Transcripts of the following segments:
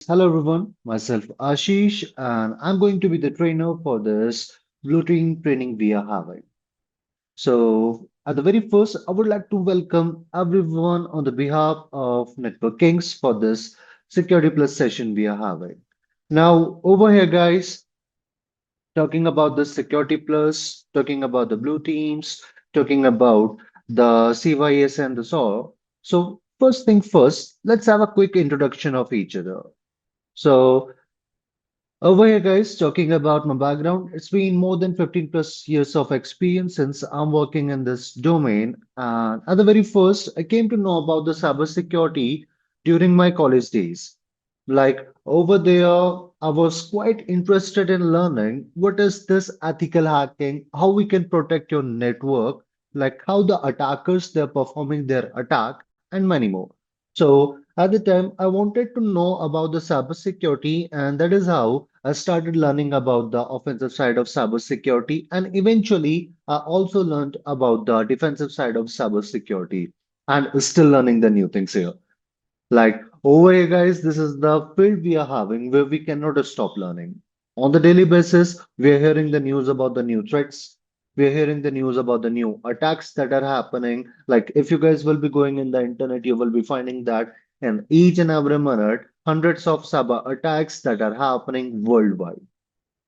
Hello everyone, myself Ashish, and I'm going to be the trainer for this Blue Team training we are having. So, at the very first, I would like to welcome everyone on the behalf of Network Kings for this Security Plus session we are having. Now, over here, guys, talking about the Security Plus, talking about the Blue Teams, talking about the CYS and the SOC. So, first thing first, let's have a quick introduction of each other. So, over here, guys, talking about my background, it's been more than 15 plus years of experience since I'm working in this domain. And at the very first, I came to know about the cybersecurity during my college days. Like over there, I was quite interested in learning what is this ethical hacking, how we can protect your network, like how the attackers they're performing their attack, and many more. So at the time, I wanted to know about the cybersecurity, and that is how I started learning about the offensive side of cybersecurity. And eventually, I also learned about the defensive side of cybersecurity, and still learning the new things here. Like over here, guys, this is the field we are having where we cannot stop learning. On the daily basis, we are hearing the news about the new threats. We are hearing the news about the new attacks that are happening. Like if you guys will be going in the internet, you will be finding that in each and every minute, hundreds of cyber attacks that are happening worldwide.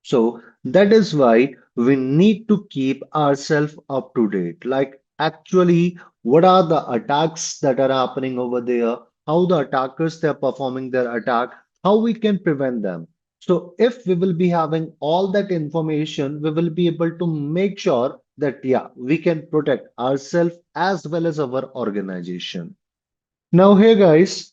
So that is why we need to keep ourselves up to date. Like, actually, what are the attacks that are happening over there? How the attackers they're performing their attack? How we can prevent them? So if we will be having all that information, we will be able to make sure that yeah, we can protect ourselves as well as our organization. Now, here, guys.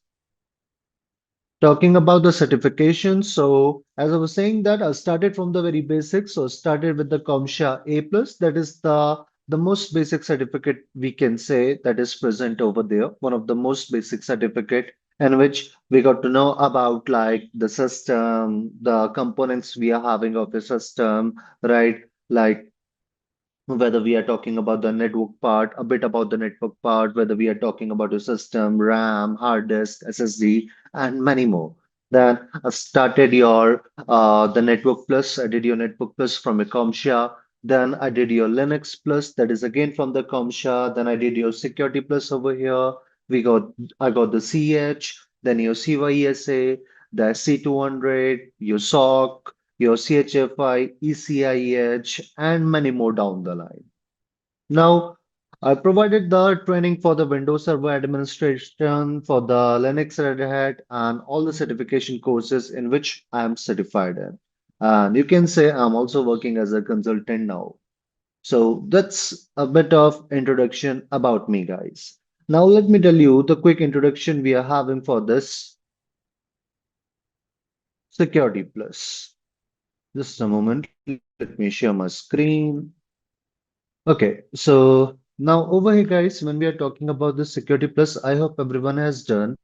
Talking about the certification, so as I was saying that I started from the very basics. So I started with the CompTIA A plus. That is the most basic certificate we can say that is present over there. One of the most basic certificate in which we got to know about like the system, the components we are having of the system, right? Like whether we are talking about the network part, a bit about the network part, whether we are talking about your system, RAM, hard disk, SSD, and many more. Then I started your the Network Plus. I did your Network Plus from a CompTIA. Then I did your Linux Plus, that is again from the CompTIA. Then I did your Security Plus over here. We got I got the CH, then your CYSA, the SC200, your SOC, your CHFI, ECIH, and many more down the line. Now, I provided the training for the Windows Server administration, for the Linux Red Hat, and all the certification courses in which I am certified in. And you can say I'm also working as a consultant now. So that's a bit of introduction about me, guys. Now let me tell you the quick introduction we are having for this Security Plus. Just a moment, let me share my screen. Okay, so now over here, guys, when we are talking about the Security Plus, I hope everyone has done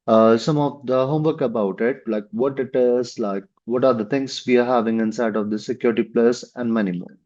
some of the homework about it, like what it is, like what are the things we are having inside of the Security Plus, and many more.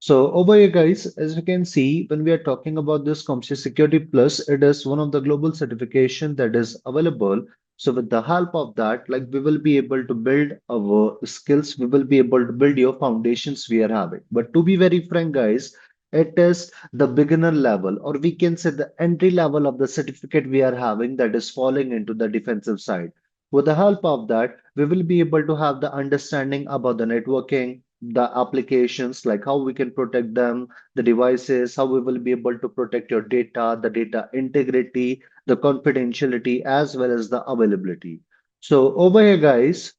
So over here, guys, as you can see, when we are talking about this CompTIA Security Plus, it is one of the global certification that is available. So with the help of that, like we will be able to build our skills, we will be able to build your foundations we are having. But to be very frank, guys, it is the beginner level, or we can say the entry level of the certificate we are having that is falling into the defensive side. With the help of that, we will be able to have the understanding about the networking, the applications, like how we can protect them, the devices, how we will be able to protect your data, the data integrity, the confidentiality, as well as the availability. So over here, guys,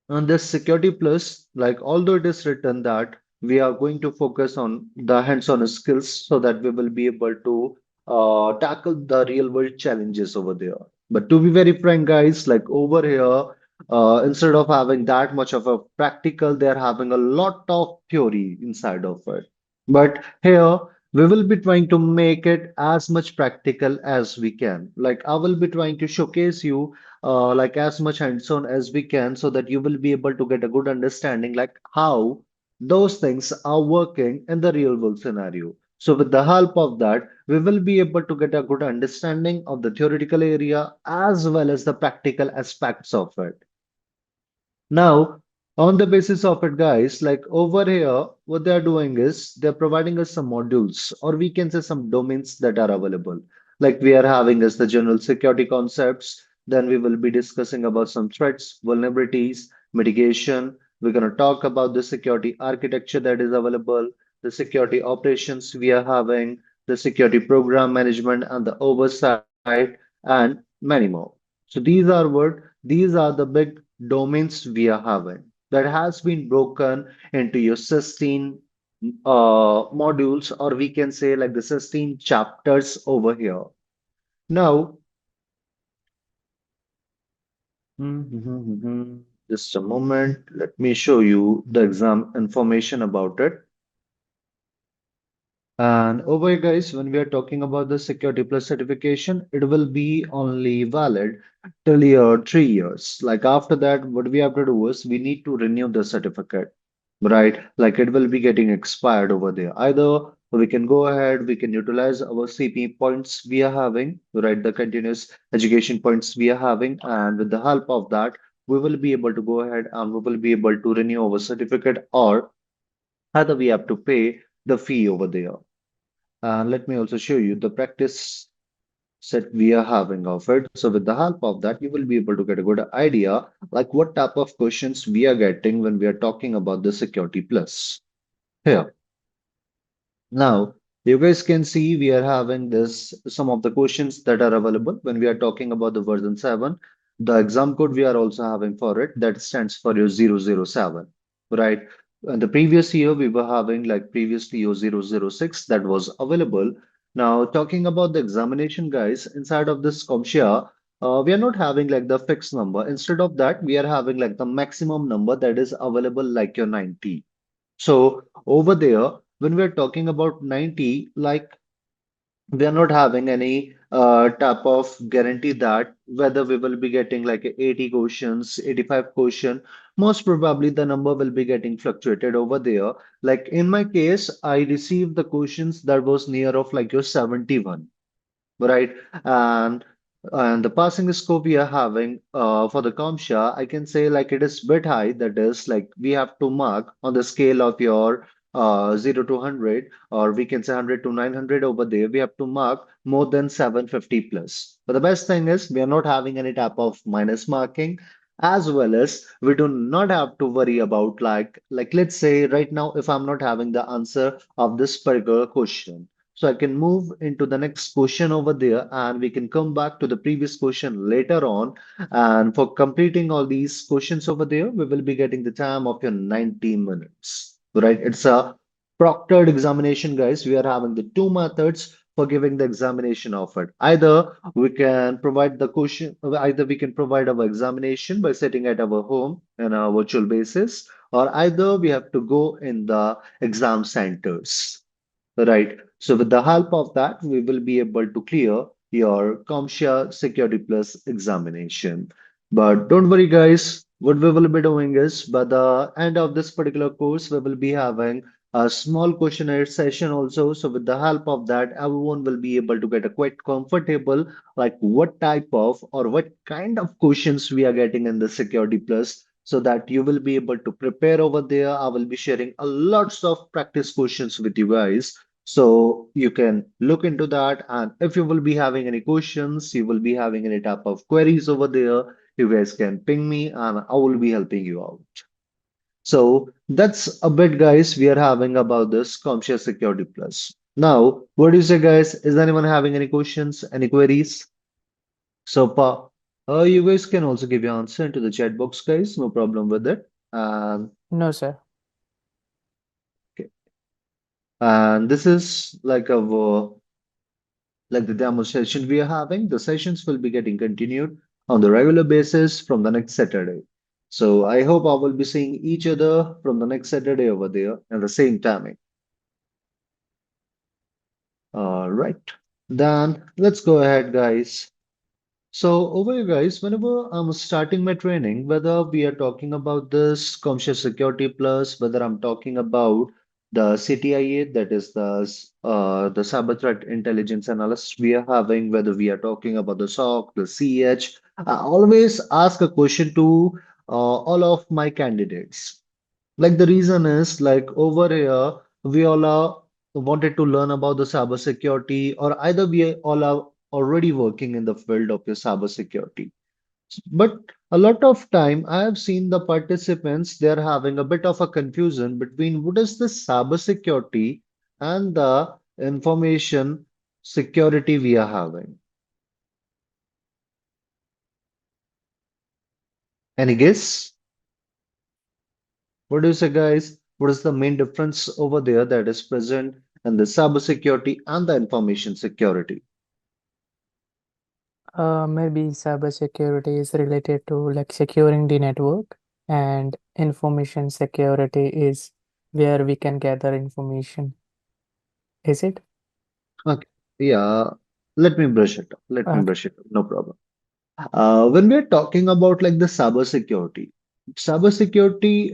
on this Security Plus, like although it is written that we are going to focus on the hands-on skills so that we will be able to tackle the real world challenges over there. But to be very frank, guys, like over here, instead of having that much of a practical, they're having a lot of theory inside of it. But here, we will be trying to make it as much practical as we can. Like I will be trying to showcase you like as much hands-on as we can so that you will be able to get a good understanding like how those things are working in the real world scenario. So with the help of that, we will be able to get a good understanding of the theoretical area as well as the practical aspects of it. Now, on the basis of it, guys, like over here, what they're doing is they're providing us some modules, or we can say some domains that are available. Like we are having as the general security concepts, then we will be discussing about some threats, vulnerabilities, mitigation. We're going to talk about the security architecture that is available, the security operations we are having, the security program management and the oversight, and many more. So these are the big domains we are having that has been broken into your 16 modules, or we can say like the 16 chapters over here. Now, just a moment, let me show you the exam information about it. And over here, guys, when we are talking about the Security Plus certification, it will be only valid till year 3 years. Like after that, what we have to do is we need to renew the certificate, right? Like it will be getting expired over there. Either we can go ahead, we can utilize our CP points we are having, right? The continuous education points we are having, and with the help of that, we will be able to go ahead and we will be able to renew our certificate, or either we have to pay the fee over there. And let me also show you the practice set we are having of it. So with the help of that, you will be able to get a good idea like what type of questions we are getting when we are talking about the Security Plus. Here, now you guys can see we are having this some of the questions that are available when we are talking about the version 7. The exam code we are also having for it that stands for your 007, right? And the previous year we were having like previously your 006 that was available. Now talking about the examination, guys, inside of this CompTIA, we are not having like the fixed number. Instead of that, we are having like the maximum number that is available like your 90. So over there, when we're talking about 90, like we are not having any type of guarantee that whether we will be getting like 80 questions, 85 question, most probably the number will be getting fluctuated over there. Like in my case, I received the questions that was near of like your 71, right? And and the passing score we are having for the CompTIA, I can say like it is bit high. That is like we have to mark on the scale of your 0 to 100, or we can say 100 to 900 over there. We have to mark more than 750 plus. But the best thing is we are not having any type of minus marking, as well as we do not have to worry about like let's say right now if I'm not having the answer of this particular question, so I can move into the next question over there and we can come back to the previous question later on. And for completing all these questions over there, we will be getting the time of your 90 minutes, right? It's a proctored examination, guys. We are having the two methods for giving the examination of it. Either we can provide the question, either we can provide our examination by sitting at our home on a virtual basis, or either we have to go in the exam centers. Right. So with the help of that, we will be able to clear your CompTIA Security Plus examination. But don't worry, guys. What we will be doing is, by the end of this particular course, we will be having a small questionnaire session also. So with the help of that, everyone will be able to get a quite comfortable, like what type of or what kind of questions we are getting in the Security Plus, so that you will be able to prepare over there. I will be sharing a lots of practice questions with you guys, so you can look into that. And if you will be having any questions, you will be having any type of queries over there, you guys can ping me and I will be helping you out. So that's a bit, guys, we are having about this CompTIA Security Plus. Now, what do you say, guys? Is anyone having any questions, any queries? So, you guys can also give your answer into the chat box, guys. No problem with it. And No, sir. okay. And this is like the demo session we are having. The sessions will be getting continued on the regular basis from the next Saturday. So I hope I will be seeing each other from the next Saturday over there at the same timing. All right. Then let's go ahead, guys. So over here, guys, whenever I'm starting my training, whether we are talking about this conscious security plus, whether I'm talking about the CTIA, that is the cyber threat intelligence analyst we are having, whether we are talking about the SOC, the CH. I always ask a question to all of my candidates. Like the reason is like over here, we all are wanted to learn about the cyber security, or either we all are already working in the field of your cyber security. But a lot of time, I have seen the participants, they're having a bit of a confusion between what is the cyber security and the information security we are having. Any guess? What do you say, guys? What is the main difference over there that is present in the cyber security and the information security? Maybe cybersecurity is related to like securing the network, and information security is where we can gather information. Is it? Okay, yeah, let me brush it up. Let me Okay. brush it up. No problem. When we're talking about like the cyber security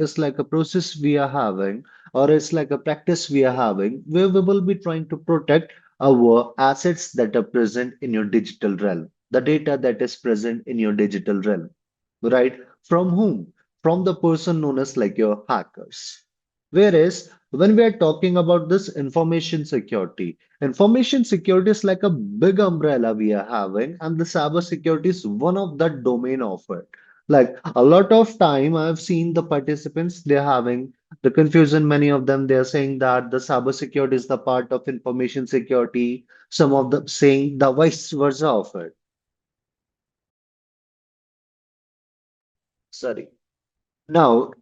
is like a process we are having, or it's like a practice we are having, where we will be trying to protect our assets that are present in your digital realm, the data that is present in your digital realm, right? From whom? From the person known as like your hackers. Whereas when we are talking about this information security is like a big umbrella we are having, and the cyber security is one of the domain of it. Like a lot of time, I've seen the participants, they're having the confusion. Many of them, they're saying that the cyber security is the part of information security. Some of them saying the vice versa of it. Sorry. Now,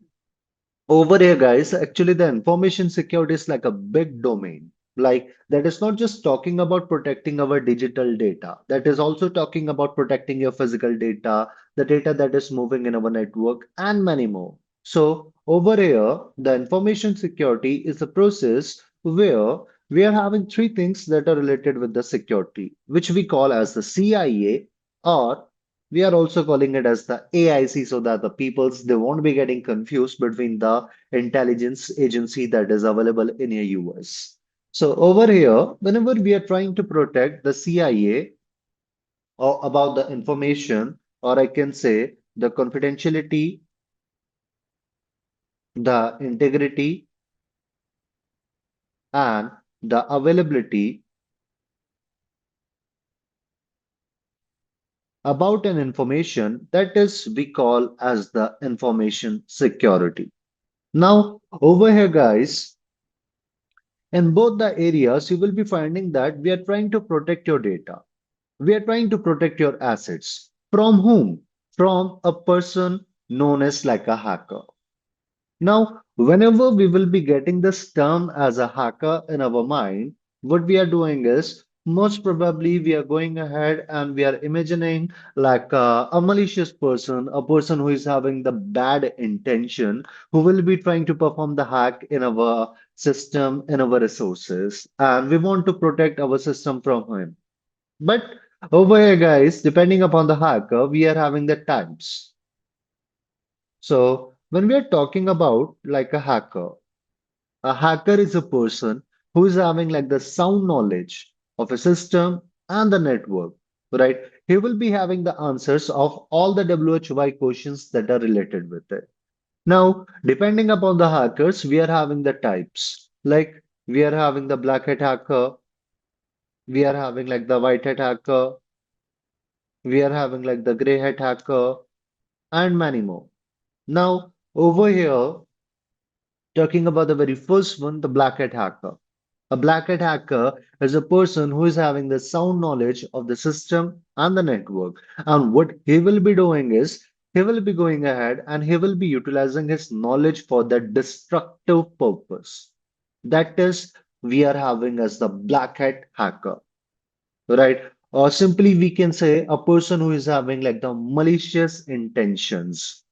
over here, guys, actually, the information security is like a big domain. Like, that is not just talking about protecting our digital data, that is also talking about protecting your physical data, the data that is moving in our network, and many more. So, over here, the information security is a process where we are having three things that are related with the security, which we call as the CIA, or we are also calling it as the AIC, so that the peoples they won't be getting confused between the intelligence agency that is available in the US. So over here, whenever we are trying to protect the CIA or about the information, or I can say the confidentiality, the integrity, and the availability about an information, that is we call as the information security. Now, over here, guys, in both the areas, you will be finding that we are trying to protect your data. We are trying to protect your assets. From whom? From a person known as like a hacker. Now, whenever we will be getting this term as a hacker in our mind, what we are doing is most probably we are going ahead and we are imagining like a malicious person, a person who is having the bad intention, who will be trying to perform the hack in our system, in our resources, and we want to protect our system from him. But over here, guys, depending upon the hacker, we are having the types. So when we are talking about like a hacker is a person who is having like the sound knowledge of a system and the network, right? He will be having the answers of all the WHY questions that are related with it. Now, depending upon the hackers, we are having the types. Like we are having the black hat hacker, we are having like the white hat hacker, we are having like the gray hat hacker, and many more. Now, over here, talking about the very first one, the black hat hacker. A black hat hacker is a person who is having the sound knowledge of the system and the network. And what he will be doing is he will be going ahead and he will be utilizing his knowledge for the destructive purpose. That is, we are having as the black hat hacker, right? Or simply we can say a person who is having like the malicious intentions.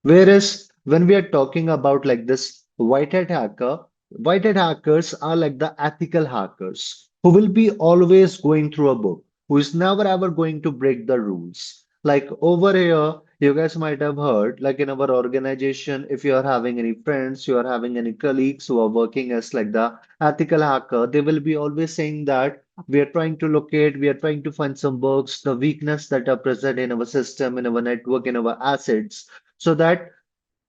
Whereas when we are talking about like this white hat hacker, white hat hackers are like the ethical hackers who will be always going through a book, who is never ever going to break the rules. Like over here, You guys might have heard, like in our organization, if you are having any friends, you are having any colleagues who are working as like the ethical hacker, they will be always saying that we are trying to locate, we are trying to find some bugs, the weakness that are present in our system, in our network, in our assets, so that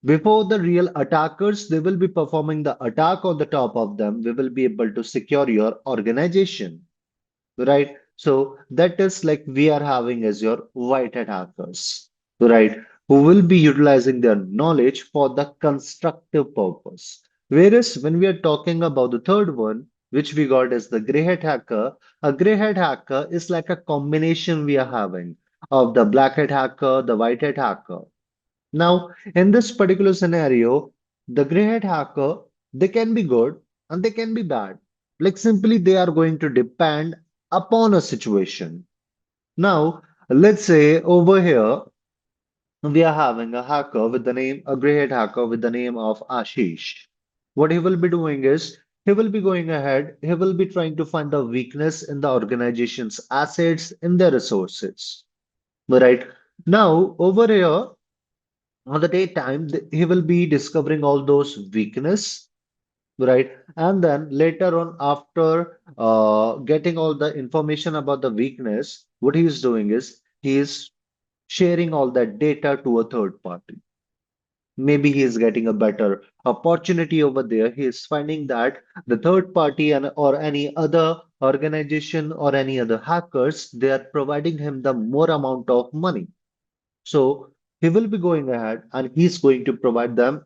before the real attackers, they will be performing the attack on the top of them. We will be able to secure your organization, right? So that is like we are having as your white hat hackers, right? Who will be utilizing their knowledge for the constructive purpose. Whereas when we are talking about the third one, which we got as the gray hat hacker, a gray hat hacker is like a combination we are having of the black hat hacker, the white hat hacker. Now, in this particular scenario, the gray hat hacker, they can be good and they can be bad. Like simply they are going to depend upon a situation. Now, let's say over here, we are having a hacker with the name, a gray hat hacker with the name of Ashish. What he will be doing is, he will be going ahead, he will be trying to find the weakness in the organization's assets, in their resources. Right. Now, over here, on the daytime he will be discovering all those weakness, right? And then later on, after getting all the information about the weakness, what he is doing is he is sharing all that data to a third party. Maybe he is getting a better opportunity over there. He is finding that the third party and or any other organization or any other hackers, they are providing him the more amount of money. So he will be going ahead and he's going to provide them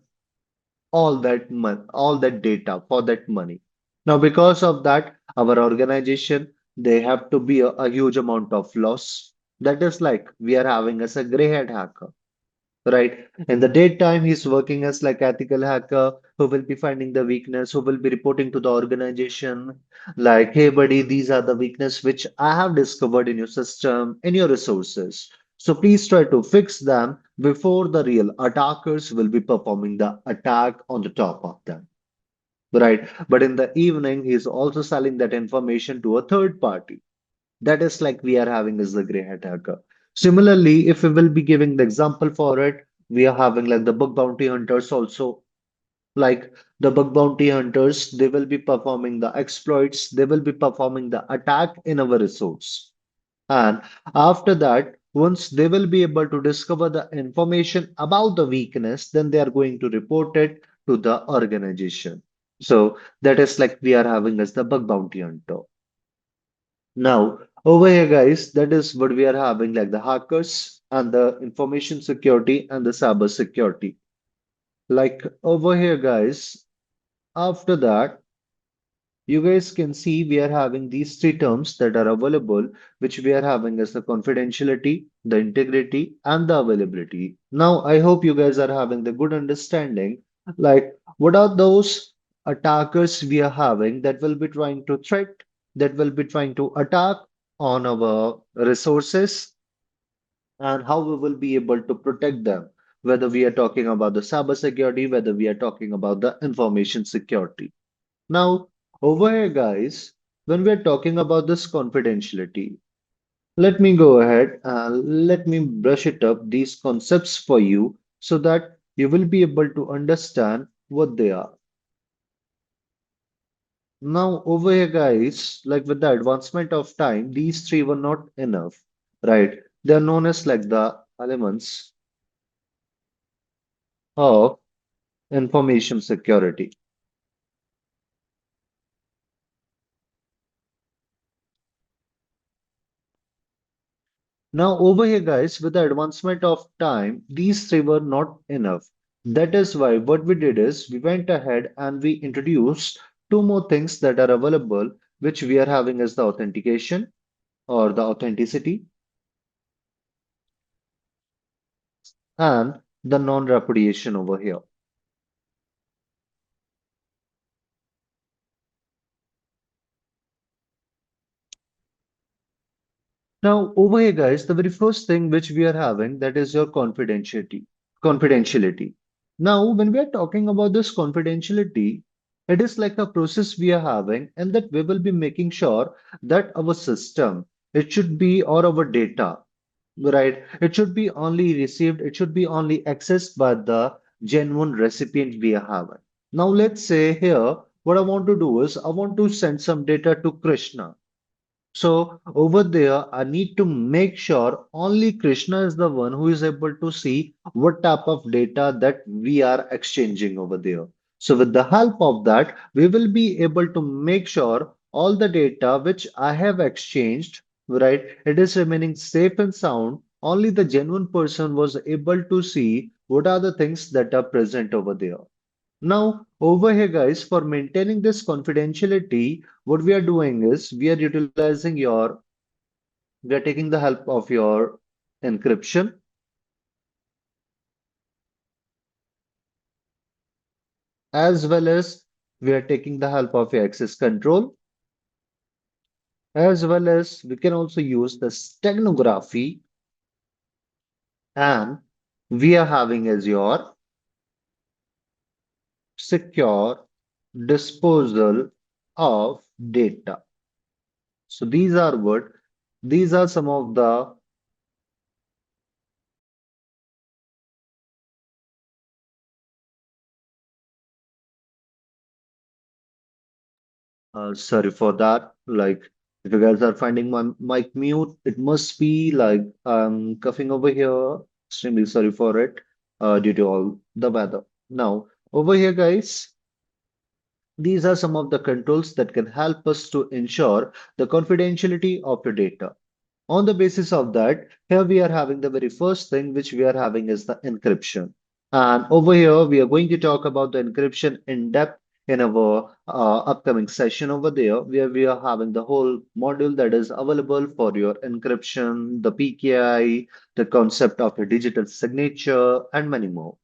all that data for that money. Now, because of that, our organization, they have to be a huge amount of loss. That is like we are having as a gray hat hacker, right? In the daytime, he's working as like ethical hacker who will be finding the weakness, who will be reporting to the organization, like, hey buddy, these are the weakness which I have discovered in your system, in your resources. So please try to fix them before the real attackers will be performing the attack on the top of them. Right. But in the evening, he's also selling that information to a third party. That is like we are having as the gray hat hacker. Similarly, if we will be giving the example for it, we are having like the bug bounty hunters also. Like the bug bounty hunters, they will be performing the exploits, they will be performing the attack in our resource. And after that, once they will be able to discover the information about the weakness, then they are going to report it to the organization. So that is like we are having as the bug bounty hunter. Now, over here, guys, that is what we are having like the hackers and the information security and the cyber security. Like over here, guys, after that, you guys can see we are having these three terms that are available, which we are having as the confidentiality, the integrity, and the availability. Now, I hope you guys are having the good understanding. Like, what are those attackers we are having that will be trying to threat, that will be trying to attack on our resources, and how we will be able to protect them, whether we are talking about the cyber security, whether we are talking about the information security. Now, over here, guys, when we're talking about this confidentiality, let me go ahead and let me brush it up these concepts for you so that you will be able to understand what they are. Now, over here, guys, like with the advancement of time, these three were not enough, right? They are known as like the elements of information security. Now, over here, guys, with the advancement of time, these three were not enough. That is why what we did is we went ahead and we introduced two more things that are available, which we are having as the authentication or the authenticity and the non-repudiation over here. Now, over here, guys, the very first thing which we are having that is your confidentiality. Confidentiality. Now, when we are talking about this confidentiality, it is like a process we are having, and that we will be making sure that our system, it should be or our data. right? It should be only received, it should be only accessed by the genuine recipient we are having. Now, let's say here, what I want to do is I want to send some data to Krishna. So over there, I need to make sure only Krishna is the one who is able to see what type of data that we are exchanging over there. So with the help of that, we will be able to make sure all the data which I have exchanged, right, it is remaining safe and sound. Only the genuine person was able to see what are the things that are present over there. Now, over here, guys, for maintaining this confidentiality, what we are doing is we are utilizing we are taking the help of your encryption, as well as we are taking the help of your access control, as well as we can also use the steganography, and we are having as your secure disposal of data. So these are some of the sorry for that. Like, if you guys are finding my mic mute, it must be like I'm coughing over here. Extremely sorry for it, due to all the weather. Now, over here, guys, these are some of the controls that can help us to ensure the confidentiality of your data. On the basis of that, here we are having the very first thing which we are having is the encryption. And over here, we are going to talk about the encryption in depth in our upcoming session over there, where we are having the whole module that is available for your encryption, the PKI, the concept of a digital signature, and many more.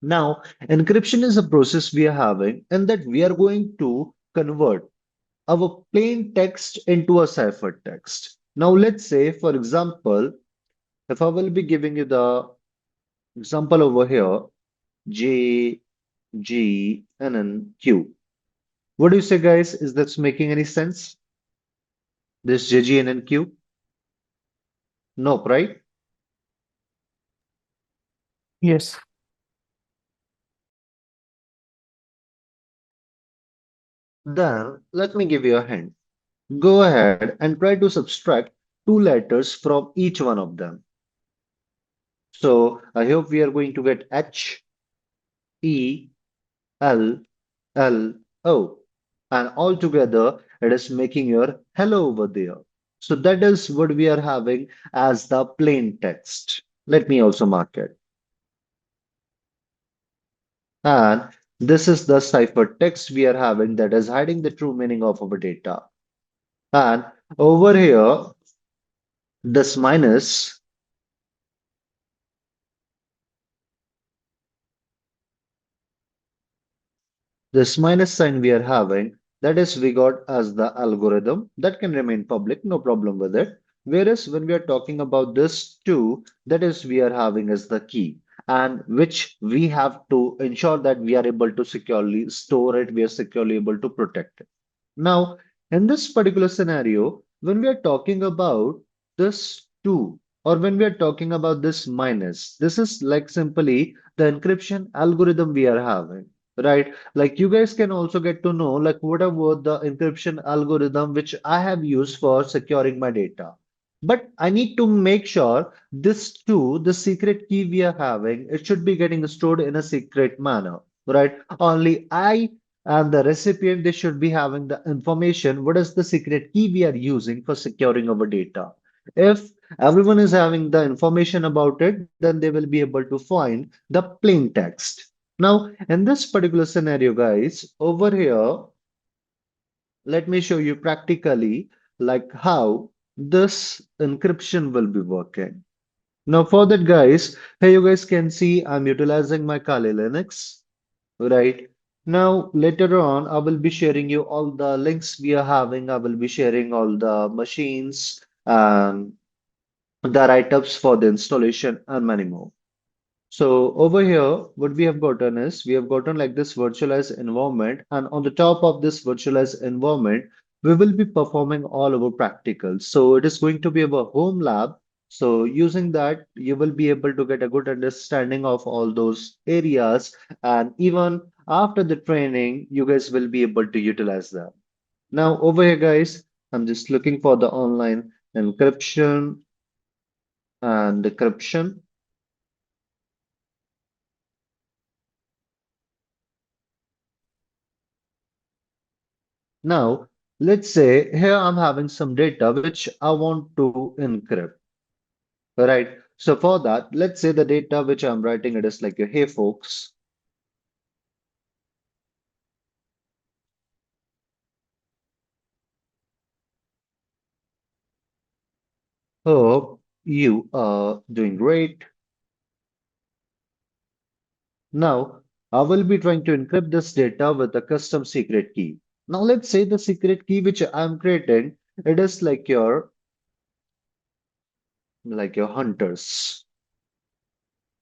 Now, encryption is a process we are having, and that we are going to convert our plain text into a cipher text. Now, let's say, for example, if I will be giving you the example over here, J, G, and then Q. What do you say, guys? Is this making any sense? This J, G, and then Q? Nope, right? Yes. Then let me give you a hint. Go ahead and try to subtract two letters from each one of them. So I hope we are going to get H, E, L, L, O. And all together, it is making your hello over there. So that is what we are having as the plain text. Let me also mark it. And this is the cipher text we are having that is hiding the true meaning of our data. And over here, this minus, this minus sign we are having, that is we got as the algorithm that can remain public, no problem with it. Whereas when we are talking about this two, that is we are having as the key, and which we have to ensure that we are able to securely store it, we are securely able to protect it. Now, in this particular scenario, when we are talking about this two, or when we are talking about this minus, this is like simply the encryption algorithm we are having, right? Like you guys can also get to know like whatever the encryption algorithm which I have used for securing my data. But I need to make sure this too, the secret key we are having, it should be getting stored in a secret manner, right? Only I and the recipient, they should be having the information. What is the secret key we are using for securing our data? If everyone is having the information about it, then they will be able to find the plain text. Now, in this particular scenario, guys, over here, let me show you practically like how this encryption will be working. Now, for that, guys, here you guys can see I'm utilizing my Kali Linux. Right. Now, later on, I will be sharing you all the links we are having. I will be sharing all the machines and the write-ups for the installation and many more. So over here, what we have gotten is we have gotten like this virtualized environment, and on the top of this virtualized environment, we will be performing all our practicals. So it is going to be our home lab. So using that, you will be able to get a good understanding of all those areas. And even after the training, you guys will be able to utilize them. Now over here, guys, I'm just looking for the online encryption and decryption. Now, let's say here I'm having some data which I want to encrypt, right? So for that, let's say the data which I'm writing it is like, hey folks, hope you are doing great. Now, I will be trying to encrypt this data with a custom secret key. Now, let's say the secret key which I'm creating, it is like your hunters.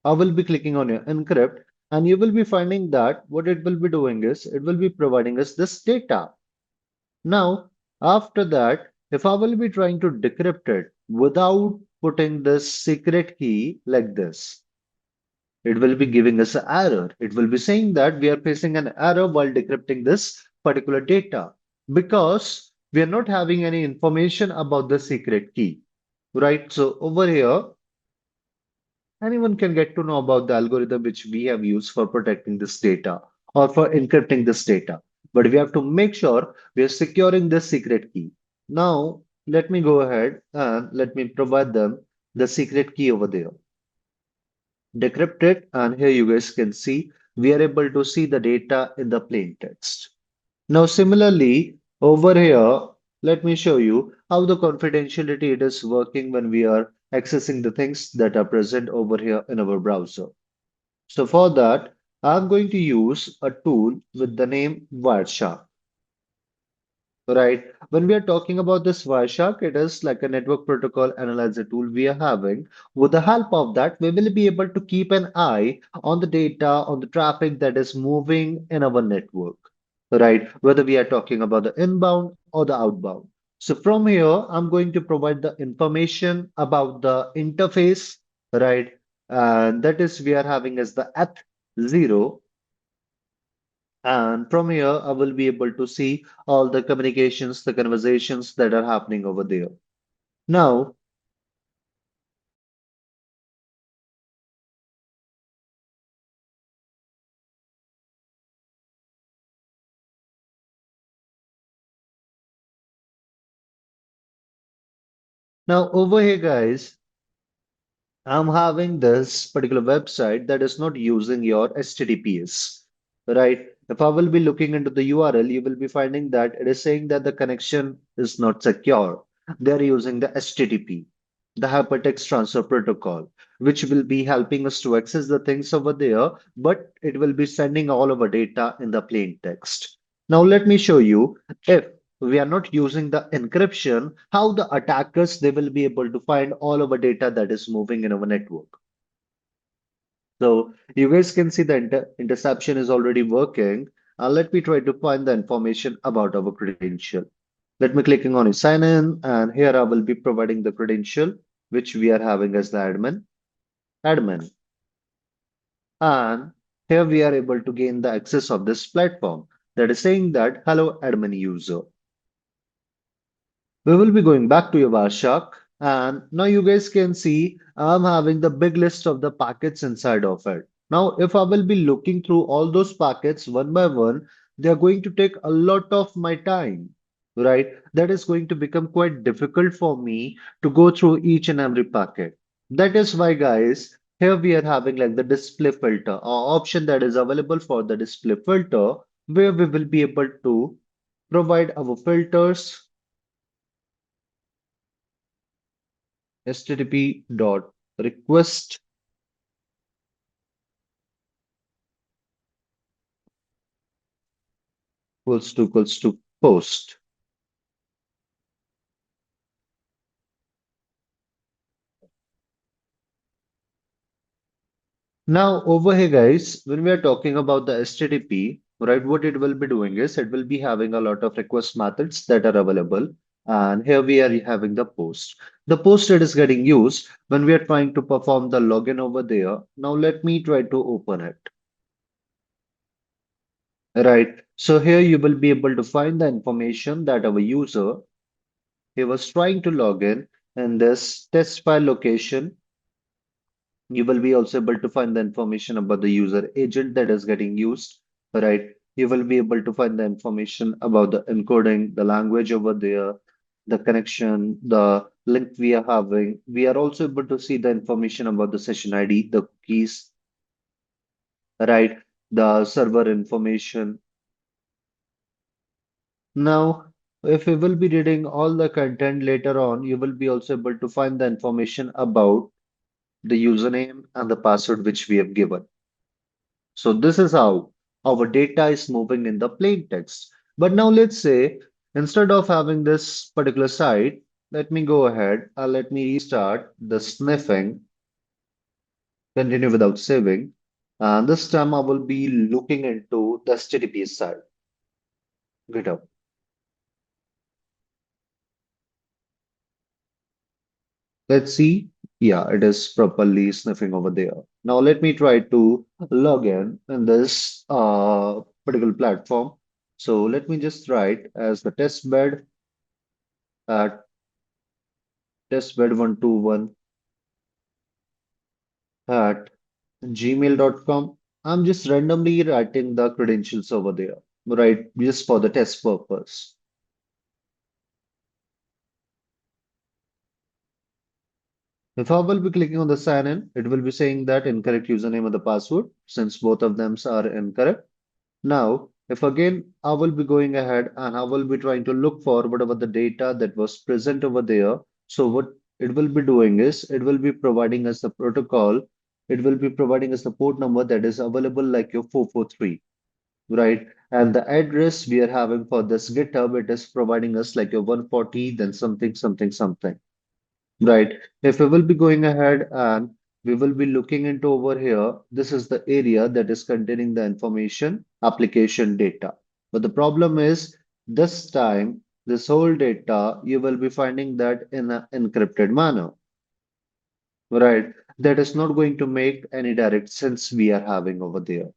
I will be clicking on your encrypt, and you will be finding that what it will be doing is it will be providing us this data. Now, after that, if I will be trying to decrypt it without putting this secret key like this, it will be giving us an error. It will be saying that we are facing an error while decrypting this particular data because we are not having any information about the secret key, right? So over here, anyone can get to know about the algorithm which we have used for protecting this data or for encrypting this data. But we have to make sure we are securing this secret key. Now, let me go ahead and let me provide them the secret key over there. Decrypt it, and here you guys can see we are able to see the data in the plain text. Now, similarly, over here, let me show you how the confidentiality it is working when we are accessing the things that are present over here in our browser. So for that, I'm going to use a tool with the name Wireshark. Right. When we are talking about this Wireshark, it is like a network protocol analyzer tool we are having. With the help of that, we will be able to keep an eye on the data, on the traffic that is moving in our network. Right. Whether we are talking about the inbound or the outbound. So from here, I'm going to provide the information about the interface, right? And that is we are having as the Eth0. And from here, I will be able to see all the communications, the conversations that are happening over there. Now, now over here, guys, I'm having this particular website that is not using your HTTPS, right? If I will be looking into the URL, you will be finding that it is saying that the connection is not secure. They're using the HTTP, the Hypertext Transfer Protocol, which will be helping us to access the things over there, but it will be sending all of our data in the plain text. Now, let me show you if we are not using the encryption, how the attackers they will be able to find all of the data that is moving in our network. So you guys can see the interception is already working. Let me try to find the information about our credential. Let me clicking on sign in, and here I will be providing the credential which we are having as the admin. And here we are able to gain the access of this platform that is saying that hello admin user. We will be going back to your Wireshark, and now you guys can see I'm having the big list of the packets inside of it. Now, if I will be looking through all those packets one by one, they are going to take a lot of my time, right? That is going to become quite difficult for me to go through each and every packet. That is why, guys, here we are having like the display filter, or option that is available for the display filter, where we will be able to provide our filters http dot request equals to post. Now over here guys, when we are talking about the HTTP, right, what it will be doing is it will be having a lot of request methods that are available. And here we are having the post. The post that is getting used when we are trying to perform the login over there. Now let me try to open it. Right. So here you will be able to find the information that our user he was trying to log in this test file location. You will be also able to find the information about the user agent that is getting used, right? You will be able to find the information about the encoding, the language over there, the connection, the link we are having. We are also able to see the information about the session ID, the keys, right? The server information. Now, if you will be reading all the content later on, you will be also able to find the information about the username and the password which we have given. So this is how our data is moving in the plain text. But now let's say instead of having this particular site, let me go ahead and let me restart the sniffing, continue without saving. And this time I will be looking into the HTTP side. GitHub. Let's see. Yeah, it is properly sniffing over there. Now let me try to log in this particular platform. So let me just write as the test bed at testbed121 at gmail.com. I'm just randomly writing the credentials over there, right? Just for the test purpose. If I will be clicking on the sign in, it will be saying that incorrect username and the password since both of them are incorrect. Now, if again I will be going ahead and I will be trying to look for whatever the data that was present over there. So what it will be doing is it will be providing us the protocol. It will be providing us the port number that is available like your 443, right? And the address we are having for this GitHub, it is providing us like a 140, then something, something, something. Right. If we will be going ahead and we will be looking into over here, this is the area that is containing the information application data. But the problem is this time, this whole data, you will be finding that in an encrypted manner, right? That is not going to make any direct sense we are having over there.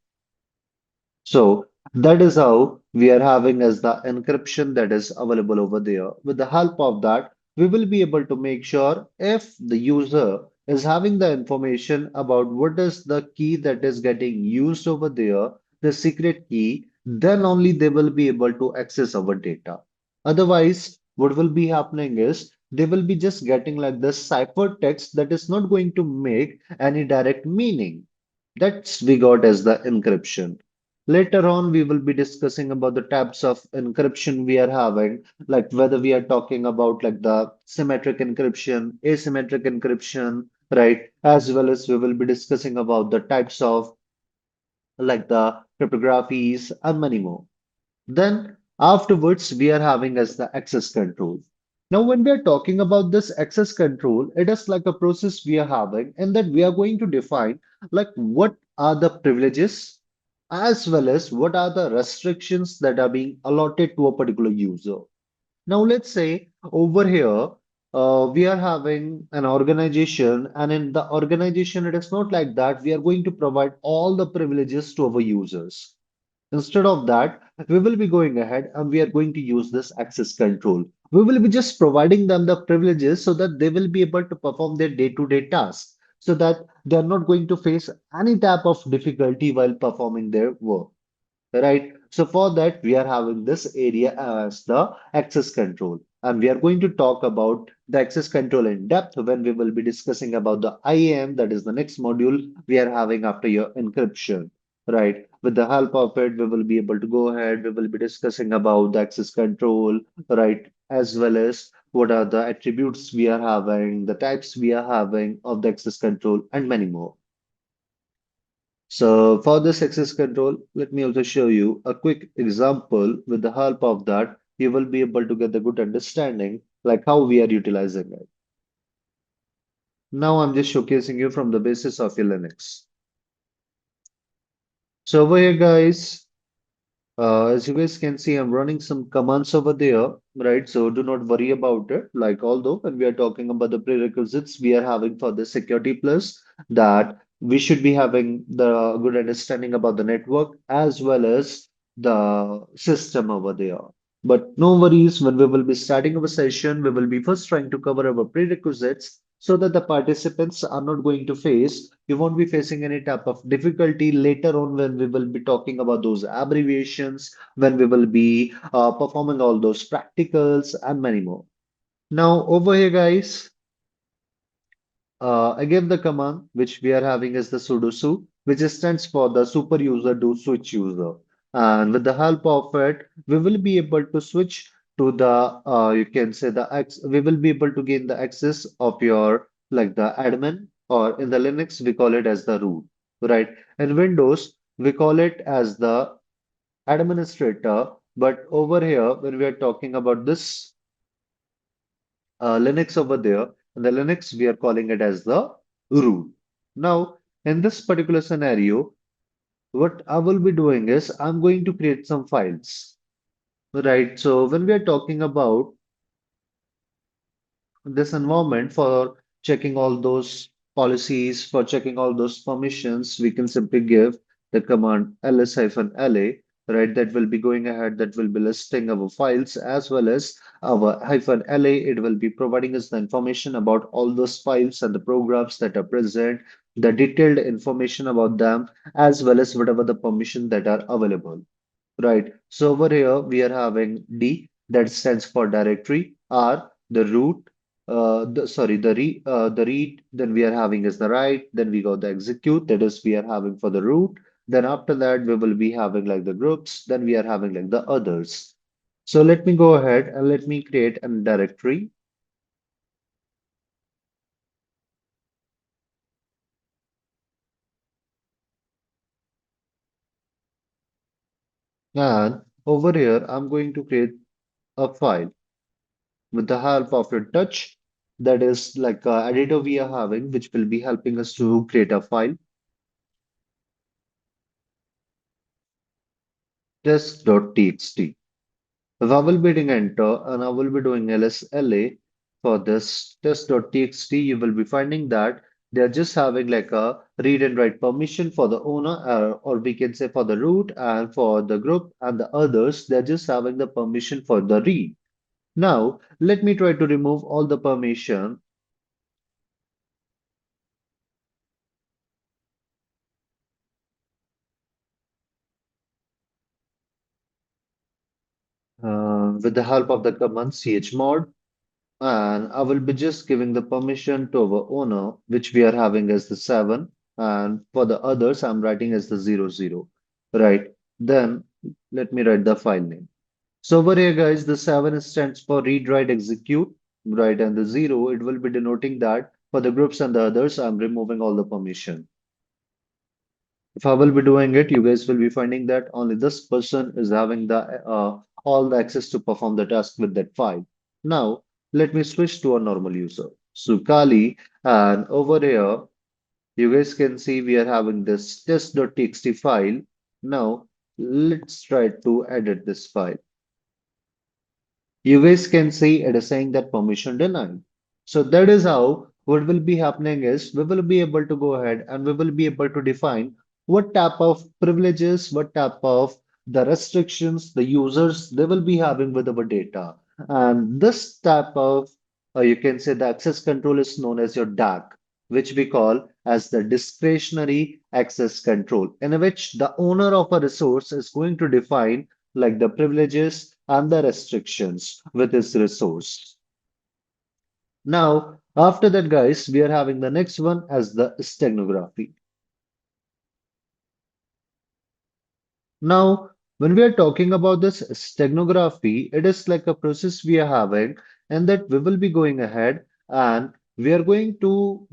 So that is how we are having as the encryption that is available over there. With the help of that, we will be able to make sure if the user is having the information about what is the key that is getting used over there, the secret key, then only they will be able to access our data. Otherwise, what will be happening is they will be just getting like this cipher text that is not going to make any direct meaning. That's we got as the encryption. Later on, we will be discussing about the types of encryption we are having, like whether we are talking about like the symmetric encryption, asymmetric encryption, right? As well as we will be discussing about the types of like the cryptographies and many more. Then afterwards, we are having as the access control. Now, when we are talking about this access control, it is like a process we are having, and that we are going to define like what are the privileges as well as what are the restrictions that are being allotted to a particular user. Now, let's say over here, we are having an organization, and in the organization, it is not like that. We are going to provide all the privileges to our users. Instead of that, we will be going ahead and we are going to use this access control. We will be just providing them the privileges so that they will be able to perform their day-to-day tasks, so that they are not going to face any type of difficulty while performing their work. Right. So for that, we are having this area as the access control. And we are going to talk about the access control in depth when we will be discussing about the IAM, that is the next module we are having after your encryption. Right. With the help of it, we will be able to go ahead. We will be discussing about the access control, right? As well as what are the attributes we are having, the types we are having of the access control, and many more. So for this access control, let me also show you a quick example. With the help of that, you will be able to get a good understanding like how we are utilizing it. Now I'm just showcasing you from the basis of your Linux. So over here, guys, As you guys can see, I'm running some commands over there, right? So do not worry about it. Like, although when we are talking about the prerequisites we are having for the security plus, that we should be having the good understanding about the network as well as the system over there. But no worries, when we will be starting our session, we will be first trying to cover our prerequisites so that the participants are not going to face, you won't be facing any type of difficulty later on when we will be talking about those abbreviations, when we will be performing all those practicals and many more. Now, over here, guys, I gave the command which we are having is the sudo su, which stands for the super user do switch user. And with the help of it, we will be able to switch to the, you can say we will be able to gain the access of your, like the admin, or in the Linux, we call it as the root, right? In Windows, we call it as the administrator. But over here, when we are talking about this Linux over there. In the Linux, we are calling it as the root. Now, in this particular scenario, what I will be doing is I'm going to create some files, right? So when we are talking about this environment for checking all those policies, for checking all those permissions, we can simply give the command ls-la, right? That will be going ahead, that will be listing our files as well as our -la. It will be providing us the information about all those files and the programs that are present, the detailed information about them, as well as whatever the permission that are available. Right. So over here we are having D that stands for directory, R the root, the read. Then we are having is the write. Then we got the execute. That is we are having for the root. Then after that we will be having like the groups. Then we are having like the others. So let me go ahead and let me create a directory. And over here I'm going to create a file with the help of your touch. That is like a editor we are having, which will be helping us to create a file. Test.txt. If I will be hitting enter and I will be doing lsla for this test.txt, you will be finding that they are just having like a read and write permission for the owner, or we can say for the root, and for the group and the others, they're just having the permission for the read. Now, let me try to remove all the permission. With the help of the command chmod, and I will be just giving the permission to our owner, which we are having as the 7, and for the others, I'm writing as the 00. Right. Then let me write the file name. So over here, guys, the 7 stands for read, write, execute, right? And the 0, it will be denoting that for the groups and the others, I'm removing all the permission. If I will be doing it, you guys will be finding that only this person is having the all the access to perform the task with that file. Now, let me switch to a normal user. So Kali, and over here, you guys can see we are having this test.txt file. Now, let's try to edit this file. You guys can see it is saying that permission denied. So that is how what will be happening is we will be able to go ahead and we will be able to define what type of privileges, what type of the restrictions the users they will be having with our data. And this type of you can say the access control is known as your DAC, which we call as the discretionary access control, in which the owner of a resource is going to define like the privileges and the restrictions with its resource. Now, after that, guys, we are having the next one as the stenography. Now, when we are talking about this stenography, it is like a process we are having, and that we will be going ahead and we are going to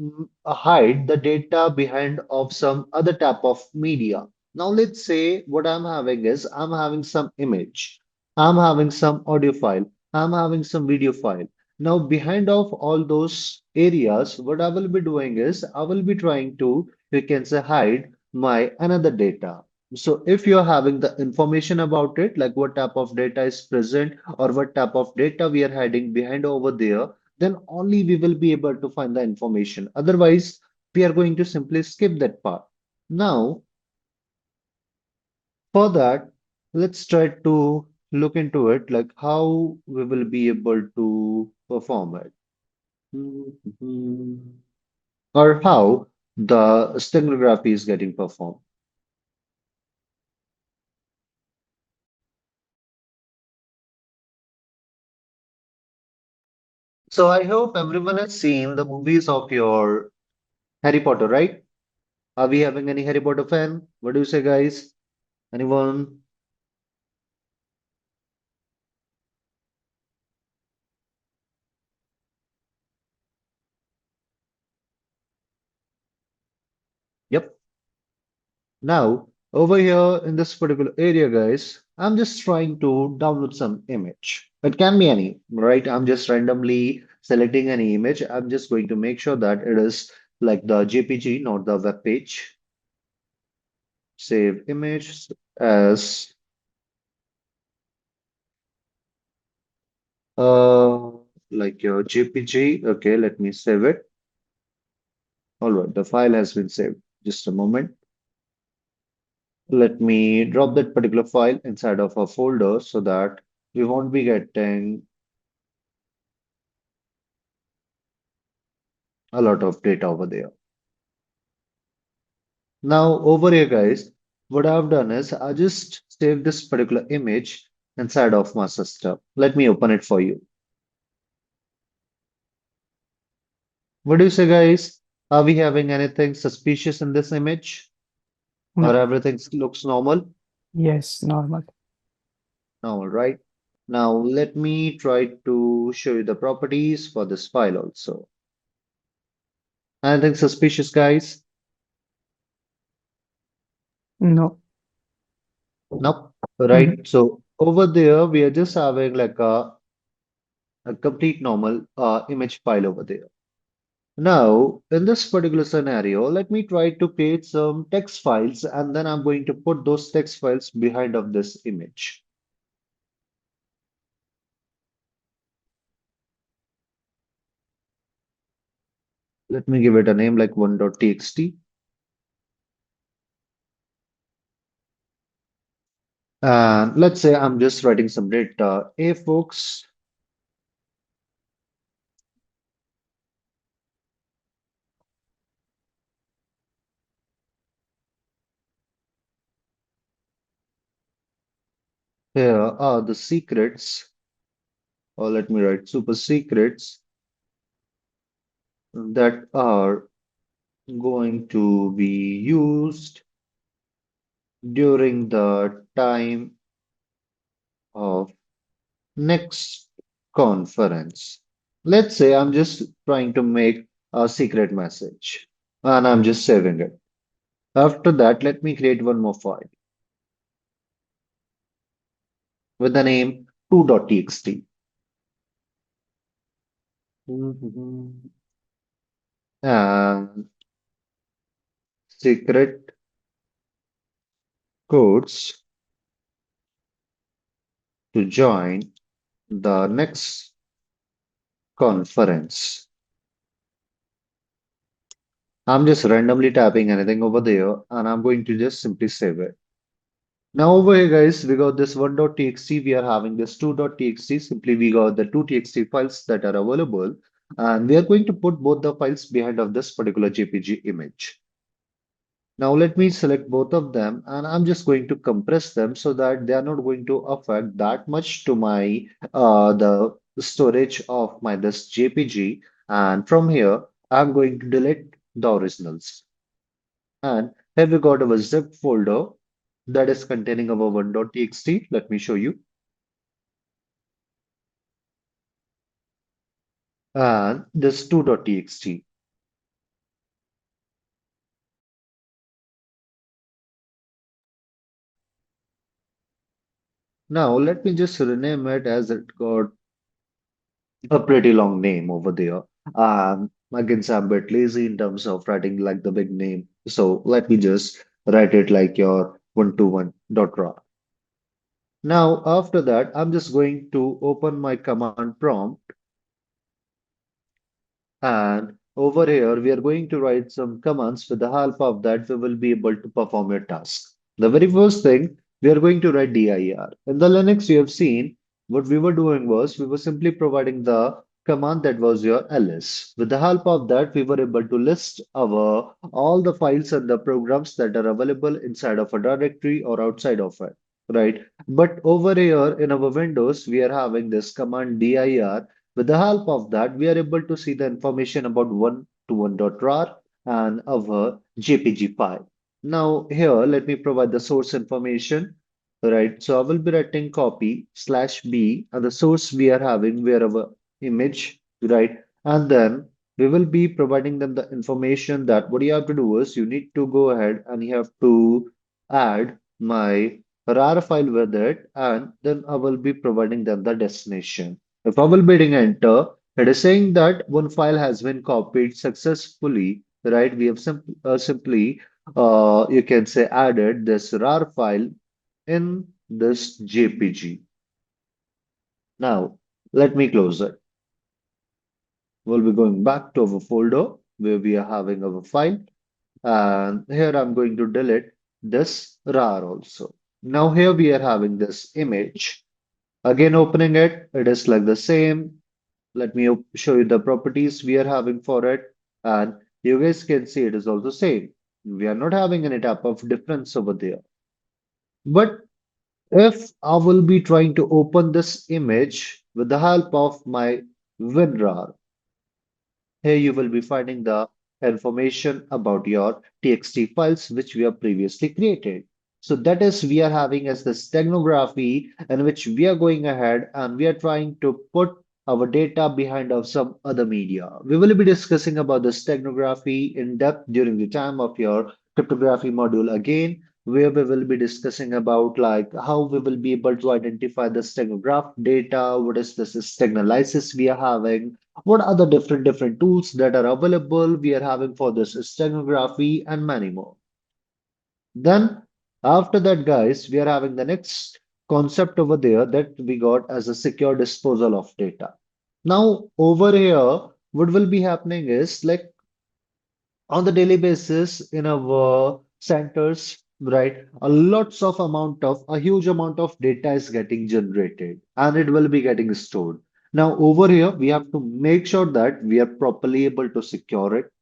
hide the data behind of some other type of media. Now, let's say what I'm having is I'm having some image, I'm having some audio file, I'm having some video file. Now, behind of all those areas, what I will be doing is I will be trying to, you can say, hide my another data. So if you're having the information about it, like what type of data is present or what type of data we are hiding behind over there, then only we will be able to find the information. Otherwise, we are going to simply skip that part. Now, for that, let's try to look into it, like how we will be able to perform it. Mhm. Or how the steganography is getting performed. So I hope everyone has seen the movies of your Harry Potter, right? Are we having any Harry Potter fan? What do you say, guys? Anyone? Yep. Now, over here in this particular area, guys, I'm just trying to download some image. It can be any, right? I'm just randomly selecting any image. I'm just going to make sure that it is like the JPG, not the web page. Save image as uh like your JPG. Okay, let me save it. All right, the file has been saved. Just a moment. Let me drop that particular file inside of a folder so that we won't be getting a lot of data over there. Now, over here, guys, what I've done is I just saved this particular image inside of my system. Let me open it for you. What do you say, guys? Are we having anything suspicious in this image? Or No. everything looks normal? Yes, normal. Normal, right? Now, let me try to show you the properties for this file also. Anything suspicious, guys? No. Nope. Mhm. Right. So over there, we are just having like a complete normal image file over there. Now, in this particular scenario, let me try to create some text files and then I'm going to put those text files behind of this image. Let me give it a name like one.txt. And let's say I'm just writing some data. Hey folks, here are the secrets, or let me write super secrets that are going to be used during the time of next conference. Let's say I'm just trying to make a secret message and I'm just saving it. After that, let me create one more file with the name 2.txt and secret codes to join the next conference. I'm just randomly tapping anything over there and I'm going to just simply save it. Now over here guys, we got this one.txt, we are having this 2.txt, simply we got the two txt files that are available and we are going to put both the files behind of this particular JPG image. Now let me select both of them and I'm just going to compress them so that they are not going to affect that much to my the storage of my this JPG and from here I'm going to delete the originals. And here we got our zip folder that is containing our one.txt. Let me show you. And this 2.txt. Now let me just rename it as it got a pretty long name over there. Again, I'm a bit lazy in terms of writing like the big name. So let me just write it like your 121.raw. Now, after that, I'm just going to open my command prompt, and over here, we are going to write some commands. With the help of that, we will be able to perform your task. The very first thing, we are going to write dir. In the Linux, you have seen what we were doing was we were simply providing the command that was your ls. With the help of that, we were able to list our all the files and the programs that are available inside of a directory or outside of it, right? But over here in our Windows, we are having this command dir. With the help of that, we are able to see the information about 121.rar and our JPG file. Now, here, let me provide the source information. Right, so I will be writing copy slash B and the source we are having where our image, right? And then we will be providing them the information that what you have to do is you need to go ahead and you have to add my RAR file with it, and then I will be providing them the destination. If I will be hitting enter, it is saying that one file has been copied successfully, right? We have simply, you can say, added this RAR file in this JPG. Now, let me close it. We'll be going back to our folder where we are having our file. And here I'm going to delete this RAR also. Now here we are having this image. Again, opening it, it is like the same. Let me show you the properties we are having for it. And you guys can see it is also same. We are not having any type of difference over there. But if I will be trying to open this image with the help of my WinRAR, here you will be finding the information about your TXT files which we have previously created. So that is we are having as the steganography in which we are going ahead and we are trying to put our data behind of some other media. We will be discussing about the steganography in depth during the time of your cryptography module again, where we will be discussing about like how we will be able to identify the steganograph data, what is the steganalysis we are having, what are the different tools that are available we are having for this stenography and many more. Then after that, guys, we are having the next concept over there that we got as a secure disposal of data. Now over here, what will be happening is like on the daily basis in our centers, right? A huge amount of data is getting generated and it will be getting stored. Now, over here, we have to make sure that we are properly able to secure it,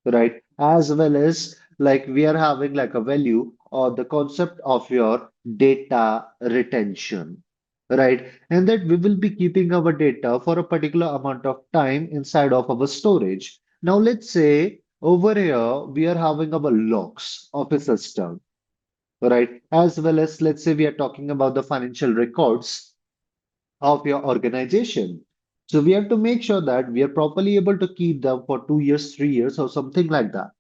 right? As well as like we are having like a value or the concept of your data retention, right? And that we will be keeping our data for a particular amount of time inside of our storage. Now, let's say over here we are having our logs of a system, right? As well as let's say we are talking about the financial records of your organization. So we have to make sure that we are properly able to keep them for 2 years, 3 years, or something like that,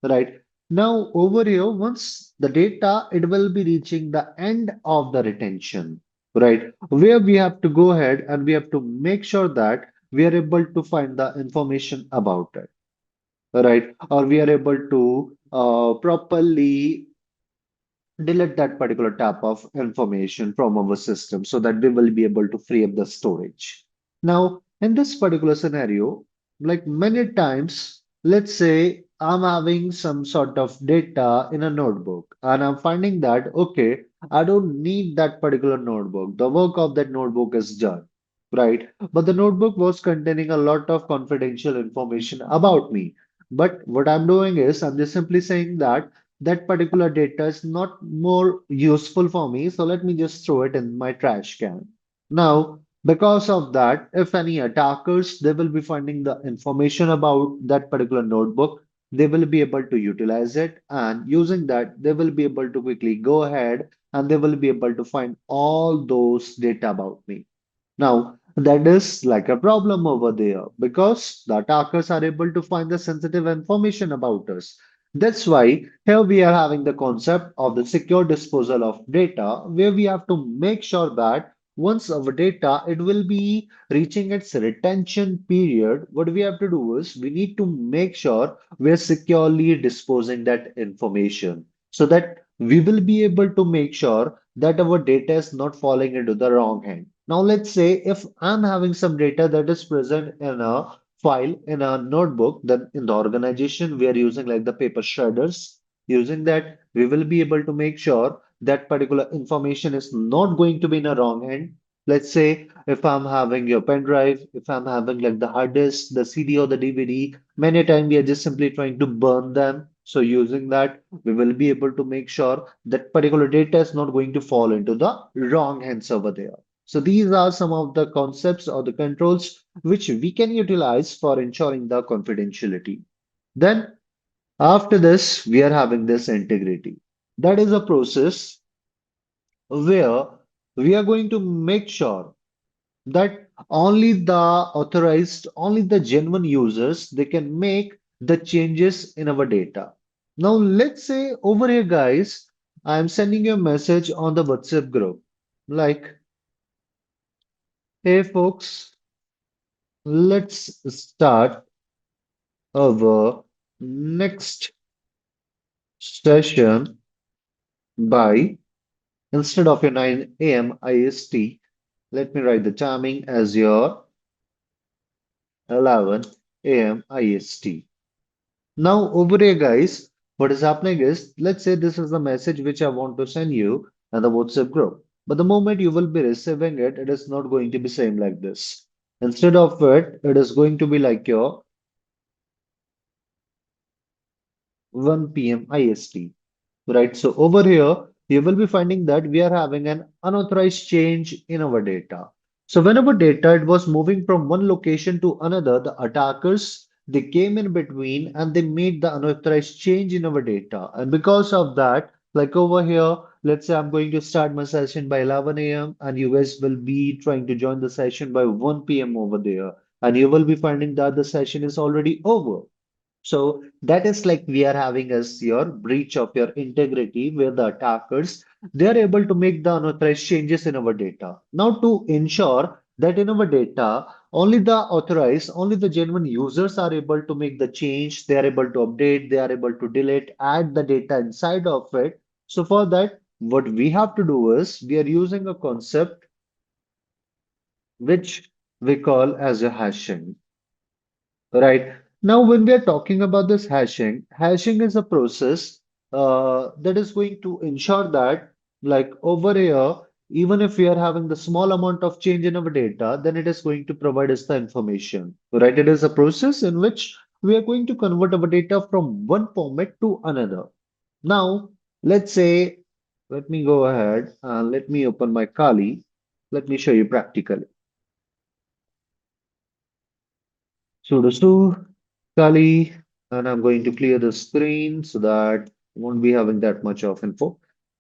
right? Now, over here, once the data, it will be reaching the end of the retention, right? Where we have to go ahead and we have to make sure that we are able to find the information about it, right? Or we are able to properly delete that particular type of information from our system so that we will be able to free up the storage. Now, in this particular scenario, like many times, let's say I'm having some sort of data in a notebook and I'm finding that, okay, I don't need that particular notebook. The work of that notebook is done, right? But the notebook was containing a lot of confidential information about me. But what I'm doing is I'm just simply saying that that particular data is not more useful for me, so let me just throw it in my trash can. Now, because of that, if any attackers, they will be finding the information about that particular notebook, they will be able to utilize it, and using that, they will be able to quickly go ahead and they will be able to find all those data about me. Now, that is like a problem over there because the attackers are able to find the sensitive information about us. That's why here we are having the concept of the secure disposal of data, where we have to make sure that once our data it will be reaching its retention period, what we have to do is we need to make sure we're securely disposing that information so that we will be able to make sure that our data is not falling into the wrong hand. Now, let's say if I'm having some data that is present in a file in a notebook, then in the organization we are using like the paper shredders. Using that, we will be able to make sure that particular information is not going to be in a wrong hand. Let's say if I'm having your pen drive, if I'm having like the hard disk, the CD or the DVD, many times we are just simply trying to burn them. So using that, we will be able to make sure that particular data is not going to fall into the wrong hands over there. So these are some of the concepts or the controls which we can utilize for ensuring the confidentiality. Then after this, we are having this integrity. That is a process where we are going to make sure that only the authorized, only the genuine users, they can make the changes in our data. Now, let's say over here, guys, I'm sending you a message on the WhatsApp group like, hey, folks, let's start our next session by instead of your 9 a.m. IST, let me write the timing as your 11 a.m. IST. Now, over here, guys, what is happening is, let's say this is the message which I want to send you in the WhatsApp group. But the moment you will be receiving it, it is not going to be same like this. Instead of it, it is going to be like your 1 p.m. IST. Right, so over here, you will be finding that we are having an unauthorized change in our data. So whenever data it was moving from one location to another, the attackers they came in between and they made the unauthorized change in our data. And because of that, like over here, let's say I'm going to start my session by 11 a.m. and you guys will be trying to join the session by 1 p.m. over there. And you will be finding that the session is already over. So that is like we are having as your breach of your integrity where the attackers they are able to make the unauthorized changes in our data. Now to ensure that in our data only the authorized, only the genuine users are able to make the change, they are able to update, they are able to delete, add the data inside of it. So for that, what we have to do is we are using a concept which we call as a hashing. Right. Now, when we are talking about this hashing, hashing is a process that is going to ensure that, like over here, even if we are having the small amount of change in our data, then it is going to provide us the information. Right. It is a process in which we are going to convert our data from one format to another. Now, let's say, let me go ahead and let me open my Kali. Let me show you practically. Sudo Kali, and I'm going to clear the screen so that we won't be having that much of info.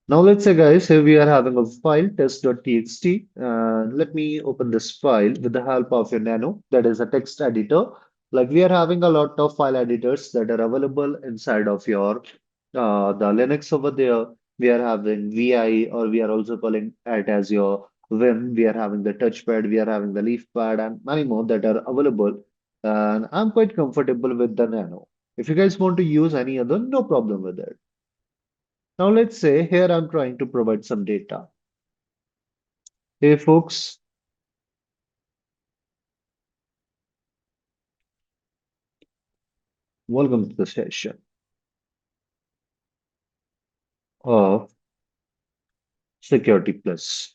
Now let's say guys, here we are having a file test.txt and let me open this file with the help of your Nano, that is a text editor. Like we are having a lot of file editors that are available inside of your the Linux over there. We are having VI or we are also calling it as your Vim. We are having the touchpad, we are having the leaf pad and many more that are available and I'm quite comfortable with the Nano. If you guys want to use any other, no problem with it. Now let's say here I'm trying to provide some data. Hey folks, welcome to the session of Security Plus.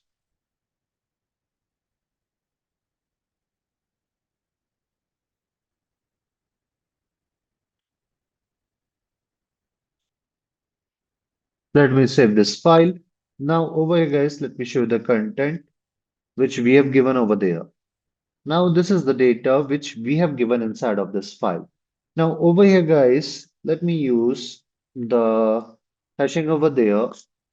Let me save this file. Now over here guys, let me show you the content which we have given over there. Now this is the data which we have given inside of this file. Now over here guys, let me use the hashing over there.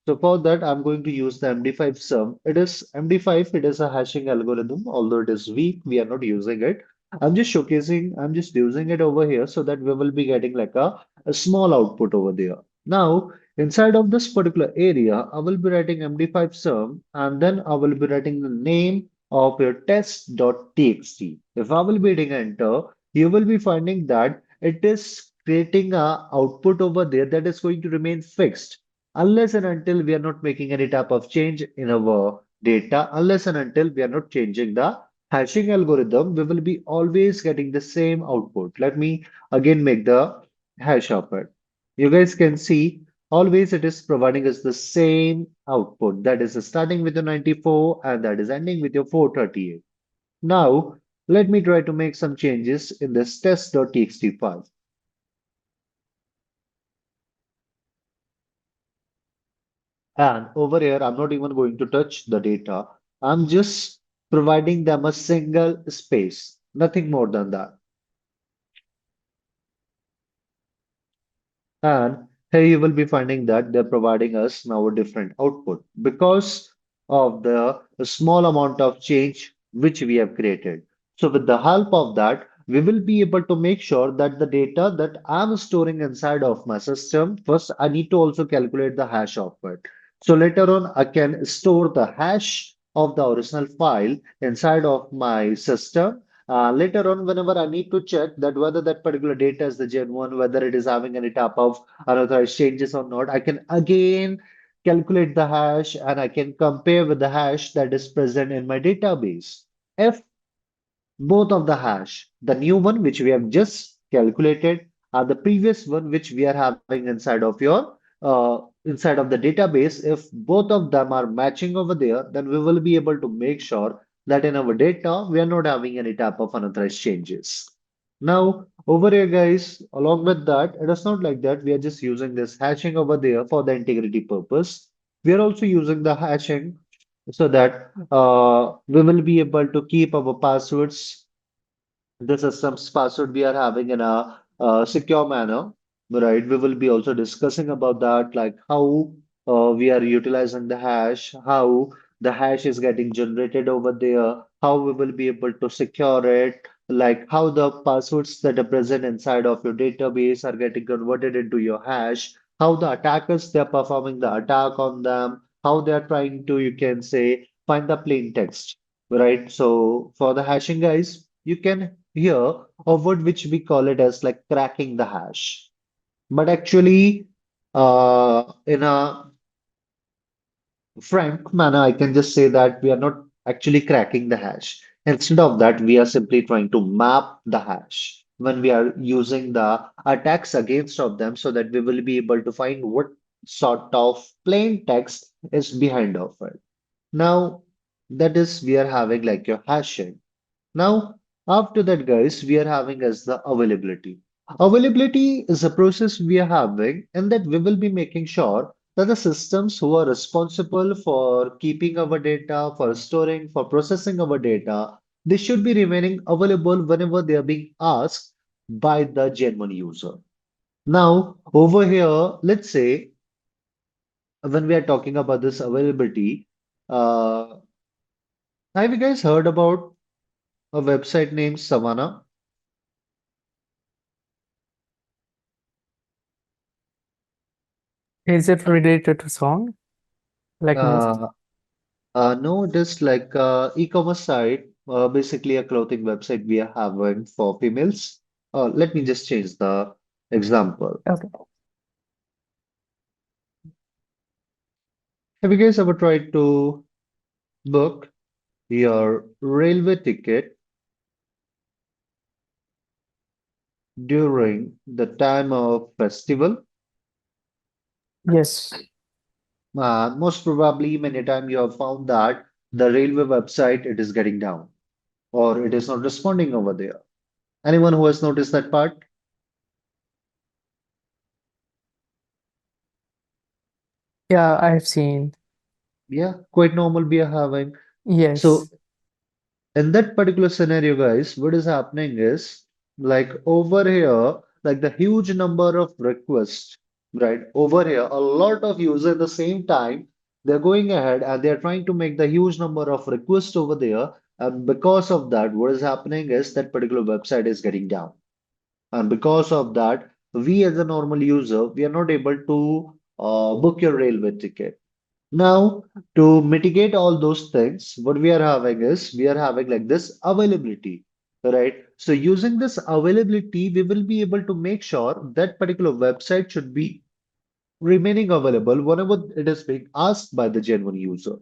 So for that I'm going to use the MD5 sum. It is MD5, it is a hashing algorithm, although it is weak, we are not using it. I'm just showcasing, I'm just using it over here so that we will be getting like a small output over there. Now inside of this particular area, I will be writing MD5 sum and then I will be writing the name of your test.txt. If I will be hitting enter, you will be finding that it is creating a output over there that is going to remain fixed. unless and until we are not making any type of change in our data, unless and until we are not changing the hashing algorithm, we will be always getting the same output. Let me again make the hash of it. You guys can see always it is providing us the same output that is starting with your 94 and that is ending with your 438. Now, let me try to make some changes in this test.txt file. And over here, I'm not even going to touch the data. I'm just providing them a single space, nothing more than that. And here you will be finding that they're providing us now a different output because of the small amount of change which we have created. So with the help of that, we will be able to make sure that the data that I'm storing inside of my system, first I need to also calculate the hash of it. So later on, I can store the hash of the original file inside of my system. Later on, whenever I need to check that whether that particular data is the genuine, whether it is having any type of unauthorized changes or not, I can again calculate the hash and I can compare with the hash that is present in my database. If both of the hash, the new one which we have just calculated, are the previous one which we are having inside of the database. If both of them are matching over there, then we will be able to make sure that in our data we are not having any type of unauthorized changes. Now, over here, guys, along with that, it is not like that we are just using this hashing over there for the integrity purpose. We are also using the hashing so that we will be able to keep our passwords, the system's password we are having in a secure manner, right? We will be also discussing about that, like how we are utilizing the hash, how the hash is getting generated over there, how we will be able to secure it, like how the passwords that are present inside of your database are getting converted into your hash, how the attackers they're performing the attack on them, how they are trying to, you can say, find the plain text, right? So for the hashing, guys, you can here a word which we call it as like cracking the hash. But actually, in a frank manner, I can just say that we are not actually cracking the hash. Instead of that, we are simply trying to map the hash when we are using the attacks against of them so that we will be able to find what sort of plain text is behind of it. Now, that is we are having like your hashing. Now, after that, guys, we are having as the availability. Availability is a process we are having, and that we will be making sure that the systems who are responsible for keeping our data, for storing, for processing our data, they should be remaining available whenever they are being asked by the genuine user. Now, over here, let's say when we are talking about this availability, uh, have you guys heard about a website named Savannah? Is it related to song like music? Uh, no, it is like e-commerce site, basically a clothing website we are having for females. Let me just change the example. Okay. Have you guys ever tried to book your railway ticket during the time of festival? Yes. Most probably, many times you have found that the railway website it is getting down or it is not responding over there. Anyone who has noticed that part? Yeah, I've seen. Yeah, quite normal we are having. So Yes. in that particular scenario, guys, what is happening is like over here, like the huge number of requests, right? Over here, a lot of users at the same time, they're going ahead and they're trying to make the huge number of requests over there. And because of that, what is happening is that particular website is getting down. And because of that, we as a normal user, we are not able to book your railway ticket. Now, to mitigate all those things, what we are having is we are having like this availability, right? So using this availability, we will be able to make sure that particular website should be remaining available whenever it is being asked by the genuine user.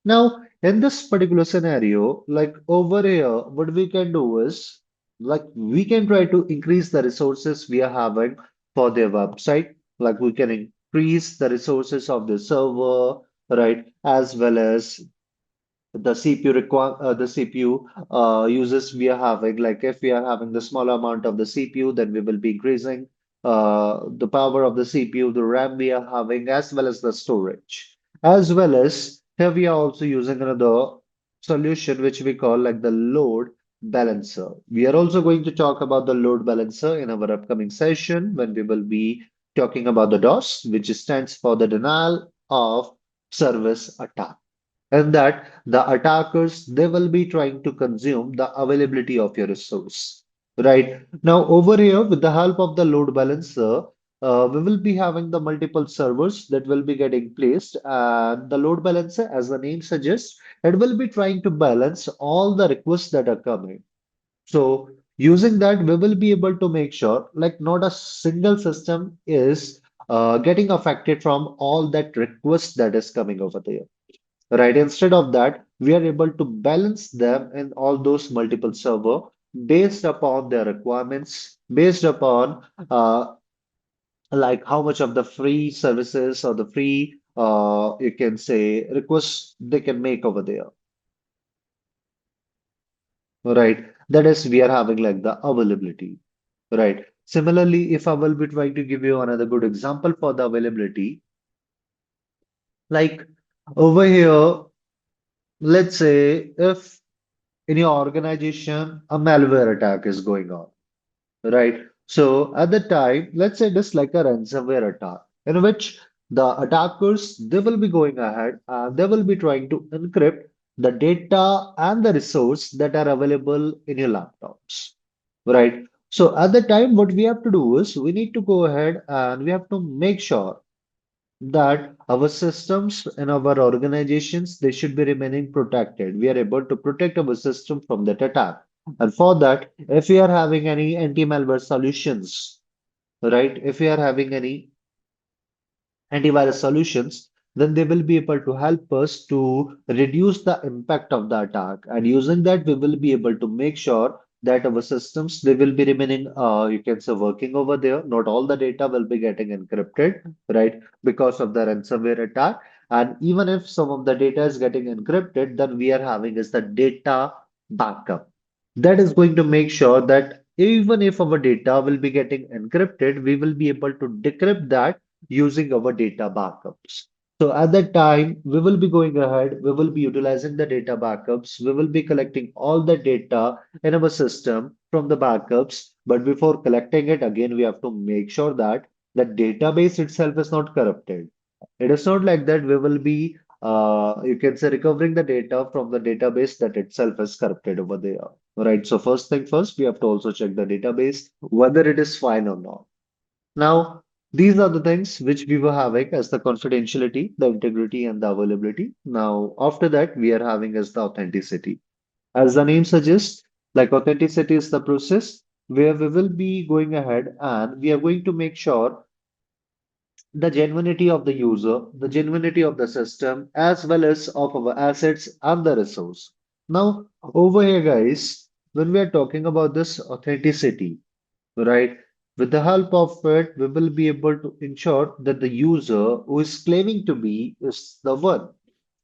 Now, in this particular scenario, like over here, what we can do is like we can try to increase the resources we are having for their website. Like we can increase the resources of the server, right? As well as the CPU uses we are having. Like if we are having the small amount of the CPU, then we will be increasing the power of the CPU, the RAM we are having, as well as the storage. As well as here we are also using another solution which we call like the load balancer. We are also going to talk about the load balancer in our upcoming session when we will be talking about the DOS, which stands for the denial of service attack, and that the attackers they will be trying to consume the availability of your resource. Right now, over here, with the help of the load balancer, we will be having the multiple servers that will be getting placed, and the load balancer, as the name suggests, it will be trying to balance all the requests that are coming. So using that, we will be able to make sure like not a single system is getting affected from all that request that is coming over there. Right. Instead of that, we are able to balance them in all those multiple server based upon their requirements, based upon like how much of the free services or the free you can say requests they can make over there. Right. That is we are having like the availability. Right. Similarly, if I will be trying to give you another good example for the availability, like over here, let's say if in your organization, a malware attack is going on, right? So at the time, let's say this like a ransomware attack, in which the attackers they will be going ahead and they will be trying to encrypt the data and the resource that are available in your laptops, right? So at the time, what we have to do is we need to go ahead and we have to make sure that our systems and our organizations they should be remaining protected. We are able to protect our system from that attack. And for that, if we are having any anti-malware solutions, right? If we are having any antivirus solutions, then they will be able to help us to reduce the impact of the attack. And using that, we will be able to make sure that our systems they will be remaining, you can say, working over there. Not all the data will be getting encrypted, right? Because of the ransomware attack. And even if some of the data is getting encrypted, then we are having is the data backup. That is going to make sure that even if our data will be getting encrypted, we will be able to decrypt that using our data backups. So at that time, we will be going ahead, we will be utilizing the data backups, we will be collecting all the data in our system from the backups. But before collecting it, again, we have to make sure that the database itself is not corrupted. It is not like that we will be, you can say, recovering the data from the database that itself is corrupted over there. Right. So first thing first, we have to also check the database, whether it is fine or not. Now, these are the things which we were having as the confidentiality, the integrity, and the availability. Now, after that, we are having as the authenticity. As the name suggests, like authenticity is the process where we will be going ahead and we are going to make sure the genuinity of the user, the genuinity of the system, as well as of our assets and the resource. Now, over here, guys, when we are talking about this authenticity, right? With the help of it, we will be able to ensure that the user who is claiming to be is the one,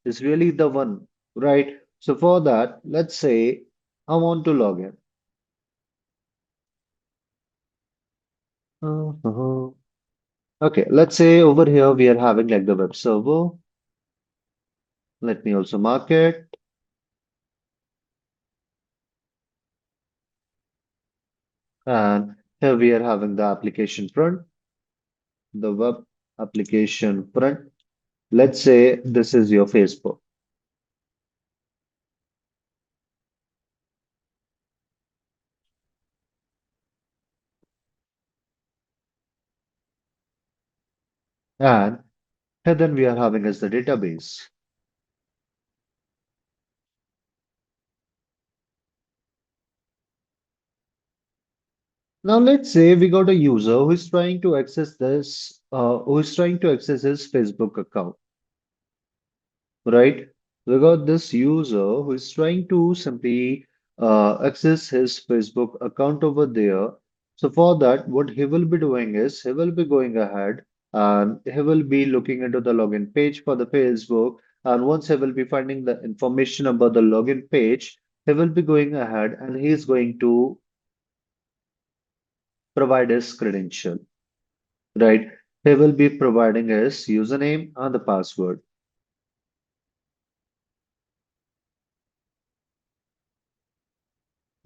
is really the one, right? So for that, let's say I want to log in. Uh-huh. Okay, let's say over here we are having like the web server. Let me also mark it. And here we are having the application front, the web application front. Let's say this is your Facebook. And here then we are having as the database. Now let's say we got a user who is trying to access who is trying to access his Facebook account, right? We got this user who is trying to simply access his Facebook account over there. So for that, what he will be doing is he will be going ahead and he will be looking into the login page for the Facebook. And once he will be finding the information about the login page, he will be going ahead and he is going to provide his credential, right? He will be providing his username and the password.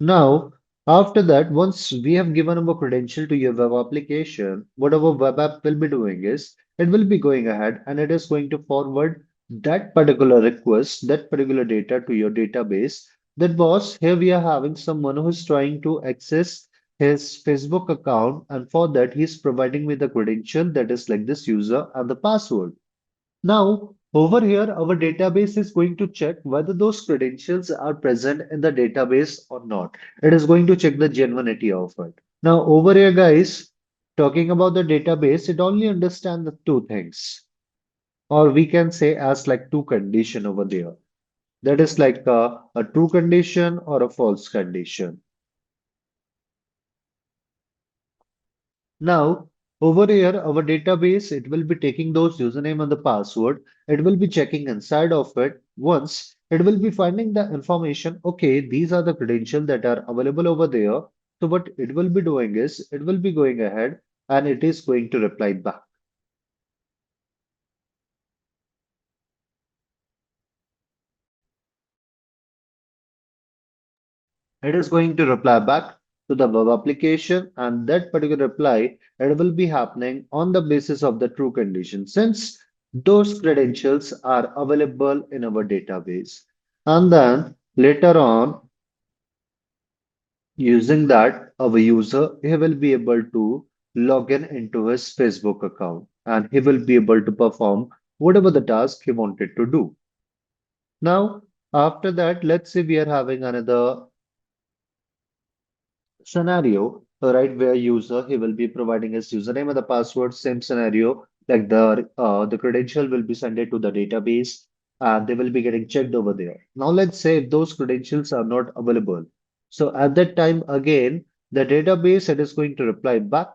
Now, after that, once we have given our credential to your web application, what our web app will be doing is it will be going ahead and it is going to forward that particular request, that particular data to your database. That was here we are having someone who is trying to access his Facebook account, and for that, he's providing me the credential that is like this user and the password. Now, over here, our database is going to check whether those credentials are present in the database or not. It is going to check the genuinity of it. Now, over here, guys, talking about the database, it only understands the two things, or we can say as like two condition over there. That is like a true condition or a false condition. Now, over here, our database, it will be taking those username and the password. It will be checking inside of it. Once it will be finding the information, okay, these are the credentials that are available over there. So what it will be doing is it will be going ahead and it is going to reply back. It is going to reply back to the web application, and that particular reply it will be happening on the basis of the true condition, since those credentials are available in our database. And then later on, using that, our user he will be able to log in into his Facebook account and he will be able to perform whatever the task he wanted to do. Now, after that, let's say we are having another scenario, right, where user he will be providing his username and the password. Same scenario, like the credential will be sent it to the database, and they will be getting checked over there. Now, let's say if those credentials are not available, so at that time again, the database it is going to reply back,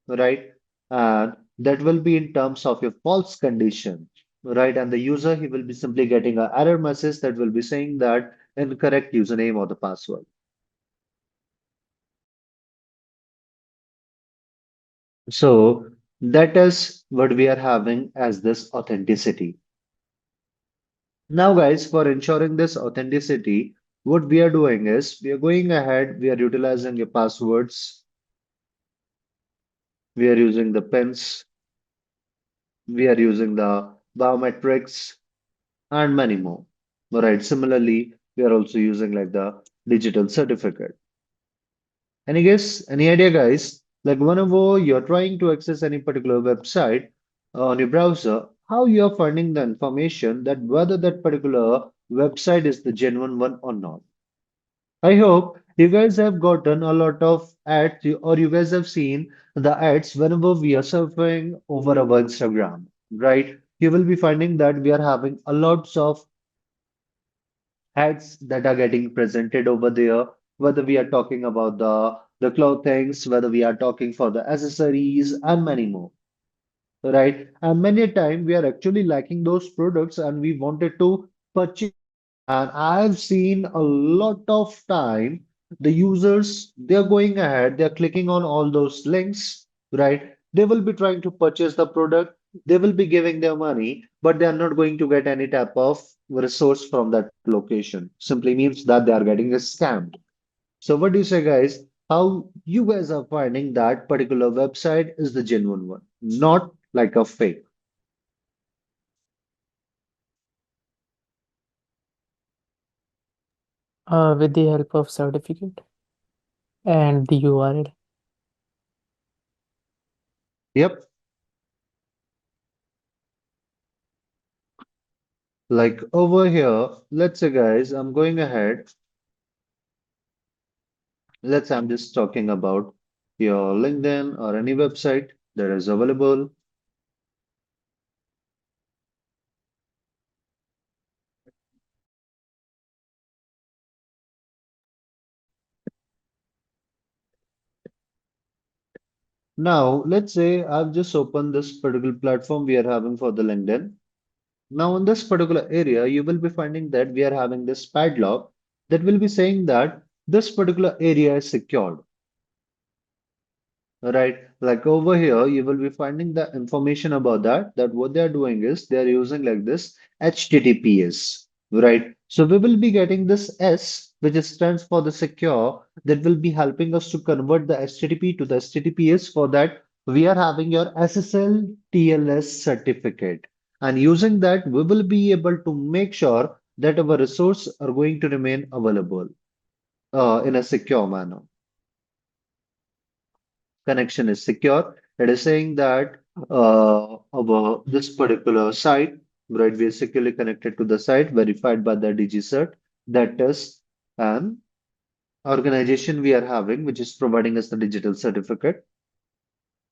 right, and that will be in terms of your false condition, right, and the user he will be simply getting an error message that will be saying that incorrect username or the password. So that is what we are having as this authenticity. Now, guys, for ensuring this authenticity, what we are doing is we are going ahead, we are utilizing your passwords, we are using the pins, we are using the biometrics, and many more. All right, similarly, we are also using like the digital certificate. Any guess? Any idea, guys? Like whenever you're trying to access any particular website on your browser, how you're finding the information that whether that particular website is the genuine one or not. I hope you guys have gotten a lot of ads or you guys have seen the ads whenever we are surfing over our Instagram, right? You will be finding that we are having a lots of ads that are getting presented over there, whether we are talking about the clothings, whether we are talking for the accessories and many more, right? And many a time we are actually liking those products and we wanted to purchase. And I've seen a lot of time the users they're going ahead, they're clicking on all those links, right? They will be trying to purchase the product, they will be giving their money, but they are not going to get any type of resource from that location. Simply means that they are getting scammed. So what do you say, guys? How you guys are finding that particular website is the genuine one, not like a fake? With the help of certificate and the URL. Yep. Like over here, let's say, guys, I'm going ahead. Let's say I'm just talking about. your LinkedIn or any website that is available. Now, let's say I've just opened this particular platform we are having for the LinkedIn. Now, in this particular area, you will be finding that we are having this padlock that will be saying that this particular area is secured. Right, like over here, you will be finding the information about that what they are doing is they are using like this HTTPS, right? So we will be getting this S, which is stands for the secure, that will be helping us to convert the HTTP to the HTTPS. For that, we are having your SSL TLS certificate. And using that, we will be able to make sure that our resources are going to remain available in a secure manner. Connection is secure. It is saying that our this particular site, right, we are securely connected to the site verified by the DigiCert. That is an organization we are having, which is providing us the digital certificate,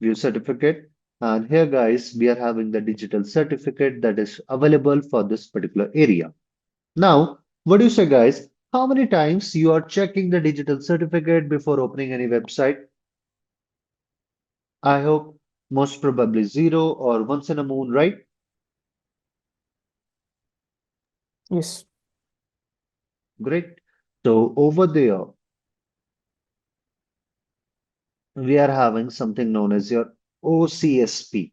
view certificate. And here, guys, we are having the digital certificate that is available for this particular area. Now, what do you say, guys? How many times you are checking the digital certificate before opening any website? I hope most probably zero or once in a moon, right? Yes. Great. So over there, we are having something known as your OCSP,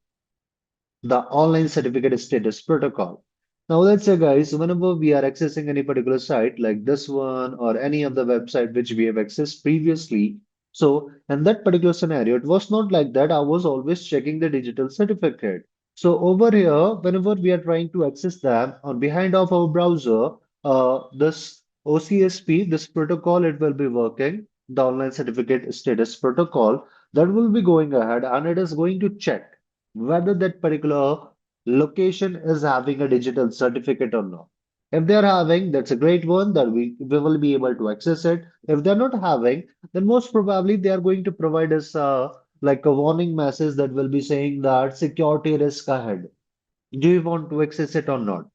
the Online Certificate Status Protocol. Now, let's say, guys, whenever we are accessing any particular site like this one or any of the website which we have accessed previously, so in that particular scenario, it was not like that. I was always checking the digital certificate. So over here, whenever we are trying to access them on behind of our browser, this OCSP, this protocol, it will be working, the Online Certificate Status Protocol, that will be going ahead and it is going to check whether that particular location is having a digital certificate or not. If they're having, that's a great one that we will be able to access it. If they're not having, then most probably they are going to provide us like a warning message that will be saying that security risk ahead. Do you want to access it or not?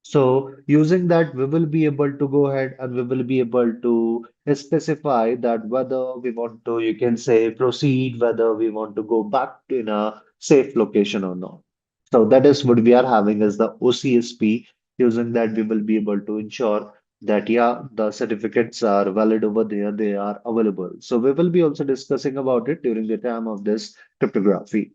So using that, we will be able to go ahead and we will be able to specify that whether we want to, you can say, proceed, whether we want to go back in a safe location or not. So that is what we are having as the OCSP. Using that, we will be able to ensure that, yeah, the certificates are valid over there, they are available. So we will be also discussing about it during the time of this cryptography.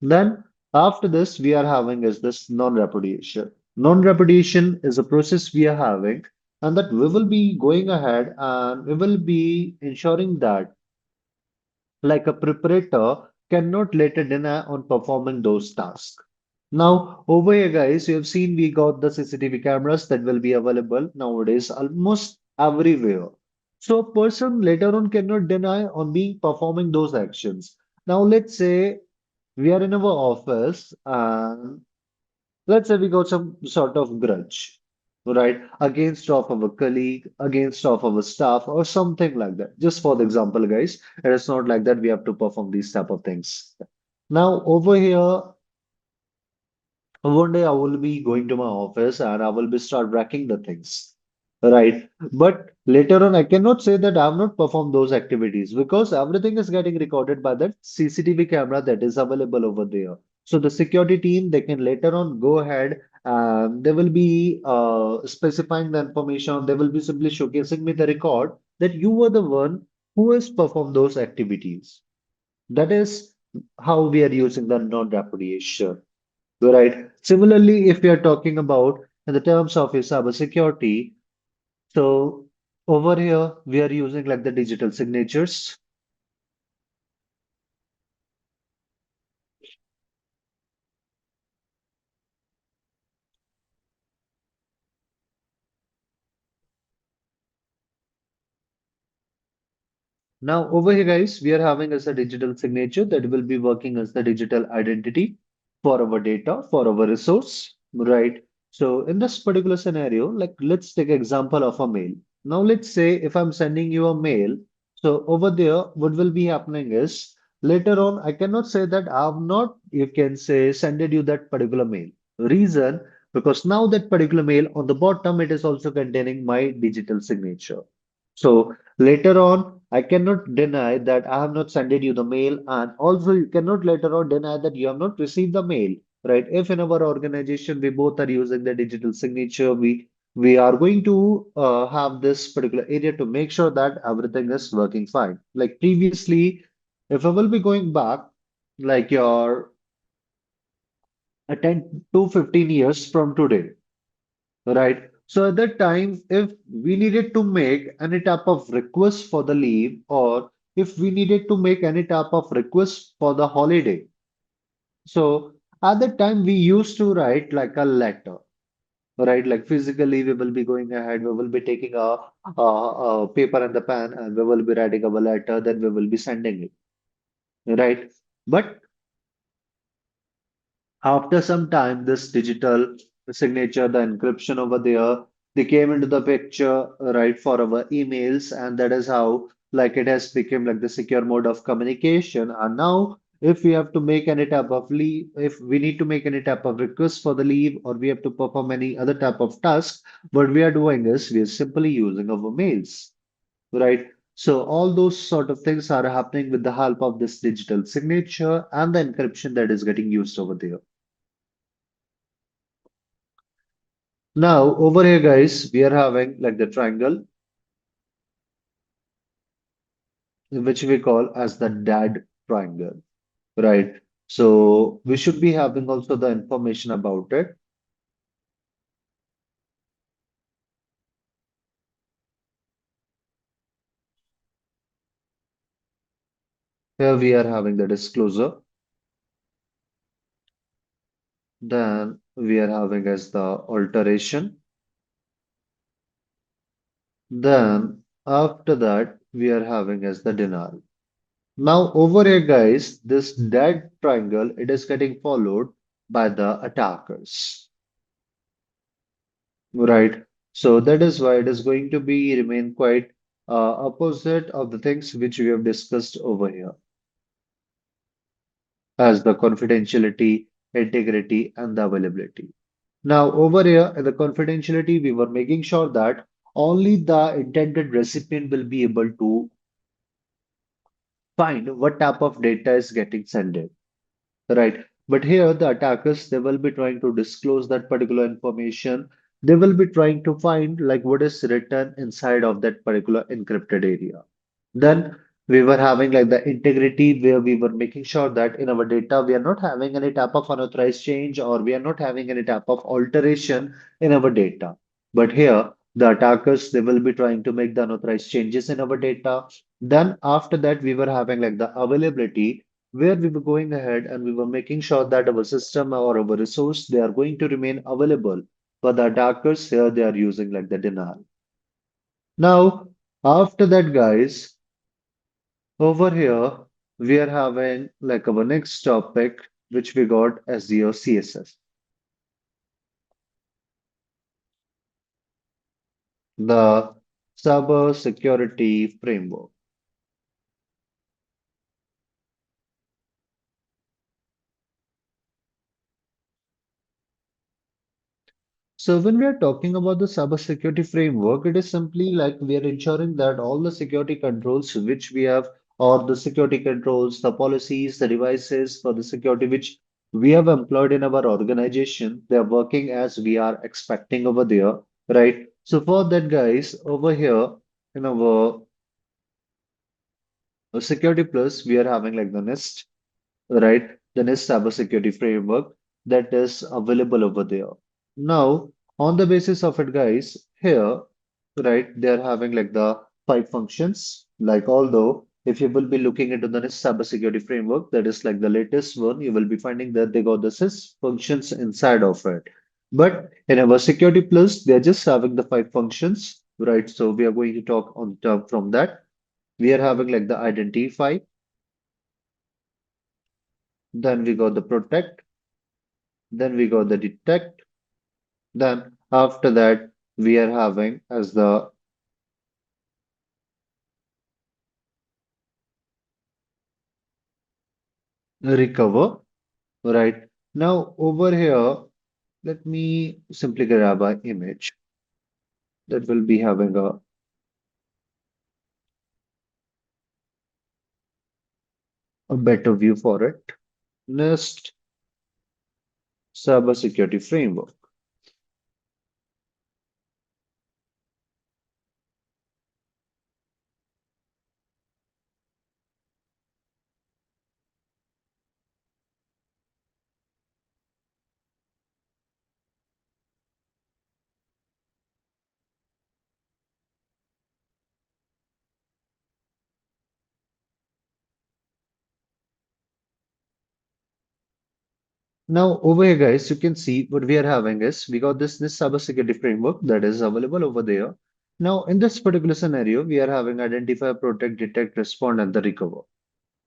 Then after this, we are having is this non-repudiation. Non-repudiation is a process we are having, and that we will be going ahead and we will be ensuring that, like a preparator, cannot later deny on performing those tasks. Now, over here, guys, you have seen we got the CCTV cameras that will be available nowadays almost everywhere. So a person later on cannot deny on being performing those actions. Now, let's say we are in our office and let's say we got some sort of grudge, right, against of our colleague, against of our staff, or something like that. Just for the example, guys, it is not like that we have to perform these type of things. Now, over here, one day I will be going to my office and I will be start racking the things. Right. But later on, I cannot say that I have not performed those activities because everything is getting recorded by that CCTV camera that is available over there. So the security team, they can later on go ahead and they will be specifying the information. They will be simply showcasing me the record that you were the one who has performed those activities. That is how we are using the non-repudiation. Right. Similarly, if we are talking about in the terms of your cybersecurity, so over here we are using like the digital signatures. Now over here, guys, we are having as a digital signature that will be working as the digital identity for our data, for our resource, right? So in this particular scenario, like let's take example of a mail. Now let's say if I'm sending you a mail, so over there, what will be happening is later on, I cannot say that I've not, you can say, sended you that particular mail. Reason, because now that particular mail on the bottom, it is also containing my digital signature. So later on, I cannot deny that I have not sent you the mail, and also you cannot later on deny that you have not received the mail, right? If in our organization we both are using the digital signature, we are going to have this particular area to make sure that everything is working fine. Like previously, if I will be going back, like your 10 to 15 years from today, right? So at that time, if we needed to make any type of request for the leave, or if we needed to make any type of request for the holiday, so at that time we used to write like a letter, right? Like physically, we will be going ahead, we will be taking a paper and the pen, and we will be writing a letter, then we will be sending it, right? But after some time, this digital signature, the encryption over there, they came into the picture, right, for our emails, and that is how, like, it has become like the secure mode of communication. And now, if we have to make any type of leave, if we need to make any type of request for the leave, or we have to perform any other type of task, what we are doing is we are simply using our mails, right? So all those sort of things are happening with the help of this digital signature and the encryption that is getting used over there. Now, over here, guys, we are having like the triangle, which we call as the dad triangle, right? So we should be having also the information about it. Here we are having the disclosure, then we are having as the alteration, then after that we are having as the denial. Now, over here, guys, this dad triangle, it is getting followed by the attackers. Right. So that is why it is going to be remain quite opposite of the things which we have discussed over here as the confidentiality, integrity, and the availability. Now, over here in the confidentiality, we were making sure that only the intended recipient will be able to find what type of data is getting sent. Right. But here, the attackers, they will be trying to disclose that particular information. They will be trying to find like what is written inside of that particular encrypted area. Then we were having like the integrity where we were making sure that in our data, we are not having any type of unauthorized change or we are not having any type of alteration in our data. But here, the attackers, they will be trying to make the unauthorized changes in our data. Then after that, we were having like the availability where we were going ahead and we were making sure that our system or our resource, they are going to remain available. But the attackers here, they are using like the denial. Now, after that, guys, over here, we are having like our next topic, which we got as the CSS, the Cyber Security Framework. So when we are talking about the cybersecurity framework, it is simply like we are ensuring that all the security controls which we have, or the security controls, the policies, the devices for the security which we have employed in our organization, they are working as we are expecting over there, right? So for that, guys, over here in our Security Plus, we are having like the Nest, right? The NIST cybersecurity framework that is available over there. Now, on the basis of it, guys, here, right, they're having like the five functions. Like, although if you will be looking into the NIST cybersecurity framework, that is like the latest one, you will be finding that they got the six functions inside of it. But in our Security Plus, they're just having the five functions, right? So we are going to talk on top from that. We are having like the identify, then we got the protect, then we got the detect. Then after that, we are having as the recover, right? Now over here, let me simply grab an image that will be having a better view for it. Next, cybersecurity framework. Now over here, guys, you can see what we are having is we got this cybersecurity framework that is available over there. Now in this particular scenario, we are having identify, protect, detect, respond, and the recover.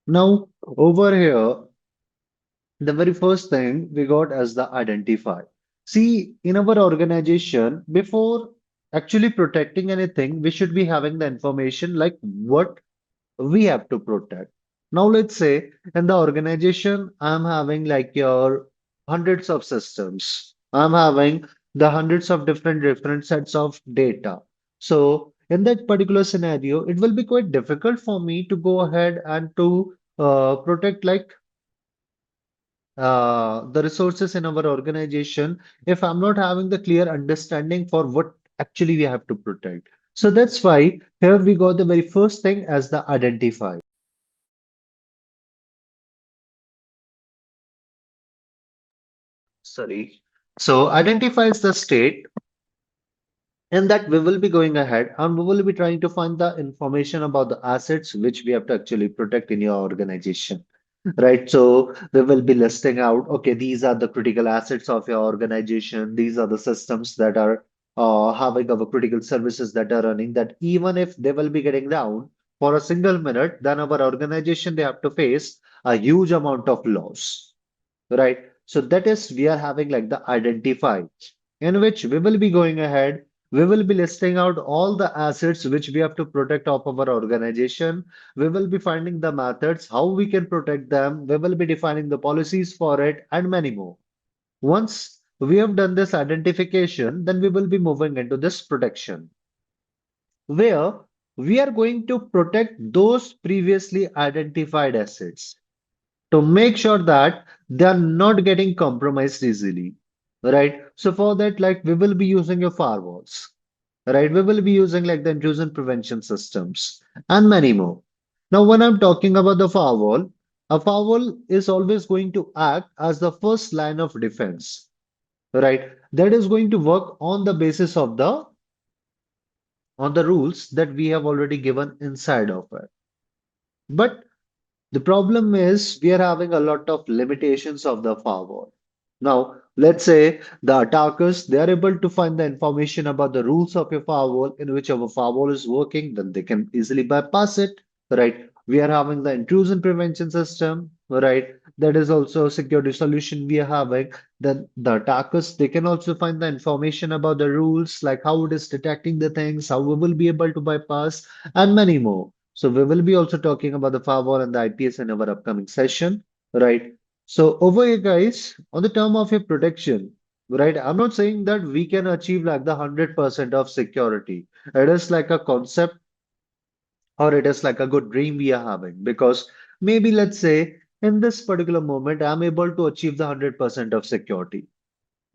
Now over here, the very first thing we got as the identify. See, in our organization, before actually protecting anything, we should be having the information like what we have to protect. Now, let's say in the organization, I'm having like your hundreds of systems. I'm having the hundreds of different sets of data. So, in that particular scenario, it will be quite difficult for me to go ahead and to protect like the resources in our organization if I'm not having the clear understanding for what actually we have to protect. So that's why here we got the very first thing as the identify. Sorry. So identifies the state in that we will be going ahead and we will be trying to find the information about the assets which we have to actually protect in your organization. Right, so we will be listing out, okay, these are the critical assets of your organization. These are the systems that are having our critical services that are running, that even if they will be getting down for a single minute, then our organization, they have to face a huge amount of loss, right? So that is, we are having like the identify, in which we will be going ahead. We will be listing out all the assets which we have to protect of our organization. We will be finding the methods, how we can protect them. We will be defining the policies for it and many more. Once we have done this identification, then we will be moving into this protection, where we are going to protect those previously identified assets to make sure that they are not getting compromised easily, right? So for that, like we will be using your firewalls, right? We will be using like the intrusion prevention systems and many more. Now, when I'm talking about the firewall, a firewall is always going to act as the first line of defense, right? That is going to work on the basis of the rules that we have already given inside of it. But the problem is we are having a lot of limitations of the firewall. Now, let's say the attackers, they are able to find the information about the rules of your firewall in which our firewall is working, then they can easily bypass it, right? We are having the intrusion prevention system, right? That is also a security solution we are having. Then the attackers, they can also find the information about the rules, like how it is detecting the things, how we will be able to bypass, and many more. So we will be also talking about the firewall and the IPS in our upcoming session, right? So over here, guys, on the term of your protection, right? I'm not saying that we can achieve like the 100% of security. It is like a concept or it is like a good dream we are having, because maybe let's say in this particular moment, I'm able to achieve the 100% of security.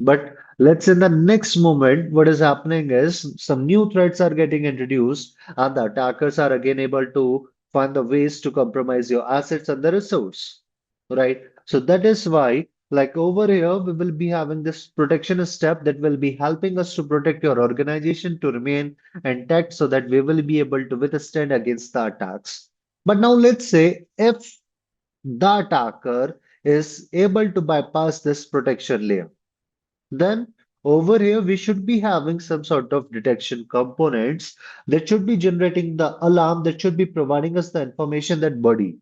But let's say in the next moment, what is happening is some new threats are getting introduced, and the attackers are again able to find the ways to compromise your assets and the resource, right? So that is why, like over here, we will be having this protection step that will be helping us to protect your organization to remain intact so that we will be able to withstand against the attacks. But now let's say if the attacker is able to bypass this protection layer, then over here we should be having some sort of detection components that should be generating the alarm, that should be providing us the information that buddy,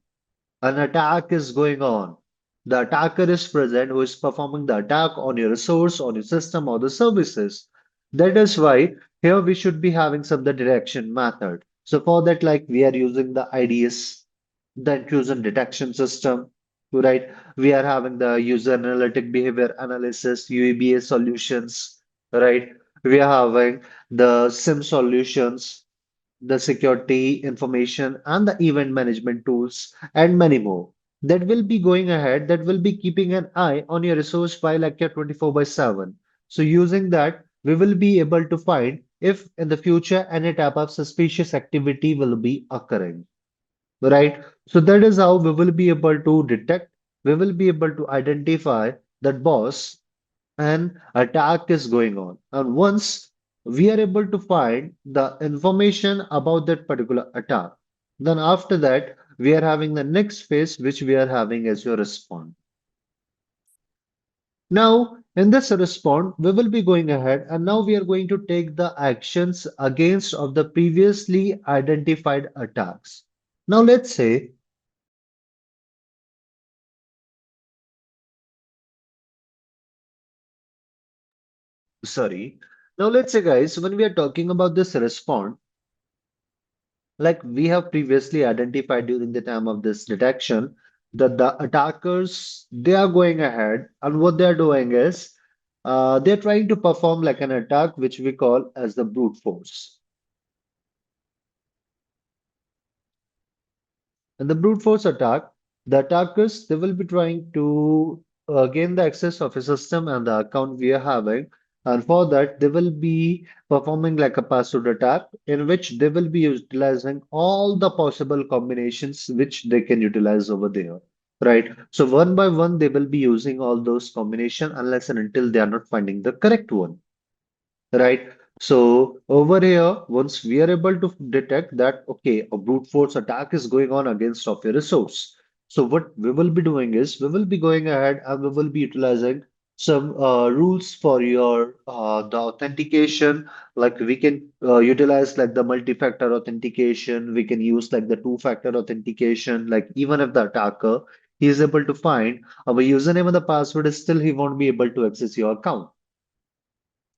an attack is going on. The attacker is present who is performing the attack on your resource, on your system, or the services. That is why here we should be having some the detection method. So for that, like we are using the IDS, the intrusion detection system. right? We are having the user analytic behavior analysis, UEBA solutions, right? We are having the SIM solutions, the security information, and the event management tools, and many more. That will be going ahead, that will be keeping an eye on your resource file like your 24 by 7. So using that, we will be able to find if in the future any type of suspicious activity will be occurring, right? So that is how we will be able to detect, we will be able to identify that boss an attack is going on. And once we are able to find the information about that particular attack, then after that, we are having the next phase, which we are having as your response. Now, in this response, we will be going ahead and now we are going to take the actions against of the previously identified attacks. Now, let's say, sorry. Now, let's say, guys, when we are talking about this response, like we have previously identified during the time of this detection, that the attackers they are going ahead and what they are doing is they're trying to perform like an attack which we call as the brute force. In the brute force attack, the attackers they will be trying to gain the access of a system and the account we are having, and for that they will be performing like a password attack in which they will be utilizing all the possible combinations which they can utilize over there. Right. So one by one they will be using all those combination unless and until they are not finding the correct one. Right. So over here, once we are able to detect that, okay, a brute force attack is going on against of your resource. So what we will be doing is we will be going ahead and we will be utilizing some rules for your the authentication. Like we can utilize like the multi-factor authentication. We can use like the two-factor authentication. Like even if the attacker he is able to find our username and the password, still he won't be able to access your account.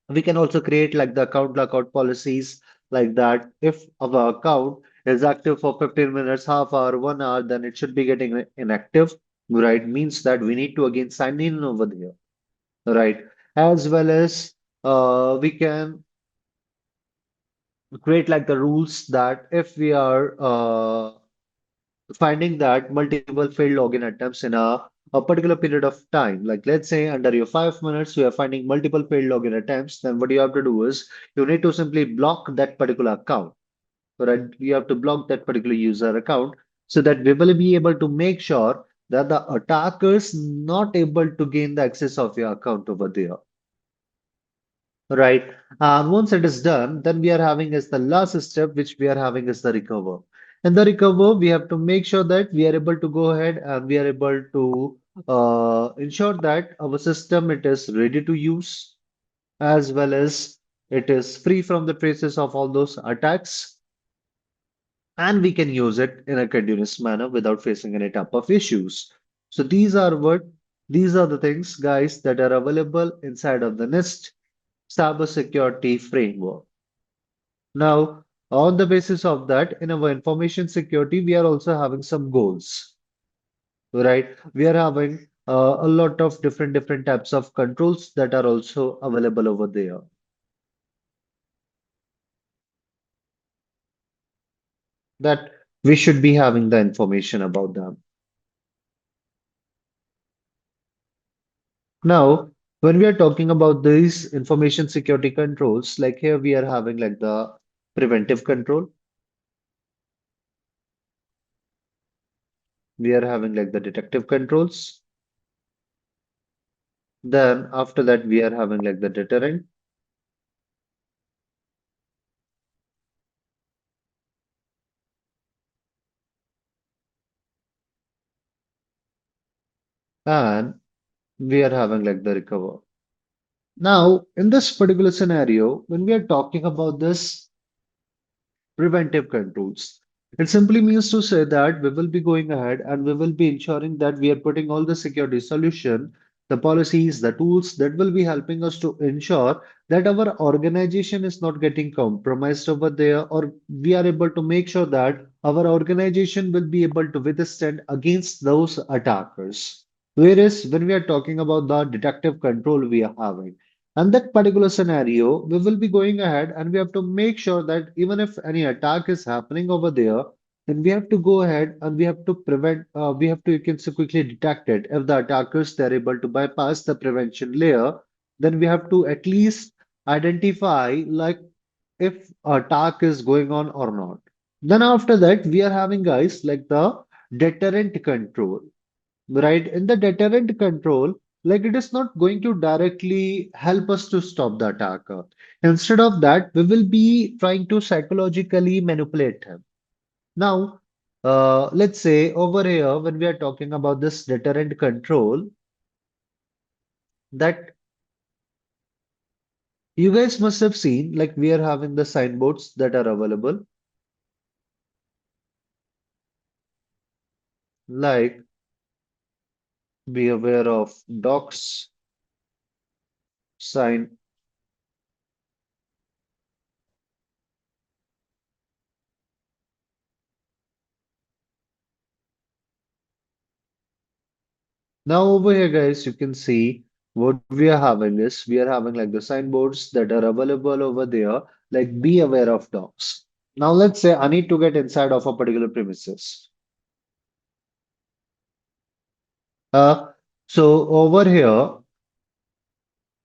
We can also create like the account lockout policies like that. If our account is active for 15 minutes, half hour, 1 hour, then it should be getting inactive, right? Means that we need to again sign in over there, right? As well as we can create like the rules that if we are finding that multiple failed login attempts in a particular period of time. Like let's say under your 5 minutes, you are finding multiple failed login attempts, then what you have to do is you need to simply block that particular account, right? You have to block that particular user account so that we will be able to make sure that the attackers not able to gain the access of your account over there. Right. And once it is done, then we are having as the last step, which we are having is the recover. In the recover, we have to make sure that we are able to go ahead and we are able to ensure that our system it is ready to use as well as it is free from the traces of all those attacks and we can use it in a continuous manner without facing any type of issues. So these are the things, guys, that are available inside of the NIST cybersecurity framework. Now, on the basis of that, in our information security, we are also having some goals, right? We are having a lot of different types of controls that are also available over there that we should be having the information about them. Now, when we are talking about these information security controls, like here we are having like the preventive control, we are having like the detective controls. Then after that, we are having like the deterrent. And we are having like the recover. Now, in this particular scenario, when we are talking about this preventive controls, it simply means to say that we will be going ahead and we will be ensuring that we are putting all the security solution the policies, the tools that will be helping us to ensure that our organization is not getting compromised over there, or we are able to make sure that our organization will be able to withstand against those attackers. Whereas when we are talking about the detective control we are having, and that particular scenario, we will be going ahead and we have to make sure that even if any attack is happening over there, then we have to go ahead and we have to prevent, we have to, you can say, quickly detect it. If the attackers they're able to bypass the prevention layer, then we have to at least identify like if attack is going on or not. Then after that, we are having guys like the deterrent control, right? In the deterrent control, like it is not going to directly help us to stop the attacker. Instead of that, we will be trying to psychologically manipulate him. Now, let's say over here, when we are talking about this deterrent control, that you guys must have seen, like we are having the signboards that are available, like be aware of docs, sign. Now over here, guys, you can see what we are having is we are having like the signboards that are available over there, like be aware of docs. Now let's say I need to get inside of a particular premises. Uh, so over here,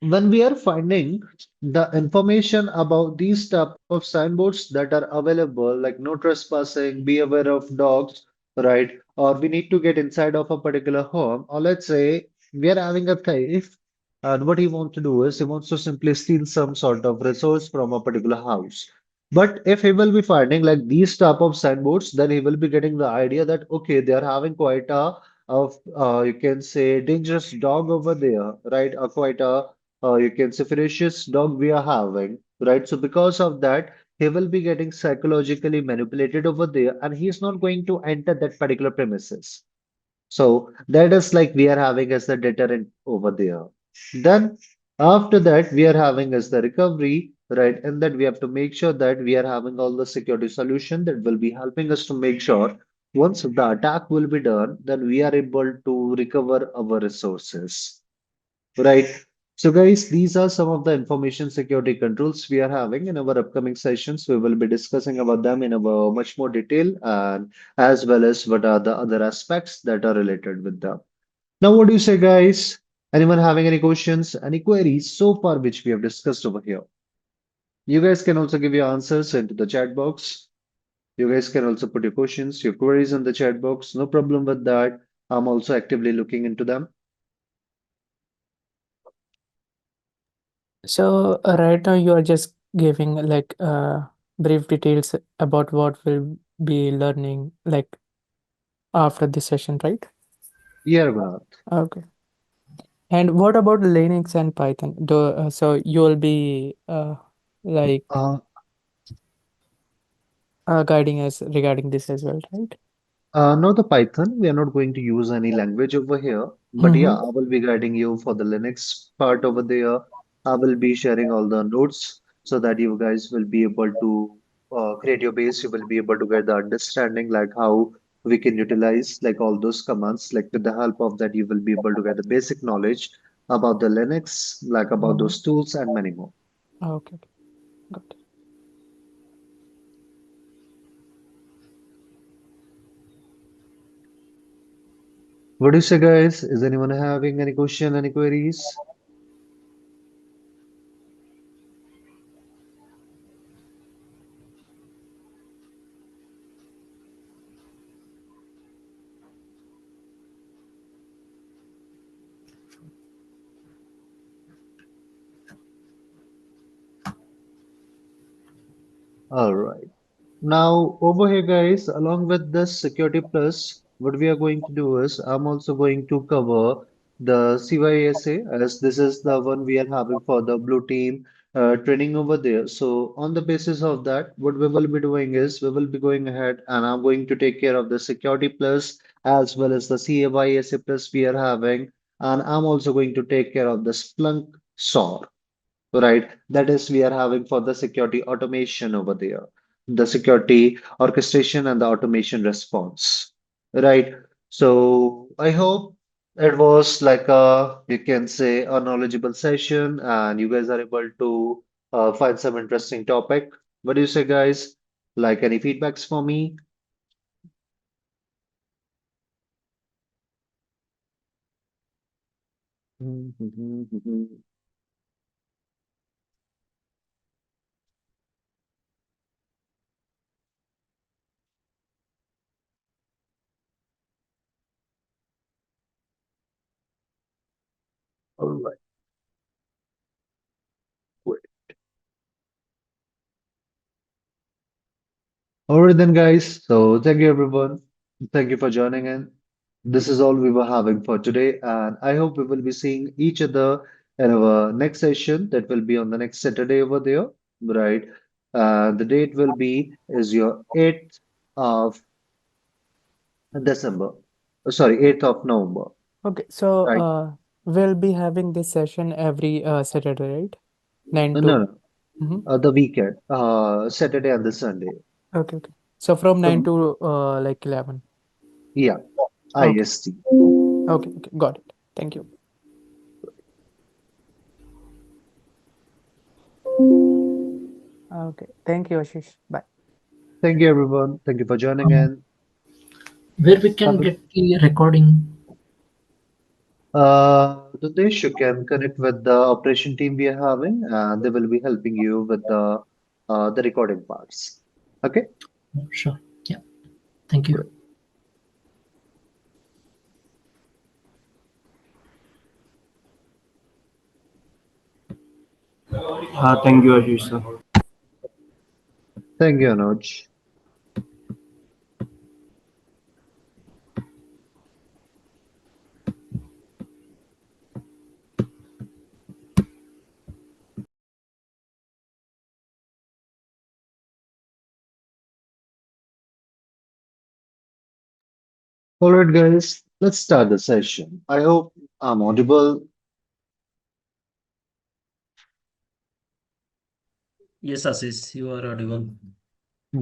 when we are finding the information about these type of signboards that are available, like no trespassing, be aware of dogs, right? Or we need to get inside of a particular home, or let's say we are having a thief, and what he wants to do is he wants to simply steal some sort of resource from a particular house. But if he will be finding like these type of signboards, then he will be getting the idea that okay, they are having quite a of you can say dangerous dog over there, right? Or quite a you can say ferocious dog we are having, right? So because of that, he will be getting psychologically manipulated over there, and he's not going to enter that particular premises. So that is like we are having as the deterrent over there. Then after that, we are having as the recovery, right? And that we have to make sure that we are having all the security solution that will be helping us to make sure once the attack will be done, then we are able to recover our resources. Right. So, guys, these are some of the information security controls we are having in our upcoming sessions. We will be discussing about them in a much more detail and as well as what are the other aspects that are related with them. Now, what do you say, guys? Anyone having any questions, any queries so far which we have discussed over here? You guys can also give your answers into the chat box. You guys can also put your questions, your queries in the chat box. No problem with that. I'm also actively looking into them. So right now you are just giving like brief details about what we'll be learning like after this session, right? Yeah, Bharat. Okay. And what about Linux and Python? So you'll be like guiding us regarding this as well, right? Not the Python. We are not going to use any language over here. But yeah, Mm-hmm. I will be guiding you for the Linux part over there. I will be sharing all the notes so that you guys will be able to create your base. You will be able to get the understanding like how we can utilize like all those commands. Like with the help of that, you will be able to get the basic knowledge about the Linux, like about Mm-hmm. those tools and many more. Okay, okay, got it. What do you say, guys? Is anyone having any question, any queries? All right. Now, over here, guys, along with this Security Plus, what we are going to do is I'm also going to cover the CYSA as this is the one we are having for the Blue Team training over there. So, on the basis of that, what we will be doing is we will be going ahead and I'm going to take care of the Security Plus as well as the CYSA Plus we are having. and I'm also going to take care of the Splunk SOAR, right? That is, we are having for the security automation over there, the security orchestration and the automation response, right? So I hope it was like a, you can say, a knowledgeable session, and you guys are able to find some interesting topic. What do you say, guys? Like any feedbacks for me? All right. All right then, guys. So thank you, everyone. Thank you for joining in. This is all we were having for today, and I hope we will be seeing each other in our next session that will be on the next Saturday over there, right? The date will be is your 8th of December. Sorry, 8th of November, Okay, so right? we'll be having this session every Saturday, right? 9 No, to. no, Mhm. the weekend, Saturday and the Sunday. Okay, okay. So from 9 So to like 11. yeah, Okay, IST. okay, okay. Got it. Thank you. Okay, thank you, Ashish. Bye. Thank you, everyone. Thank you for joining uh, in. where we can Have a get the recording. Dinesh, you can connect with the operation team we are having, and they will be helping you with the recording parts. Okay, Sure. Yeah. Thank you. great. Thank you, Ashish sir. Thank you, Anuj. All right, guys, let's start the session. I hope I'm audible. Yes, Ashish, you are audible.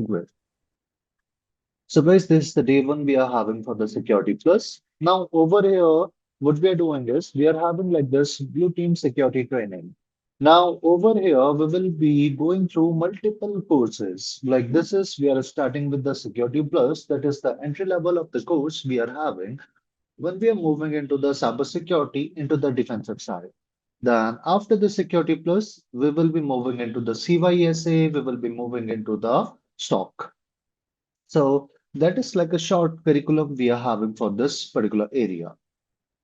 Great. So, guys, this is the day one we are having for the Security Plus. Now, over here, what we are doing is we are having like this Blue Team Security training. Now, over here, we will be going through multiple courses. Like this is, we are starting with the Security Plus, that is the entry level of the course we are having when we are moving into the cybersecurity into the defensive side. Then, after the Security Plus, we will be moving into the CYSA, we will be moving into the SOC. So that is like a short curriculum we are having for this particular area.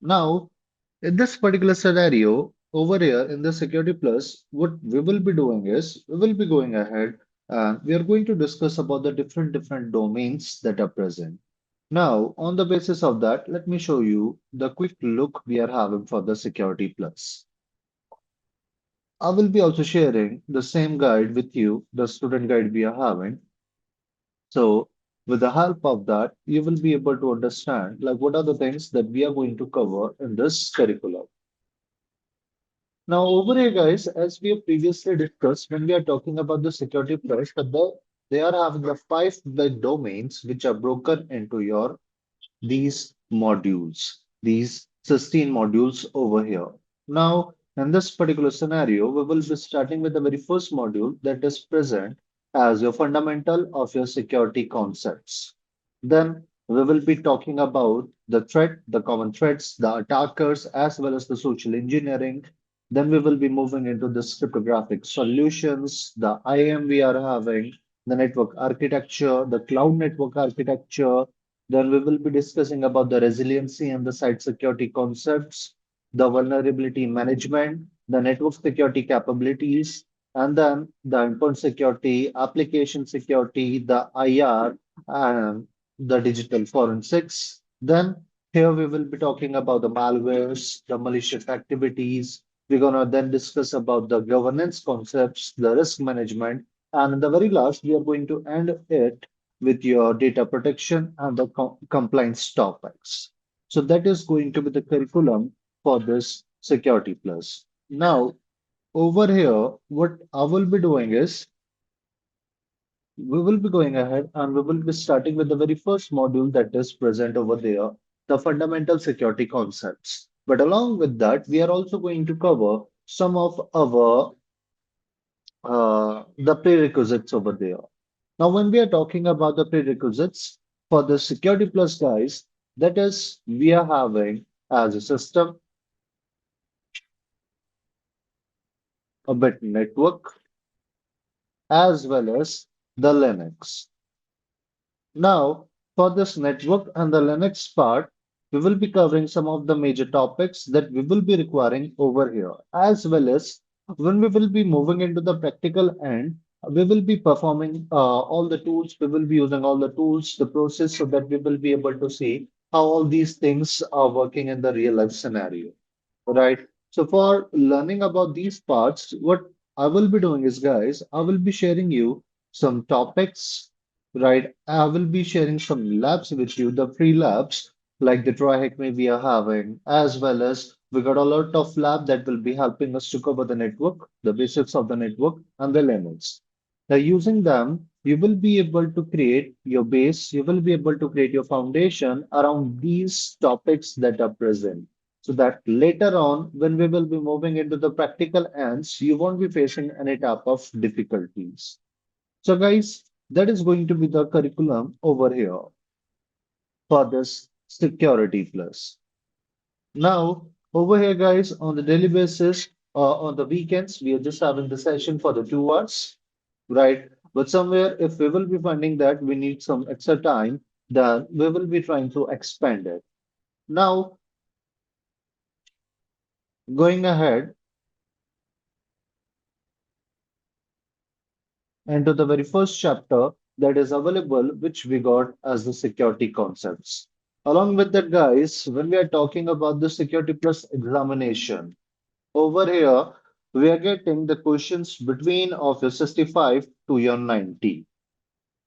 Now, in this particular scenario, over here in the Security Plus, what we will be doing is we will be going ahead and we are going to discuss about the different domains that are present. Now, on the basis of that, let me show you the quick look we are having for the Security Plus. I will be also sharing the same guide with you, the student guide we are having. So with the help of that, you will be able to understand like what are the things that we are going to cover in this curriculum. Now over here, guys, as we have previously discussed, when we are talking about the security plus, they are having the five big domains which are broken into your these modules, these 16 modules over here. Now, in this particular scenario, we will be starting with the very first module that is present as your fundamental of your security concepts. Then we will be talking about the threat, the common threats, the attackers, as well as the social engineering. Then we will be moving into the cryptographic solutions, the IAM we are having, the network architecture, the cloud network architecture, then we will be discussing about the resiliency and the site security concepts, the vulnerability management, the network security capabilities, and then the endpoint security, application security, the IR, and the digital forensics. Then here we will be talking about the malwares, the malicious activities. We're gonna then discuss about the governance concepts, the risk management, and in the very last, we are going to end it with your data protection and the compliance topics. So that is going to be the curriculum for this Security Plus. Now, over here, what I will be doing is we will be going ahead and we will be starting with the very first module that is present over there, the fundamental security concepts. But along with that, we are also going to cover some of our the prerequisites over there. Now, when we are talking about the prerequisites for the Security Plus guys, that is, we are having as a system a bit network as well as the Linux. Now, for this network and the Linux part, we will be covering some of the major topics that we will be requiring over here, as well as when we will be moving into the practical end, we will be performing all the tools, we will be using all the tools, the process, so that we will be able to see how all these things are working in the real life scenario. Right. So for learning about these parts, what I will be doing is, guys, I will be sharing you some topics, right? I will be sharing some labs with you, the free labs, like the Triad we are having, as well as we got a lot of lab that will be helping us to cover the network, the basics of the network, and the limits. Now, using them, you will be able to create your base, you will be able to create your foundation around these topics that are present so that later on, when we will be moving into the practical ends, you won't be facing any type of difficulties. So, guys, that is going to be the curriculum over here for this Security Plus. Now, over here, guys, on the daily basis, on the weekends, we are just having the session for the 2 hours, right? But somewhere, if we will be finding that we need some extra time, then we will be trying to expand it. Now, going ahead, and to the very first chapter that is available, which we got as the security concepts. Along with that, guys, when we are talking about the Security Plus examination, over here, we are getting the questions between of your 65 to your 90,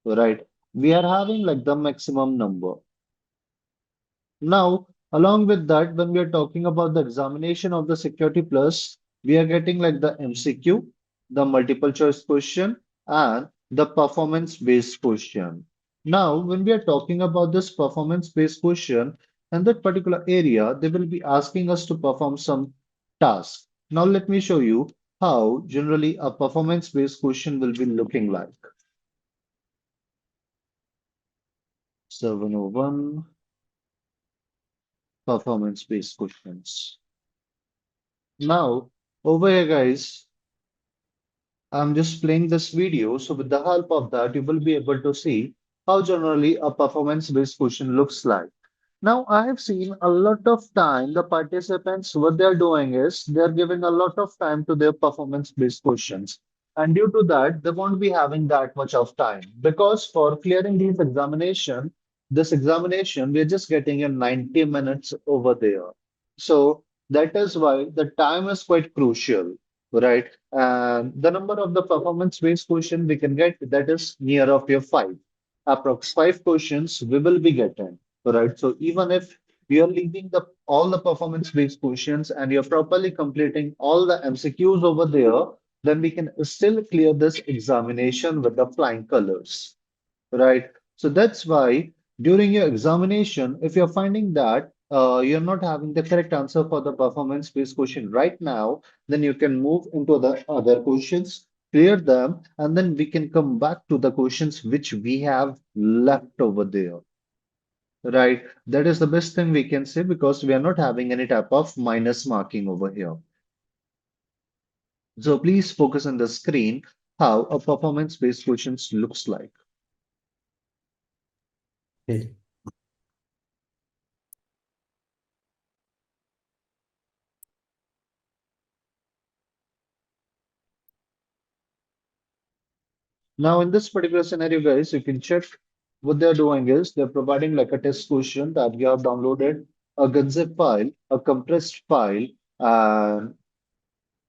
right? We are having like the maximum number. Now, along with that, when we are talking about the examination of the Security Plus, we are getting like the MCQ, the multiple choice question, and the performance-based question. Now, when we are talking about this performance-based question, in that particular area, they will be asking us to perform some task. Now, let me show you how generally a performance-based question will be looking like. 701 performance-based questions. Now, over here, guys, I'm just playing this video. So with the help of that, you will be able to see how generally a performance-based question looks like. Now, I have seen a lot of time the participants, what they're doing is they're giving a lot of time to their performance-based questions. And due to that, they won't be having that much of time because for clearing this examination, we're just getting in 90 minutes over there. So that is why the time is quite crucial, right? And the number of the performance-based question we can get that is near of your five. Approx five questions we will be getting. Right. So even if you're leaving the all the performance-based questions and you're properly completing all the MCQs over there, then we can still clear this examination with the flying colors. Right. So that's why during your examination, if you're finding that you're not having the correct answer for the performance-based question right now, then you can move into the other questions, clear them, and then we can come back to the questions which we have left over there. Right. That is the best thing we can say because we are not having any type of minus marking over here. So please focus on the screen how a performance-based questions looks like. Okay. Now, in this particular scenario, guys, you can check what they're doing is they're providing like a test question that you have downloaded, a gunzip file, a compressed file, and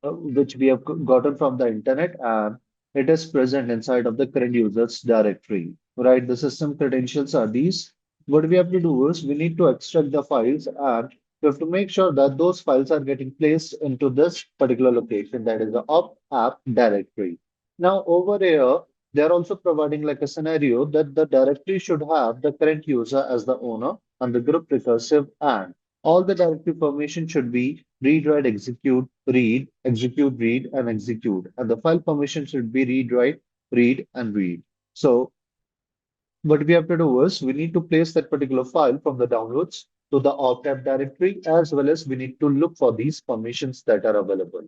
which we have gotten from the internet, and it is present inside of the current users directory, right? The system credentials are these. What we have to do is we need to extract the files and We have to make sure that those files are getting placed into this particular location, that is the op app directory. Now, over here, they're also providing like a scenario that the directory should have the current user as the owner and the group recursive, and all the directory permission should be read, write, execute, read, and execute. And the file permission should be read, write, read, and read. So what we have to do is we need to place that particular file from the downloads to the opt-app directory, as well as we need to look for these permissions that are available.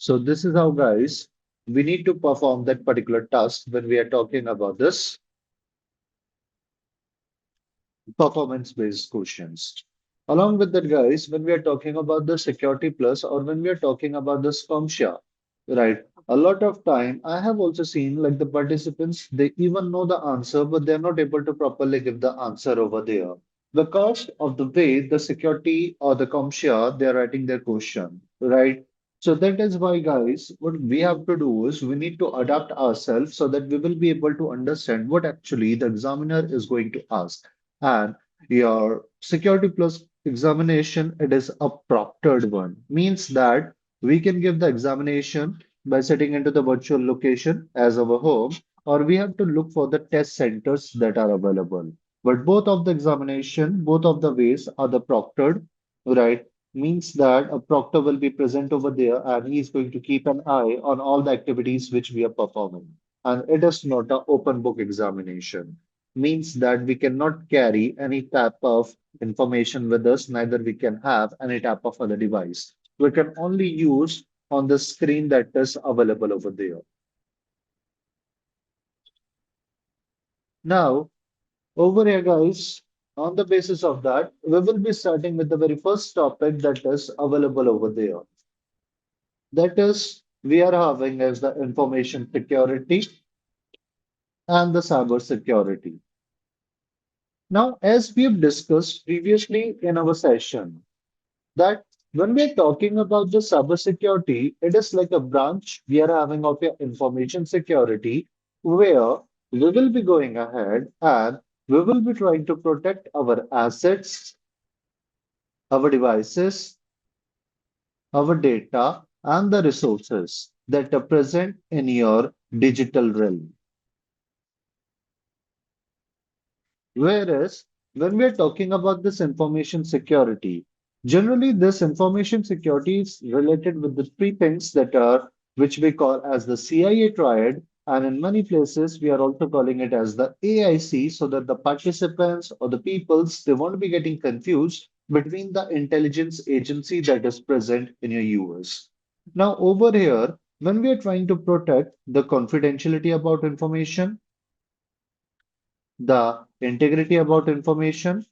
So this is how, guys, we need to perform that particular task when we are talking about this performance-based questions. Along with that, guys, when we are talking about the security plus or when we are talking about the SCOMSHA, right? A lot of time I have also seen like the participants, they even know the answer, but they're not able to properly give the answer over there because of the way the security or the COMSHA they're writing their question, right? So that is why, guys, what we have to do is we need to adapt ourselves so that we will be able to understand what actually the examiner is going to ask. And your security plus examination, it is a proctored one, means that we can give the examination by setting into the virtual location as our home, or we have to look for the test centers that are available. But both of the examination, both of the ways are the proctored, right? Means that a proctor will be present over there and he is going to keep an eye on all the activities which we are performing. And it is not an open book examination. Means that we cannot carry any type of information with us, neither we can have any type of other device. We can only use on the screen that is available over there. Now, over here, guys, on the basis of that, we will be starting with the very first topic that is available over there. That is, we are having as the information security and the cyber security. Now, as we have discussed previously in our session, that when we're talking about the cybersecurity, it is like a branch we are having of your information security, where we will be going ahead and we will be trying to protect our assets, our devices, our data, and the resources that are present in your digital realm. Whereas when we are talking about this information security, generally this information security is related with the three things that are which we call as the CIA triad, and in many places we are also calling it as the AIC, so that the participants or the peoples they won't be getting confused between the intelligence agency that is present in your US. Now over here, when we are trying to protect the confidentiality about information, the integrity about information,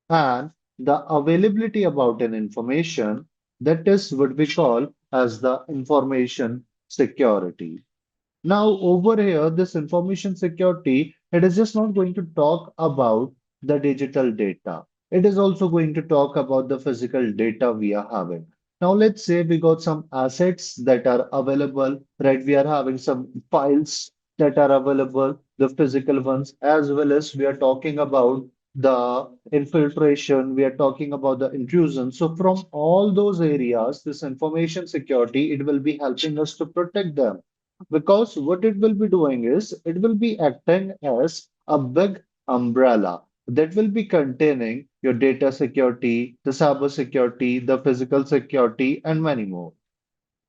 and the availability about an information, that is what we call as the information security. Now, over here, this information security, it is just not going to talk about the digital data. It is also going to talk about the physical data we are having. Now, let's say we got some assets that are available, right? We are having some files that are available, the physical ones, as well as we are talking about the infiltration, we are talking about the intrusion. So, from all those areas, this information security, it will be helping us to protect them. Because what it will be doing is it will be acting as a big umbrella that will be containing your data security, the cyber security, the physical security, and many more.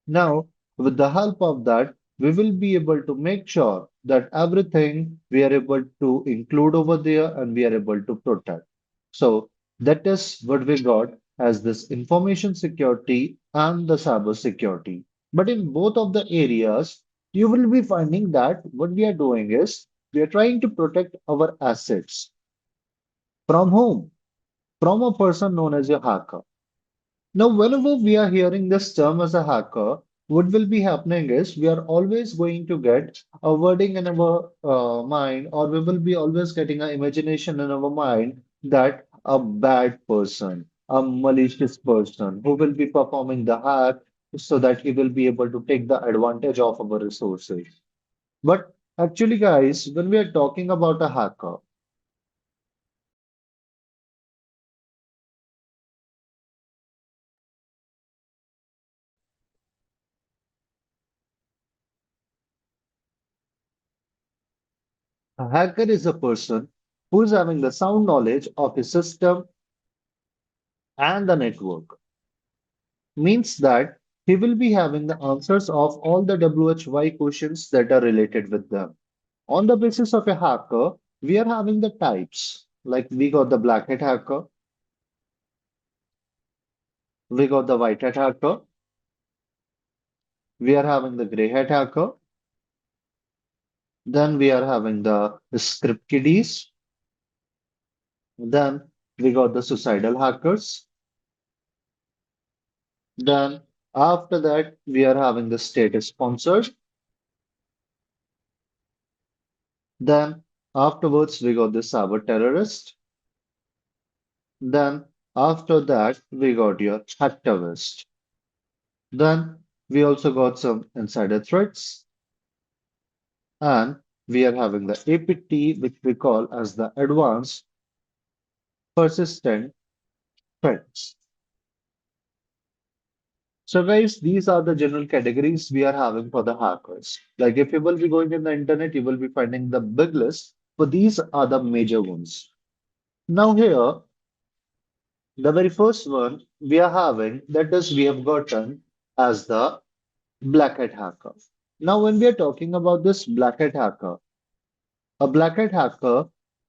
Now, with the help of that, we will be able to make sure that everything we are able to include over there and we are able to protect. So, that is what we got as this information security and the cyber security. But in both of the areas, you will be finding that what we are doing is we are trying to protect our assets. From whom? From a person known as a hacker. Now, whenever we are hearing this term as a hacker, what will be happening is we are always going to get a wording in our mind, or we will be always getting an imagination in our mind that a bad person, a malicious person who will be performing the hack so that he will be able to take the advantage of our resources. But actually, guys, when we are talking about a hacker, a hacker is a person who is having the sound knowledge of a system and the network. Means that he will be having the answers of all the WHY questions that are related with them. On the basis of a hacker, we are having the types. Like we got the black hat hacker, we got the white hat hacker, we are having the gray hat hacker, then we are having the script kiddies, then we got the suicidal hackers, then after that we are having the status sponsored, then afterwards we got the cyber terrorist. Then after that, we got your hacktivist. Then we also got some insider threats, and we are having the APT, which we call as the advanced persistent threats. So, guys, these are the general categories we are having for the hackers. Like if you will be going in the internet, you will be finding the big list, but these are the major ones. Now, here, the very first one we are having, that is, we have gotten as the black hat hacker. Now, when we are talking about this black hat hacker, a black hat hacker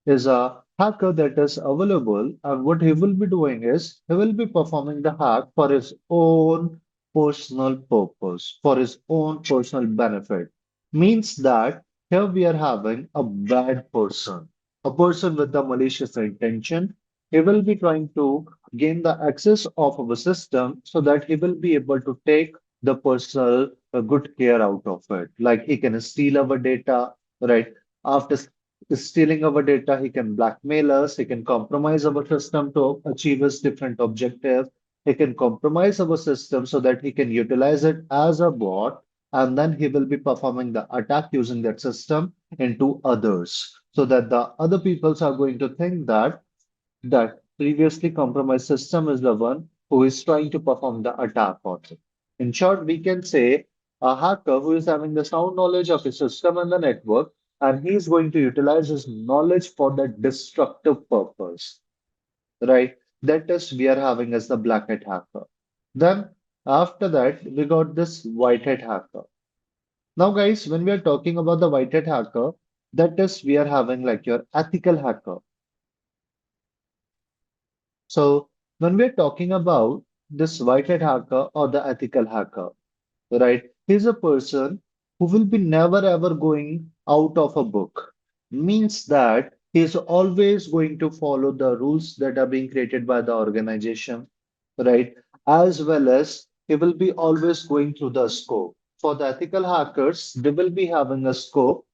is a hacker that is available, and what he will be doing is he will be performing the hack for his own personal purpose, for his own personal benefit. Means that here we are having a bad person, a person with a malicious intention. He will be trying to gain the access of our system so that he will be able to take the personal good care out of it. Like he can steal our data, right? After stealing our data, he can blackmail us, he can compromise our system to achieve his different objective. He can compromise our system so that he can utilize it as a bot, and then he will be performing the attack using that system into others, so that the other peoples are going to think that previously compromised system is the one who is trying to perform the attack on it. In short, we can say a hacker who is having the sound knowledge of a system and the network, and he is going to utilize his knowledge for the destructive purpose, right? That is we are having as the black hat hacker. Then after that, we got this white hat hacker. Now, guys, when we are talking about the white hat hacker, that is we are having like your ethical hacker. So when we're talking about this white hat hacker or the ethical hacker, right? He's a person who will be never ever going out of a book. Means that he's always going to follow the rules that are being created by the organization, right? As well as he will be always going through the scope. For the ethical hackers, they will be having a scope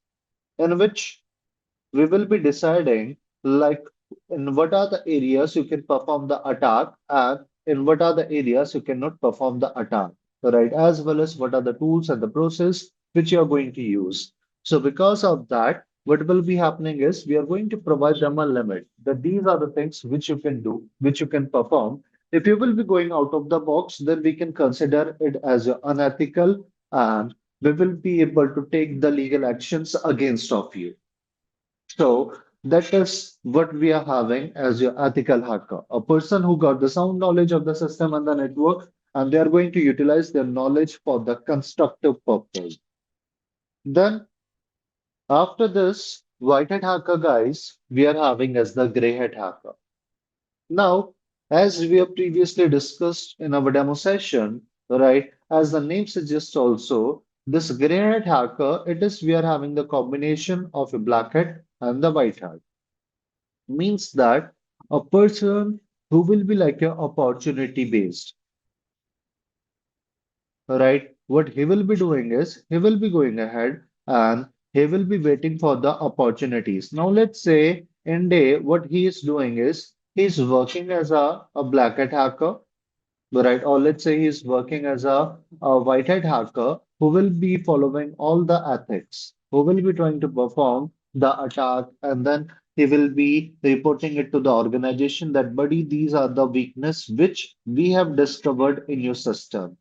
in which we will be deciding like in what are the areas you can perform the attack and in what are the areas you cannot perform the attack, right? As well as what are the tools and the process which you are going to use. So because of that, what will be happening is we are going to provide them a limit that these are the things which you can do, which you can perform. If you will be going out of the box, then we can consider it as unethical and we will be able to take the legal actions against of you. So that is what we are having as your ethical hacker, a person who got the sound knowledge of the system and the network, and they are going to utilize their knowledge for the constructive purpose. Then after this white hat hacker guys, we are having as the gray hat hacker. Now, as we have previously discussed in our demo session, right, as the name suggests also, this gray hat hacker, it is we are having the combination of a black hat and the white hat. Means that a person who will be like a opportunity based, right? What he will be doing is he will be going ahead and he will be waiting for the opportunities. Now, let's say in day, what he is doing is he's working as a black hat hacker, right? Or let's say he's working as a white hat hacker who will be following all the ethics, who will be trying to perform the attack, and then he will be reporting it to the organization that, buddy, these are the weakness which we have discovered in your system.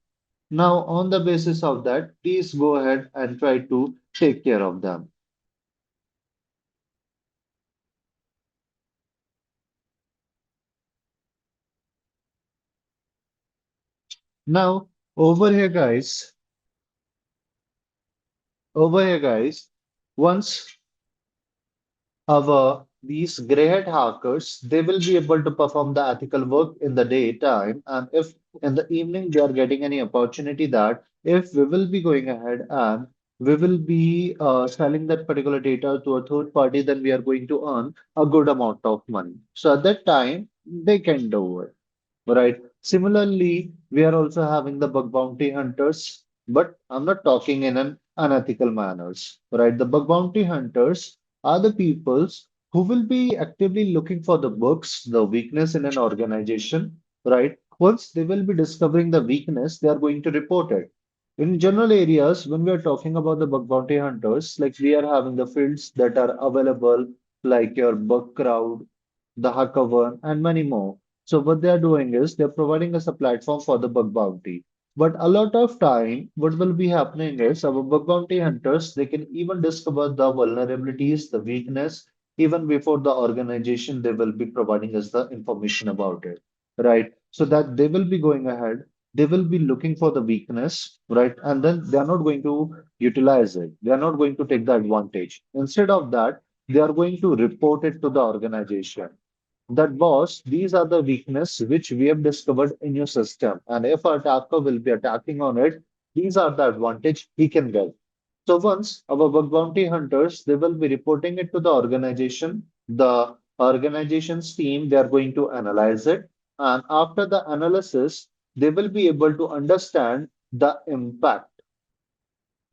Now, on the basis of that, please go ahead and try to take care of them. Now, over here, guys, over here, guys, once our these gray hat hackers, they will be able to perform the ethical work in the daytime, and if in the evening they are getting any opportunity that if we will be going ahead and we will be selling that particular data to a third party, then we are going to earn a good amount of money. So at that time, they can do it. Right. Similarly, we are also having the bug bounty hunters, but I'm not talking in an unethical manners. Right. The bug bounty hunters are the peoples who will be actively looking for the bugs, the weakness in an organization. Right. Once they will be discovering the weakness, they are going to report it. In general areas, when we are talking about the bug bounty hunters, like we are having the fields that are available, like your bug crowd, the hacker one, and many more. So what they are doing is they're providing us a platform for the bug bounty. But a lot of time, what will be happening is our bug bounty hunters, they can even discover the vulnerabilities, the weakness, even before the organization, they will be providing us the information about it, right? So that they will be going ahead, they will be looking for the weakness, right? And then they are not going to utilize it. They are not going to take the advantage. Instead of that, they are going to report it to the organization that boss, these are the weakness which we have discovered in your system. And if our attacker will be attacking on it, these are the advantage he can get. So once our bug bounty hunters, they will be reporting it to the organization. The organization's team, they are going to analyze it. And after the analysis, they will be able to understand the impact,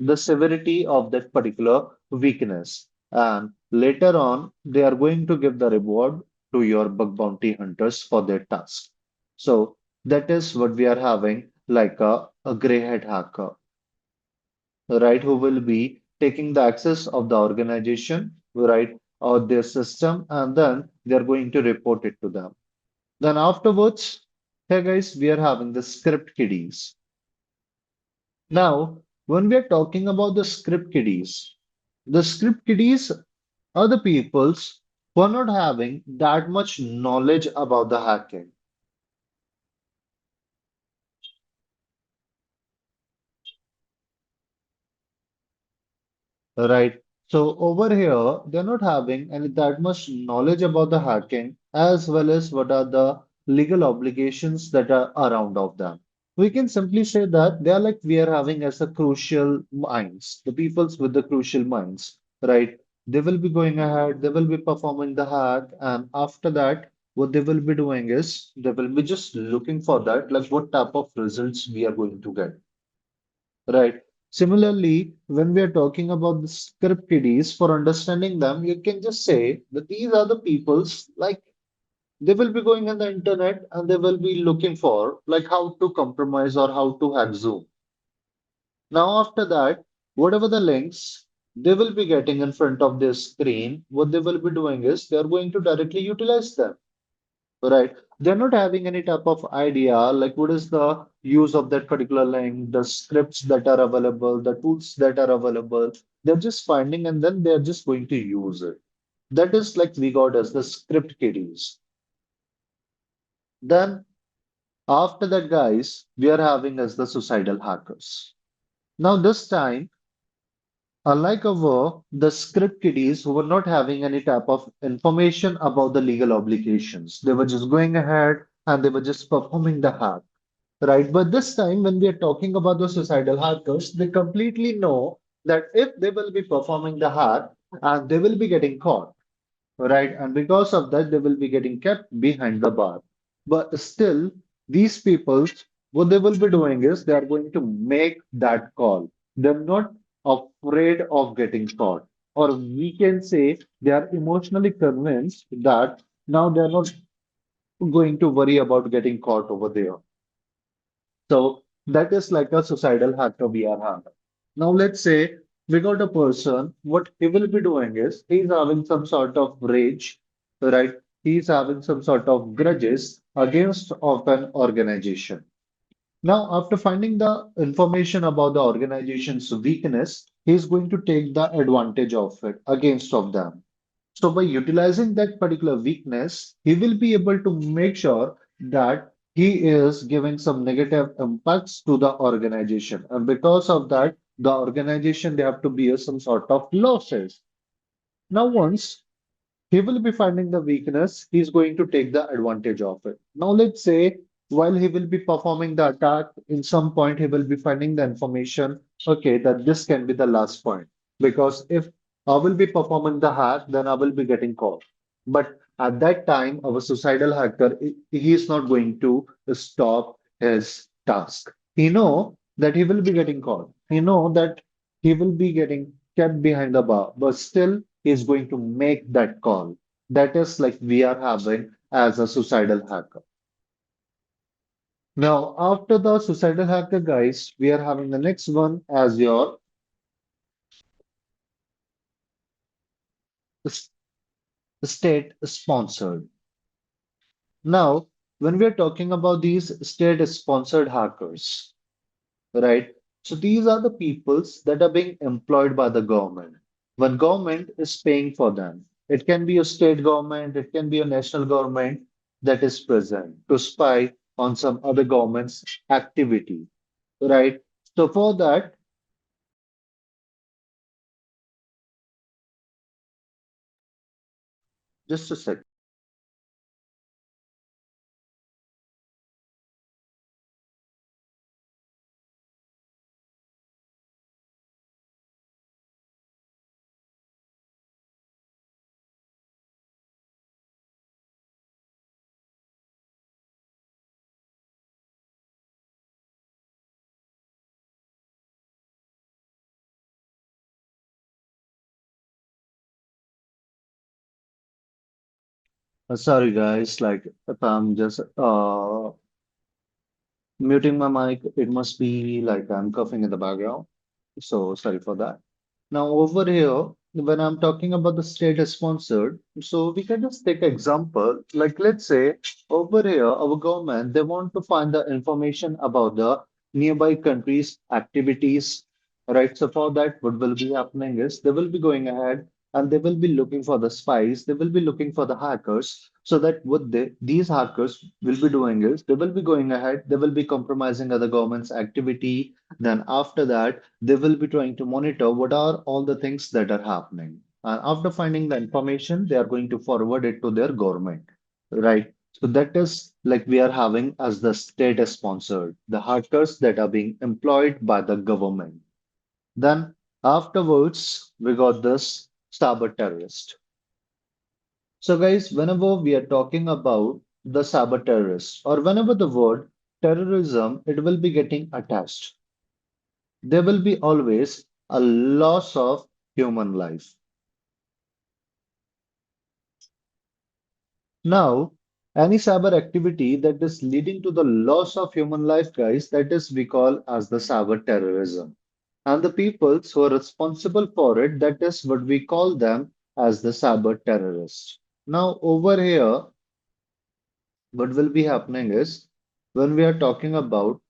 the severity of that particular weakness. And later on, they are going to give the reward to your bug bounty hunters for their task. So that is what we are having like a gray hat hacker, right? Who will be taking the access of the organization, right, or their system, and then they're going to report it to them. Then afterwards, hey guys, we are having the script kiddies. Now, when we are talking about the script kiddies are the peoples who are not having that much knowledge about the hacking, right? So over here, they're not having any that much knowledge about the hacking as well as what are the legal obligations that are around of them. We can simply say that they are like we are having as a crucial minds, the peoples with the crucial minds, right? They will be going ahead, they will be performing the hack, and after that, what they will be doing is they will be just looking for that, like what type of results we are going to get, right? Similarly, when we are talking about the script kiddies, for understanding them, you can just say that these are the peoples like they will be going on the internet and they will be looking for like how to compromise or how to hack Zoom. Now, after that, whatever the links they will be getting in front of their screen, what they will be doing is they are going to directly utilize them. Right. They're not having any type of idea like what is the use of that particular link, the scripts that are available, the tools that are available. They're just finding and then they're just going to use it. That is like we got as the script kiddies. Then after that, guys, we are having as the suicidal hackers. Now this time, unlike our the script kiddies who were not having any type of information about the legal obligations, they were just going ahead and they were just performing the hack. Right, but this time when we are talking about the suicidal hackers, they completely know that if they will be performing the hack and they will be getting caught, right, and because of that they will be getting kept behind the bar. But still, these people, what they will be doing is they are going to make that call. They're not afraid of getting caught, or we can say they are emotionally convinced that now they are not going to worry about getting caught over there. So that is like a suicidal hacker we are having. Now let's say we got a person, what he will be doing is he's having some sort of rage, right? He's having some sort of grudges against of an organization. Now, after finding the information about the organization's weakness, he's going to take the advantage of it against of them. So by utilizing that particular weakness, he will be able to make sure that he is giving some negative impacts to the organization. And because of that, the organization they have to bear some sort of losses. Now, once he will be finding the weakness, he's going to take the advantage of it. Now, let's say while he will be performing the attack, in some point he will be finding the information, okay, that this can be the last point. Because if I will be performing the hack, then I will be getting caught. But at that time, our suicidal hacker, he is not going to stop his task. He know that he will be getting caught. He know that he will be getting kept behind the bar, but still is going to make that call. That is like we are having as a suicidal hacker. Now, after the suicidal hacker, guys, we are having the next one as your s- state sponsored. Now, when we are talking about these state sponsored hackers, right? So these are the peoples that are being employed by the government. When government is paying for them, it can be a state government, it can be a national government that is present to spy on some other government's activity, right? So for that, just a sec. Sorry guys, like if I'm just muting my mic, it must be like I'm coughing in the background. So sorry for that. Now over here, when I'm talking about the state sponsored, so we can just take example, like let's say over here, our government, they want to find the information about the nearby countries' activities, right? So for that, what will be happening is they will be going ahead and they will be looking for the spies, they will be looking for the hackers, so that what these hackers will be doing is they will be going ahead, they will be compromising other government's activity. Then after that, they will be trying to monitor what are all the things that are happening. And after finding the information, they are going to forward it to their government, right? So that is like we are having as the state sponsored, the hackers that are being employed by the government. Then afterwards, we got this cyber terrorist. So guys, whenever we are talking about the cyber terrorist or whenever the word terrorism, it will be getting attached. there will be always a loss of human life. Now, any cyber activity that is leading to the loss of human life, guys, that is we call as the cyber terrorism. And the peoples who are responsible for it, that is what we call them as the cyber terrorists. Now, over here, what will be happening is when we are talking about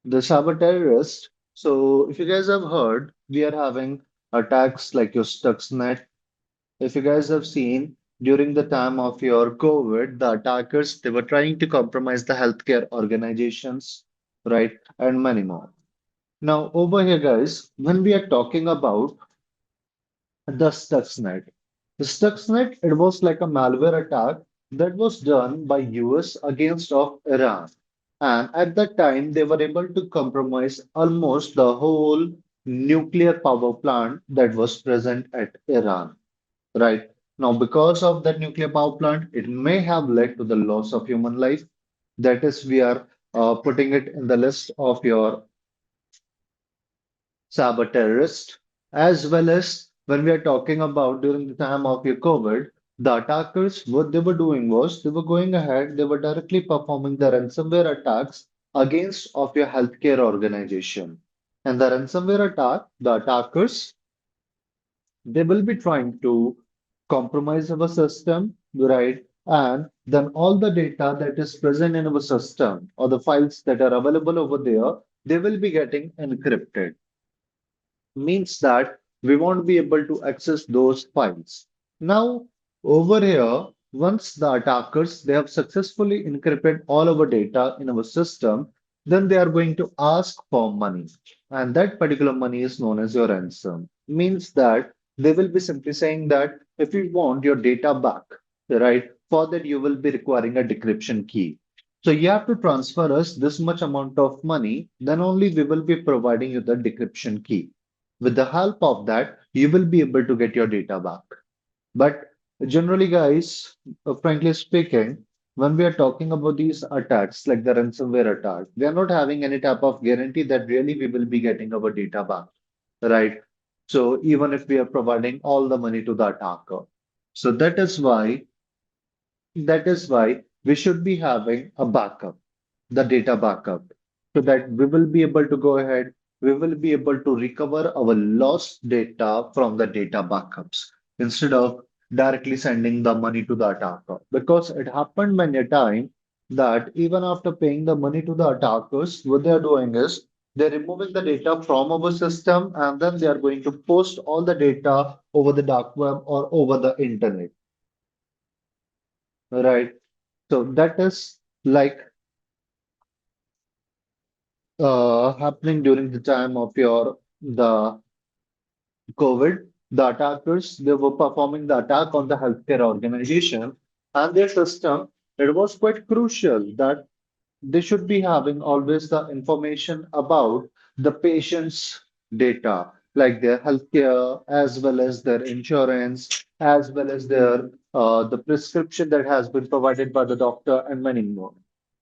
the cyber terrorist. So, if you guys have heard, we are having attacks like your Stuxnet. If you guys have seen during the time of your COVID, the attackers they were trying to compromise the healthcare organizations, right, and many more. Now, over here, guys, when we are talking about the Stuxnet, the Stuxnet, it was like a malware attack that was done by US against of Iran. And at that time, they were able to compromise almost the whole nuclear power plant that was present at Iran. Right. Now, because of that nuclear power plant, it may have led to the loss of human life. That is, we are putting it in the list of your cyber terrorist, as well as when we are talking about during the time of your COVID, the attackers, what they were doing was they were going ahead, they were directly performing the ransomware attacks against of your healthcare organization. And the ransomware attack, the attackers they will be trying to compromise our system, right? And then all the data that is present in our system or the files that are available over there, they will be getting encrypted. Means that we won't be able to access those files. Now, over here, once the attackers they have successfully encrypted all our data in our system, then they are going to ask for money. And that particular money is known as your ransom. Means that they will be simply saying that if you want your data back, right, for that you will be requiring a decryption key. So you have to transfer us this much amount of money, then only we will be providing you the decryption key. With the help of that, you will be able to get your data back. But generally, guys, frankly speaking, when we are talking about these attacks, like the ransomware attack, we are not having any type of guarantee that really we will be getting our data back, right? So even if we are providing all the money to the attacker. So that is why we should be having a backup, the data backup, so that we will be able to go ahead, we will be able to recover our lost data from the data backups instead of directly sending the money to the attacker. Because it happened many a time that even after paying the money to the attackers, what they are doing is they're removing the data from our system and then they are going to post all the data over the dark web or over the internet, right? So that is like happening during the time of your the COVID. The attackers they were performing the attack on the healthcare organization and their system. It was quite crucial that they should be having always the information about the patient's data, like their healthcare, as well as their insurance, as well as their the prescription that has been provided by the doctor, and many more.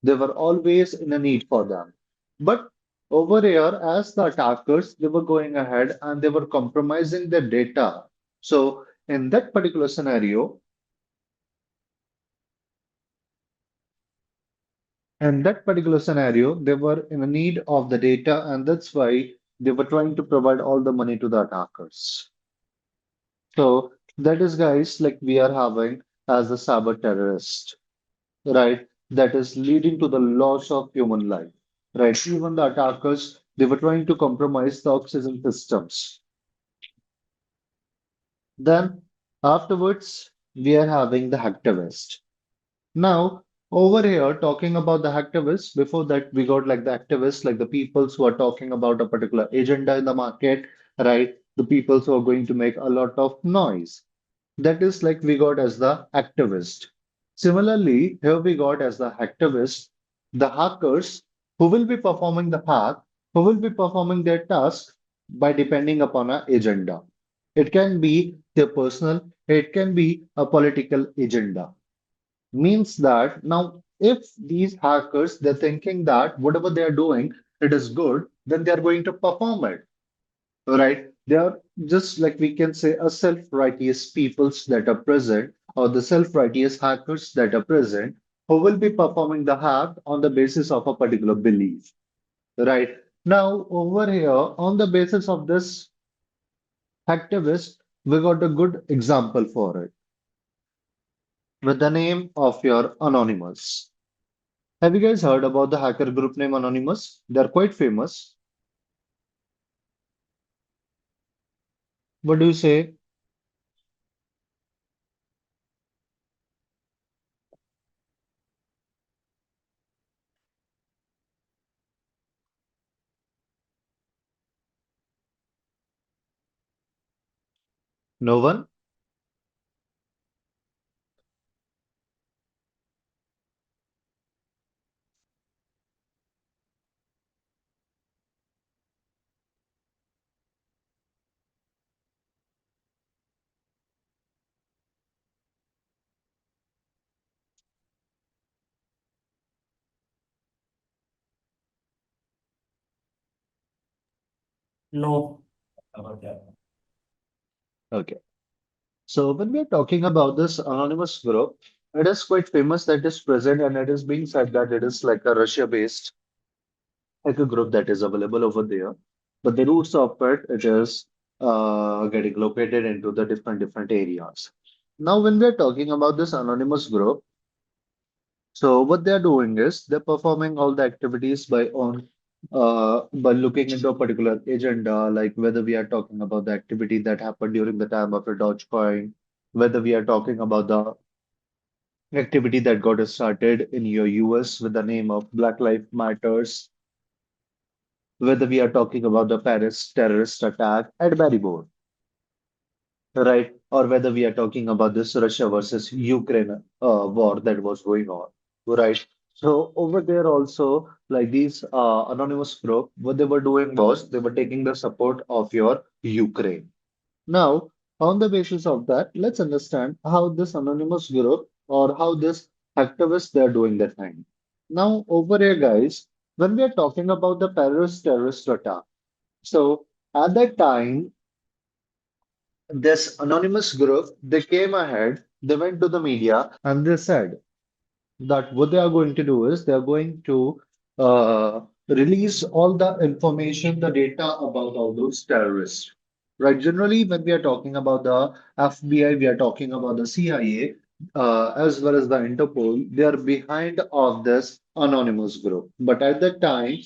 They were always in a need for them. But over here, as the attackers, they were going ahead and they were compromising their data. So in that particular scenario, in that particular scenario, they were in a need of the data, and that's why they were trying to provide all the money to the attackers. So that is, guys, like we are having as the cyber terrorist, right? That is leading to the loss of human life, right? Even the attackers, they were trying to compromise the oxygen systems. Then afterwards, we are having the hacktivist. Now, over here, talking about the hacktivists, before that, we got like the activists, like the peoples who are talking about a particular agenda in the market, right? The peoples who are going to make a lot of noise. That is like we got as the activist. Similarly, here we got as the hacktivist, the hackers who will be performing the hack, who will be performing their task by depending upon an agenda. It can be their personal, it can be a political agenda. Means that now if these hackers they're thinking that whatever they're doing it is good, then they are going to perform it, right? They are just like we can say a self-righteous peoples that are present, or the self-righteous hackers that are present, who will be performing the hack on the basis of a particular belief, right? Now, over here, on the basis of this hacktivist, we got a good example for it with the name of your Anonymous. Have you guys heard about the hacker group name Anonymous? They're quite famous. What do you say? No one? No. Okay. So when we are talking about this anonymous group, it is quite famous that is present, and it is being said that it is like a Russia-based hacker group that is available over there. But the roots of it, it is getting located into the different areas. Now, when we are talking about this anonymous group, so what they are doing is they're performing all the activities by looking into a particular agenda, like whether we are talking about the activity that happened during the time of a Dogecoin, whether we are talking about the activity that got started in your US with the name of Black Lives Matters, whether we are talking about the Paris terrorist attack at Maribor, right? Or whether we are talking about this Russia versus Ukraine war that was going on, right? So over there also, like these anonymous group, what they were doing was they were taking the support of your Ukraine. Now, on the basis of that, let's understand how this anonymous group or how this activists they're doing their thing. Now, over here, guys, when we are talking about the Paris terrorist attack, so at that time, this anonymous group, they came ahead, they went to the media, and they said that what they are going to do is they are going to release all the information, the data about all those terrorists. Right. Generally, when we are talking about the FBI, we are talking about the CIA, as well as the Interpol. They are behind of this anonymous group. But at that time,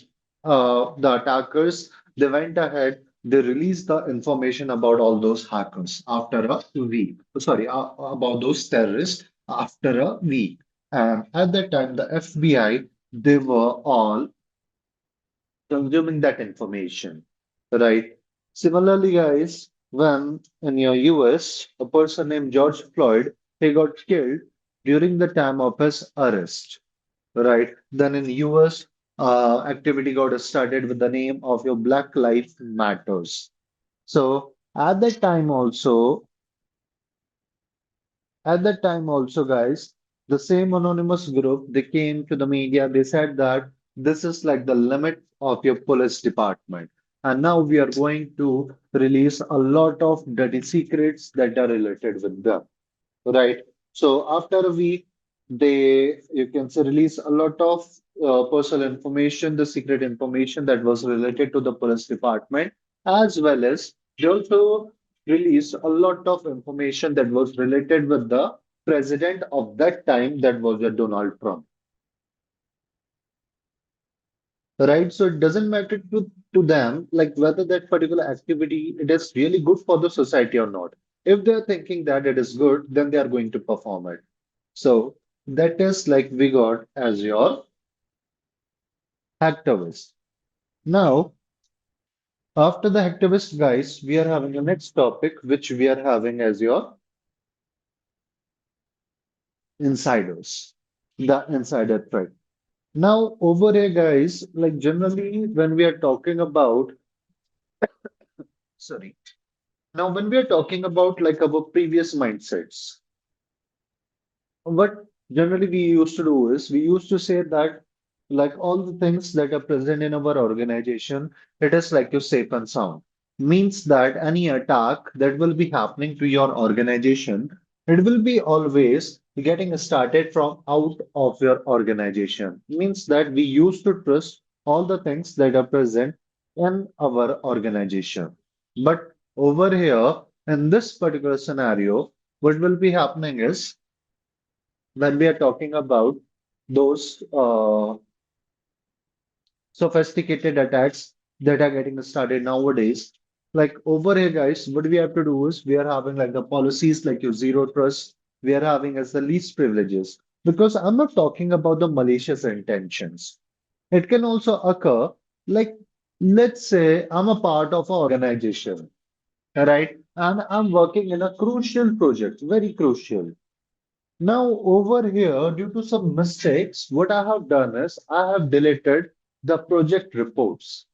the attackers they went ahead. They released the information about all those hackers after a week. Sorry, about those terrorists after a week. And at that time, the FBI, they were all consuming that information, right? Similarly, guys, when in your US, a person named George Floyd, he got killed during the time of his arrest, right? Then in US, activity got started with the name of your Black Lives Matters. So at that time also, guys, the same anonymous group, they came to the media, they said that this is like the limit of your police department. And now we are going to release a lot of dirty secrets that are related with them. Right. So after a week, you can say release a lot of personal information, the secret information that was related to the police department, as well as they also released a lot of information that was related with the president of that time, that was Donald Trump. Right. So it doesn't matter to them like whether that particular activity it is really good for the society or not. If they're thinking that it is good, then they are going to perform it. So that is like we got as your hacktivist. Now, after the hacktivist guys, we are having a next topic which we are having as your insiders, the insider threat. Now, over here, guys, like generally when we are talking about, sorry, now when we are talking about like our previous mindsets, what generally we used to do is we used to say that. like all the things that are present in our organization, it is like you safe and sound. Means that any attack that will be happening to your organization, it will be always getting started from out of your organization. Means that we used to trust all the things that are present in our organization. But over here, in this particular scenario, what will be happening is when we are talking about those sophisticated attacks that are getting started nowadays. Like over here, guys, what we have to do is we are having like the policies like your zero trust, we are having as the least privileges. Because I'm not talking about the malicious intentions. It can also occur, like, let's say I'm a part of an organization, right? And I'm working in a crucial project, very crucial. Now, over here, due to some mistakes, what I have done is I have deleted the project reports.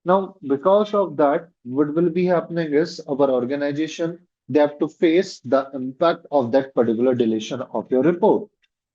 Now, because of that, what will be happening is our organization, they have to face the impact of that particular deletion of your report,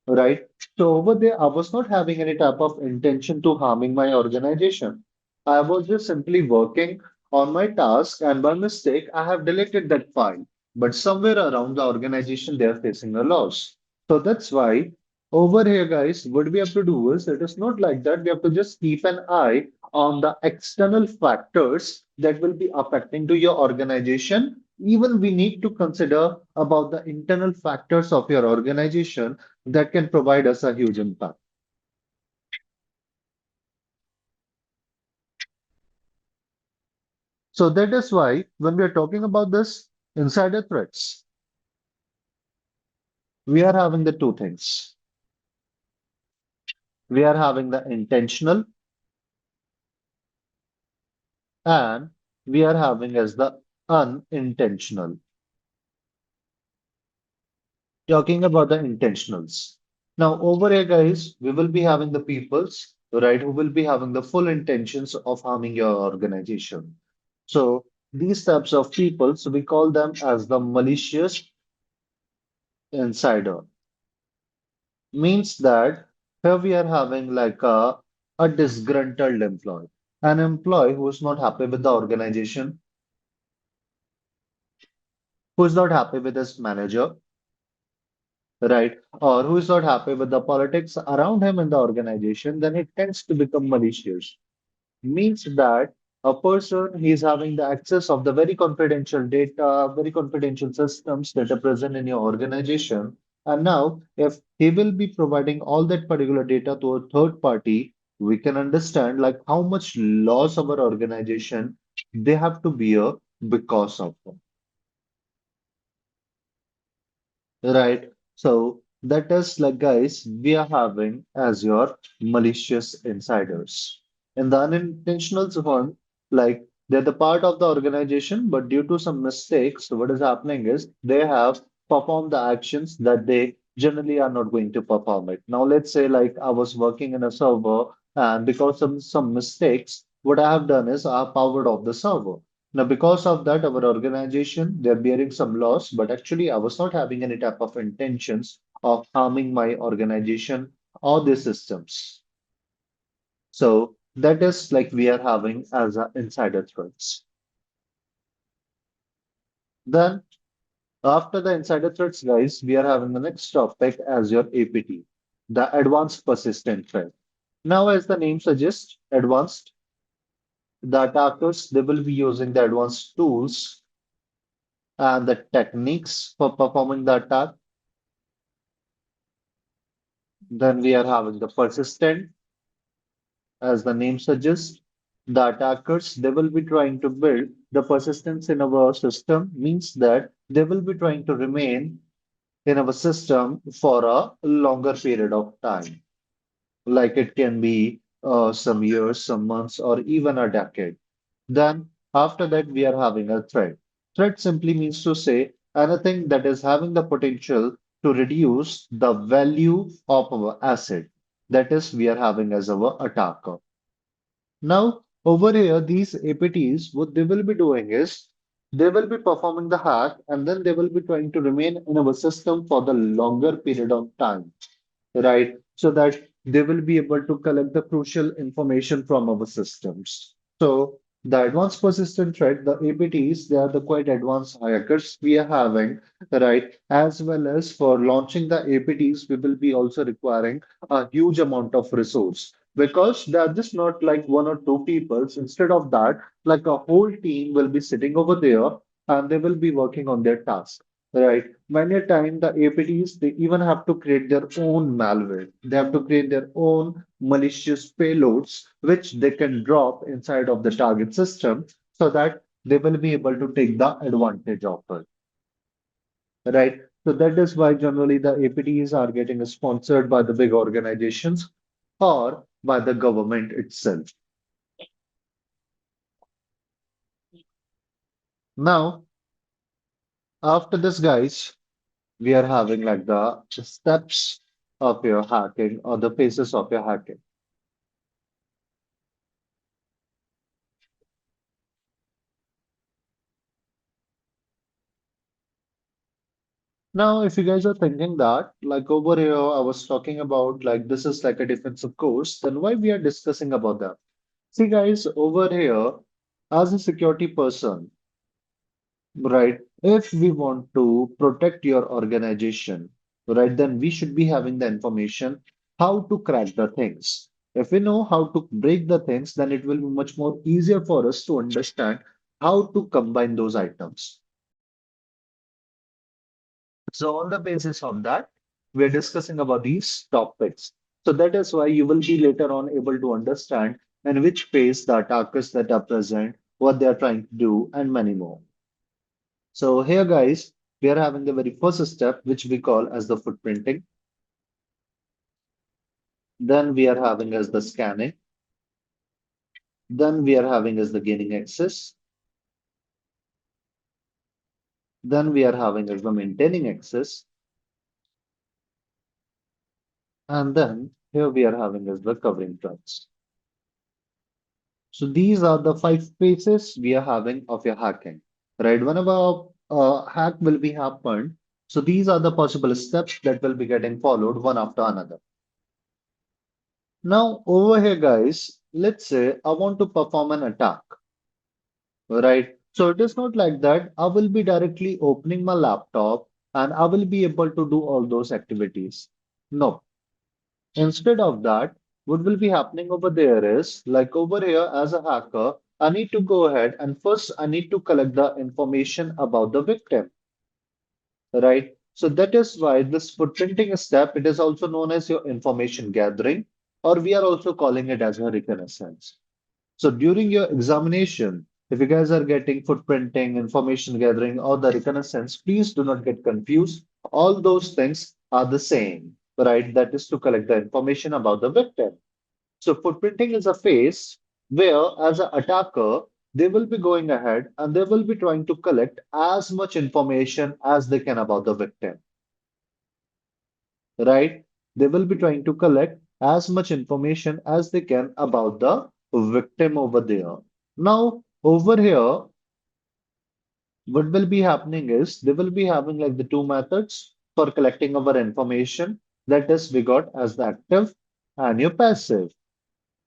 right? So over there, I was not having any type of intention to harming my organization. I was just simply working on my task, and by mistake, I have deleted that file. But somewhere around the organization, they are facing a loss. So that's why over here, guys, what we have to do is it is not like that. We have to just keep an eye on the external factors that will be affecting to your organization. Even we need to consider about the internal factors of your organization that can provide us a huge impact. So that is why when we are talking about this insider threats, we are having the two things. We are having the intentional and we are having as the unintentional. Talking about the intentionals. Now, over here, guys, we will be having the peoples, right, who will be having the full intentions of harming your organization. So, these types of people, so we call them as the malicious insider. Means that here we are having like a disgruntled employee, an employee who is not happy with the organization, who is not happy with his manager, right? Or who is not happy with the politics around him in the organization, then it tends to become malicious. Means that a person he is having the access of the very confidential data, very confidential systems that are present in your organization. And now, if he will be providing all that particular data to a third party, we can understand like how much loss our organization they have to bear because of it. Right. So that is like, guys, we are having as your malicious insiders. And the unintentional one, like they're the part of the organization, but due to some mistakes, what is happening is they have performed the actions that they generally are not going to perform it. Now, let's say like I was working in a server, and because of some mistakes, what I have done is I have powered off the server. Now, because of that, our organization, they're bearing some loss, but actually, I was not having any type of intentions of harming my organization or the systems. So that is like we are having as a insider threats. Then after the insider threats, guys, we are having the next topic as your APT, the advanced persistent threat. Now, as the name suggests, advanced, the attackers, they will be using the advanced tools and the techniques for performing the attack. Then we are having the persistent, as the name suggests. The attackers, they will be trying to build the persistence in our system, means that they will be trying to remain in our system for a longer period of time. Like it can be some years, some months, or even a decade. Then after that, we are having a threat. Threat simply means to say anything that is having the potential to reduce the value of our asset. That is, we are having as our attacker. Now, over here, these APTs, what they will be doing is they will be performing the hack and then they will be trying to remain in our system for the longer period of time, right? So that they will be able to collect the crucial information from our systems. So the advanced persistent threat, the APTs, they are the quite advanced hackers we are having, right? As well as for launching the APTs, we will be also requiring a huge amount of resource because they are just not like one or two people. Instead of that, like a whole team will be sitting over there and they will be working on their task. Right. Many a time the APTs they even have to create their own malware. They have to create their own malicious payloads which they can drop inside of the target system so that they will be able to take the advantage of it. Right. So that is why generally the APTs are getting sponsored by the big organizations or by the government itself. Now, after this, guys, we are having like the steps of your hacking or the phases of your hacking. Now, if you guys are thinking that, like over here, I was talking about like this is like a defensive course, then why we are discussing about that? See, guys, over here, as a security person, right, if we want to protect your organization, right, then we should be having the information how to crack the things. If we know how to break the things, then it will be much more easier for us to understand how to combine those items. So on the basis of that, we are discussing about these topics. So that is why you will be later on able to understand in which phase the attackers that are present, what they are trying to do, and many more. So here, guys, we are having the very first step, which we call as the footprinting. Then we are having as the scanning. Then we are having as the gaining access. Then we are having as the maintaining access. And then here we are having as the covering trust. So these are the five phases we are having of your hacking, right? Whenever a hack will be happened, so these are the possible steps that will be getting followed one after another. Now over here, guys, let's say I want to perform an attack, right? So it is not like that. I will be directly opening my laptop and I will be able to do all those activities. No. Instead of that, what will be happening over there is like over here as a hacker, I need to go ahead and first I need to collect the information about the victim, right? So that is why this footprinting step, it is also known as your information gathering, or we are also calling it as a reconnaissance. So during your examination, if you guys are getting footprinting, information gathering, or the reconnaissance, please do not get confused. All those things are the same, right? That is to collect the information about the victim. So footprinting is a phase where, as an attacker, they will be going ahead and they will be trying to collect as much information as they can about the victim, right? They will be trying to collect as much information as they can about the victim over there. Now, over here, what will be happening is they will be having like the two methods for collecting our information. That is, we got as the active and your passive.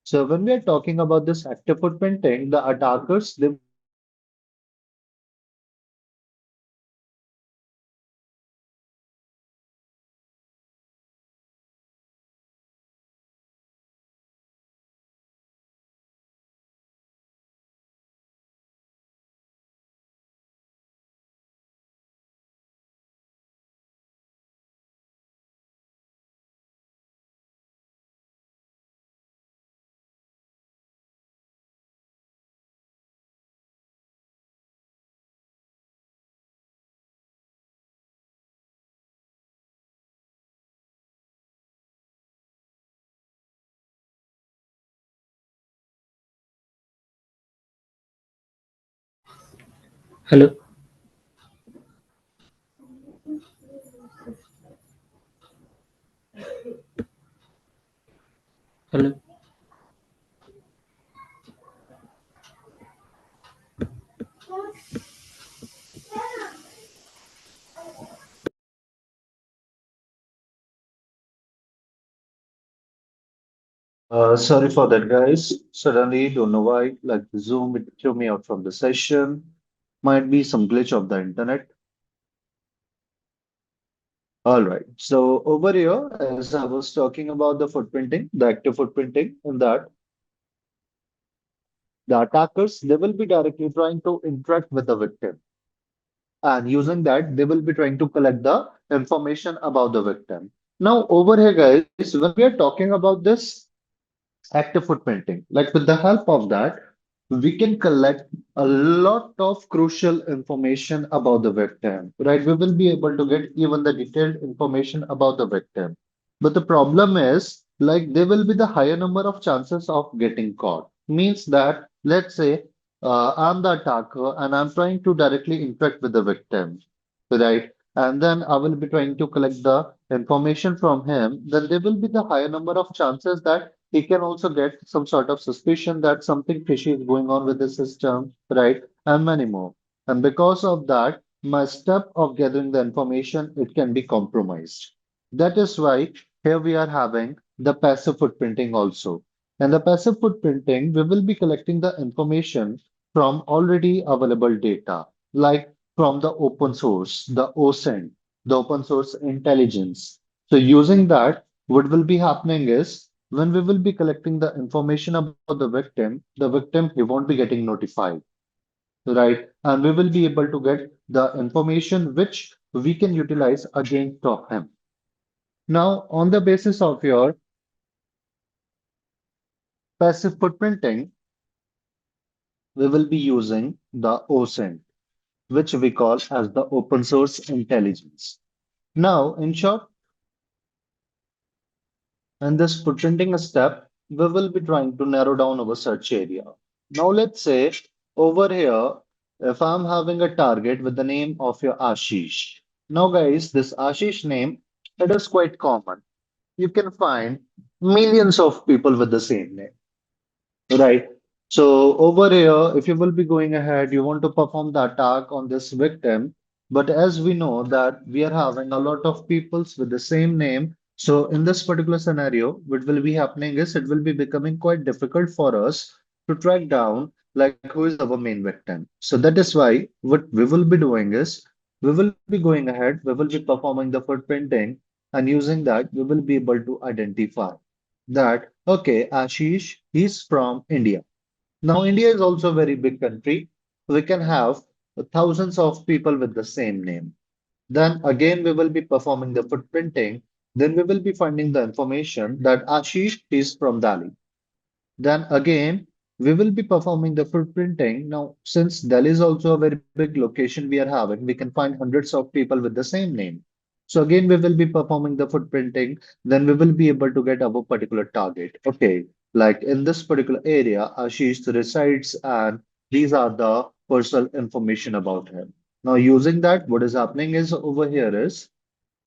So when we are talking about this active footprinting, the attackers, they will be going ahead and they will be trying to collect as much information as they can about the victim. Hello. Hello. Sorry for that, guys. Suddenly, don't know why, like the Zoom, it threw me out from the session. Might be some glitch of the internet. All right. So over here, as I was talking about the footprinting, the active footprinting, in that the attackers, they will be directly trying to interact with the victim. And using that, they will be trying to collect the information about the victim. Now, over here, guys, when we are talking about this active footprinting. Like with the help of that, we can collect a lot of crucial information about the victim, right? We will be able to get even the detailed information about the victim. But the problem is, like, there will be the higher number of chances of getting caught. Means that, let's say, I'm the attacker and I'm trying to directly interact with the victim, right? And then I will be trying to collect the information from him. Then there will be the higher number of chances that he can also get some sort of suspicion that something fishy is going on with the system, right? And many more. And because of that, my step of gathering the information, it can be compromised. That is why here we are having the passive footprinting also. And the passive footprinting, we will be collecting the information from already available data, like from the open source, the OSINT, the open source intelligence. So using that, what will be happening is when we will be collecting the information about the victim, he won't be getting notified, right? And we will be able to get the information which we can utilize against of him. Now, on the basis of your passive footprinting, we will be using the OSINT, which we call as the open source intelligence. Now, in short, in this footprinting step, we will be trying to narrow down our search area. Now, let's say over here, if I'm having a target with the name of your Ashish. Now, guys, this Ashish name, it is quite common. You can find millions of people with the same name. Right. So over here, if you will be going ahead, you want to perform the attack on this victim. But as we know that we are having a lot of peoples with the same name. So in this particular scenario, what will be happening is it will be becoming quite difficult for us to track down like who is our main victim. So that is why what we will be doing is we will be going ahead, we will be performing the footprinting, and using that, we will be able to identify that, okay, Ashish, he's from India. Now, India is also a very big country. We can have thousands of people with the same name. Then again, we will be performing the footprinting. Then we will be finding the information that Ashish is from Delhi. Then again, we will be performing the footprinting. Now, since Delhi is also a very big location we are having, we can find hundreds of people with the same name. So again, we will be performing the footprinting. Then we will be able to get our particular target. Okay, like in this particular area, Ashish resides, and these are the personal information about him. Now, using that, what is happening is over here is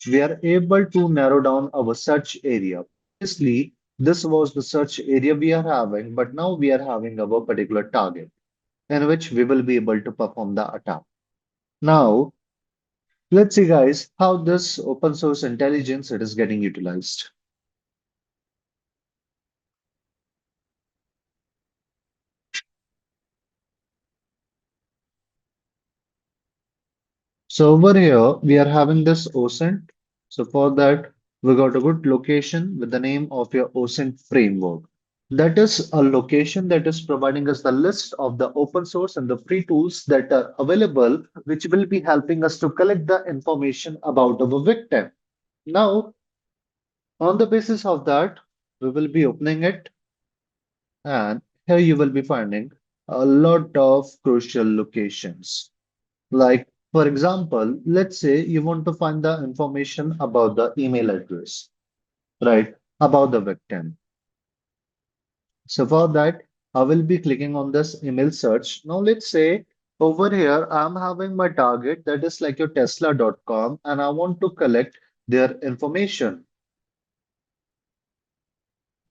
we are able to narrow down our search area. Previously, this was the search area we are having, but now we are having our particular target in which we will be able to perform the attack. Now, let's see, guys, how this open source intelligence it is getting utilized. So over here, we are having this OSINT. So for that, we got a good location with the name of your OSINT framework. That is a location that is providing us the list of the open source and the free tools that are available, which will be helping us to collect the information about our victim. Now, on the basis of that, we will be opening it, and here you will be finding a lot of crucial locations. Like, for example, let's say you want to find the information about the email address, right? About the victim. So for that, I will be clicking on this email search. Now let's say over here, I'm having my target that is like your Tesla.com, and I want to collect their information.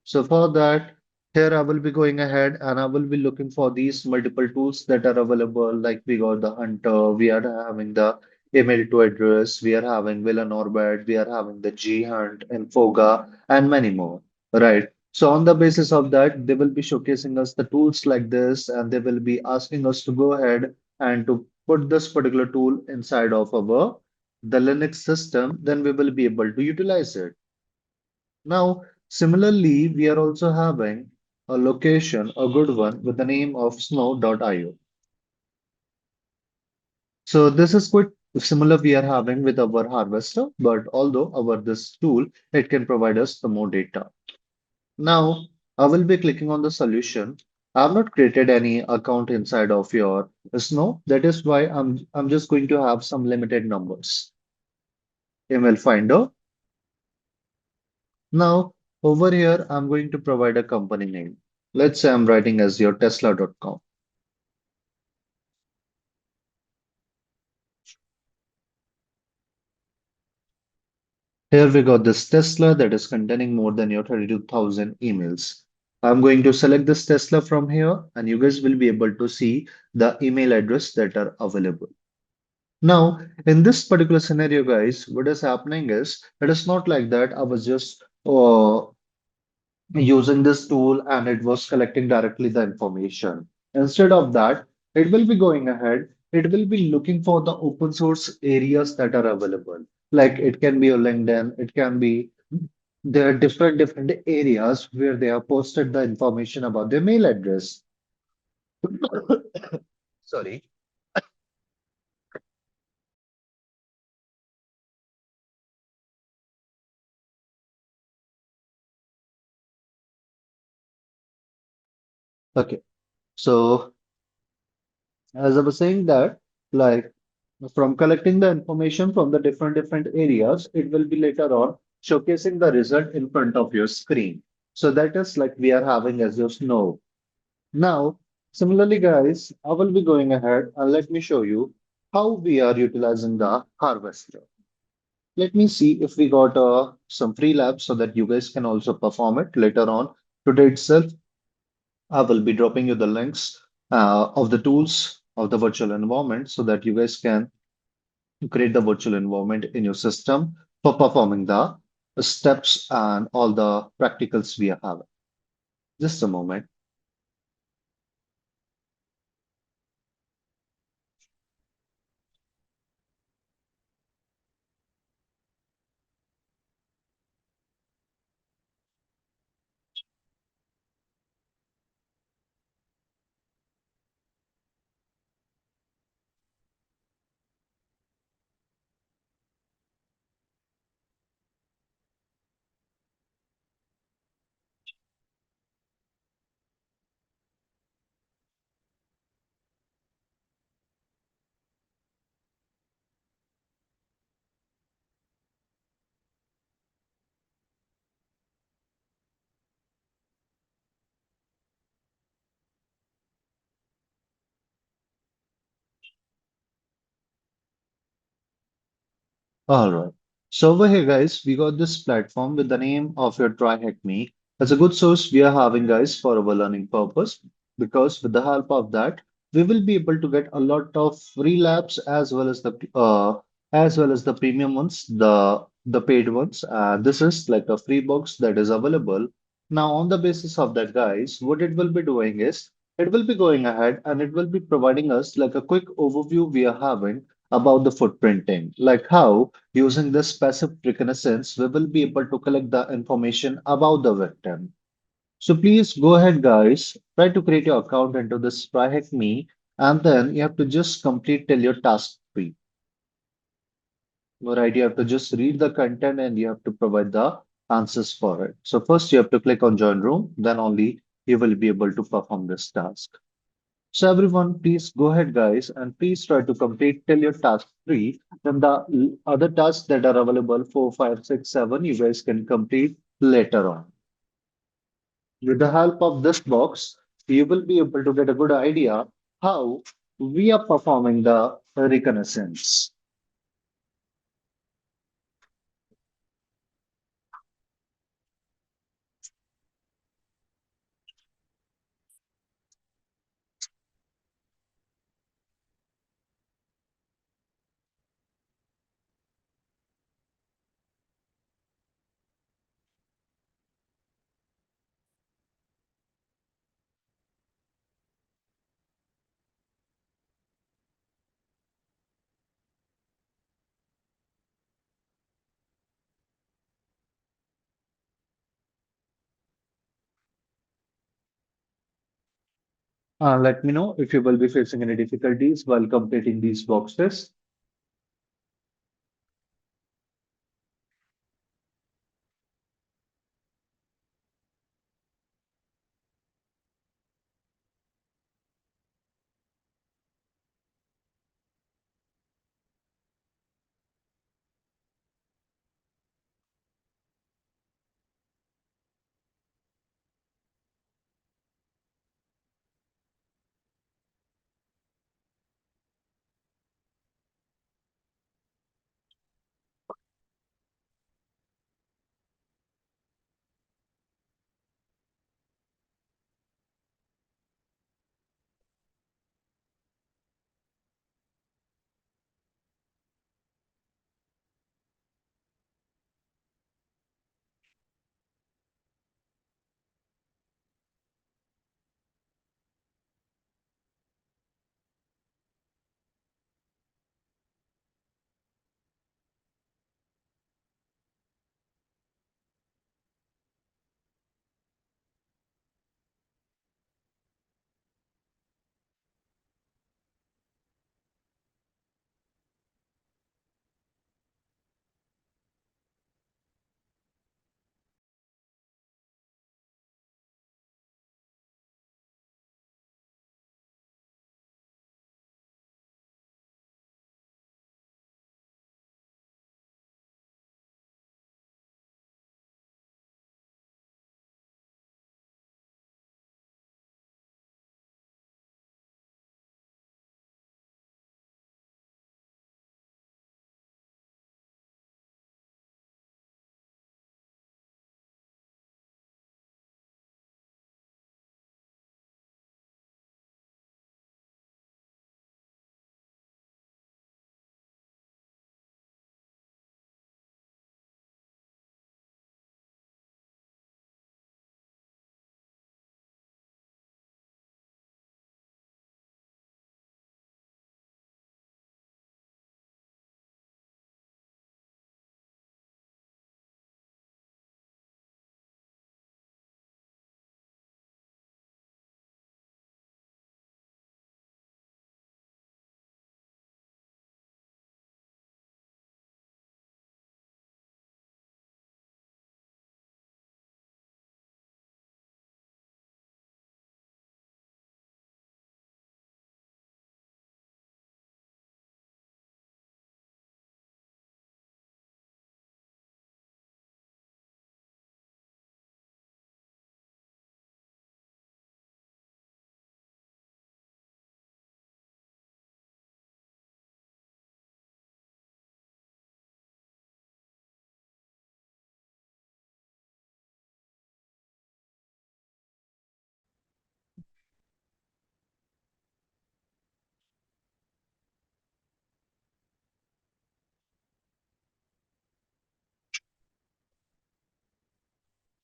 So for that, here I will be going ahead and I will be looking for these multiple tools that are available. Like we got the Hunter, we are having the email to address, we are having Villa Norbert, we are having the G Hunt, Infoga, and many more. Right. So on the basis of that, they will be showcasing us the tools like this, and they will be asking us to go ahead and to put this particular tool inside of our the Linux system, then we will be able to utilize it. Now, similarly, we are also having a location, a good one, with the name of snow.io. So this is quite similar we are having with our harvester, but although our this tool, it can provide us the more data. Now, I will be clicking on the solution. I have not created any account inside of your Snow. That is why I'm just going to have some limited numbers. Email finder. Now, over here, I'm going to provide a company name. Let's say I'm writing as your Tesla.com. Here we got this Tesla that is containing more than your 32,000 emails. I'm going to select this Tesla from here, and you guys will be able to see the email address that are available. Now, in this particular scenario, guys, what is happening is it is not like that I was just using this tool and it was collecting directly the information. Instead of that, it will be going ahead, it will be looking for the open source areas that are available. Like it can be a LinkedIn, it can be there are different areas where they have posted the information about their mail address. Sorry. Okay. So as I was saying that, like from collecting the information from the different areas, it will be later on showcasing the result in front of your screen. So that is like we are having as your snow. Now, similarly, guys, I will be going ahead and let me show you how we are utilizing the harvester. Let me see if we got some free labs so that you guys can also perform it later on. Today itself, I will be dropping you the links of the tools of the virtual environment so that you guys can create the virtual environment in your system for performing the steps and all the practicals we are having. Just a moment. All right. So over here, guys, we got this platform with the name of your Try Hack Me. That's a good source we are having, guys, for our learning purpose. Because with the help of that, we will be able to get a lot of free labs as well as the premium ones, the paid ones. This is like a free box that is available. Now, on the basis of that, guys, what it will be doing is it will be going ahead and it will be providing us like a quick overview we are having about the footprinting, like how using this passive reconnaissance, we will be able to collect the information about the victim. So please go ahead, guys, try to create your account into this Try Me, and then you have to just complete till your task three. Right, you have to just read the content and you have to provide the answers for it. So first you have to click on join room, then only you will be able to perform this task. So everyone, please go ahead, guys, and please try to complete till your task three. Then the other tasks that are available, four, five, six, seven, you guys can complete later on. With the help of this box, you will be able to get a good idea how we are performing the reconnaissance. Let me know if you will be facing any difficulties while completing these boxes.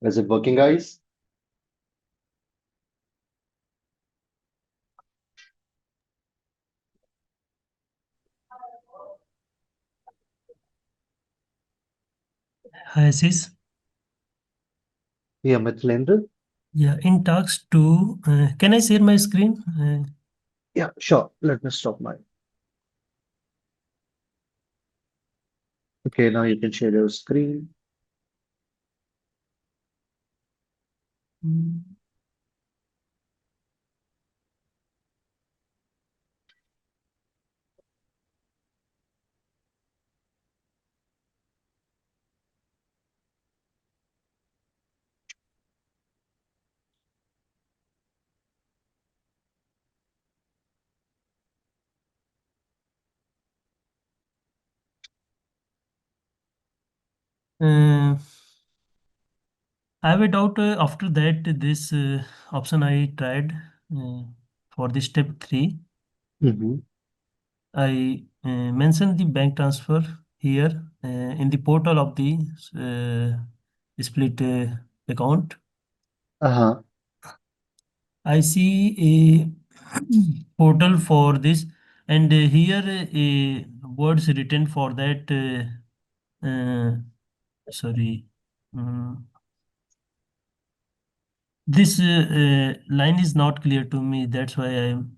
Is it working, guys? Hi, Sis. Yeah, Mithlendra? Yeah, in talks to, can I share my screen? Yeah, sure. Let me stop mine. Okay, now you can share your screen. Mm, uh, I have a doubt after that, this option I tried uh, for the step three. Hmm. I mentioned the bank transfer here in the portal of the split account. Uh-huh. I see a portal for this, and here words written for that. Sorry, mm, This line is not clear to me. That's why I'm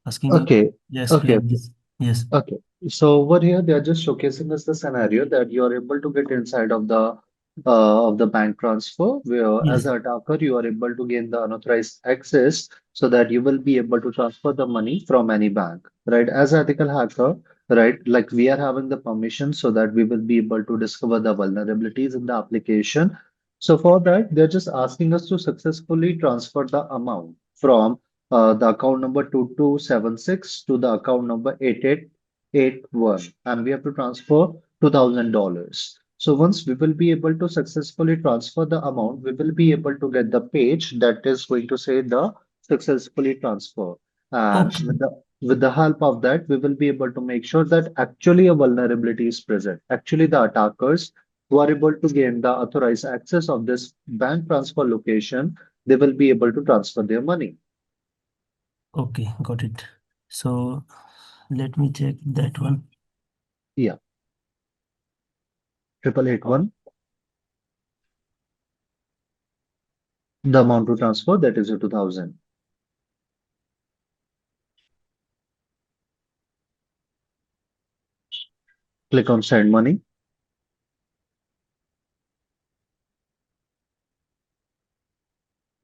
asking you. Okay, Yes, okay, explain okay. this. Yes. Okay, so over here they are just showcasing us the scenario that you are able to get inside of the bank transfer, where as Yes. an attacker you are able to gain the unauthorized access so that you will be able to transfer the money from any bank, right? As an ethical hacker, right? Like we are having the permission so that we will be able to discover the vulnerabilities in the application. So for that, they're just asking us to successfully transfer the amount from the account number 2276 to the account number 8881, and we have to transfer $2,000. So once we will be able to successfully transfer the amount, we will be able to get the page that is going to say the successfully transfer. And Okay. with the help of that, we will be able to make sure that actually a vulnerability is present. Actually, the attackers who are able to gain the authorized access of this bank transfer location, they will be able to transfer their money. Okay. Got it. So let me check that one. Yeah, 8881, the amount to transfer, that is your 2000. Click on send money.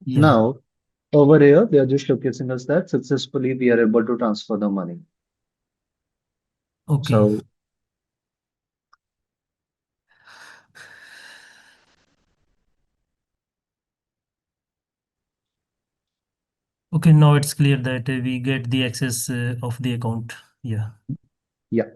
Yeah. Now, over here, they are just showcasing us that successfully we are able to transfer the money. Okay. So, Okay. Now it's clear that we get the access of the account. Yeah. yeah.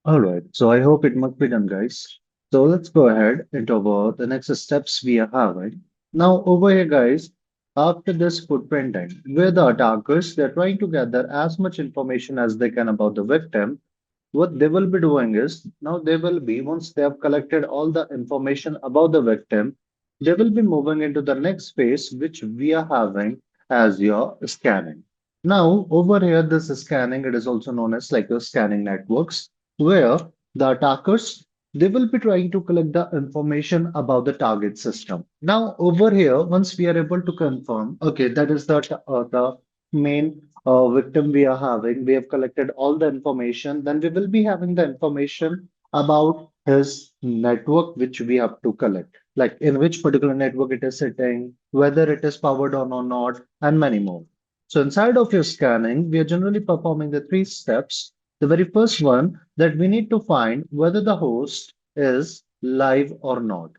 All right, so I hope it must be done, guys. So let's go ahead into the next steps we are having. Now, over here, guys, after this footprinting, where the attackers, they're trying to gather as much information as they can about the victim. What they will be doing is now they will be, once they have collected all the information about the victim, they will be moving into the next phase, which we are having as your scanning. Now, over here, this scanning, it is also known as like your scanning networks, where the attackers they will be trying to collect the information about the target system. Now, over here, once we are able to confirm, okay, that is the main victim we are having, we have collected all the information, then we will be having the information about his network, which we have to collect, like in which particular network it is sitting, whether it is powered on or not, and many more. So inside of your scanning, we are generally performing the three steps. The very first one that we need to find whether the host is live or not.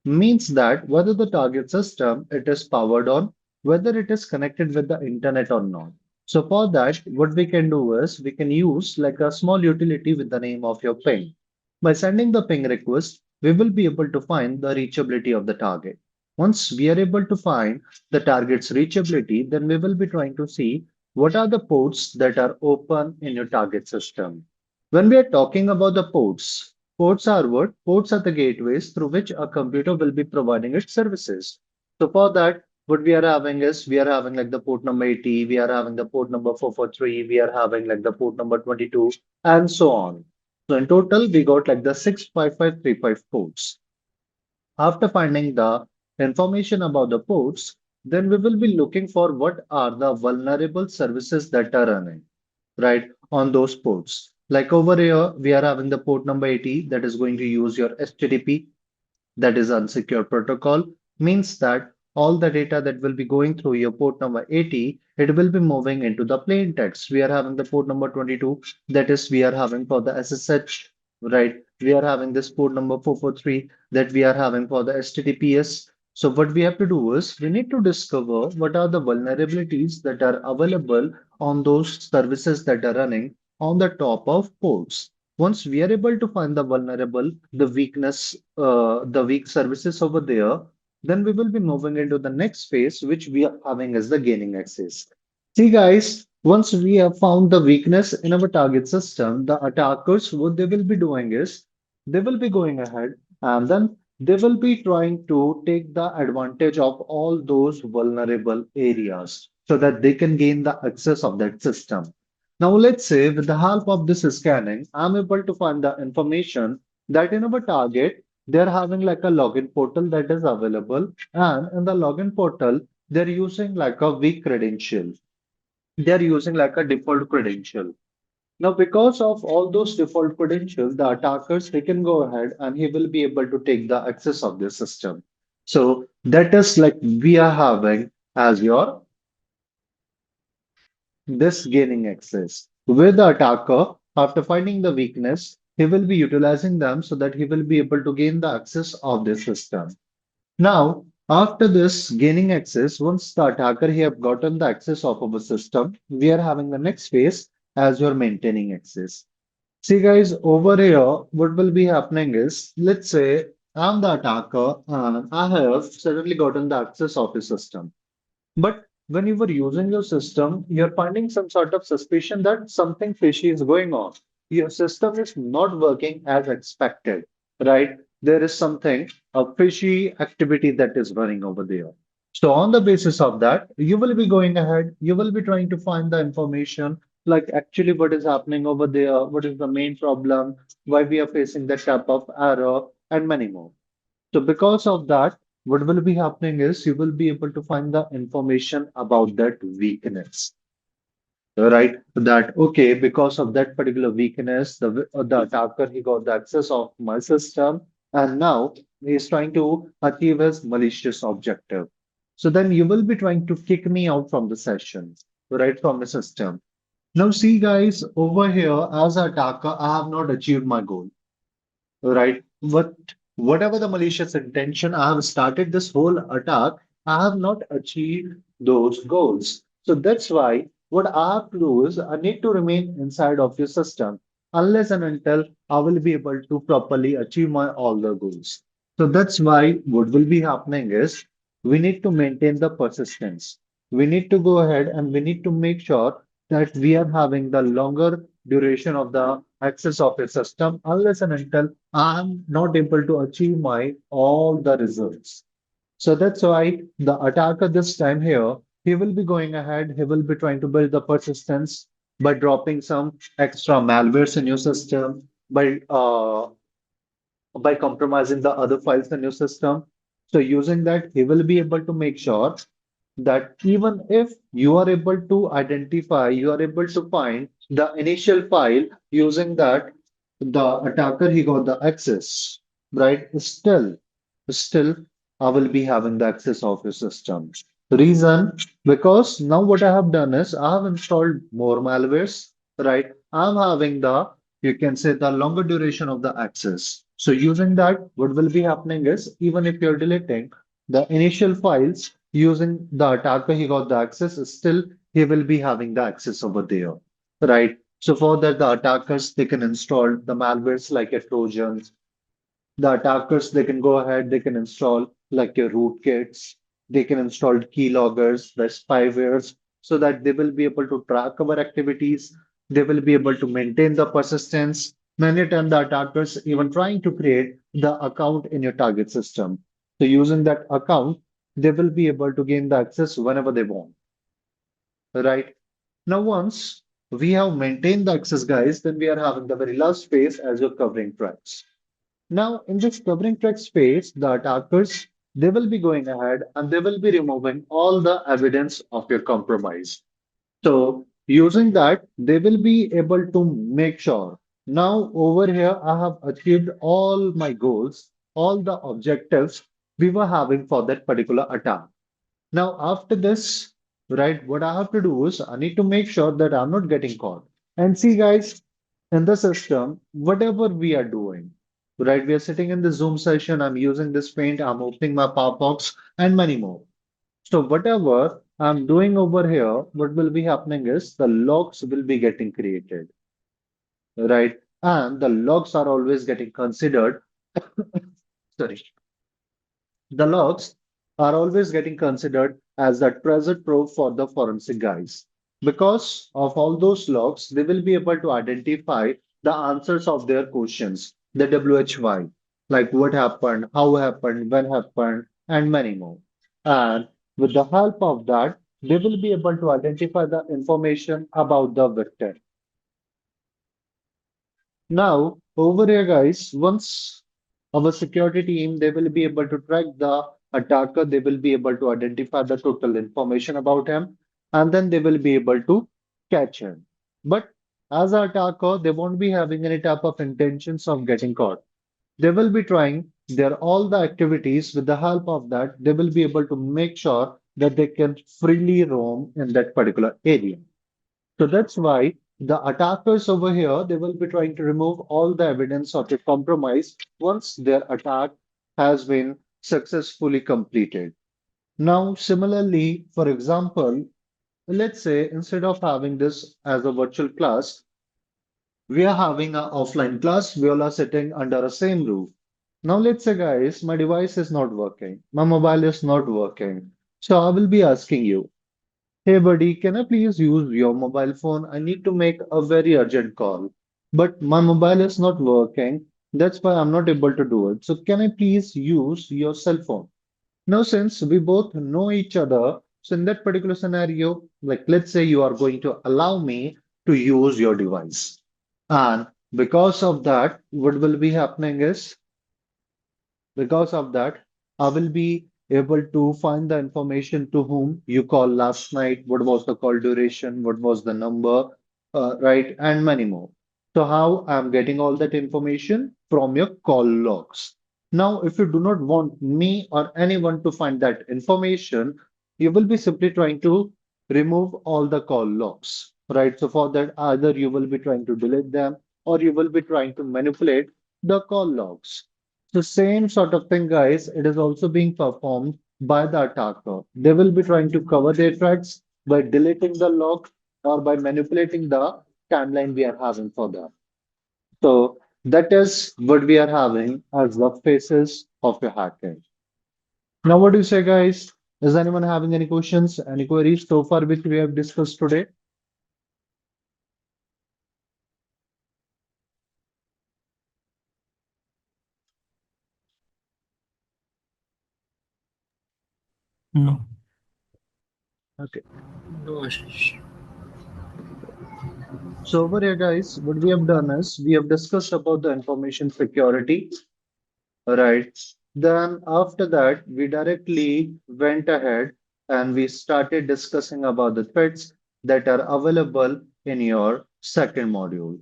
Means that whether the target system it is powered on, whether it is connected with the internet or not. So for that, what we can do is we can use like a small utility with the name of your ping. By sending the ping request, we will be able to find the reachability of the target. Once we are able to find the target's reachability, then we will be trying to see what are the ports that are open in your target system. When we are talking about the ports, ports are what? Ports are the gateways through which a computer will be providing its services. So for that, what we are having is we are having like the port number 80, we are having the port number 443, we are having like the port number 22, and so on. So in total, we got like the 65535 ports. After finding the information about the ports, then we will be looking for what are the vulnerable services that are running, right, on those ports. Like over here, we are having the port number 80 that is going to use your HTTP, that is unsecure protocol, means that all the data that will be going through your port number 80, it will be moving into the plain text. We are having the port number 22, that is we are having for the SSH, right? We are having this port number 443 that we are having for the HTTPS. So what we have to do is we need to discover what are the vulnerabilities that are available on those services that are running on the top of ports. Once we are able to find the vulnerable, the weakness, the weak services over there, then we will be moving into the next phase, which we are having as the gaining access. See, guys, once we have found the weakness in our target system, the attackers, what they will be doing is they will be going ahead and then they will be trying to take the advantage of all those vulnerable areas so that they can gain the access of that system. Now, let's say with the help of this scanning, I'm able to find the information that in our target, they're having like a login portal that is available. And in the login portal, they're using like a weak credential. They're using like a default credential. Now, because of all those default credentials, the attackers, he can go ahead and he will be able to take the access of the system. So that is like we are having as your this gaining access. With the attacker, after finding the weakness, he will be utilizing them so that he will be able to gain the access of the system. Now, after this gaining access, once the attacker he have gotten the access of our system, we are having the next phase as you're maintaining access. See guys, over here, what will be happening is, let's say I'm the attacker and I have suddenly gotten the access of the system. But when you were using your system, you're finding some sort of suspicion that something fishy is going on. Your system is not working as expected, right? There is something, a fishy activity that is running over there. So on the basis of that, you will be going ahead, you will be trying to find the information, like actually what is happening over there, what is the main problem, why we are facing that type of error, and many more. So because of that, what will be happening is you will be able to find the information about that weakness, right? That okay, because of that particular weakness, the attacker he got the access of my system, and now he is trying to achieve his malicious objective. So then you will be trying to kick me out from the session, right, from the system. Now see guys, over here as an attacker, I have not achieved my goal, right? But whatever the malicious intention, I have started this whole attack, I have not achieved those goals. So that's why what I have to do is I need to remain inside of your system. unless and until I will be able to properly achieve my all the goals. So that's why what will be happening is we need to maintain the persistence. We need to go ahead and we need to make sure that we are having the longer duration of the access of a system unless and until I'm not able to achieve my all the results. So that's why the attacker this time here, he will be going ahead, he will be trying to build the persistence by dropping some extra malwares in your system, by compromising the other files in your system. So using that, he will be able to make sure that even if you are able to identify, you are able to find the initial file using that, the attacker he got the access, right? Still, I will be having the access of your system. Reason because now what I have done is I have installed more malwares, right? I'm having the you can say the longer duration of the access. So using that, what will be happening is even if you're deleting the initial files using the attacker, he got the access, still he will be having the access over there, right? So for that, the attackers they can install the malwares like a Trojans, the attackers, they can go ahead, they can install like your rootkits, they can install keyloggers, the spywares, so that they will be able to track our activities, they will be able to maintain the persistence. Many times the attackers even trying to create the account in your target system. So using that account, they will be able to gain the access whenever they want, right? Now, once we have maintained the access, guys, then we are having the very last phase as your covering tracks. Now, in this covering track space, the attackers they will be going ahead and they will be removing all the evidence of your compromise. So, using that, they will be able to make sure now over here I have achieved all my goals, all the objectives we were having for that particular attack. Now, after this, right, what I have to do is I need to make sure that I'm not getting caught. And see, guys, in the system, whatever we are doing, right, we are sitting in the Zoom session, I'm using this paint, I'm opening my Powerbox, and many more. So, whatever I'm doing over here, what will be happening is the logs will be getting created, right? And the logs are always getting considered. Sorry. The logs are always getting considered as that treasure trove for the forensic guys. Because of all those logs, they will be able to identify the answers of their questions, the WHY, like what happened, how happened, when happened, and many more. And with the help of that, they will be able to identify the information about the victim. Now, over here, guys, once our security team, they will be able to track the attacker, they will be able to identify the total information about him, and then they will be able to catch him. But as an attacker, they won't be having any type of intentions of getting caught. They will be trying their all the activities with the help of that, they will be able to make sure that they can freely roam in that particular area. So that's why the attackers over here, they will be trying to remove all the evidence of a compromise once their attack has been successfully completed. Now, similarly, for example, let's say instead of having this as a virtual class, we are having an offline class. We all are sitting under a same roof. Now, let's say, guys, my device is not working. My mobile is not working. So I will be asking you, hey buddy, can I please use your mobile phone? I need to make a very urgent call, but my mobile is not working. That's why I'm not able to do it. So can I please use your cell phone? Now, since we both know each other, so in that particular scenario, like let's say you are going to allow me to use your device. And because of that, what will be happening is because of that, I will be able to find the information to whom you called last night, what was the call duration, what was the number, right, and many more. So how I'm getting all that information from your call logs. Now, if you do not want me or anyone to find that information, you will be simply trying to remove all the call logs, right? So for that, either you will be trying to delete them or you will be trying to manipulate the call logs. The same sort of thing, guys, it is also being performed by the attacker. They will be trying to cover their tracks by deleting the log or by manipulating the timeline we are having for them. So that is what we are having as the phases of your hacking. Now, what do you say, guys? Is anyone having any questions, any queries so far which we have discussed today? No. Okay. No, Ashish. So over here, guys, what we have done is we have discussed about the information security, right? Then after that, we directly went ahead and we started discussing about the threats that are available in your second module,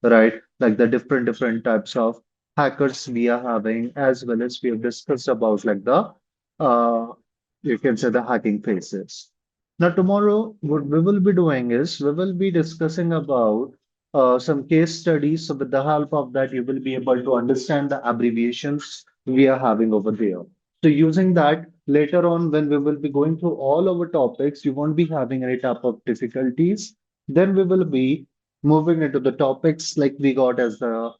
right? Like the different types of hackers we are having, as well as we have discussed about like the uh, you can say the hacking phases. Now tomorrow, what we will be doing is we will be discussing about some case studies. So with the help of that, you will be able to understand the abbreviations we are having over there. So using that later on, when we will be going through all our topics, you won't be having any type of difficulties. Then we will be moving into the topics like we got as the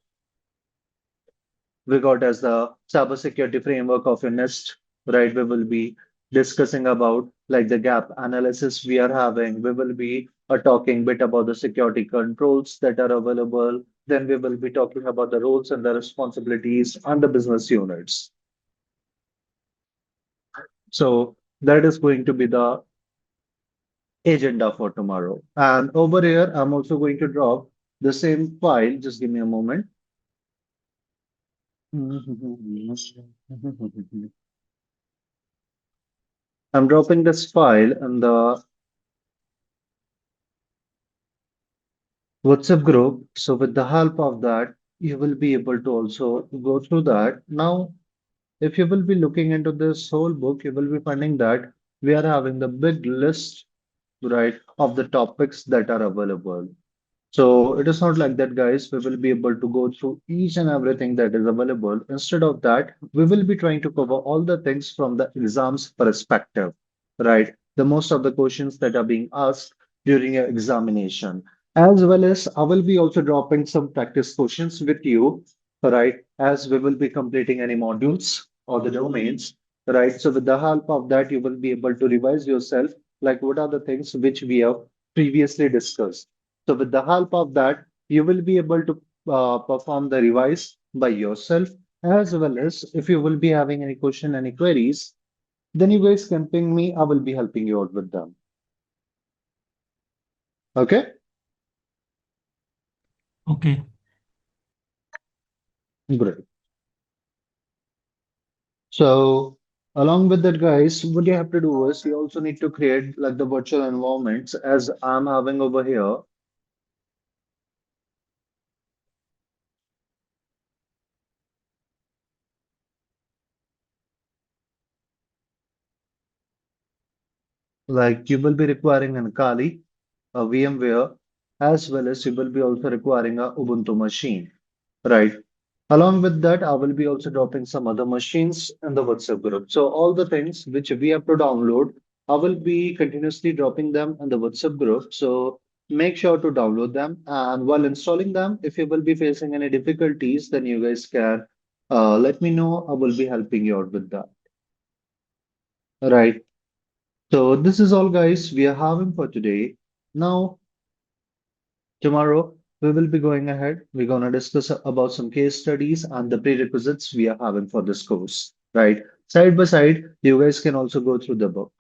cybersecurity framework of your NIST, right? We will be discussing about like the gap analysis we are having. We will be talking bit about the security controls that are available. Then we will be talking about the roles and the responsibilities and the business units. So that is going to be the agenda for tomorrow. And over here, I'm also going to drop the same file. Just give me a moment. I'm dropping this file in the WhatsApp group. So with the help of that, you will be able to also go through that. Now, if you will be looking into this whole book, you will be finding that we are having the big list, right, of the topics that are available. So it is not like that, guys. We will be able to go through each and everything that is available. Instead of that, we will be trying to cover all the things from the exam's perspective, right? The most of the questions that are being asked during your examination, as well as I will be also dropping some practice questions with you, right? As we will be completing any modules or the domains, right? So with the help of that, you will be able to revise yourself, like what are the things which we have previously discussed. So with the help of that, you will be able to perform the revise by yourself, as well as if you will be having any question, any queries, then you guys can ping me. I will be helping you out with them. Okay, Okay. great. So along with that, guys, what you have to do is you also need to create like the virtual environments as I'm having over here. Like you will be requiring an Kali, a VMware, as well as you will be also requiring a Ubuntu machine, right? Along with that, I will be also dropping some other machines in the WhatsApp group. So all the things which we have to download, I will be continuously dropping them in the WhatsApp group. So make sure to download them. And while installing them, if you will be facing any difficulties, then you guys can let me know. I will be helping you out with that. Right. So this is all, guys, we are having for today. Now, tomorrow, we will be going ahead. We're going to discuss about some case studies and the prerequisites we are having for this course, right? Side by side, you guys can also go through the book.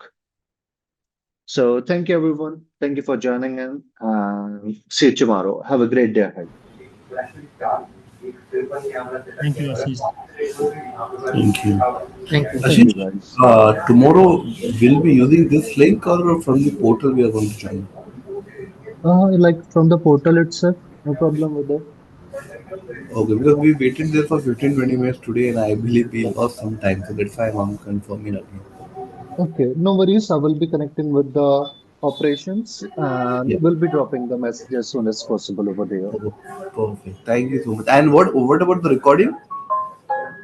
So thank you, everyone. Thank you for joining in and see you tomorrow. Have a great day ahead. Thank you, Ashish. Thank you. Thank you. Thank you, Ashish, guys. tomorrow we'll be using this link or from the portal we are going to join? Like from the portal itself, no problem with that. Okay, because we waited there for 15-20 minutes today and I believe we lost some time, so that's why I'm confirming again. Okay, no worries. I will be connecting with the operations Yeah. and will be dropping the message as soon as possible over there. Oh, perfect. Thank you so much. And what about the recording?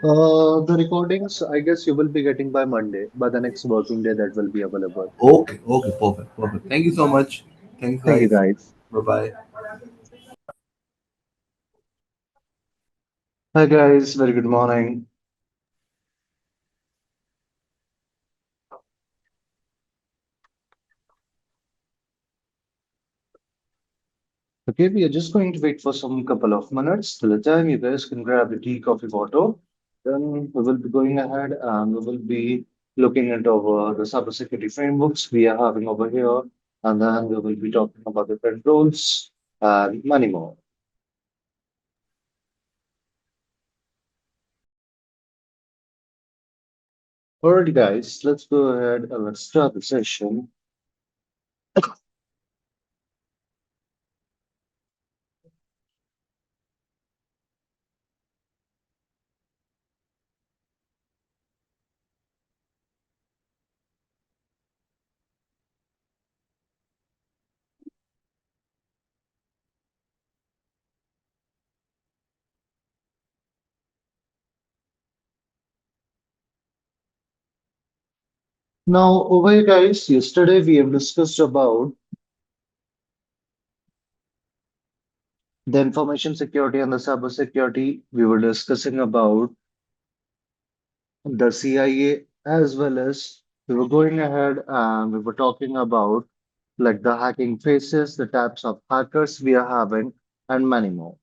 The recordings, I guess you will be getting by Monday, by the next working day that will be available. Okay, okay, perfect, perfect. Thank you so much. Thanks, Thank you, guys. guys. Bye bye. Hi guys, very good morning. Okay, we are just going to wait for some couple of minutes. Till the time you guys can grab the tea, coffee, water. Then we will be going ahead and we will be looking into the cybersecurity frameworks we are having over here. And then we will be talking about the controls and many more. Alright, guys, let's go ahead and let's start the session. Now, over here, guys, yesterday we have discussed about the information security and the cybersecurity. We were discussing about the CIA, as well as we were going ahead and we were talking about like the hacking phases, the types of hackers we are having, and many more.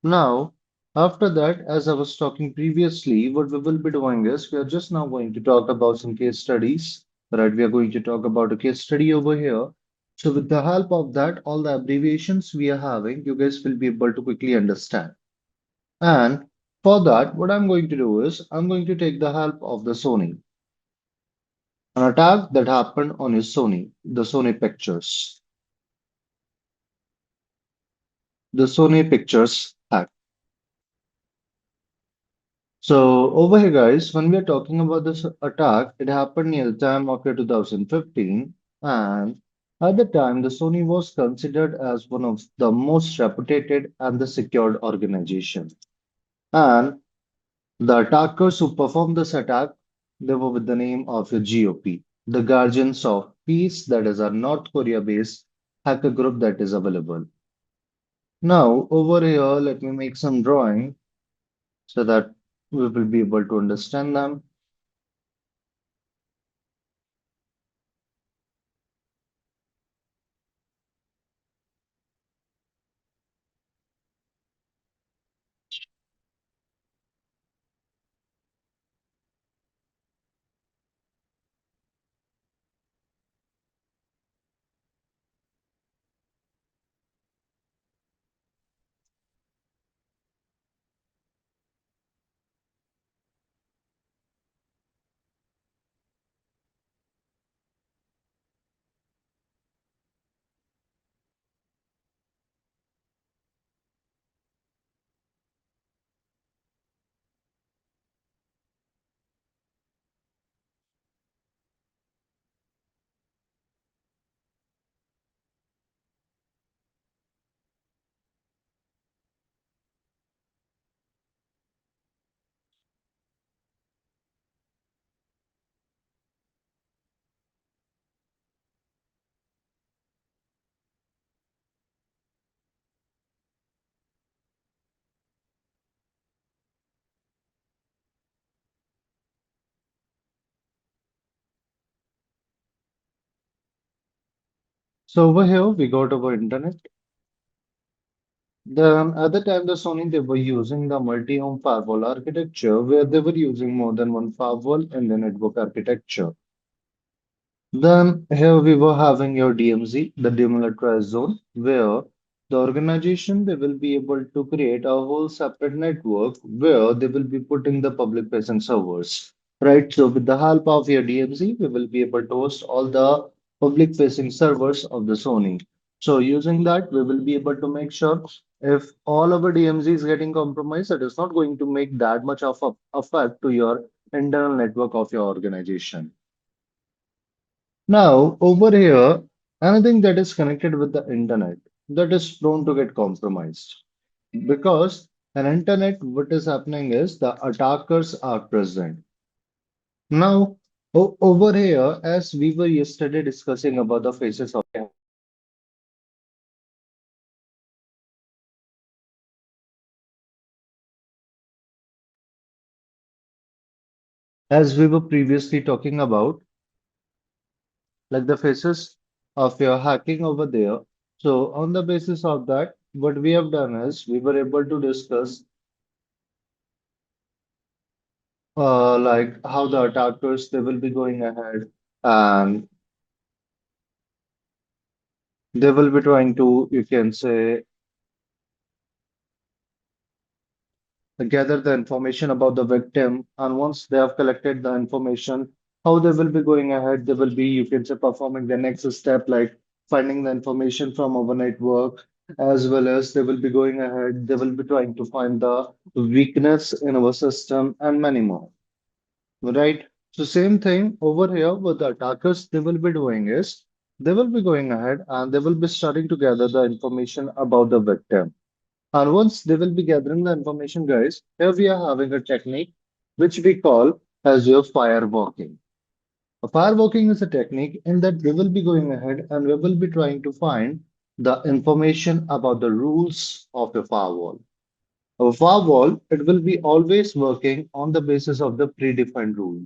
Now, after that, as I was talking previously, what we will be doing is we are just now going to talk about some case studies. Right, we are going to talk about a case study over here. So, with the help of that, all the abbreviations we are having, you guys will be able to quickly understand. And for that, what I'm going to do is I'm going to take the help of the Sony. An attack that happened on his Sony, the Sony Pictures, the Sony Pictures hack. So over here, guys, when we are talking about this attack, it happened near the time of year 2015, and at the time, the Sony was considered as one of the most reputed and the secured organization. And the attackers who performed this attack, they were with the name of the GOP, the Guardians of Peace, that is a North Korea-based hacker group that is available. Now, over here, let me make some drawing so that we will be able to understand them. So over here, we got our internet. Then at the time, the Sony, they were using the multi-home firewall architecture where they were using more than one firewall in the network architecture. Then here we were having your DMZ, the demilitarized zone, where the organization they will be able to create a whole separate network where they will be putting the public facing servers. Right. So with the help of your DMZ, we will be able to host all the public facing servers of the Sony. So using that, we will be able to make sure if all our DMZ is getting compromised, it is not going to make that much of a effect to your internal network of your organization. Now, over here, anything that is connected with the internet that is prone to get compromised because an internet, what is happening is the attackers are present. Now, over here, as we were yesterday discussing about the phases of as we were previously talking about, like the phases of your hacking over there. So on the basis of that, what we have done is we were able to discuss like how the attackers they will be going ahead and they will be trying to, you can say, gather the information about the victim. And once they have collected the information, how they will be going ahead, they will be, you can say, performing the next step, like finding the information from our network, as well as they will be going ahead, they will be trying to find the weakness in our system and many more. Right? So same thing over here with the attackers they will be doing is they will be going ahead and they will be starting to gather the information about the victim. And once they will be gathering the information, guys, here we are having a technique which we call as your firewalking. A firewalking is a technique in that we will be going ahead and we will be trying to find the information about the rules of a firewall. A firewall, it will be always working on the basis of the predefined rule,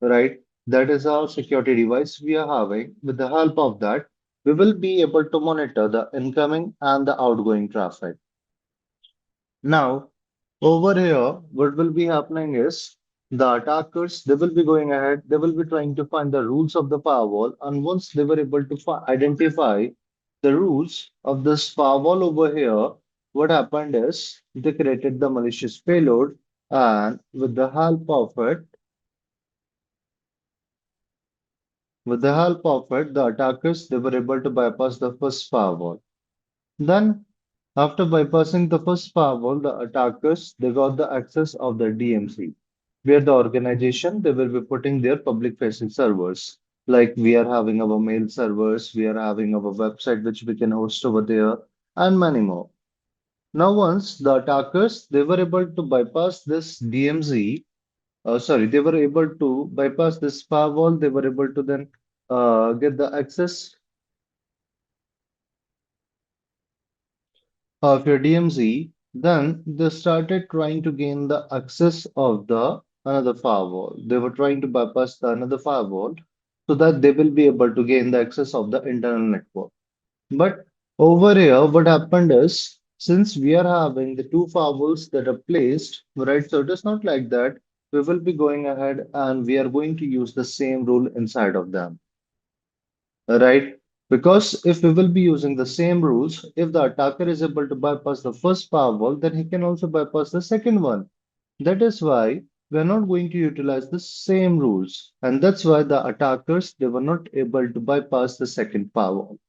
right? That is our security device we are having. With the help of that, we will be able to monitor the incoming and the outgoing traffic. Now, over here, what will be happening is the attackers, they will be going ahead, they will be trying to find the rules of the firewall. And once they were able to identify the rules of this firewall over here, what happened is they created the malicious payload. And with the help of it, the attackers, they were able to bypass the first firewall. Then, after bypassing the first firewall, the attackers they got the access of the DMC, where the organization they will be putting their public-facing servers. Like we are having our mail servers, we are having our website which we can host over there, and many more. Now, once the attackers they were able to bypass this DMZ, sorry, they were able to bypass this firewall, they were able to then get the access of your DMZ, then they started trying to gain the access of the another firewall. They were trying to bypass the another firewall so that they will be able to gain the access of the internal network. But over here, what happened is since we are having the two firewalls that are placed, right? So it is not like that. We will be going ahead and we are going to use the same rule inside of them, right? Because if we will be using the same rules, if the attacker is able to bypass the first firewall, then he can also bypass the second one. That is why we are not going to utilize the same rules. And that's why the attackers, they were not able to bypass the second firewall,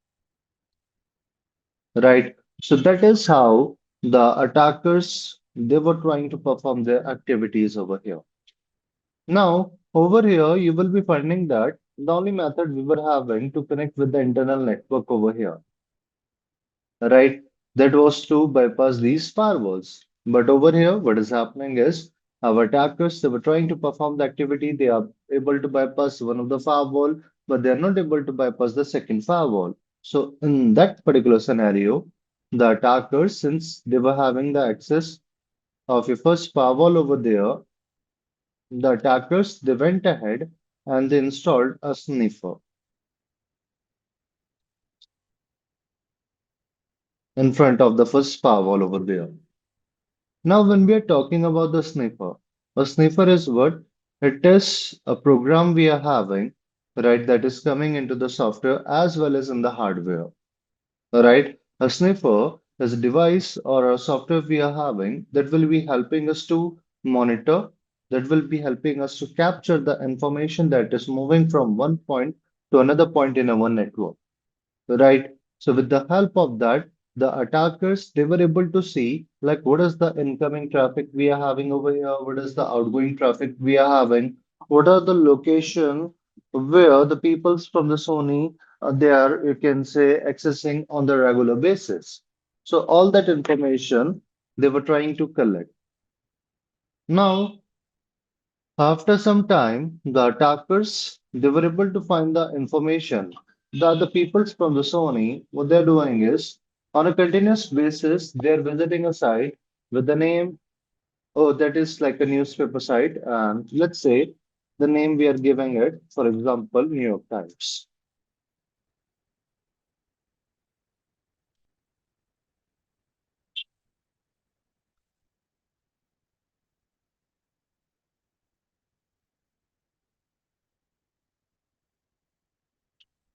right? So that is how the attackers, they were trying to perform their activities over here. Now, over here, you will be finding that the only method we were having to connect with the internal network over here, right? That was to bypass these firewalls. But over here, what is happening is our attackers, they were trying to perform the activity. They are able to bypass one of the firewall, but they are not able to bypass the second firewall. So in that particular scenario, the attackers, since they were having the access of your first firewall over there, the attackers, they went ahead and they installed a sniffer in front of the first firewall over there. Now, when we are talking about the sniffer, a sniffer is what? It is a program we are having, right, that is coming into the software as well as in the hardware, right? A sniffer is a device or a software we are having that will be helping us to monitor, that will be helping us to capture the information that is moving from one point to another point in our network. Right. So with the help of that, the attackers they were able to see like what is the incoming traffic we are having over here, what is the outgoing traffic we are having, what are the location where the peoples from the Sony they are you can say accessing on the regular basis. So all that information they were trying to collect. Now after some time, the attackers they were able to find the information that the peoples from the Sony, what they're doing is on a continuous basis, they're visiting a site with the name, oh, that is like a newspaper site, and let's say the name we are giving it, for example, New York Times.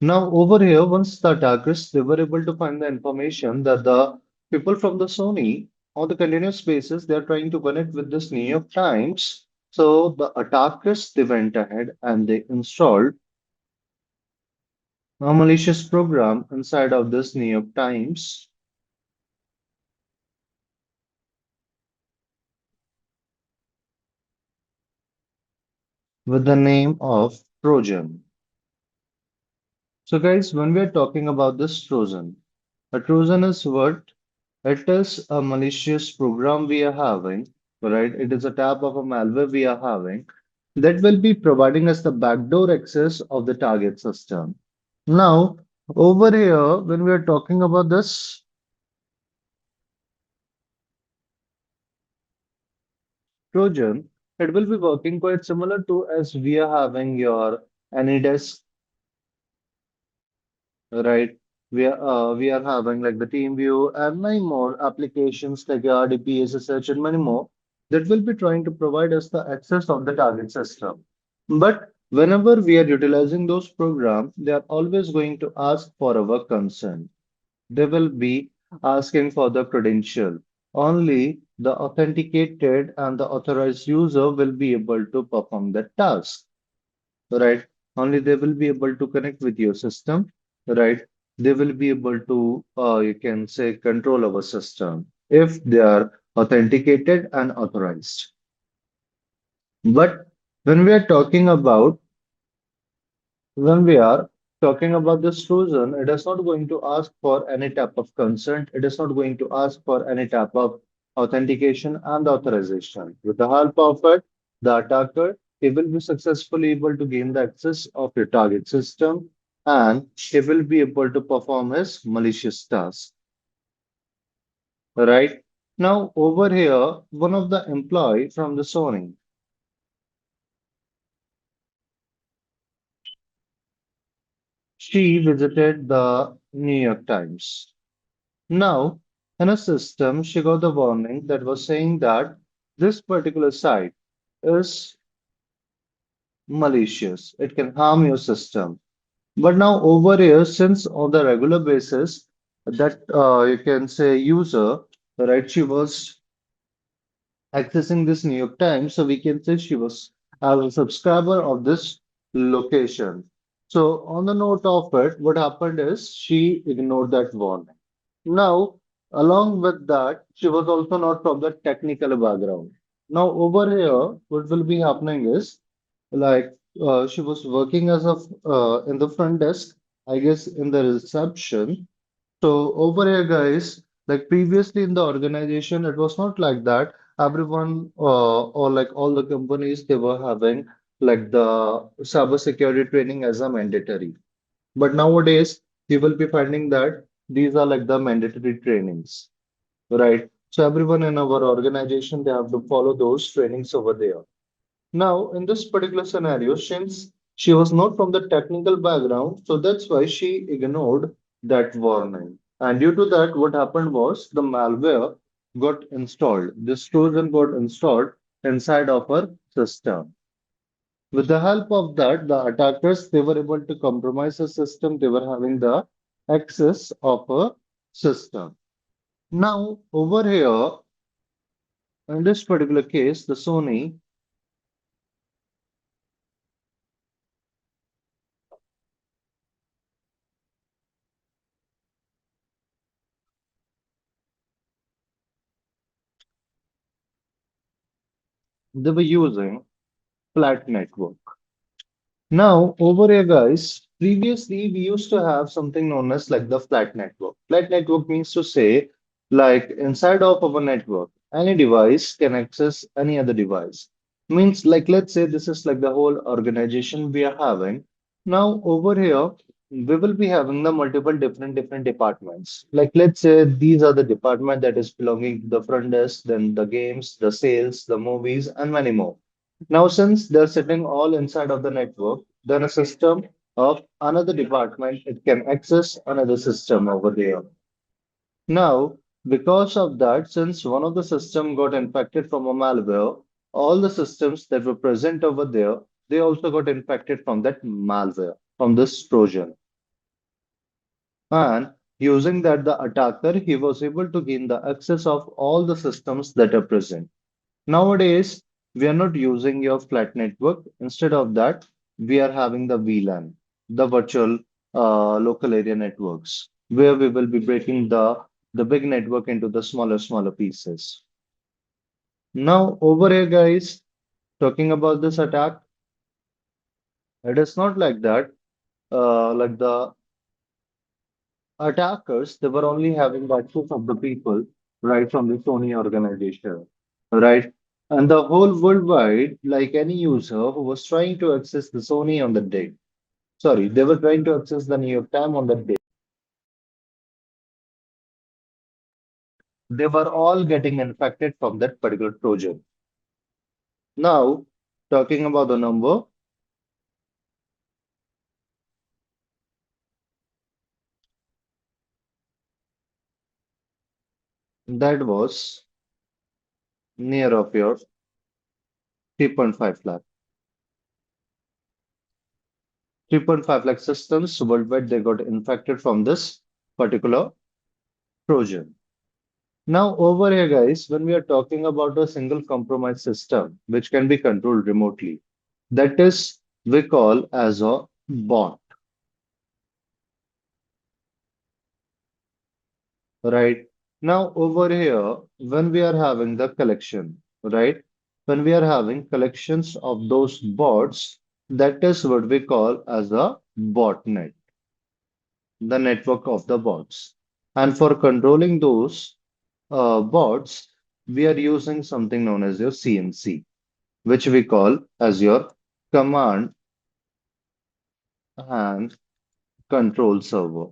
Now, over here, once the attackers they were able to find the information that the people from the Sony on the continuous basis they are trying to connect with this New York Times. So the attackers they went ahead and they installed a malicious program inside of this New York Times with the name of Trojan. So, guys, when we are talking about this Trojan, a Trojan is what? It is a malicious program we are having, right? It is a type of a malware we are having that will be providing us the backdoor access of the target system. Now, over here, when we are talking about this Trojan, it will be working quite similar to as we are having your AnyDesk, right? We are having like the team view and many more applications like RDP, SSH, and many more that will be trying to provide us the access of the target system. But whenever we are utilizing those programs, they are always going to ask for our consent. They will be asking for the credential. Only the authenticated and the authorized user will be able to perform the task, right? Only they will be able to connect with your system, right? They will be able to, you can say, control our system if they are authenticated and authorized. But when we are talking about when we are talking about this Trojan, it is not going to ask for any type of consent. It is not going to ask for any type of authentication and authorization. With the help of it, the attacker he will be successfully able to gain the access of your target system and he will be able to perform his malicious task. Right? Now, over here, one of the employee from the Sony, she visited the New York Times. Now, in a system, she got the warning that was saying that this particular site is malicious. It can harm your system. But now over here, since on the regular basis, that you can say user, right, she was accessing this New York Times, so we can say she was a subscriber of this location. So on the note of it, what happened is she ignored that warning. Now, along with that, she was also not from the technical background. Now, over here, what will be happening is like she was working as a in the front desk, I guess in the reception. So over here, guys, like previously in the organization, it was not like that. Everyone or like all the companies, they were having like the cybersecurity training as a mandatory. But nowadays, you will be finding that these are like the mandatory trainings, right? So everyone in our organization, they have to follow those trainings over there. Now, in this particular scenario, since she was not from the technical background, so that's why she ignored that warning. And due to that, what happened was the malware got installed. This Trojan got installed inside of her system. With the help of that, the attackers they were able to compromise the system. They were having the access of a system. Now, over here, in this particular case, the Sony, they were using flat network. Now, over here, guys, previously we used to have something known as like the flat network. Flat network means to say, like inside of our network, any device can access any other device. Means like let's say this is like the whole organization we are having. Now, over here, we will be having the multiple different departments. Like let's say these are the department that is belonging to the front desk, then the games, the sales, the movies, and many more. Now, since they're sitting all inside of the network, then a system of another department, it can access another system over there. Now, because of that, since one of the system got infected from a malware, all the systems that were present over there, they also got infected from that malware, from this Trojan. And using that, the attacker, he was able to gain the access of all the systems that are present. Nowadays, we are not using your flat network. Instead of that, we are having the VLAN, the virtual local area networks, where we will be breaking the big network into the smaller pieces. Now, over here, guys, talking about this attack, it is not like that. Like the attackers, they were only having the access of the people right from the Sony organization, right? And the whole worldwide, like any user who was trying to access the Sony on the day, sorry, they were trying to access the New York Times on that day. They were all getting infected from that particular Trojan. Now, talking about the number, that was near of your 3.5 lakh. 3.5 lakh systems worldwide they got infected from this particular Trojan. Now, over here, guys, when we are talking about a single compromise system which can be controlled remotely, that is we call as a bot, right? Now, over here, when we are having the collection, right? When we are having collections of those bots, that is what we call as a botnet, the network of the bots. And for controlling those bots, we are using something known as your CMC, which we call as your command and control server.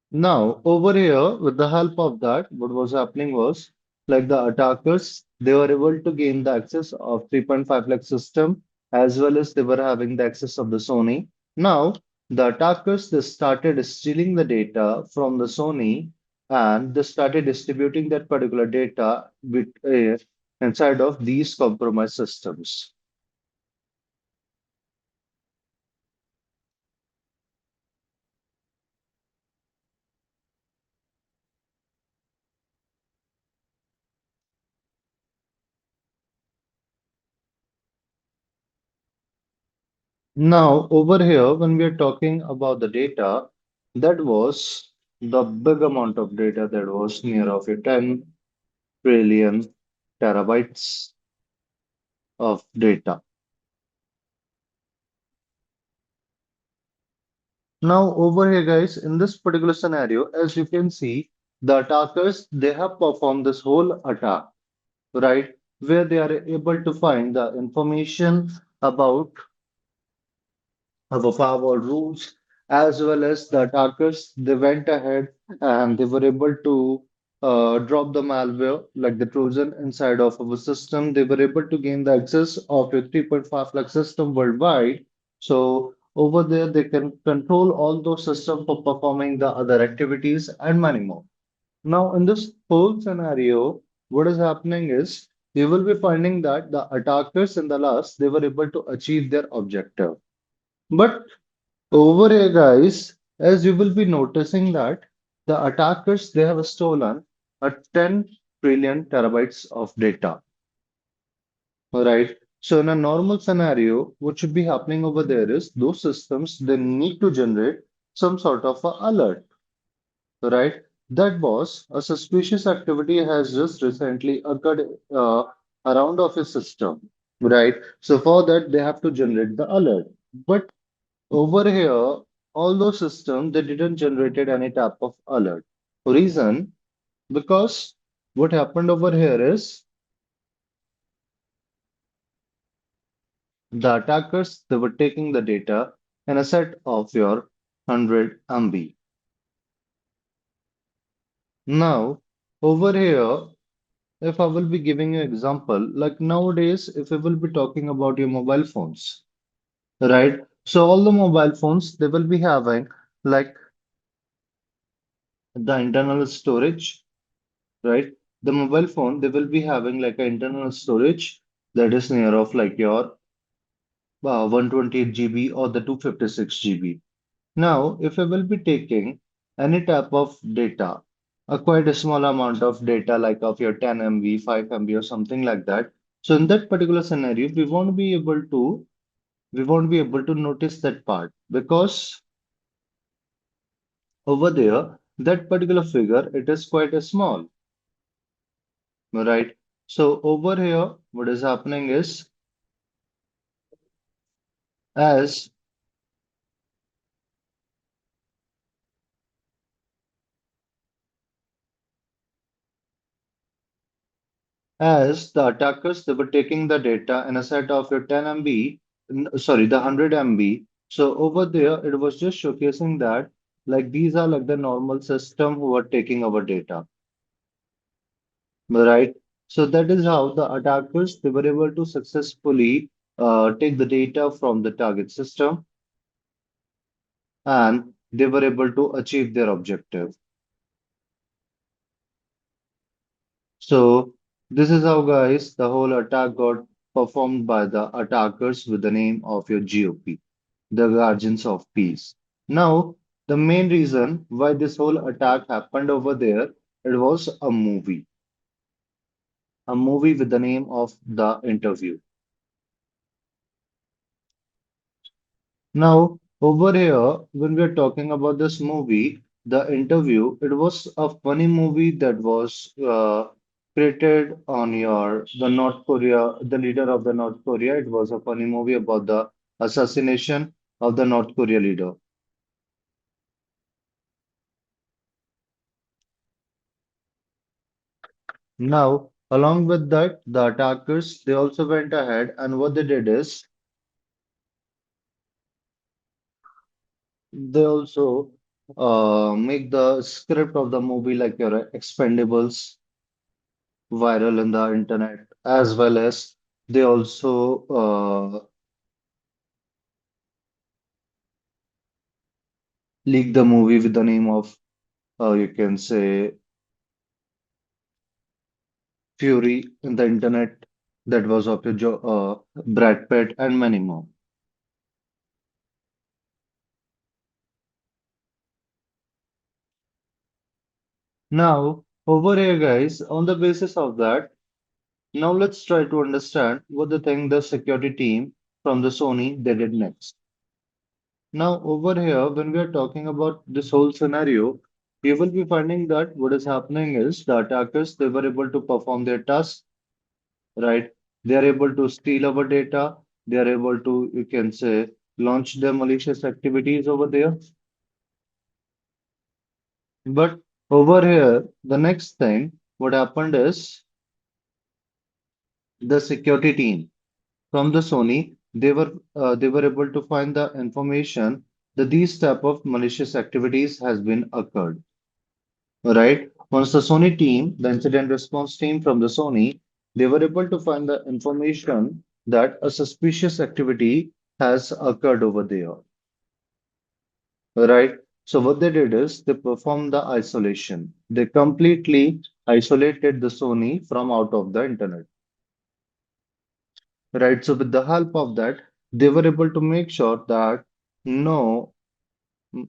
Now, over here, with the help of that, what was happening was like the attackers, they were able to gain the access of 3.5 lakh system as well as they were having the access of the Sony. Now, the attackers, they started stealing the data from the Sony and they started distributing that particular data inside of these compromised systems. Now, over here, when we are talking about the data, that was the big amount of data that was near of a 10 trillion terabytes of data. Now, over here, guys, in this particular scenario, as you can see, the attackers, they have performed this whole attack, right? Where they are able to find the information about our firewall rules, as well as the attackers. They went ahead and they were able to drop the malware, like the Trojan, inside of our system. They were able to gain the access of a 3.5 lakh system worldwide. So over there, they can control all those systems for performing the other activities and many more. Now, in this whole scenario, what is happening is you will be finding that the attackers in the last, they were able to achieve their objective. But over here, guys, as you will be noticing that the attackers they have stolen a 10 trillion terabytes of data. All right. So in a normal scenario, what should be happening over there is those systems they need to generate some sort of a alert, right? That was a suspicious activity has just recently occurred around of a system, right? So for that they have to generate the alert. But over here, all those systems they didn't generated any type of alert. Reason because what happened over here is The attackers, they were taking the data in a set of your 100 MB. Now, over here, if I will be giving you example, like nowadays, if we will be talking about your mobile phones, right? So all the mobile phones, they will be having like the internal storage, right? The mobile phone, they will be having like an internal storage that is near of like your 128 GB or the 256 GB. Now, if I will be taking any type of data, a quite a small amount of data like of your 10 MB, 5 MB or something like that. So in that particular scenario, we won't be able to notice that part because over there, that particular figure, it is quite a small, right? So over here, what is happening is as as the attackers, they were taking the data in a set of your 10 MB, sorry, the 100 MB. So over there, it was just showcasing that like these are like the normal system who are taking our data, right? So that is how the attackers, they were able to successfully take the data from the target system and they were able to achieve their objective. So this is how, guys, the whole attack got performed by the attackers with the name of your GOP, the Guardians of Peace. Now, the main reason why this whole attack happened over there, it was a movie with the name of The Interview. Now, over here, when we're talking about this movie, The Interview, it was a funny movie that was created on the North Korea, the leader of the North Korea. It was a funny movie about the assassination of the North Korea leader. Now, along with that, the attackers, they also went ahead and what they did is they also make the script of the movie like your Expendables viral in the internet, as well as they also leaked the movie with the name of, you can say, Fury in the internet, that was of your Brad Pitt and many more. Now, over here, guys, on the basis of that, now let's try to understand what the thing the security team from the Sony they did next. Now, over here, when we are talking about this whole scenario, you will be finding that what is happening is the attackers they were able to perform their task, right? They are able to steal our data. They are able to, you can say, launch their malicious activities over there. But over here, the next thing, what happened is the security team from the Sony, they were able to find the information that these type of malicious activities has been occurred. Right? Once the Sony team, the incident response team from the Sony, they were able to find the information that a suspicious activity has occurred over there. Right? So what they did is they performed the isolation. They completely isolated the Sony from out of the internet. Right? So with the help of that, they were able to make sure that no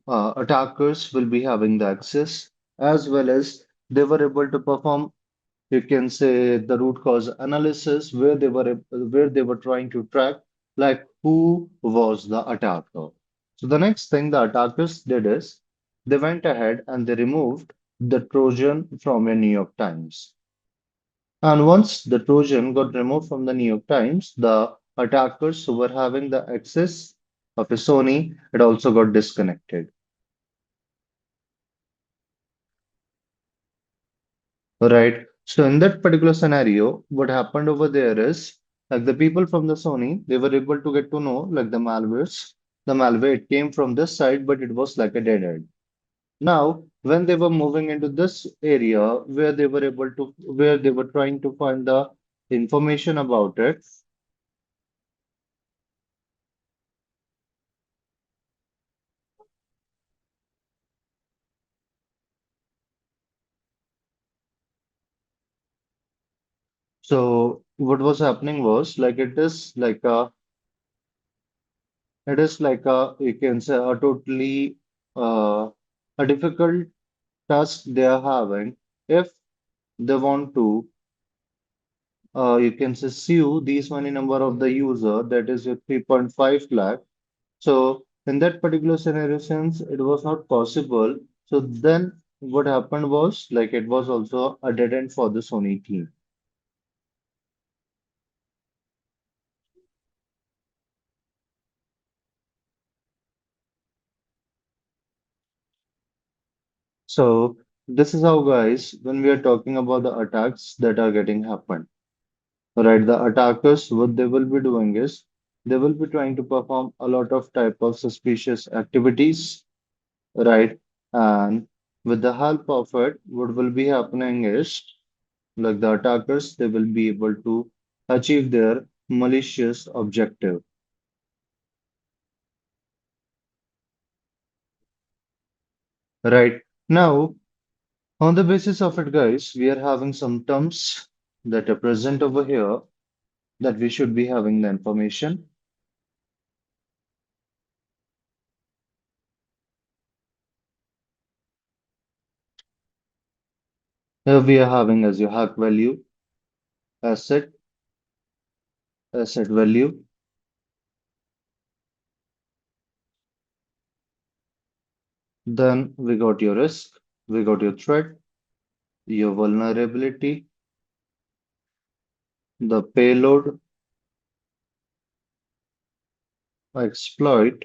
attackers will be having the access, as well as they were able to perform, you can say, the root cause analysis where they were trying to track like who was the attacker. So the next thing the attackers did is they went ahead and they removed the Trojan from a New York Times. And once the Trojan got removed from the New York Times, the attackers who were having the access of a Sony, it also got disconnected. Right. So in that particular scenario, what happened over there is Like the people from the Sony, they were able to get to know like the malware it came from this side, but it was like a dead end. Now, when they were moving into this area where they were trying to find the information about it, so what was happening was like it is like a you can say a totally uh, a difficult task they are having if they want to you can say sue these many number of the user that is your 3.5 lakh. So in that particular scenario, since it was not possible, so then what happened was like it was also a dead end for the Sony team. So this is how guys, when we are talking about the attacks that are getting happened, right? The attackers, what they will be doing is they will be trying to perform a lot of type of suspicious activities, right? And with the help of it, what will be happening is like the attackers, they will be able to achieve their malicious objective. Right now, on the basis of it, guys, we are having some terms that are present over here that we should be having the information. Here we are having as your hack value, asset, asset value. Then we got your risk, we got your threat, your vulnerability, the payload, exploit,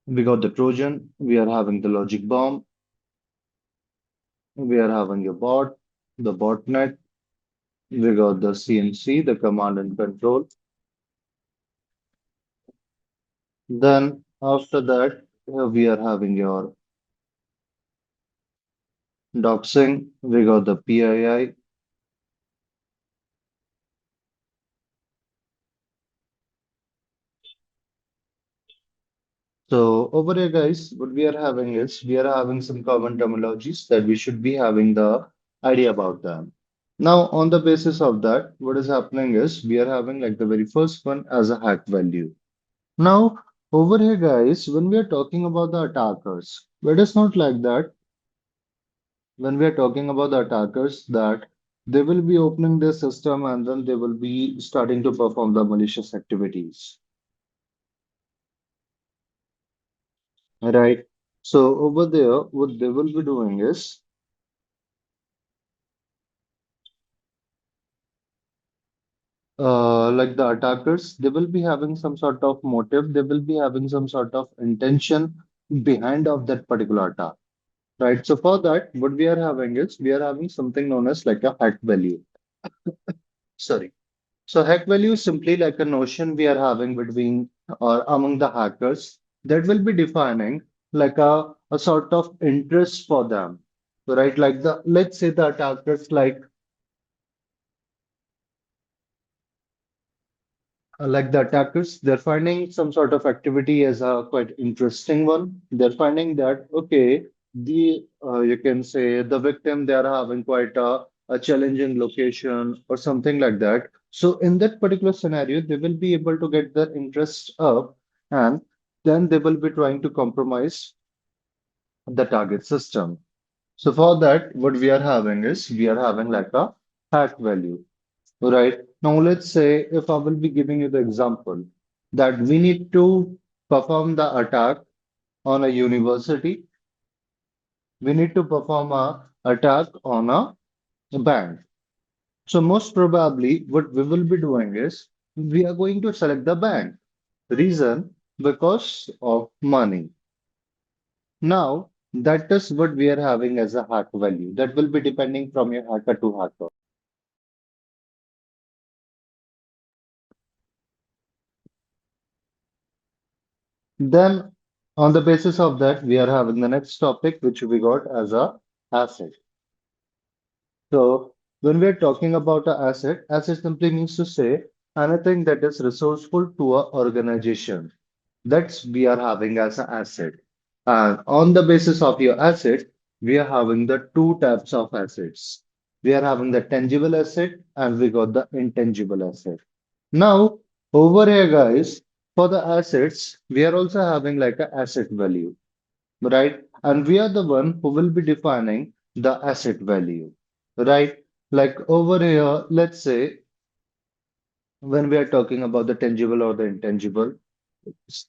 we got the Trojan, we are having the logic bomb, we are having a bot, the botnet, we got the CNC, the command and control. Then after that, we are having your doxing, we got the PII. So over here, guys, what we are having is we are having some common terminologies that we should be having the idea about them. Now, on the basis of that, what is happening is we are having like the very first one as a hack value. Now, over here, guys, when we are talking about the attackers, it is not like that. When we are talking about the attackers, that they will be opening their system and then they will be starting to perform the malicious activities, right? So over there, what they will be doing is like the attackers, they will be having some sort of motive, they will be having some sort of intention behind of that particular attack, right? So for that, what we are having is we are having something known as like a hack value. Sorry. So hack value is simply like a notion we are having between or among the hackers that will be defining like a sort of interest for them, right? Like the let's say the attackers like the attackers, they're finding some sort of activity as a quite interesting one. They're finding that, okay, the you can say the victim, they are having quite a challenging location or something like that. So in that particular scenario, they will be able to get their interest up and then they will be trying to compromise the target system. So for that, what we are having is we are having like a hack value. Right. Now, let's say if I will be giving you the example that we need to perform the attack on a university, we need to perform a attack on a bank. So most probably what we will be doing is we are going to select the bank. Reason because of money. Now, That is what we are having as a hack value. That will be depending from your hacker to hacker. Then, on the basis of that, we are having the next topic, which we got as a asset. So, when we are talking about an asset simply means to say anything that is resourceful to a organization. That's we are having as an asset. And on the basis of your asset, we are having the two types of assets. We are having the tangible asset and we got the intangible asset. Now, over here, guys, for the assets, we are also having like a asset value, right? And we are the one who will be defining the asset value, right? Like over here, let's say when we are talking about the tangible or the intangible,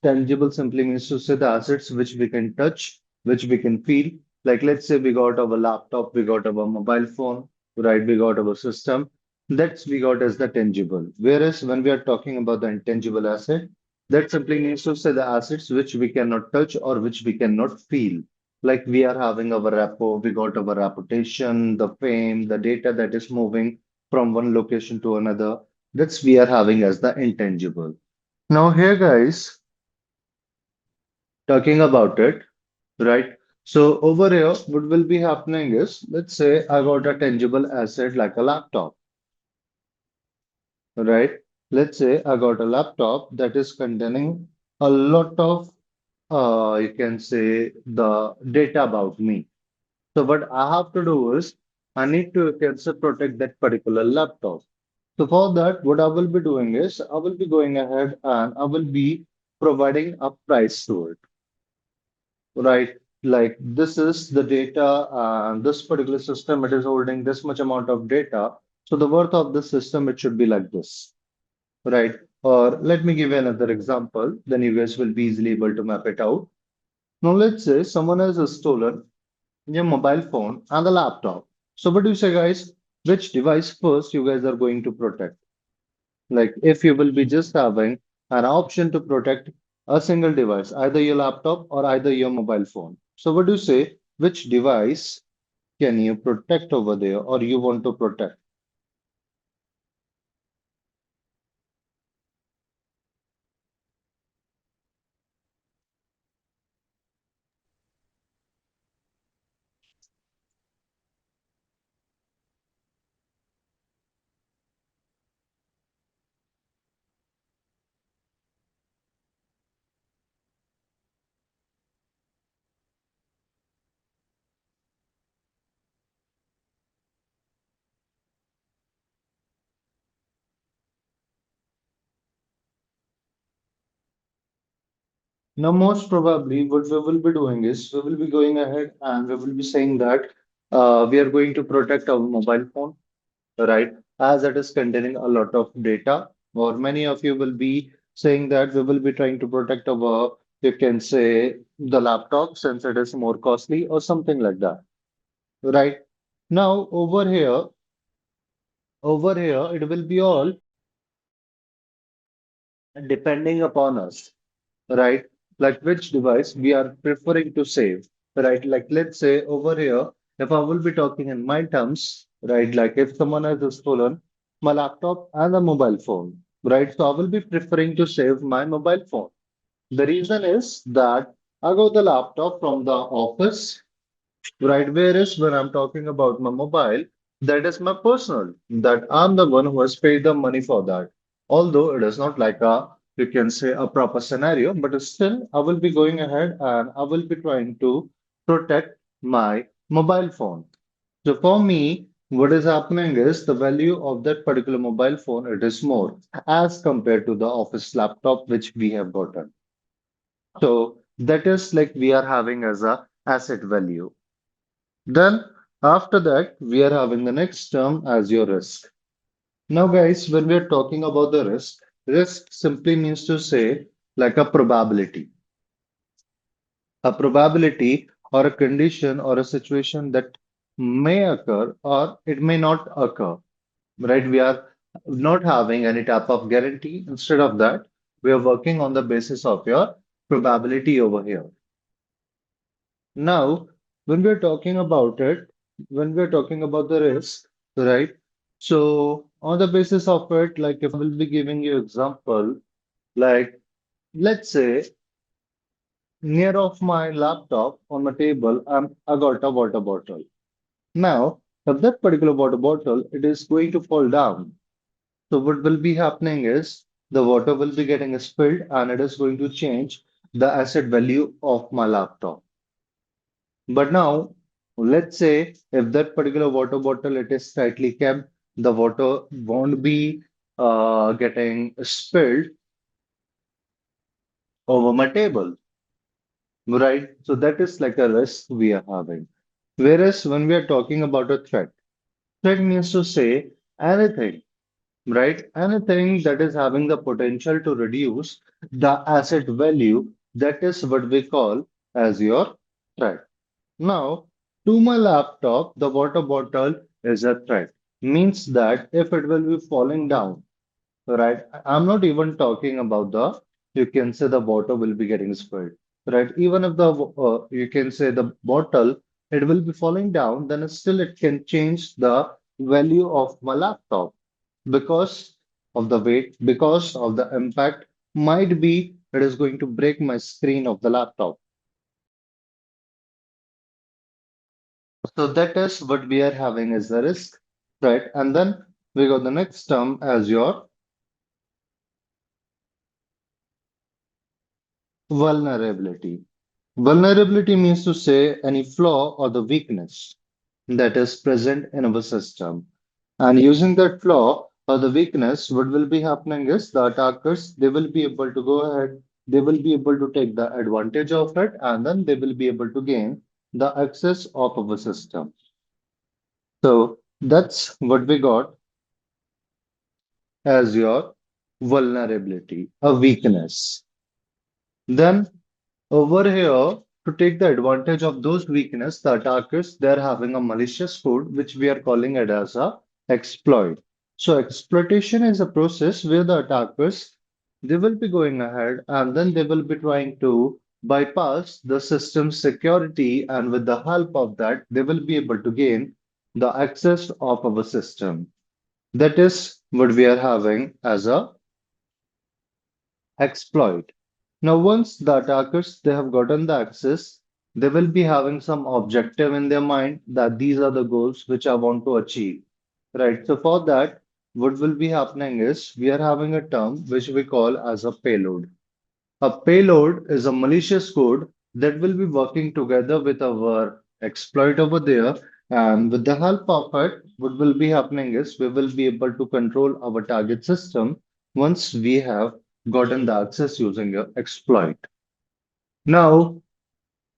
tangible simply means to say the assets which we can touch, which we can feel. Like let's say we got our laptop, we got our mobile phone, right? We got our system. That's we got as the tangible. Whereas when we are talking about the intangible asset, that simply means to say the assets which we cannot touch or which we cannot feel. Like we are having our repo, we got our reputation, the fame, the data that is moving from one location to another. That's we are having as the intangible. Now here, guys, talking about it, right? So over here, what will be happening is, let's say I got a tangible asset like a laptop, right? Let's say I got a laptop that is containing a lot of, you can say, the data about me. So what I have to do is, I need to, you can say, protect that particular laptop. So for that, what I will be doing is, I will be going ahead and I will be providing a price to it. Right, like this is the data, and this particular system, it is holding this much amount of data. So the worth of the system, it should be like this, right? Or let me give you another example, then you guys will be easily able to map it out. Now let's say someone has stolen your mobile phone and the laptop. So what do you say, guys? Which device first you guys are going to protect? Like if you will be just having an option to protect a single device, either your laptop or either your mobile phone. So what do you say? Which device can you protect over there or you want to protect? Now, most probably, what we will be doing is we will be going ahead and we will be saying that we are going to protect our mobile phone, right? As it is containing a lot of data, or many of you will be saying that we will be trying to protect our, you can say, the laptop since it is more costly or something like that, right? Now, over here, it will be all depending upon us, right? Like which device we are preferring to save, right? Like let's say over here, if I will be talking in my terms, right? Like if someone has stolen my laptop and a mobile phone, right? So I will be preferring to save my mobile phone. The reason is that I got the laptop from the office. Right, whereas when I'm talking about my mobile, that is my personal, that I'm the one who has paid the money for that. Although it is not like a, you can say, a proper scenario, but still, I will be going ahead and I will be trying to protect my mobile phone. So for me, what is happening is the value of that particular mobile phone, it is more as compared to the office laptop which we have gotten. So that is like we are having as a asset value. Then after that, we are having the next term as your risk. Now, guys, when we are talking about the risk simply means to say like a probability or a condition or a situation that may occur or it may not occur, right? We are not having any type of guarantee. Instead of that, we are working on the basis of your probability over here. Now, when we're talking about it, when we're talking about the risk, right? So on the basis of it, like if I will be giving you example, like let's say near of my laptop on my table, I got a water bottle. Now, if that particular water bottle, it is going to fall down. So what will be happening is the water will be getting spilled and it is going to change the asset value of my laptop. But now, let's say if that particular water bottle it is tightly kept, the water won't be getting spilled over my table, right? So that is like a risk we are having. Whereas when we are talking about a threat means to say anything, right? Anything that is having the potential to reduce the asset value, that is what we call as your threat. Now, to my laptop, the water bottle is a threat. Means that if it will be falling down, right? I'm not even talking about the, you can say the water will be getting spilled, right? Even if the, you can say the bottle, it will be falling down, then still it can change the value of my laptop because of the weight, because of the impact. Might be it is going to break my screen of the laptop. So that is what we are having as a risk, right? And then we got the next term as your vulnerability. Vulnerability means to say any flaw or the weakness that is present in our system. And using that flaw or the weakness, what will be happening is the attackers, they will be able to go ahead, they will be able to take the advantage of it, and then they will be able to gain the access of our system. So that's what we got as your vulnerability, a weakness. Then over here, to take the advantage of those weakness, the attackers, they're having a malicious code, which we are calling it as a exploit. So exploitation is a process where the attackers, they will be going ahead and then they will be trying to bypass the system's security, and with the help of that, they will be able to gain the access of our system. That is what we are having as a exploit. Now, once the attackers they have gotten the access, they will be having some objective in their mind that these are the goals which I want to achieve. Right. So for that, what will be happening is we are having a term which we call as a payload. A payload is a malicious code that will be working together with our exploit over there. And with the help of it, what will be happening is we will be able to control our target system once we have gotten the access using your exploit. Now,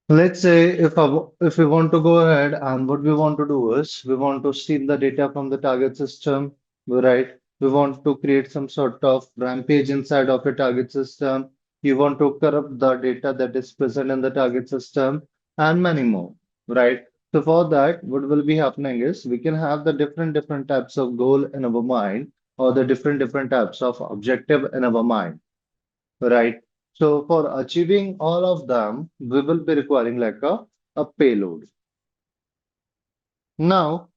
let's say if we want to go ahead and what we want to do is we want to steal the data from the target system, right? We want to create some sort of rampage inside of a target system. You want to corrupt the data that is present in the target system and many more, right? So for that, what will be happening is we can have the different types of goal in our mind or the different types of objective in our mind. Right. So for achieving all of them, we will be requiring like a payload. Now,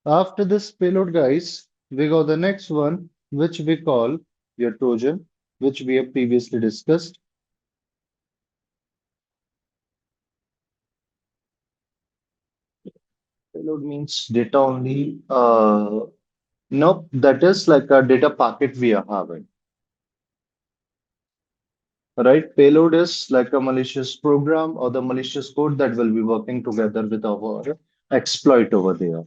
after this payload, guys, we got the next one, which we call your Trojan, which we have previously discussed. Payload means data only. No, that is like a data packet we are having. Right? Payload is like a malicious program or the malicious code that will be working together with our exploit over there.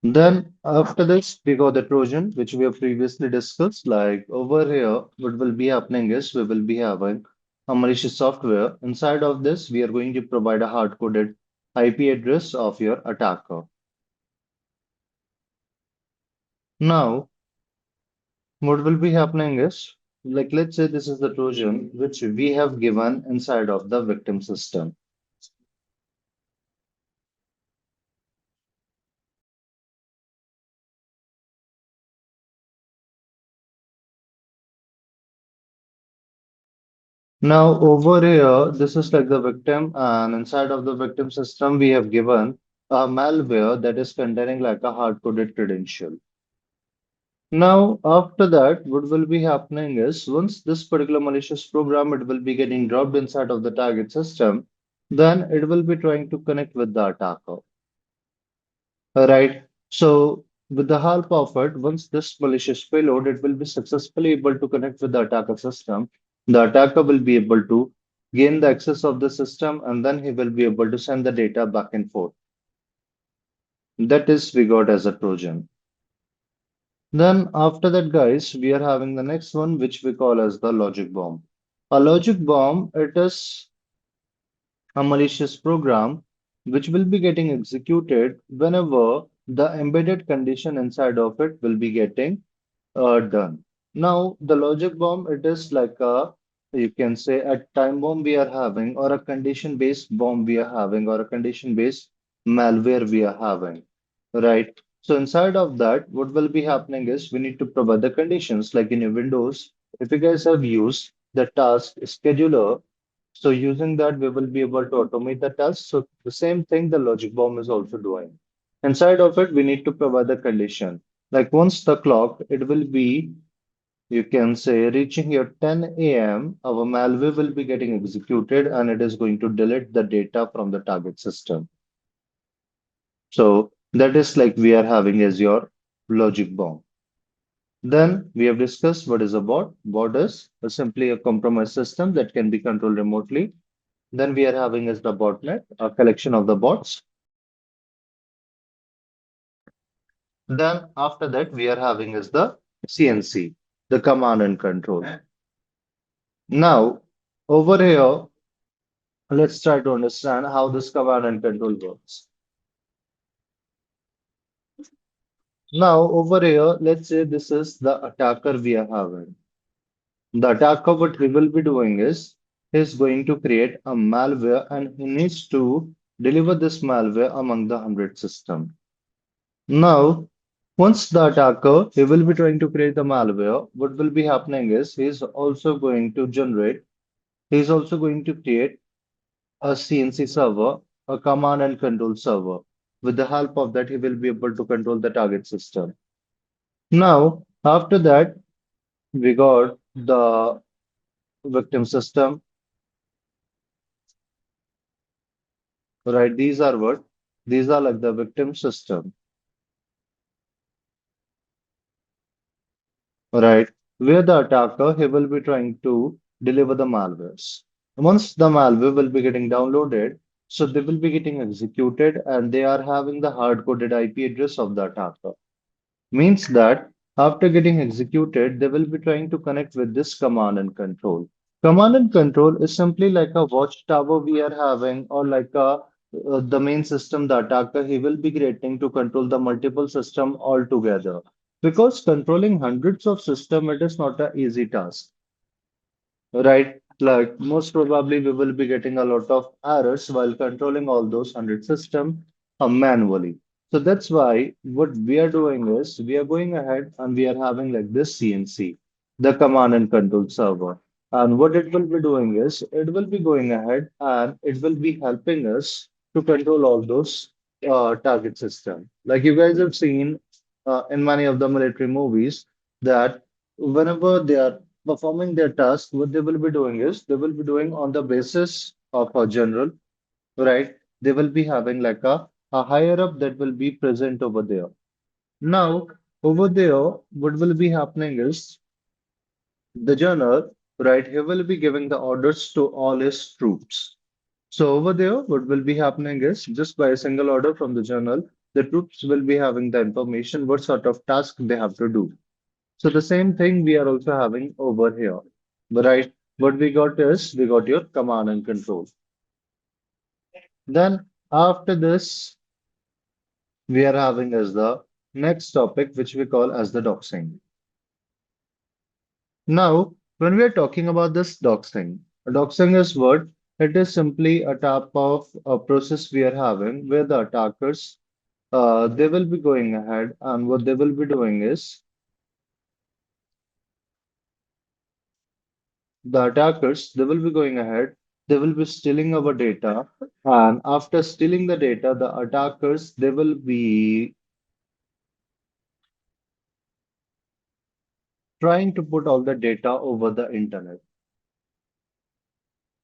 Then after this, we got the Trojan, which we have previously discussed. Like over here, what will be happening is we will be having a malicious software. Inside of this, we are going to provide a hard-coded IP address of your attacker. Now, what will be happening is, like let's say this is the Trojan which we have given inside of the victim system. Now over here, this is like the victim, and inside of the victim system, we have given a malware that is containing like a hard-coded credential. Now, after that, what will be happening is once this particular malicious program it will be getting dropped inside of the target system, then it will be trying to connect with the attacker. Right. So with the help of it, once this malicious payload, it will be successfully able to connect with the attacker system. The attacker will be able to gain the access of the system, and then he will be able to send the data back and forth. That is we got as a Trojan. Then after that, guys, we are having the next one, which we call as the logic bomb. A logic bomb, it is a malicious program which will be getting executed whenever the embedded condition inside of it will be getting done. Now, the logic bomb, it is like a, you can say, a time bomb we are having, or a condition-based bomb we are having, or a condition-based malware we are having, right? So inside of that, what will be happening is we need to provide the conditions, like in your Windows. If you guys have used the task scheduler, so using that, we will be able to automate the task. So the same thing the logic bomb is also doing. Inside of it, we need to provide the condition. Like once the clock, it will be, you can say, reaching your 10 a.m., our malware will be getting executed and it is going to delete the data from the target system. So that is like we are having as your logic bomb. Then we have discussed what is a bot. Bot is simply a compromised system that can be controlled remotely. Then we are having is the botnet, a collection of the bots. Then after that, we are having is the CNC, the command and control. Now, over here, let's try to understand how this command and control works. Now, over here, let's say this is the attacker we are having. The attacker, what he will be doing is he's going to create a malware and he needs to deliver this malware among the 100 system. Now, once the attacker, he will be trying to create the malware, what will be happening is he's also going to create a CNC server, a command and control server. With the help of that, he will be able to control the target system. Now, after that, we got the victim system, right? These are what? These are like the victim system, right? Where the attacker, he will be trying to deliver the malwares. Once the malware will be getting downloaded, so they will be getting executed and they are having the hard-coded IP address of the attacker. Means that after getting executed, they will be trying to connect with this command and control. Command and control is simply like a watchtower we are having, or like a the main system, the attacker, he will be creating to control the multiple system altogether. Because controlling hundreds of system, it is not an easy task. Right, like most probably we will be getting a lot of errors while controlling all those 100 system manually. So that's why what we are doing is we are going ahead and we are having like this CNC, the command and control server. And what it will be doing is it will be going ahead and it will be helping us to control all those target system. Like you guys have seen in many of the military movies that whenever they are performing their task, what they will be doing is they will be doing on the basis of a general, right? They will be having like a higher up that will be present over there. Now, over there, what will be happening is the general, right? He will be giving the orders to all his troops. So over there, what will be happening is just by a single order from the general, the troops will be having the information what sort of task they have to do. So the same thing we are also having over here. But right, what we got is we got your command and control. Then after this, we are having as the next topic, which we call as the doxing. Now, when we are talking about this doxing is what? It is simply a type of a process we are having where the attackers they will be going ahead and what they will be doing is the attackers, they will be going ahead, they will be stealing our data, and after stealing the data, the attackers, they will be trying to put all the data over the internet,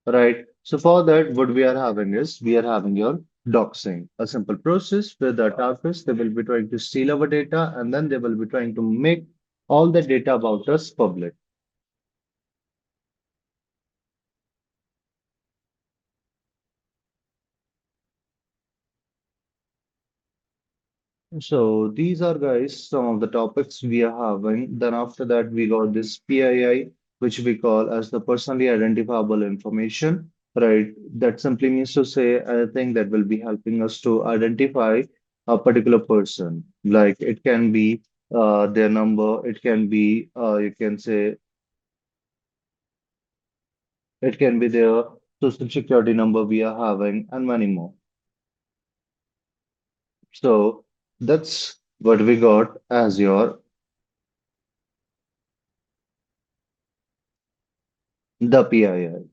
right? So for that, what we are having is we are having your doxing, a simple process where the attackers, they will be trying to steal our data, and then they will be trying to make all the data about us public. So these are, guys, some of the topics we are having. Then after that, we got this PII, which we call as the personally identifiable information, right? That simply means to say anything that will be helping us to identify a particular person. Like it can be their number, it can be you can say it can be their social security number we are having, and many more. So that's what we got as your the PII.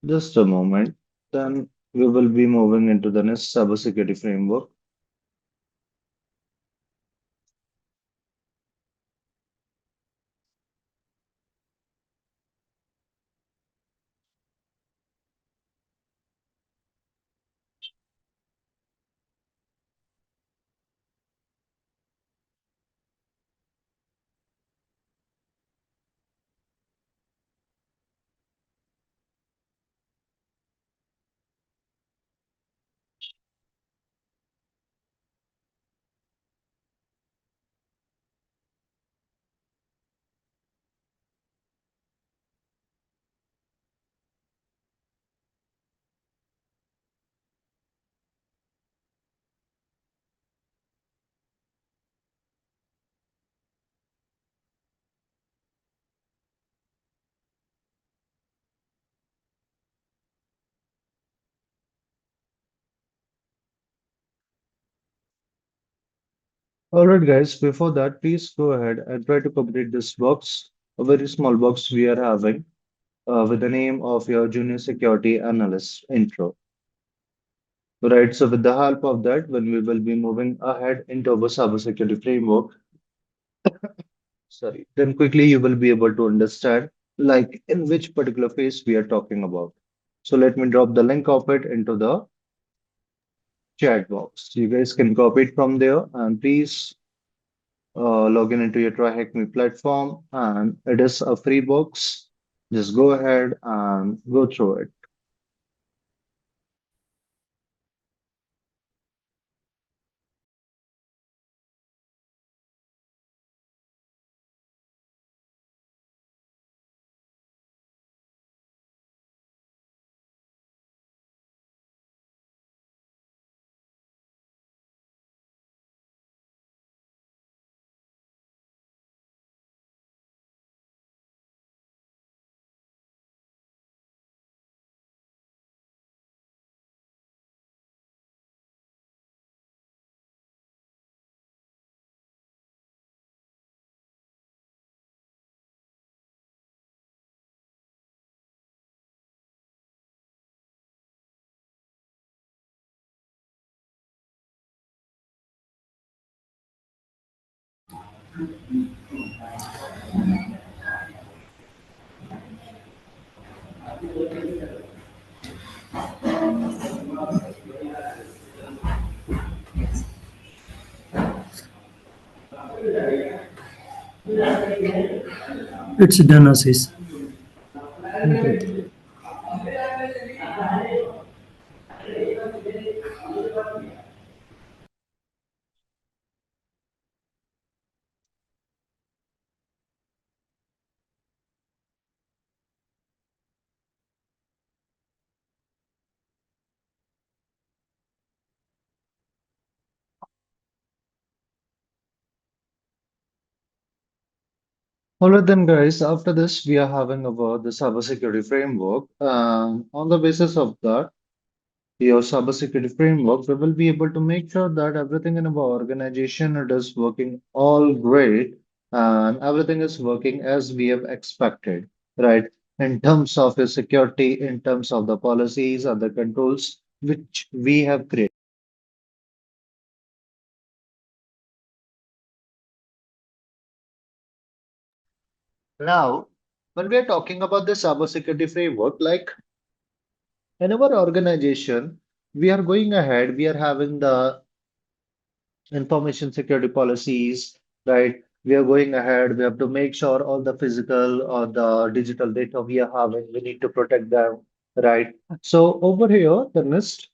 Just a moment. Then we will be moving into the next cybersecurity framework. All right, guys, before that, please go ahead and try to complete this box, a very small box we are having with the name of your junior security analyst intro. Right, so with the help of that, when we will be moving ahead into our cybersecurity framework, sorry, then quickly you will be able to understand like in which particular phase we are talking about. So let me drop the link of it into the chat box. You guys can copy it from there and please log in into your TryHackMe platform, and it is a free box. Just go ahead and go through it. It's done, Ashish. Great. All right, then, guys. After this, we are having about the cybersecurity framework. On the basis of that, your cybersecurity framework, we will be able to make sure that everything in our organization it is working all great. and everything is working as we have expected, right? In terms of the security, in terms of the policies and the controls which we have created. Now, when we are talking about the cybersecurity framework, like in our organization, we are going ahead, we are having the information security policies, right? We are going ahead, we have to make sure all the physical or the digital data we are having, we need to protect them, right? So over here, the NIST,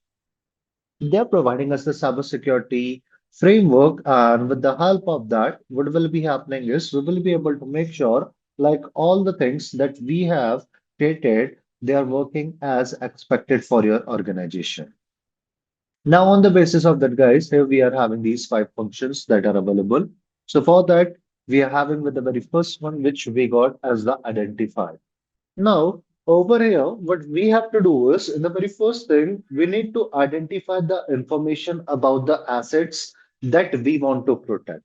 they're providing us the cybersecurity framework, and with the help of that, what will be happening is we will be able to make sure like all the things that we have created, they are working as expected for your organization. Now, on the basis of that, guys, here we are having these five functions that are available. So for that, we are having with the very first one, which we got as the identify. Now, over here, what we have to do is, in the very first thing, we need to identify the information about the assets that we want to protect.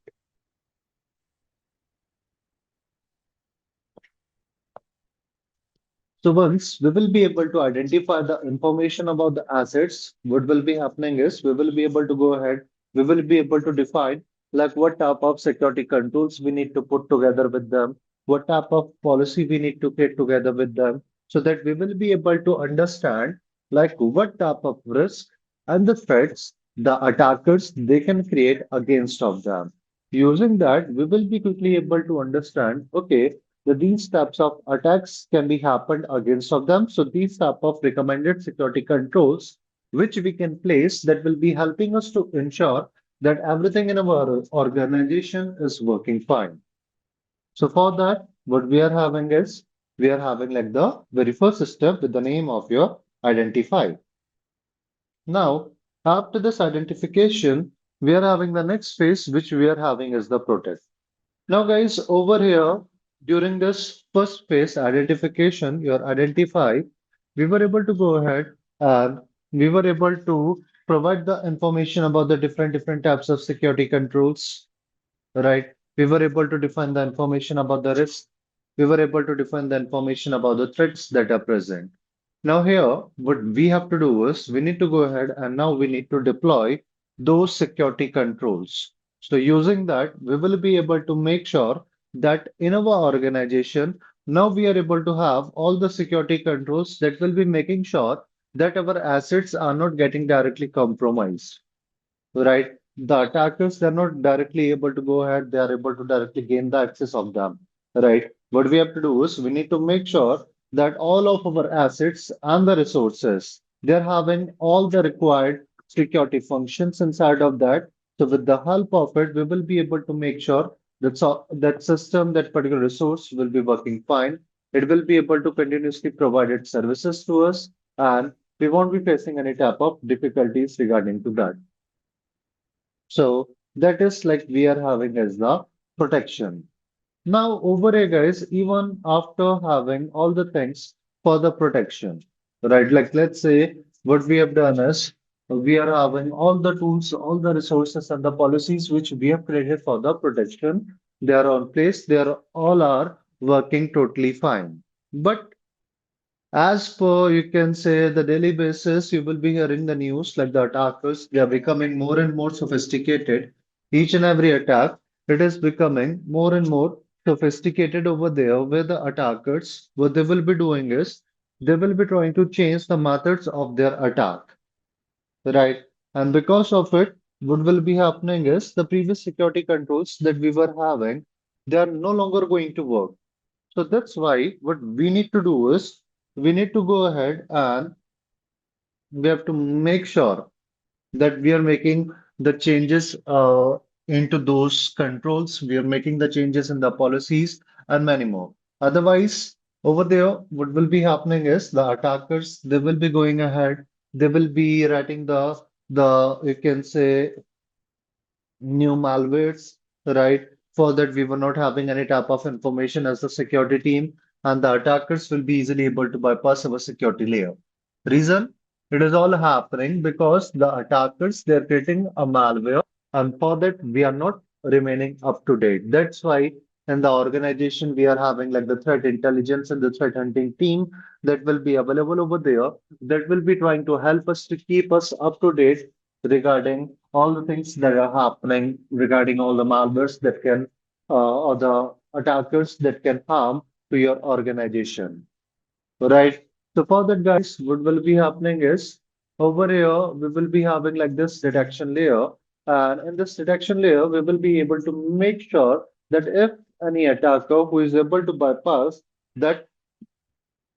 So once we will be able to identify the information about the assets, what will be happening is we will be able to go ahead, we will be able to define like what type of security controls we need to put together with them, what type of policy we need to create together with them, so that we will be able to understand like what type of risk and the threats the attackers they can create against of them. Using that, we will be quickly able to understand, okay, these types of attacks can be happened against of them. So these type of recommended security controls which we can place that will be helping us to ensure that everything in our organization is working fine. So for that, what we are having is we are having like the very first step with the name of your identify. Now, after this identification, we are having the next phase which we are having is the protect. Now, guys, over here, during this first phase, identification, your identify, we were able to go ahead and we were able to provide the information about the different types of security controls, right? We were able to define the information about the risk. We were able to define the information about the threats that are present. Now here, what we have to do is we need to go ahead and now we need to deploy those security controls. So using that, we will be able to make sure that in our organization, now we are able to have all the security controls that will be making sure that our assets are not getting directly compromised, right? The attackers, they're not directly able to go ahead, they are able to directly gain the access of them, right? What we have to do is we need to make sure that all of our assets and the resources, they're having all the required security functions inside of that. So with the help of it, we will be able to make sure that that system, that particular resource will be working fine. It will be able to continuously provide its services to us, and we won't be facing any type of difficulties regarding to that. So that is like we are having as the protection. Now over here, guys, even after having all the things for the protection, right? Like let's say what we have done is we are having all the tools, all the resources and the policies which we have created for the protection. They are on place. They are all are working totally fine. But as per, you can say, the daily basis, you will be hearing the news like the attackers, they are becoming more and more sophisticated. Each and every attack, it is becoming more and more sophisticated over there, where the attackers, what they will be doing is they will be trying to change the methods of their attack, right? And because of it, what will be happening is the previous security controls that we were having, they are no longer going to work. So that's why what we need to do is we need to go ahead and we have to make sure that we are making the changes into those controls. We are making the changes in the policies and many more. Otherwise, over there, what will be happening is the attackers, they will be going ahead. They will be writing the you can say new malwares, right? For that, we were not having any type of information as the security team, and the attackers will be easily able to bypass our security layer. Reason? It is all happening because the attackers they're creating a malware, and for that we are not remaining up to date. That's why In the organization, we are having like the threat intelligence and the threat hunting team that will be available over there that will be trying to help us to keep us up to date regarding all the things that are happening, regarding all the malwares that can or the attackers that can harm to your organization. Right. So for that, guys, what will be happening is over here we will be having like this detection layer, and in this detection layer we will be able to make sure that if any attacker who is able to bypass that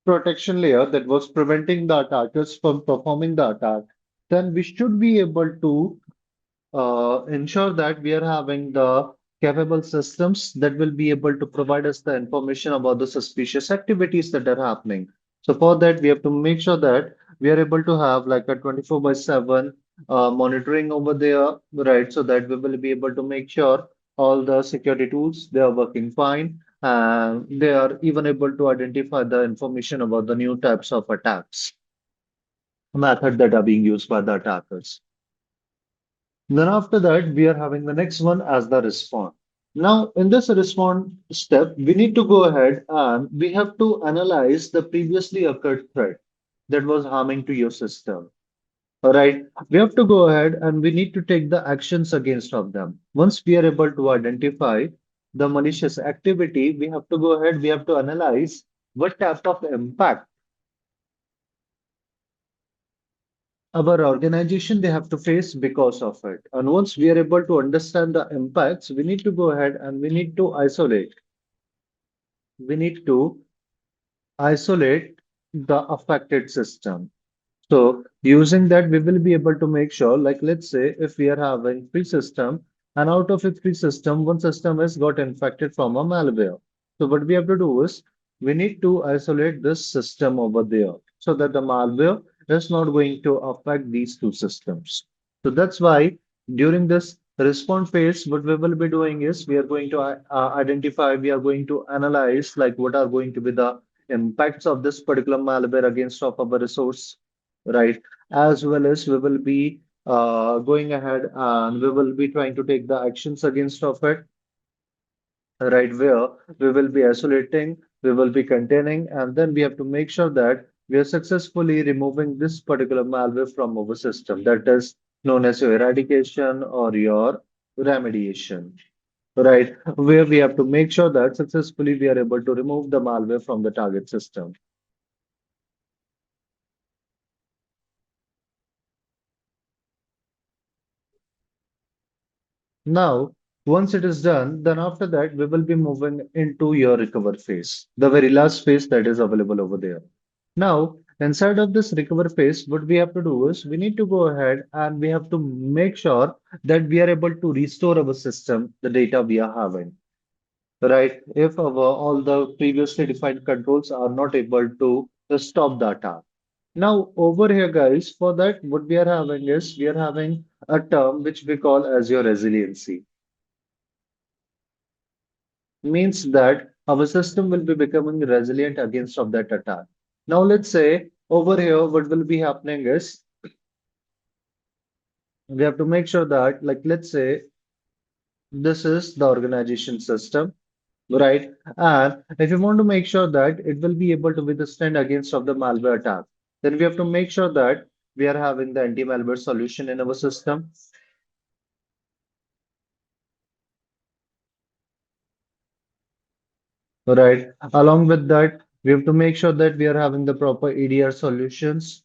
protection layer that was preventing the attackers from performing the attack, then we should be able to ensure that we are having the capable systems that will be able to provide us the information about the suspicious activities that are happening. So for that, we have to make sure that we are able to have like a 24 by 7 monitoring over there, right? So that we will be able to make sure all the security tools they are working fine and they are even able to identify the information about the new types of attacks method that are being used by the attackers. Then after that, we are having the next one as the response. Now, in this response step, we need to go ahead and we have to analyze the previously occurred threat that was harming to your system. All right, we have to go ahead and we need to take the actions against of them. Once we are able to identify the malicious activity, we have to go ahead, we have to analyze what type of impact our organization they have to face because of it. And once we are able to understand the impacts, we need to go ahead and we need to isolate. We need to isolate the affected system. So using that, we will be able to make sure, like let's say if we are having three system and out of a three system, one system has got infected from a malware. So what we have to do is we need to isolate this system over there so that the malware is not going to affect these two systems. So that's why during this response phase, what we will be doing is we are going to identify, we are going to analyze like what are going to be the impacts of this particular malware against of our resource, right? As well as we will be going ahead and we will be trying to take the actions against of it, right? Where we will be isolating, we will be containing, and then we have to make sure that we are successfully removing this particular malware from our system. That is known as your eradication or your remediation, right? Where we have to make sure that successfully we are able to remove the malware from the target system. Now, once it is done, then after that, we will be moving into your recover phase, the very last phase that is available over there. Now, inside of this recover phase, what we have to do is we need to go ahead and we have to make sure that we are able to restore our system, the data we are having, right? If our, all the previously defined controls are not able to stop the attack. Now, over here, guys, for that, what we are having is we are having a term which we call as your resiliency, means that our system will be becoming resilient against of that attack. Now let's say over here what will be happening is we have to make sure that like let's say this is the organization system, right? And if you want to make sure that it will be able to withstand against of the malware attack, then we have to make sure that we are having the anti-malware solution in our system, right? Along with that, we have to make sure that we are having the proper EDR solutions,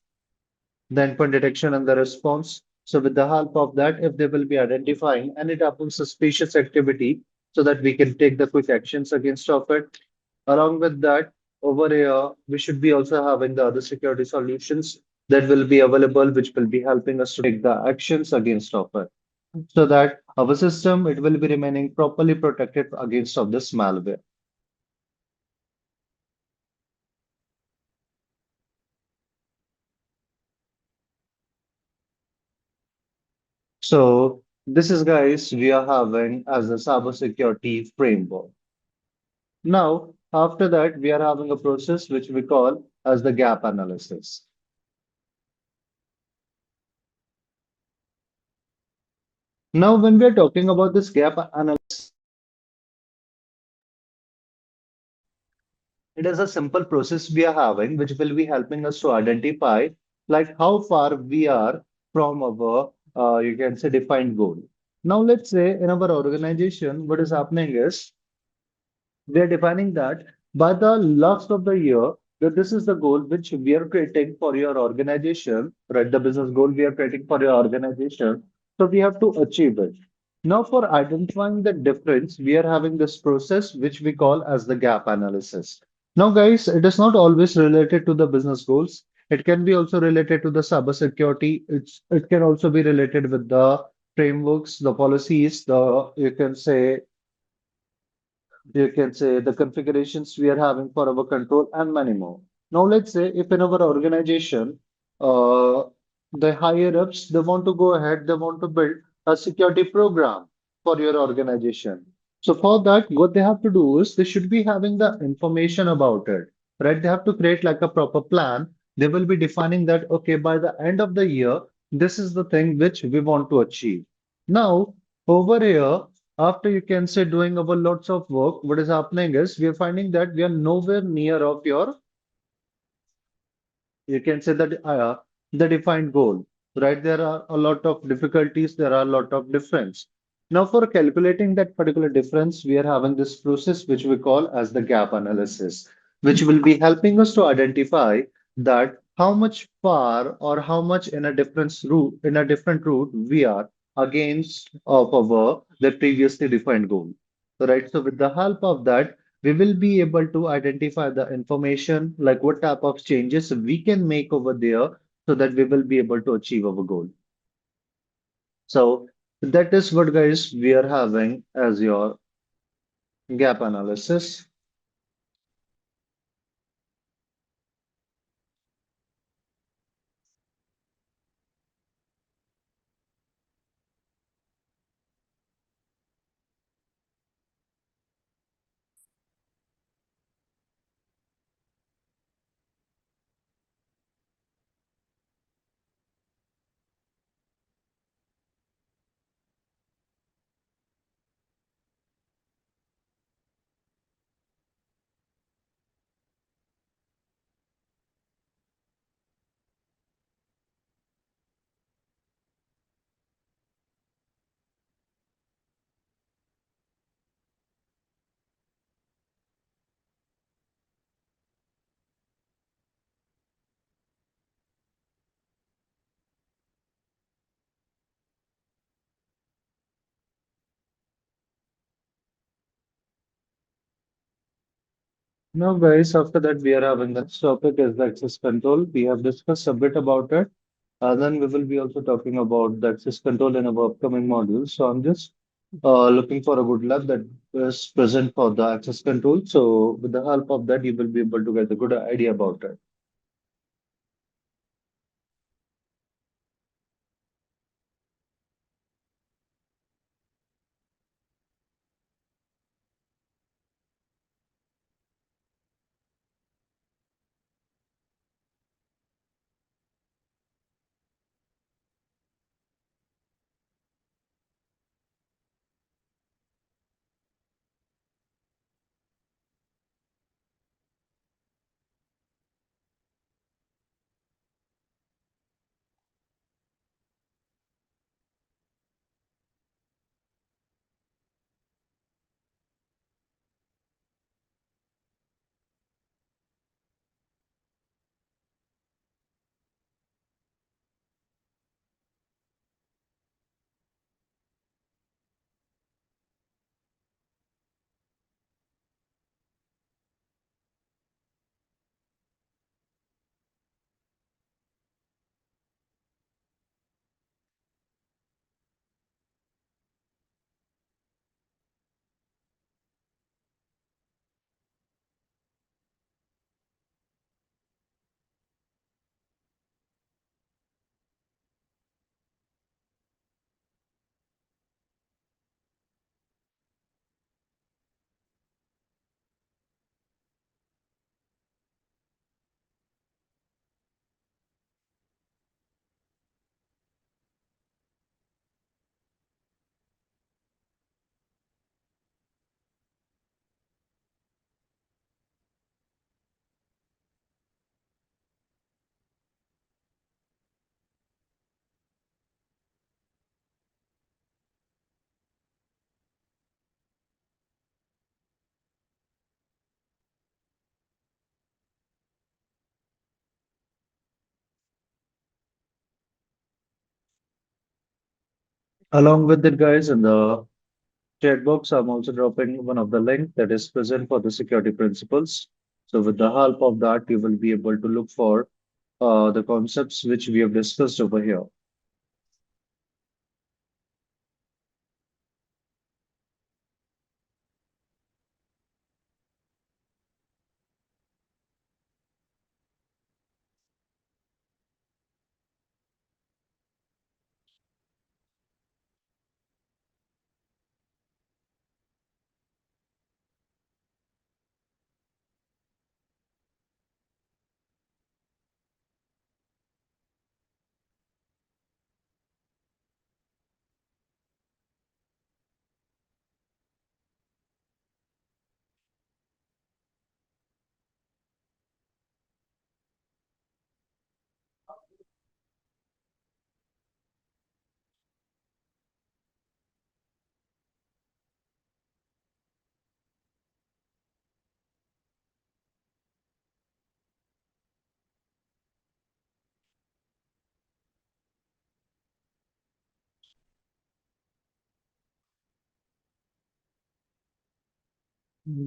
the endpoint detection and the response. So with the help of that, if they will be identifying any type of suspicious activity, so that we can take the quick actions against of it. Along with that, over here, we should be also having the other security solutions that will be available, which will be helping us to take the actions against of it. So that our system, it will be remaining properly protected against of this malware. So this is guys, we are having as a cybersecurity framework. Now, after that, we are having a process which we call as the gap analysis. Now, when we are talking about this gap analysis, It is a simple process we are having, which will be helping us to identify like how far we are from our, you can say, defined goal. Now, let's say in our organization, what is happening is we are defining that by the last of the year, that this is the goal which we are creating for your organization, right? The business goal we are creating for your organization. So we have to achieve it. Now, for identifying the difference, we are having this process which we call as the gap analysis. Now, guys, it is not always related to the business goals. It can be also related to the cybersecurity. It can also be related with the frameworks, the policies, the you can say the configurations we are having for our control and many more. Now, let's say if in our organization, uh, the higher ups, they want to go ahead, they want to build a security program for your organization. So for that, what they have to do is they should be having the information about it, right? They have to create like a proper plan. They will be defining that, okay, by the end of the year, this is the thing which we want to achieve. Now, over here, after you can say doing our lots of work, what is happening is we are finding that we are nowhere near of your you can say that the defined goal, right? There are a lot of difficulties, there are a lot of difference. Now, for calculating that particular difference, we are having this process which we call as the gap analysis, which will be helping us to identify that how much far or how much in a different route we are against of our the previously defined goal. Right. So with the help of that, we will be able to identify the information like what type of changes we can make over there so that we will be able to achieve our goal. So that is what guys we are having as your gap analysis. Now guys, after that we are having the next topic is the access control. We have discussed a bit about it. Then we will be also talking about the access control in our upcoming modules. So I'm just looking for a good lab that is present for the access control. So with the help of that, you will be able to get a good idea about it. Along with it, guys, in the chat box, I'm also dropping one of the link that is present for the security principles. So with the help of that, you will be able to look for the concepts which we have discussed over here.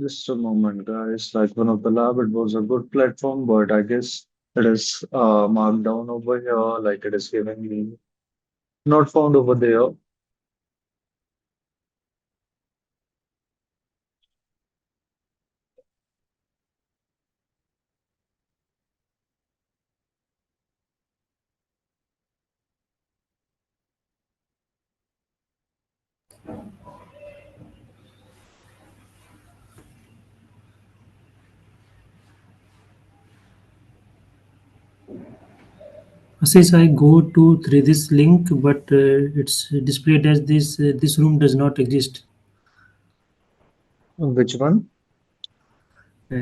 Just a moment, guys. Like one of the lab, it was a good platform, but I guess it is marked down over here, like it is giving me not found over there. Says I go to through this link, but it's displayed as this room does not exist. Which one?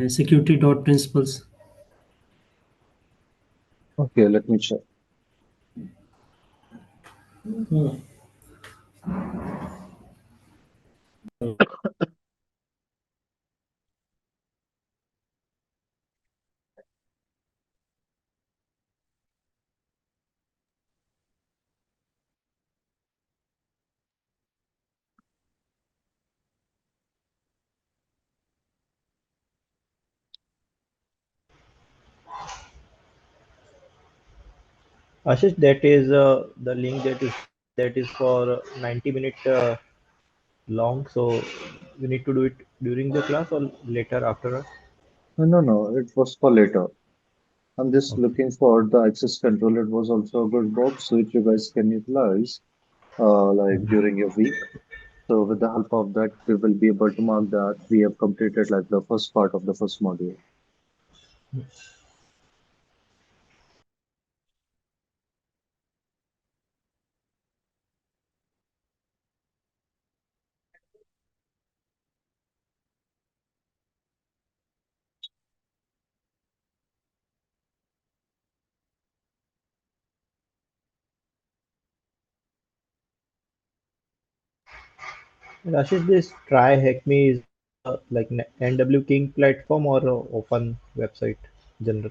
Security dot principles. Okay, let me check. Ashish, that is the link that is for 90-minute long. So we need to do it during the class or later after. No, no, it was for later. I'm just Okay. looking for the access control. It was also a good box which you guys can utilize like during your week. So with the help of that, we will be able to mark that we have completed like the first part of the first module. And Ashish, this Try Hack Me is like an NW King platform or open website general.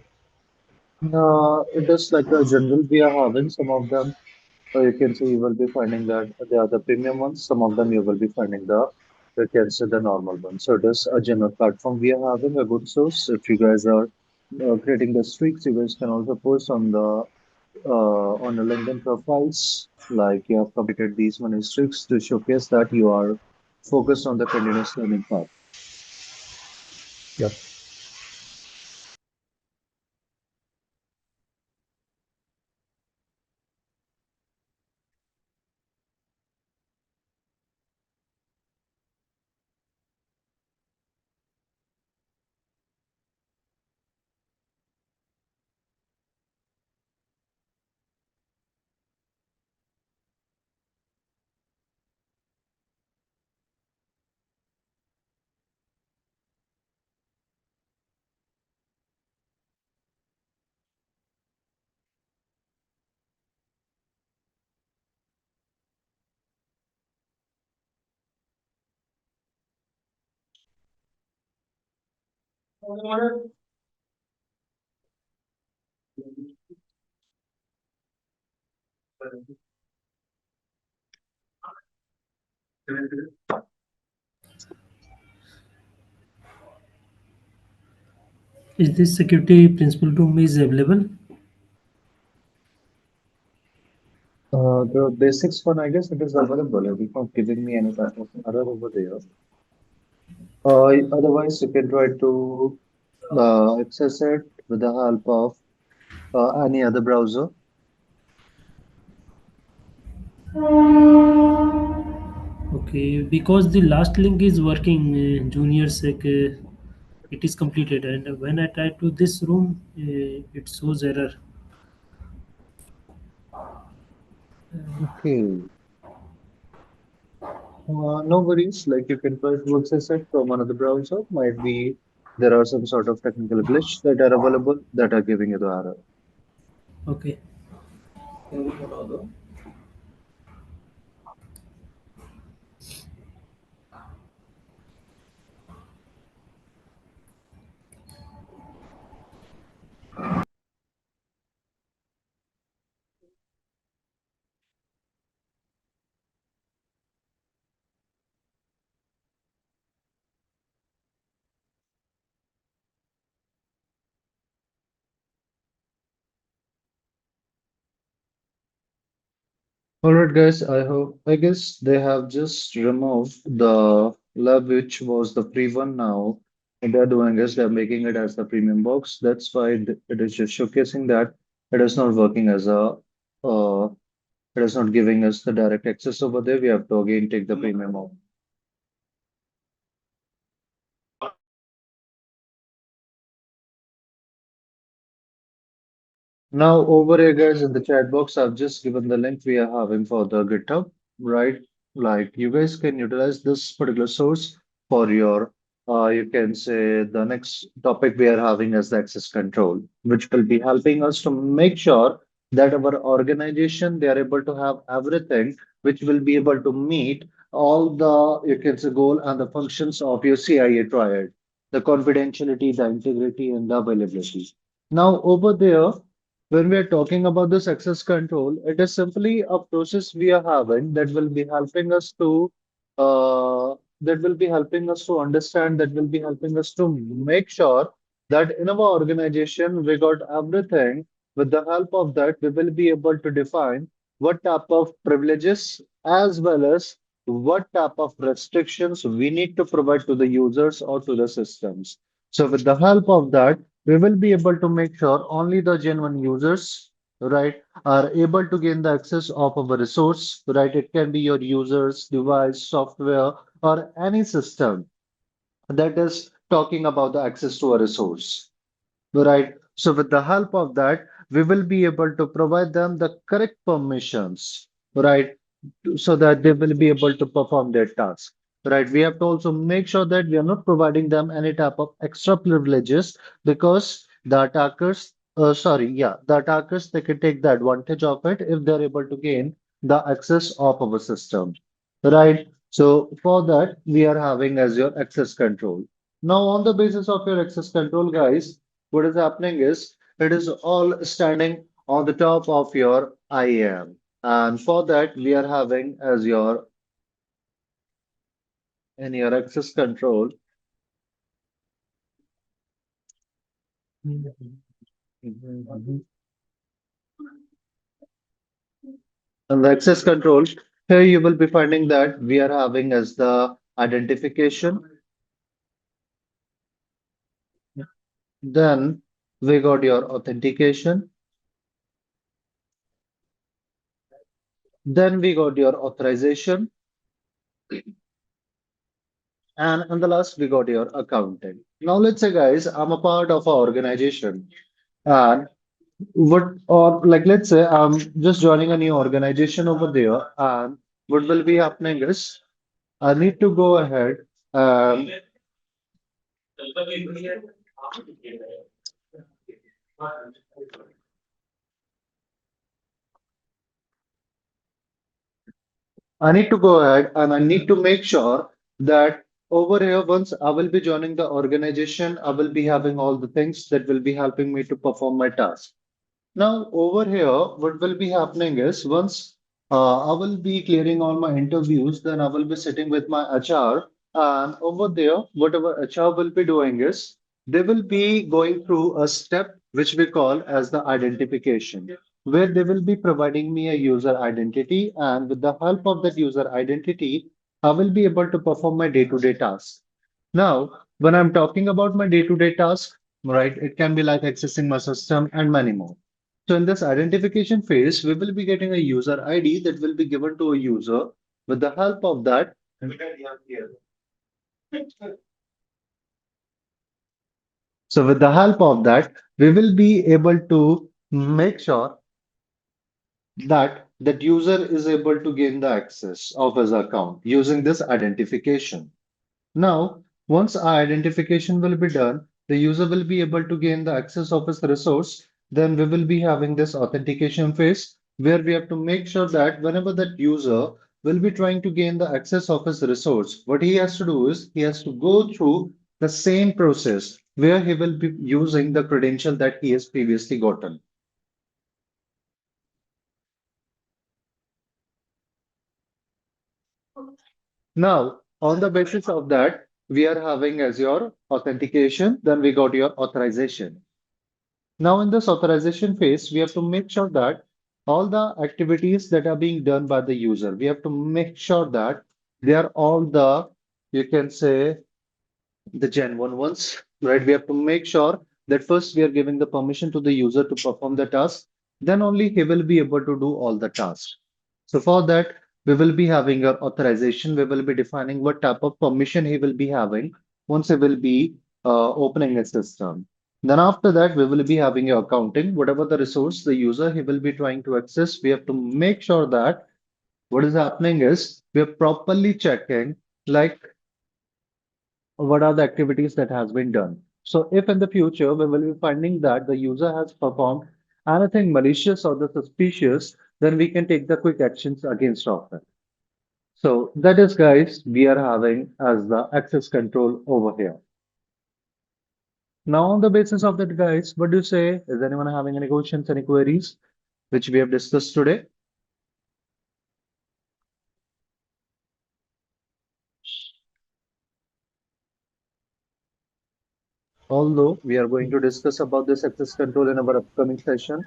It is like a general we are having some of them. You can say you will be finding that they are the premium ones. Some of them you will be finding you can say the normal ones. So it is a general platform. We are having a good source. If you guys are creating the streaks, you guys can also post on the LinkedIn profiles, like you have completed these many streaks to showcase that you are focused on the continuous learning path. Yep. Is this security principle room is available? The basics one, I guess it is available. It's not giving me any type of error over there. Otherwise, you can try to access it with the help of any other browser. Okay, because the last link is working, junior sec, it is completed, and when I try to this room, it shows error. Okay. No worries. Like you can try to access it from another browser. Might be there are some sort of technical glitch that are available that are giving you the error. Okay. All right, guys. I guess they have just removed the lab, which was the free one now. And they're doing is they're making it as the premium box. That's why it is just showcasing that it is not working as a, it is not giving us the direct access over there. We have to again take the premium off. Now, over here, guys, in the chat box, I've just given the link we are having for the GitHub, right? Like, you guys can utilize this particular source for your, you can say, the next topic we are having as the access control, which will be helping us to make sure that our organization, they are able to have everything, which will be able to meet all the, you can say, goal and the functions of your CIA triad, the confidentiality, the integrity, and the availability. Now, over there, when we are talking about this access control, it is simply a process we are having that will be helping us to understand, that will be helping us to make sure that in our organization we got everything. With the help of that, we will be able to define what type of privileges as well as what type of restrictions we need to provide to the users or to the systems. So with the help of that, we will be able to make sure only the genuine users, right, are able to gain the access of our resource, right? It can be your users, device, software, or any system that is talking about the access to a resource, right? So with the help of that, we will be able to provide them the correct permissions, right? So that they will be able to perform their task. Right. We have to also make sure that we are not providing them any type of extra privileges because the attackers, they can take the advantage of it if they're able to gain the access of our system. Right. So for that, we are having as your access control. Now, on the basis of your access control, guys, what is happening is it is all standing on the top of your IAM. And for that, we are having as your in your access control. And the access control, here you will be finding that we are having as the identification. Then we got your authentication. Then we got your authorization. And in the last, we got your accounting. Now, let's say, guys, I'm a part of our organization. And what, or like, let's say I'm just joining a new organization over there. And what will be happening is I need to go ahead. Um, I need to go ahead and I need to make sure that over here, once I will be joining the organization, I will be having all the things that will be helping me to perform my task. Now, over here, what will be happening is once I will be clearing all my interviews, then I will be sitting with my HR, and over there, whatever HR will be doing is they will be going through a step which we call as the identification, where they will be providing me a user identity, and with the help of that user identity, I will be able to perform my day-to-day tasks. Now, when I'm talking about my day-to-day task, right, it can be like accessing my system and many more. So in this identification phase, we will be getting a user ID that will be given to a user. With the help of that, so with the help of that, we will be able to make sure that user is able to gain the access of his account using this identification. Now, once our identification will be done, the user will be able to gain the access of his resource. Then we will be having this authentication phase where we have to make sure that whenever that user will be trying to gain the access of his resource, what he has to do is he has to go through the same process where he will be using the credential that he has previously gotten. Now, on the basis of that, we are having as your authentication, then we got your authorization. Now, in this authorization phase, we have to make sure that all the activities that are being done by the user, we have to make sure that they are all the, you can say, the Gen 1 ones, right? We have to make sure that first we are giving the permission to the user to perform the task, then only he will be able to do all the tasks. So for that, we will be having our authorization. We will be defining what type of permission he will be having once he will be opening a system. Then after that, we will be having your accounting, whatever the resource the user he will be trying to access. We have to make sure that what is happening is we are properly checking like what are the activities that has been done. So if in the future we will be finding that the user has performed anything malicious or the suspicious, then we can take the quick actions against of it. So that is guys, we are having as the access control over here. Now on the basis of that guys, what do you say? Is anyone having any questions, any queries which we have discussed today? Although we are going to discuss about this access control in our upcoming session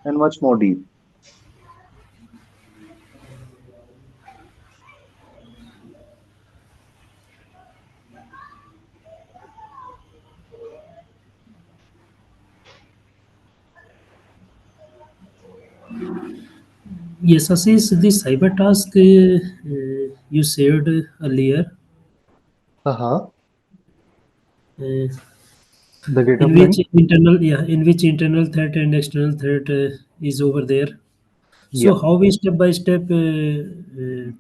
and much more deep. Yes, Assis, the cyber task you shared earlier, Uh-huh. uh, The in GitHub which link? internal threat and external threat is over there. Yeah. So how we step by step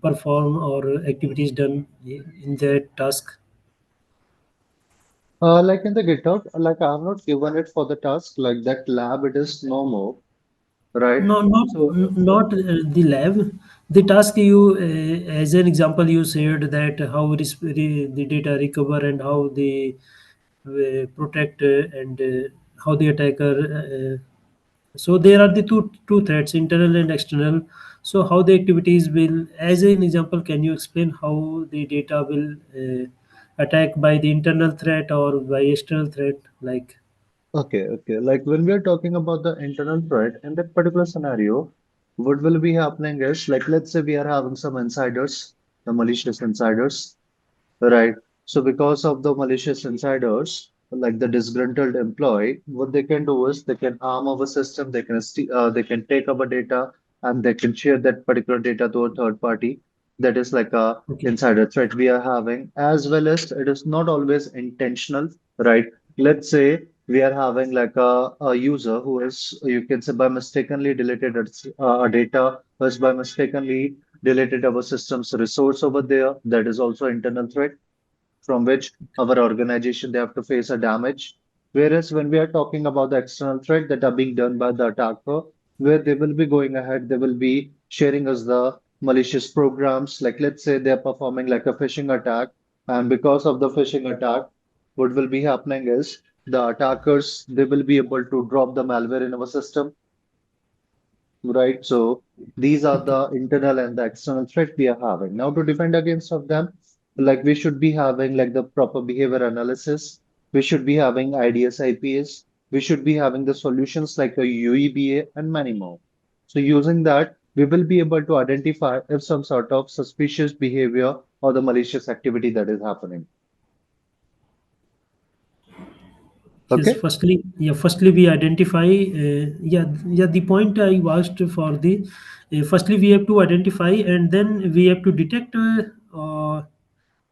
perform or activities done in that task? Like in the GitHub, like I have not given it for the task, like that lab, it is no more, right? No, So, not the lab. The task you, as an example, you said that how the data recover and how they protect and how the attacker. So there are the two threats, internal and external. So how the activities will, as an example, can you explain how the data will attack by the internal threat or by external threat? Like, okay. Like when we are talking about the internal threat, in that particular scenario, what will be happening is, like, let's say we are having some insiders, the malicious insiders. Right. So because of the malicious insiders, like the disgruntled employee, what they can do is they can harm our system, they can take our data and they can share that particular data to a third party. That is like a okay, insider threat we are having, as well as it is not always intentional, right? Let's say we are having like a user who is, you can say by mistakenly deleted a data, was by mistakenly deleted our system's resource over there. That is also internal threat from which our organization they have to face a damage. Whereas when we are talking about the external threat that are being done by the attacker, where they will be going ahead, they will be sharing us the malicious programs. Like let's say they're performing like a phishing attack, and because of the phishing attack, what will be happening is the attackers they will be able to drop the malware in our system, right? So these are Okay. the internal and the external threat we are having. Now to defend against of them, like we should be having like the proper behavior analysis. We should be having IDS, IPS. We should be having the solutions like a UEBA and many more. So using that, we will be able to identify if some sort of suspicious behavior or the malicious activity that is happening. Yes, Okay? firstly we identify, the point I asked for the, firstly we have to identify and then we have to detect,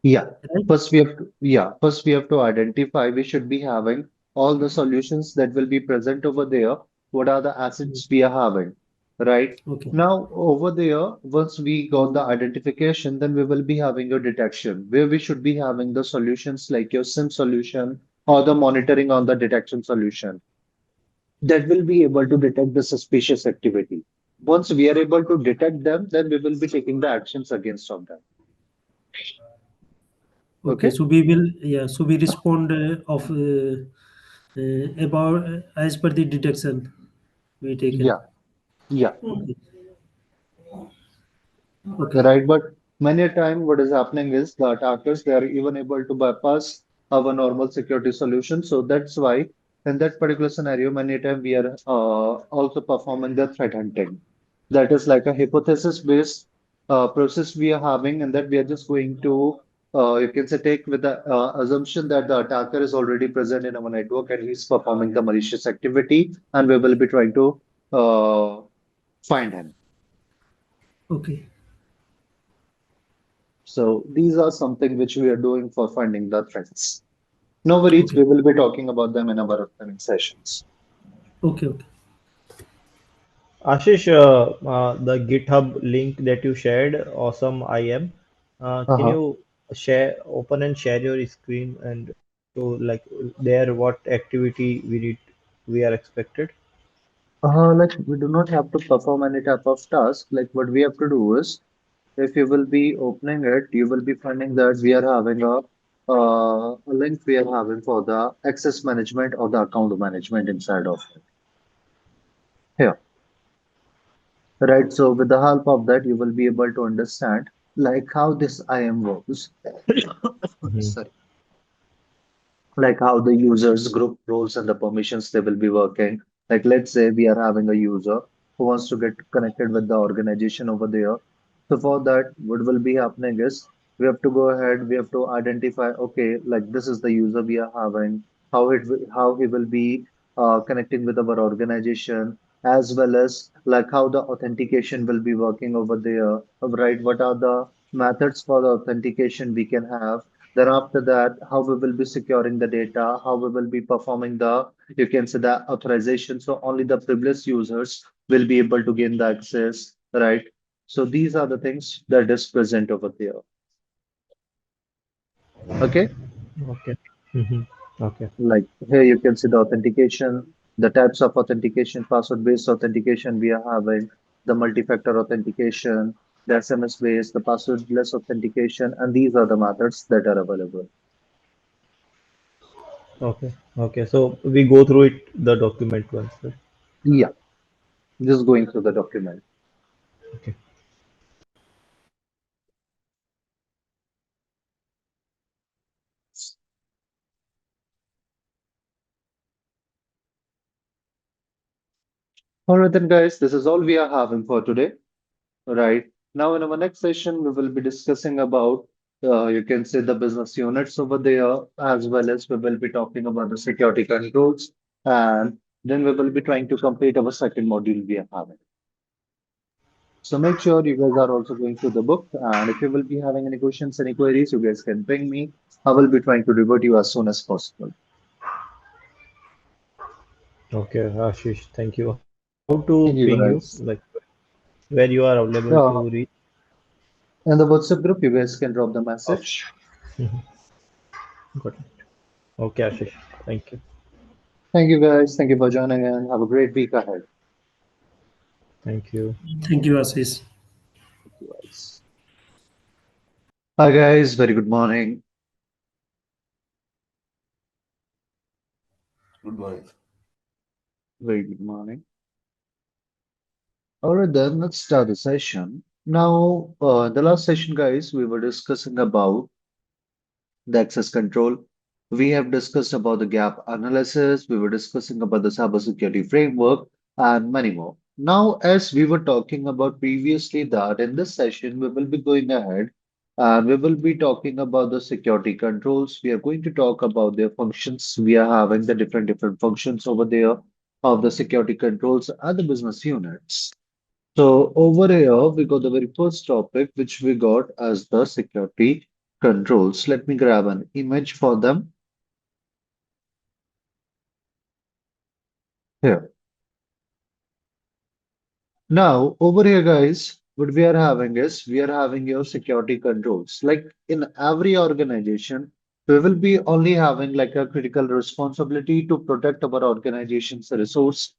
Yeah. right? First we have to identify, we should be having all the solutions that will be present over there. What are the Mm. assets we are having, right? Okay, Now over there, once we got the identification, then we will be having a detection where we should be having the solutions like your SIM solution or the monitoring on the detection solution that will be able to detect the suspicious activity. Once we are able to detect them, then we will be taking the actions against of them. okay, Okay? so we will, so we respond of about as per the detection we taken. Yeah. Yeah. Okay, okay, Right, but many a time what is happening is the attackers they are even able to bypass our normal security solution. So that's why in that particular scenario, many a time we are also performing the threat hunting. That is like a hypothesis-based process we are having, and that we are just going to you can say take with the assumption that the attacker is already present in our network and he's performing the malicious activity, and we will be trying to find him. okay, So these are something which we are doing for finding the threats. No worries, okay, we will be talking about them in our upcoming sessions. okay, okay. Ashish, the GitHub link that you shared, awesome IM. Can Uh-huh. you open and share your screen and show like there what activity we are expected? Like we do not have to perform any type of task. Like what we have to do is, if you will be opening it, you will be finding that we are having a link we are having for the access management or the account management inside of it. Here, right? So with the help of that, you will be able to understand like how this IM works. Mhm. Sorry. Like how the users group roles and the permissions they will be working. Like let's say we are having a user who wants to get connected with the organization over there. So for that, what will be happening is we have to go ahead, we have to identify, okay, like this is the user we are having, how he will be connecting with our organization, as well as like how the authentication will be working over there, right? What are the methods for the authentication we can have? Then after that, how we will be securing the data, how we will be performing the, you can say the authorization. So only the privileged users will be able to gain the access, right? So these are the things that is present over there. Okay. Okay. Mhm. Okay. Like here you can see the authentication, the types of authentication, password-based authentication we are having, the multi-factor authentication, the SMS-based, the passwordless authentication, and these are the methods that are available. Okay. Okay. So we go through it the document once, right? Yeah, just going through the document. Okay. All right, then, guys, this is all we are having for today. Right. Now, in our next session, we will be discussing about, you can say, the business units over there, as well as we will be talking about the security controls. And then we will be trying to complete our second module we are having. So make sure you guys are also going through the book. And if you will be having any questions, any queries, you guys can ping me. I will be trying to revert you as soon as possible. Okay, Ashish, thank you. How to ping Thank you? you, Like guys. where you are available to Uh, reach? in the WhatsApp group, you guys can drop the Okay. message. Got it. Okay, Ashish. Thank you. Thank you, guys. Thank you for joining and have a great week ahead. Thank you. Thank you, Ashish. Thank you, guys. Hi, guys. Very good morning. Good morning. Very good morning. All right, then let's start the session. Now, the last session, guys, we were discussing about the access control. We have discussed about the gap analysis. We were discussing about the cybersecurity framework and many more. Now, as we were talking about previously, that in this session we will be going ahead and we will be talking about the security controls. We are going to talk about their functions. We are having the different functions over there of the security controls and the business units. So over here, we got the very first topic, which we got as the security controls. Let me grab an image for them here. Now, over here, guys, what we are having is we are having your security controls. Like in every organization, we will be only having like a critical responsibility to protect our organization's resource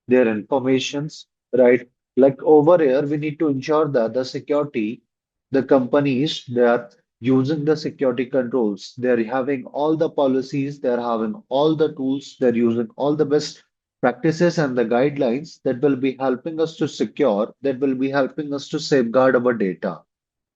their informations, right? Like over here, we need to ensure that the security, the companies, they are using the security controls. They're having all the policies, they're having all the tools, they're using all the best practices and the guidelines that will be helping us to secure, that will be helping us to safeguard our data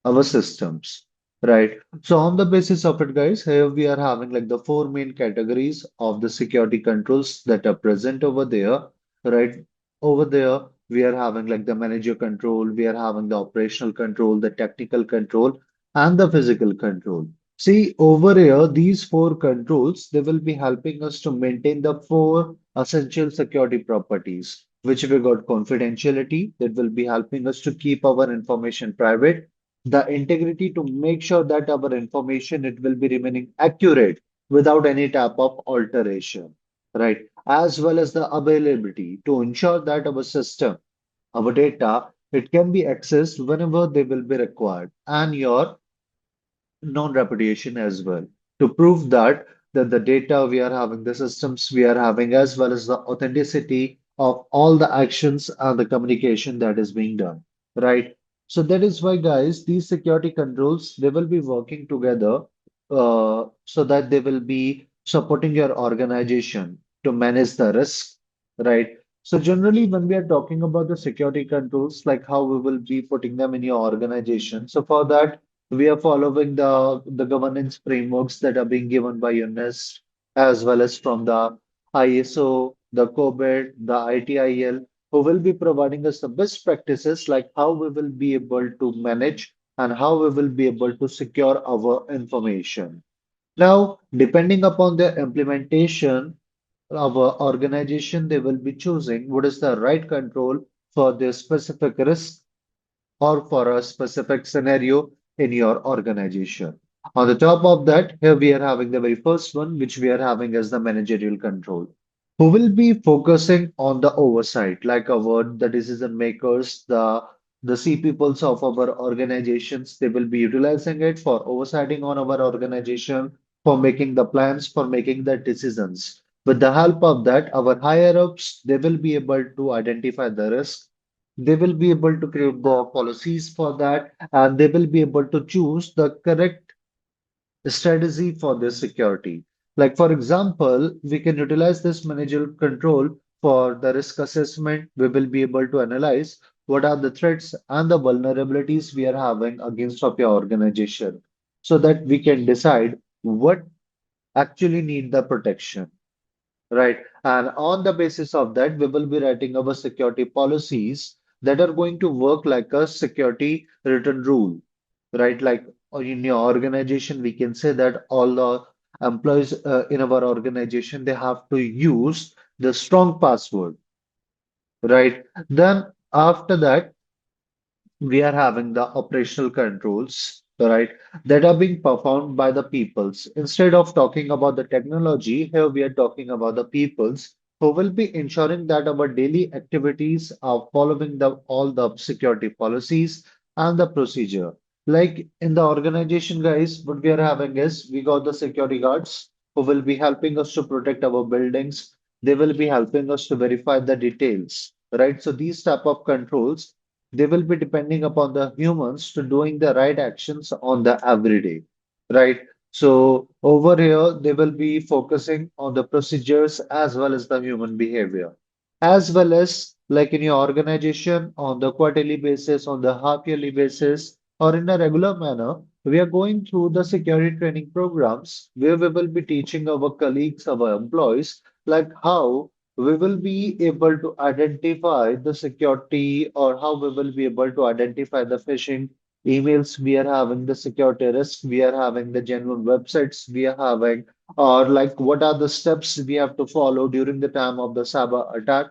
our systems, right? So on the basis of it, guys, here we are having like the four main categories of the security controls that are present over there, right? Over there, we are having like the manager control, we are having the operational control, the technical control, and the physical control. See, over here, these four controls, they will be helping us to maintain the four essential security properties, which we got confidentiality, that will be helping us to keep our information private the integrity to make sure that our information it will be remaining accurate without any type of alteration, right? As well as the availability to ensure that our system, our data, it can be accessed whenever they will be required, and your non-repudiation as well to prove that the data we are having, the systems we are having, as well as the authenticity of all the actions and the communication that is being done, right? So that is why, guys, these security controls they will be working together so that they will be supporting your organization to manage the risk, right? So generally, when we are talking about the security controls, like how we will be putting them in your organization, so for that we are following the governance frameworks that are being given by UNIST as well as from the ISO, the COBIT, the ITIL, who will be providing us the best practices like how we will be able to manage and how we will be able to secure our information. Now, depending upon their implementation, our organization they will be choosing what is the right control for their specific risk or for a specific scenario in your organization. On the top of that, here we are having the very first one, which we are having as the managerial control, who will be focusing on the oversight, like our the decision makers, the C peoples of our organizations. They will be utilizing it for oversighting on our organization, for making the plans, for making the decisions. With the help of that, our higher ups, they will be able to identify the risk they will be able to create the policies for that, and they will be able to choose the correct strategy for their security. Like, for example, we can utilize this managerial control for the risk assessment. We will be able to analyze what are the threats and the vulnerabilities we are having against of your organization so that we can decide what actually need the protection. Right. And on the basis of that, we will be writing our security policies that are going to work like a security written rule, right? Like in your organization, we can say that all the employees in our organization, they have to use the strong password, right? Then after that, we are having the operational controls, right, that are being performed by the peoples. Instead of talking about the technology, here we are talking about the peoples who will be ensuring that our daily activities are following the all the security policies and the procedure. Like in the organization, guys, what we are having is we got the security guards who will be helping us to protect our buildings. They will be helping us to verify the details, right? So these type of controls they will be depending upon the humans to doing the right actions on the everyday, right? So over here, they will be focusing on the procedures as well as the human behavior. as well as like in your organization on the quarterly basis, on the half yearly basis, or in a regular manner, we are going through the security training programs where we will be teaching our colleagues, our employees, like how we will be able to identify the security or how we will be able to identify the phishing emails we are having, the security risks we are having, the genuine websites we are having, or like what are the steps we have to follow during the time of the cyber attack,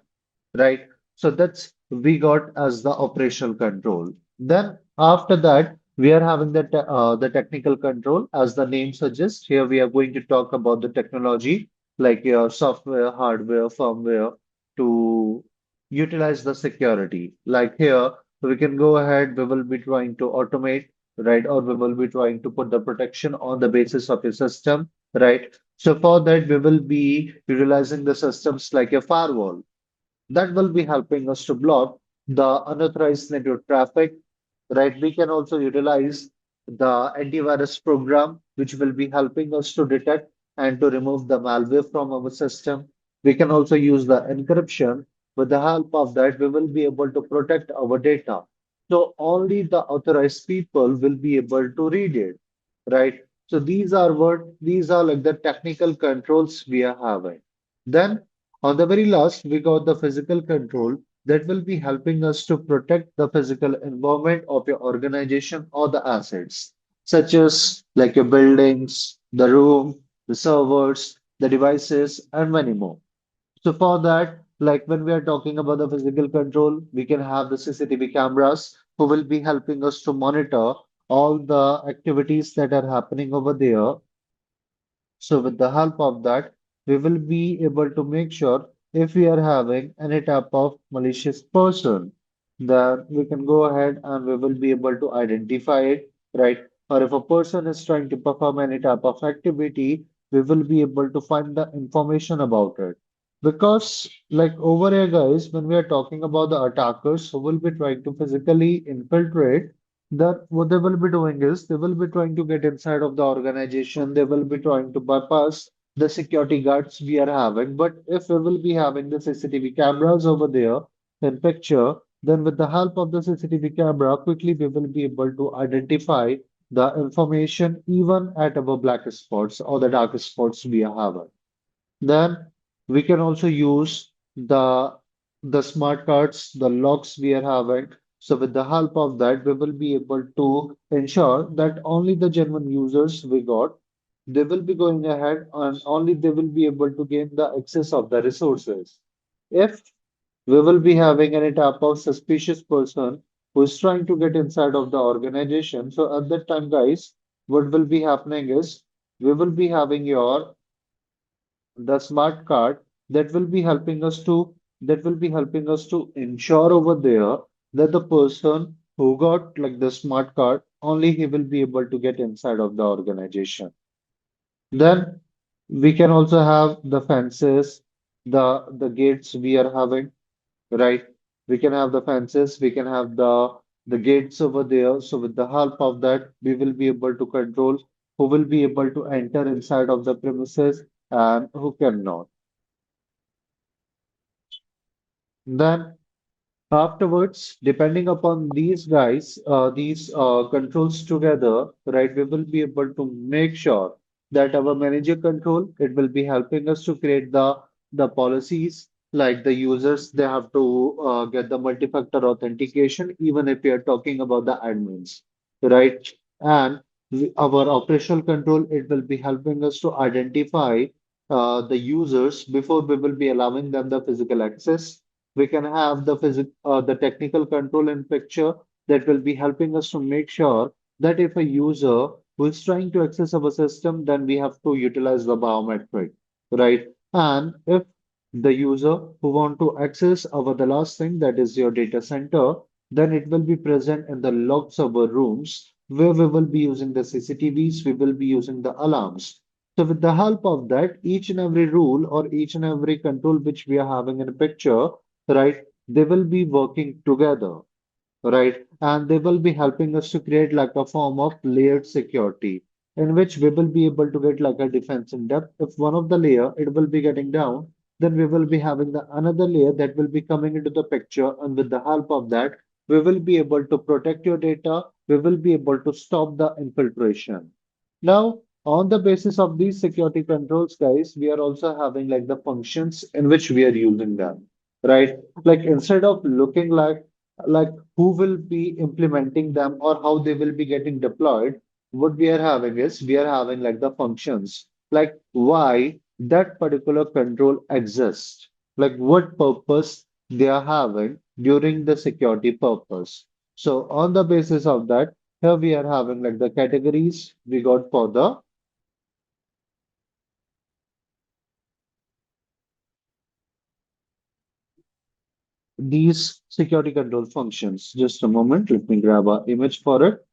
right? So that's we got as the operational control. Then after that, we are having the technical control, as the name suggests. Here we are going to talk about the technology, like your software, hardware, firmware, to utilize the security. Like here, we can go ahead. We will be trying to automate, right? Or we will be trying to put the protection on the basis of a system, right? So for that, we will be utilizing the systems like a firewall that will be helping us to block the unauthorized network traffic, right? We can also utilize the antivirus program, which will be helping us to detect and to remove the malware from our system. We can also use the encryption. With the help of that, we will be able to protect our data. So only the authorized people will be able to read it, right? So these are like the technical controls we are having. Then on the very last, we got the physical control that will be helping us to protect the physical environment of your organization or the assets, such as like your buildings, the room, the servers, the devices, and many more. So for that, like when we are talking about the physical control, we can have the CCTV cameras who will be helping us to monitor all the activities that are happening over there. So with the help of that, we will be able to make sure if we are having any type of malicious person, then we can go ahead and we will be able to identify it, right? Or if a person is trying to perform any type of activity, we will be able to find the information about it. Because like over here, guys, when we are talking about the attackers who will be trying to physically infiltrate, that what they will be doing is they will be trying to get inside of the organization. They will be trying to bypass the security guards we are having. But if we will be having the CCTV cameras over there in picture, then with the help of the CCTV camera, quickly we will be able to identify the information even at our black spots or the dark spots we are having. Then we can also use the smart cards, the locks we are having. So with the help of that, we will be able to ensure that only the genuine users we got, they will be going ahead and only they will be able to gain the access of the resources. If we will be having any type of suspicious person who is trying to get inside of the organization, so at that time, guys, what will be happening is we will be having your the smart card that will be helping us to ensure over there that the person who got like the smart card only he will be able to get inside of the organization. Then we can also have the fences, the gates we are having, right? We can have the fences, we can have the gates over there. So with the help of that, we will be able to control who will be able to enter inside of the premises and who cannot. Then afterwards, depending upon these guys, these controls together, right, we will be able to make sure that our manager control, it will be helping us to create the policies, like the users, they have to get the multi-factor authentication, even if we are talking about the admins, right? And our operational control, it will be helping us to identify the users before we will be allowing them the physical access. We can have the technical control in picture that will be helping us to make sure that if a user who is trying to access our system, then we have to utilize the biometric, right? And if the user who want to access our the last thing that is your data center, then it will be present in the locked server rooms where we will be using the CCTVs, we will be using the alarms. So with the help of that, each and every rule or each and every control which we are having in a picture, right? They will be working together, right? And they will be helping us to create like a form of layered security in which we will be able to get like a defense in depth. If one of the layer it will be getting down, then we will be having the another layer that will be coming into the picture, and with the help of that, we will be able to protect your data. We will be able to stop the infiltration. Now, on the basis of these security controls, guys, we are also having like the functions in which we are using them, right? Like instead of looking like who will be implementing them or how they will be getting deployed, what we are having is we are having like the functions, like why that particular control exists, like what purpose they are having during the security purpose. So on the basis of that, here we are having like the categories we got for these security control functions. Just a moment, let me grab an image for it.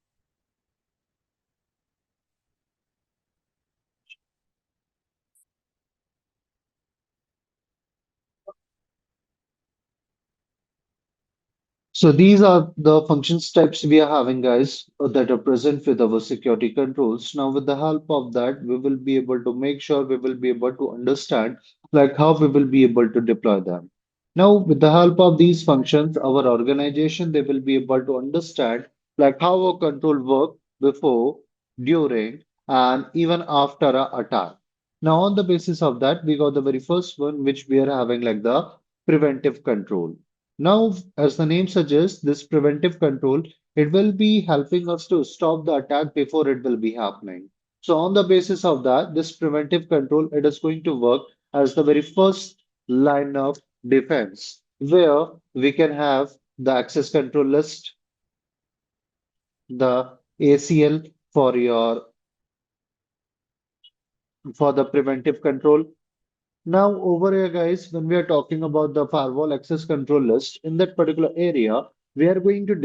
So these are the functions types we are having, guys, that are present with our security controls. Now, with the help of that, we will be able to make sure we will be able to understand like how we will be able to deploy them. Now, with the help of these functions, our organization, they will be able to understand like how a control work before, during, and even after a attack. Now, on the basis of that, we got the very first one, which we are having like the preventive control. Now, as the name suggests, this preventive control, it will be helping us to stop the attack before it will be happening. So on the basis of that, this preventive control, it is going to work as the very first line of defense, where we can have the access control list, the ACL for your for the preventive control. Now, over here, guys, when we are talking about the firewall access control list, in that particular area, we are going to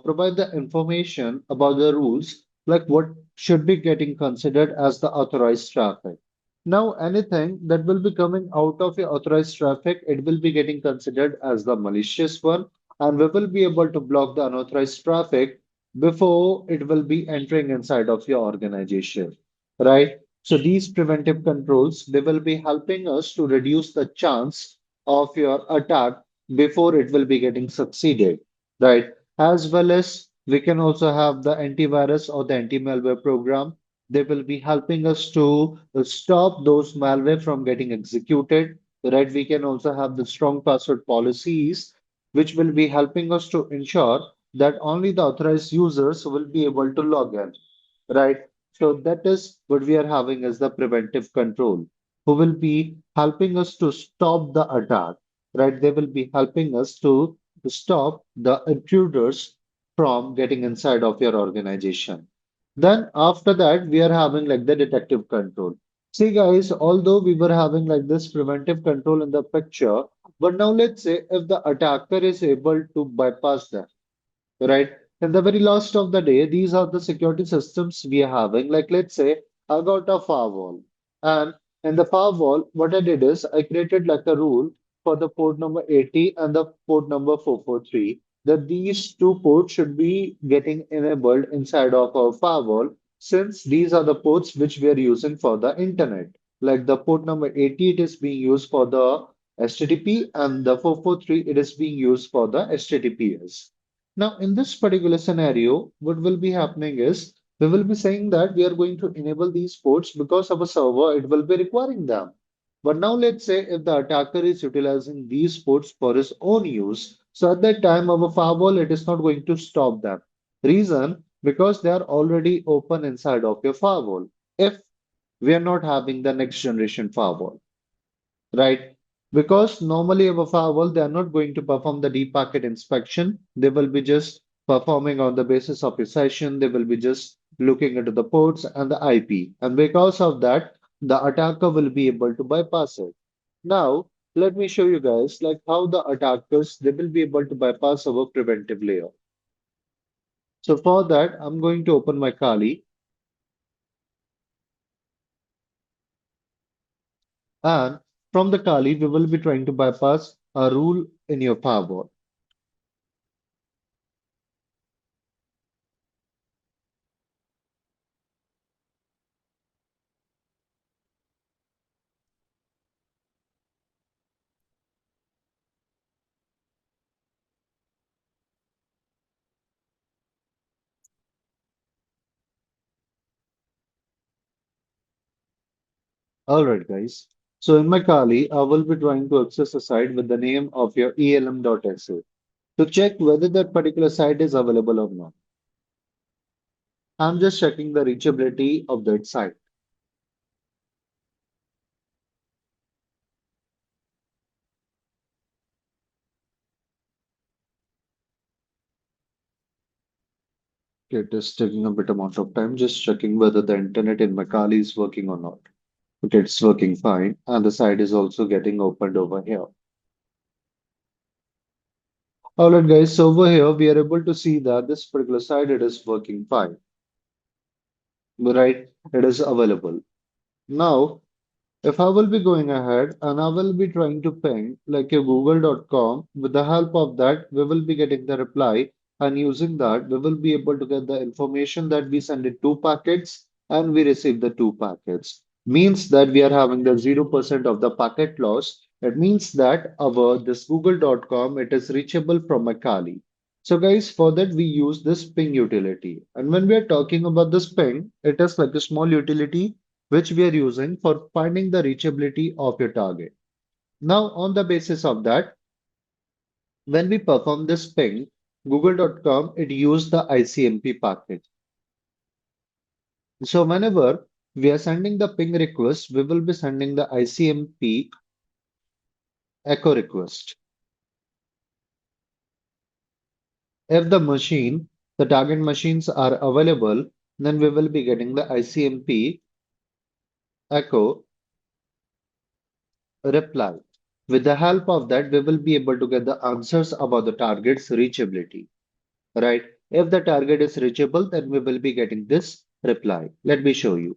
provide the information about the rules, like what should be getting considered as the authorized traffic. Now, anything that will be coming out of your authorized traffic, it will be getting considered as the malicious one, and we will be able to block the unauthorized traffic before it will be entering inside of your organization, right? So these preventive controls, they will be helping us to reduce the chance of your attack before it will be getting succeeded, right? As well as we can also have the antivirus or the anti-malware program. They will be helping us to stop those malware from getting executed, right? We can also have the strong password policies, which will be helping us to ensure that only the authorized users will be able to log in, right? So that is what we are having as the preventive control, who will be helping us to stop the attack, right? They will be helping us to stop the intruders from getting inside of your organization. Then after that, we are having like the detective control. See, guys, although we were having like this preventive control in the picture, but now let's say if the attacker is able to bypass that, right? And the very last of the day, these are the security systems we are having. Like, let's say I got a firewall, and in the firewall, what I did is I created like a rule for the port number 80 and the port number 443 that these two ports should be getting enabled inside of our firewall, since these are the ports which we are using for the internet. Like the port number 80, it is being used for the HTTP, and the 443, it is being used for the HTTPS. Now, in this particular scenario, what will be happening is we will be saying that we are going to enable these ports because of a server, it will be requiring them. But now let's say if the attacker is utilizing these ports for his own use, so at that time our firewall, it is not going to stop them. Reason, because they are already open inside of your firewall. If we are not having the next generation firewall, right? Because normally of a firewall, they are not going to perform the deep packet inspection. They will be just performing on the basis of your session. They will be just looking into the ports and the IP. And because of that, the attacker will be able to bypass it. Now, let me show you guys like how the attackers, they will be able to bypass our preventive layer. So for that, I'm going to open my Kali, and from the Kali, we will be trying to bypass a rule in your firewall. All right, guys. So in my Kali, I will be trying to access a site with the name of your elm.sa to check whether that particular site is available or not. I'm just checking the reachability of that site. It is taking a bit amount of time, just checking whether the internet in my Kali is working or not. But it's working fine, and the site is also getting opened over here. All right, guys. So over here, we are able to see that this particular site it is working fine, right? It is available. Now, if I will be going ahead and I will be trying to ping like a google.com, with the help of that, we will be getting the reply, and using that, we will be able to get the information that we send it two packets and we receive the two packets. Means that we are having the 0% of the packet loss. It means that our this google.com it is reachable from a Kali. So guys, for that we use this ping utility. And when we are talking about this ping, it is like a small utility which we are using for finding the reachability of your target. Now, on the basis of that, when we perform this ping, google.com, it used the ICMP packet. So whenever we are sending the ping request, we will be sending the ICMP echo request. If the target machines are available, then we will be getting the ICMP echo reply. With the help of that, we will be able to get the answers about the target's reachability. Right? If the target is reachable, then we will be getting this reply. Let me show you.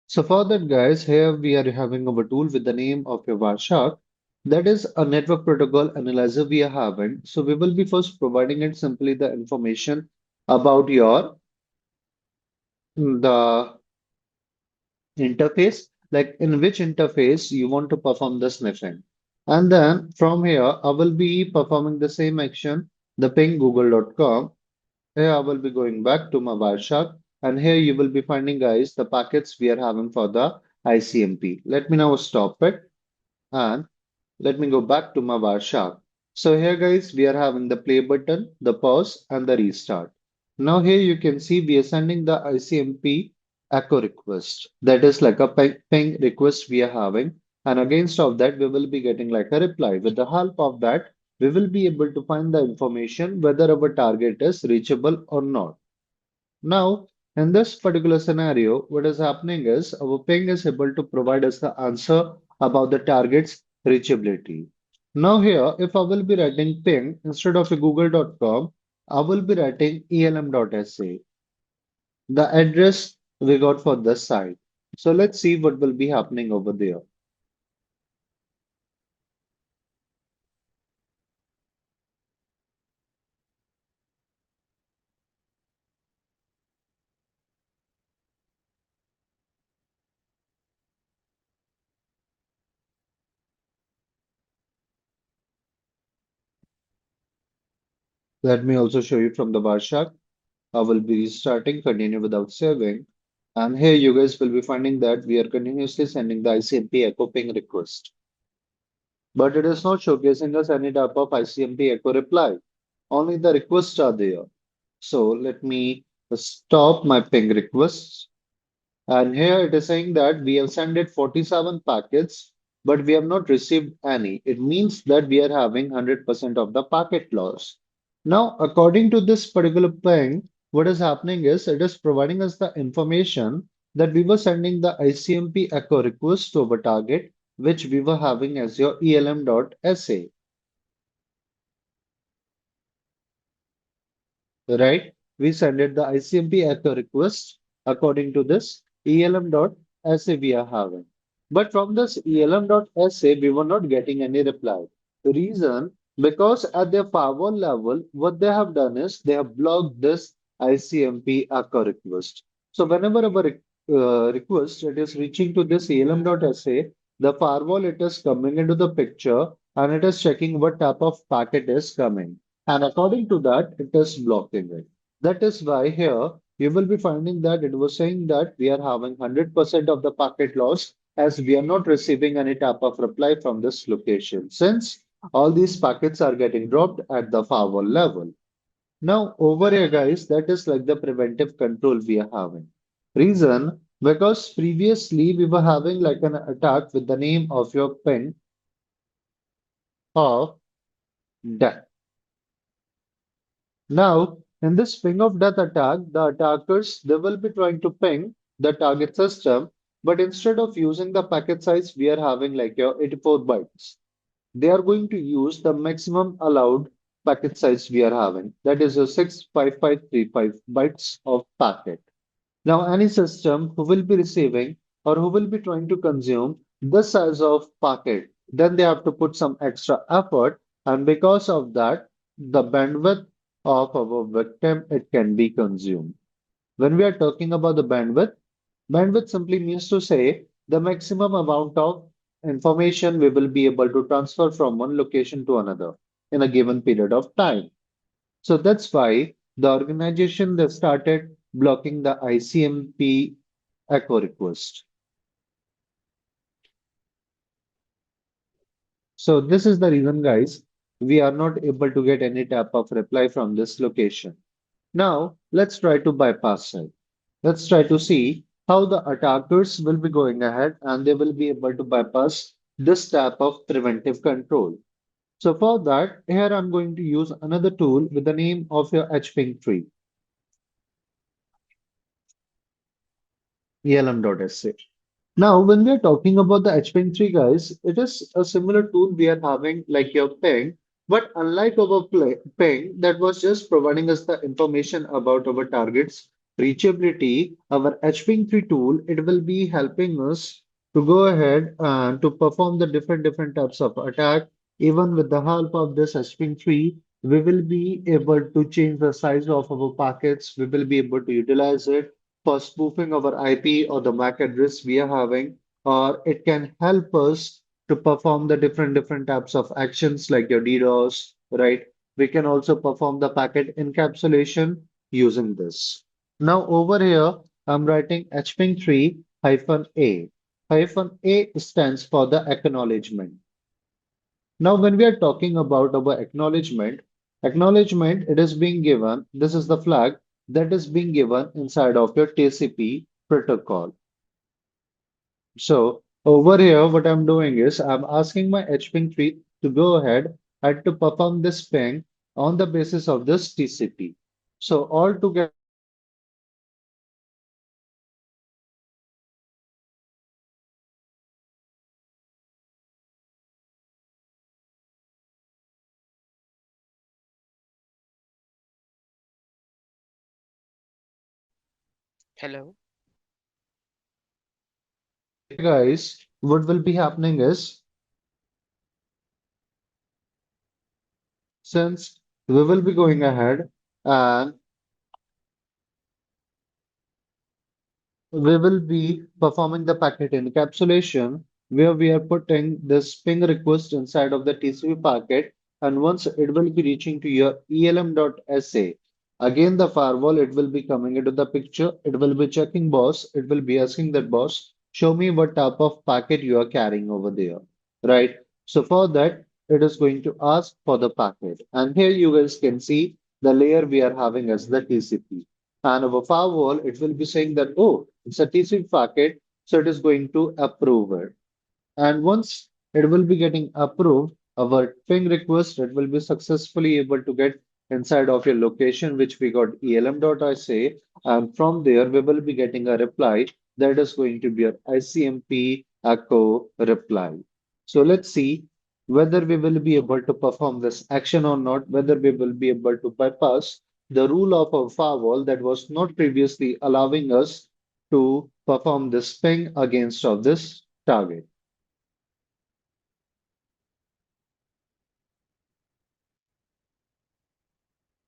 So for that, guys, here we are having our tool with the name of your Warshak. That is a network protocol analyzer we are having. So we will be first providing it simply the information about your the interface, like in which interface you want to perform the sniffing. And then from here, I will be performing the same action, the ping google.com. Here I will be going back to my Wireshark, and here you will be finding, guys, the packets we are having for the ICMP. Let me now stop it and let me go back to my Wireshark. So here, guys, we are having the play button, the pause, and the restart. Now here you can see we are sending the ICMP echo request. That is like a ping request we are having. And against of that, we will be getting like a reply. With the help of that, we will be able to find the information whether our target is reachable or not. Now, in this particular scenario, what is happening is our ping is able to provide us the answer about the target's reachability. Now here, if I will be writing ping instead of a google.com, I will be writing elm.sa, the address we got for this site. So let's see what will be happening over there. Let me also show you from the Warshak. I will be restarting, continue without saving. And here you guys will be finding that we are continuously sending the ICMP echo ping request. But it is not showcasing us any type of ICMP echo reply. Only the requests are there. So let me stop my ping requests. And here it is saying that we have sent it 47 packets, but we have not received any. It means that we are having 100% of the packet loss. Now, according to this particular ping, what is happening is it is providing us the information that we were sending the ICMP echo request to our target, which we were having as your elm.sa. Right? We send it the ICMP echo request according to this elm.sa we are having. But from this elm.sa, we were not getting any reply. The reason, because at their firewall level, what they have done is they have blocked this ICMP echo request. So whenever our request, it is reaching to this elm.sa, the firewall it is coming into the picture and it is checking what type of packet is coming. And according to that, it is blocking it. That is why here you will be finding that it was saying that we are having 100% of the packet loss as we are not receiving any type of reply from this location since all these packets are getting dropped at the firewall level. Now, over here, guys, that is like the preventive control we are having. Reason, because previously we were having like an attack with the name of your ping of death. Now, in this ping of death attack, the attackers, they will be trying to ping the target system, but instead of using the packet size, we are having like your 84 bytes. They are going to use the maximum allowed packet size we are having. That is a 65535 bytes of packet. Now, any system who will be receiving or who will be trying to consume this size of packet, then they have to put some extra effort, and because of that, the bandwidth of our victim it can be consumed. When we are talking about the bandwidth, bandwidth simply means to say the maximum amount of information we will be able to transfer from one location to another in a given period of time. So that's why the organization that started blocking the ICMP echo request. So this is the reason, guys, we are not able to get any type of reply from this location. Now let's try to bypass it. Let's try to see how the attackers will be going ahead and they will be able to bypass this type of preventive control. So for that, here I'm going to use another tool with the name of your HPing tree, elm.sa. Now, when we are talking about the HPing3, guys, it is a similar tool we are having like your ping, but unlike our ping that was just providing us the information about our targets, reachability, our HPing3 tool, it will be helping us to go ahead and to perform the different types of attack. Even with the help of this HPing3, we will be able to change the size of our packets. We will be able to utilize it for spoofing our IP or the MAC address we are having, or it can help us to perform the different types of actions like your DDoS, right? We can also perform the packet encapsulation using this. Now over here, I'm writing hping3 hyphen A. Hyphen A stands for the acknowledgement. Now, when we are talking about our acknowledgement, it is being given, this is the flag that is being given inside of your TCP protocol. So over here, what I'm doing is I'm asking my hping tree to go ahead and to perform this ping on the basis of this TCP. So altogether, Hello. guys, what will be happening is since we will be going ahead and we will be performing the packet encapsulation where we are putting this ping request inside of the TCP packet and once it will be reaching to your elm.sa. Again, the firewall, it will be coming into the picture. It will be checking boss. It will be asking that boss, show me what type of packet you are carrying over there, right? So for that, it is going to ask for the packet. And here you guys can see the layer we are having as the TCP. And our firewall, it will be saying that, oh, it's a TCP packet, so it is going to approve it. And once it will be getting approved, our ping request, it will be successfully able to get inside of your location, which we got elm.sa. And from there, we will be getting a reply that is going to be an ICMP echo reply. So let's see whether we will be able to perform this action or not, whether we will be able to bypass the rule of a firewall that was not previously allowing us to perform this ping against of this target.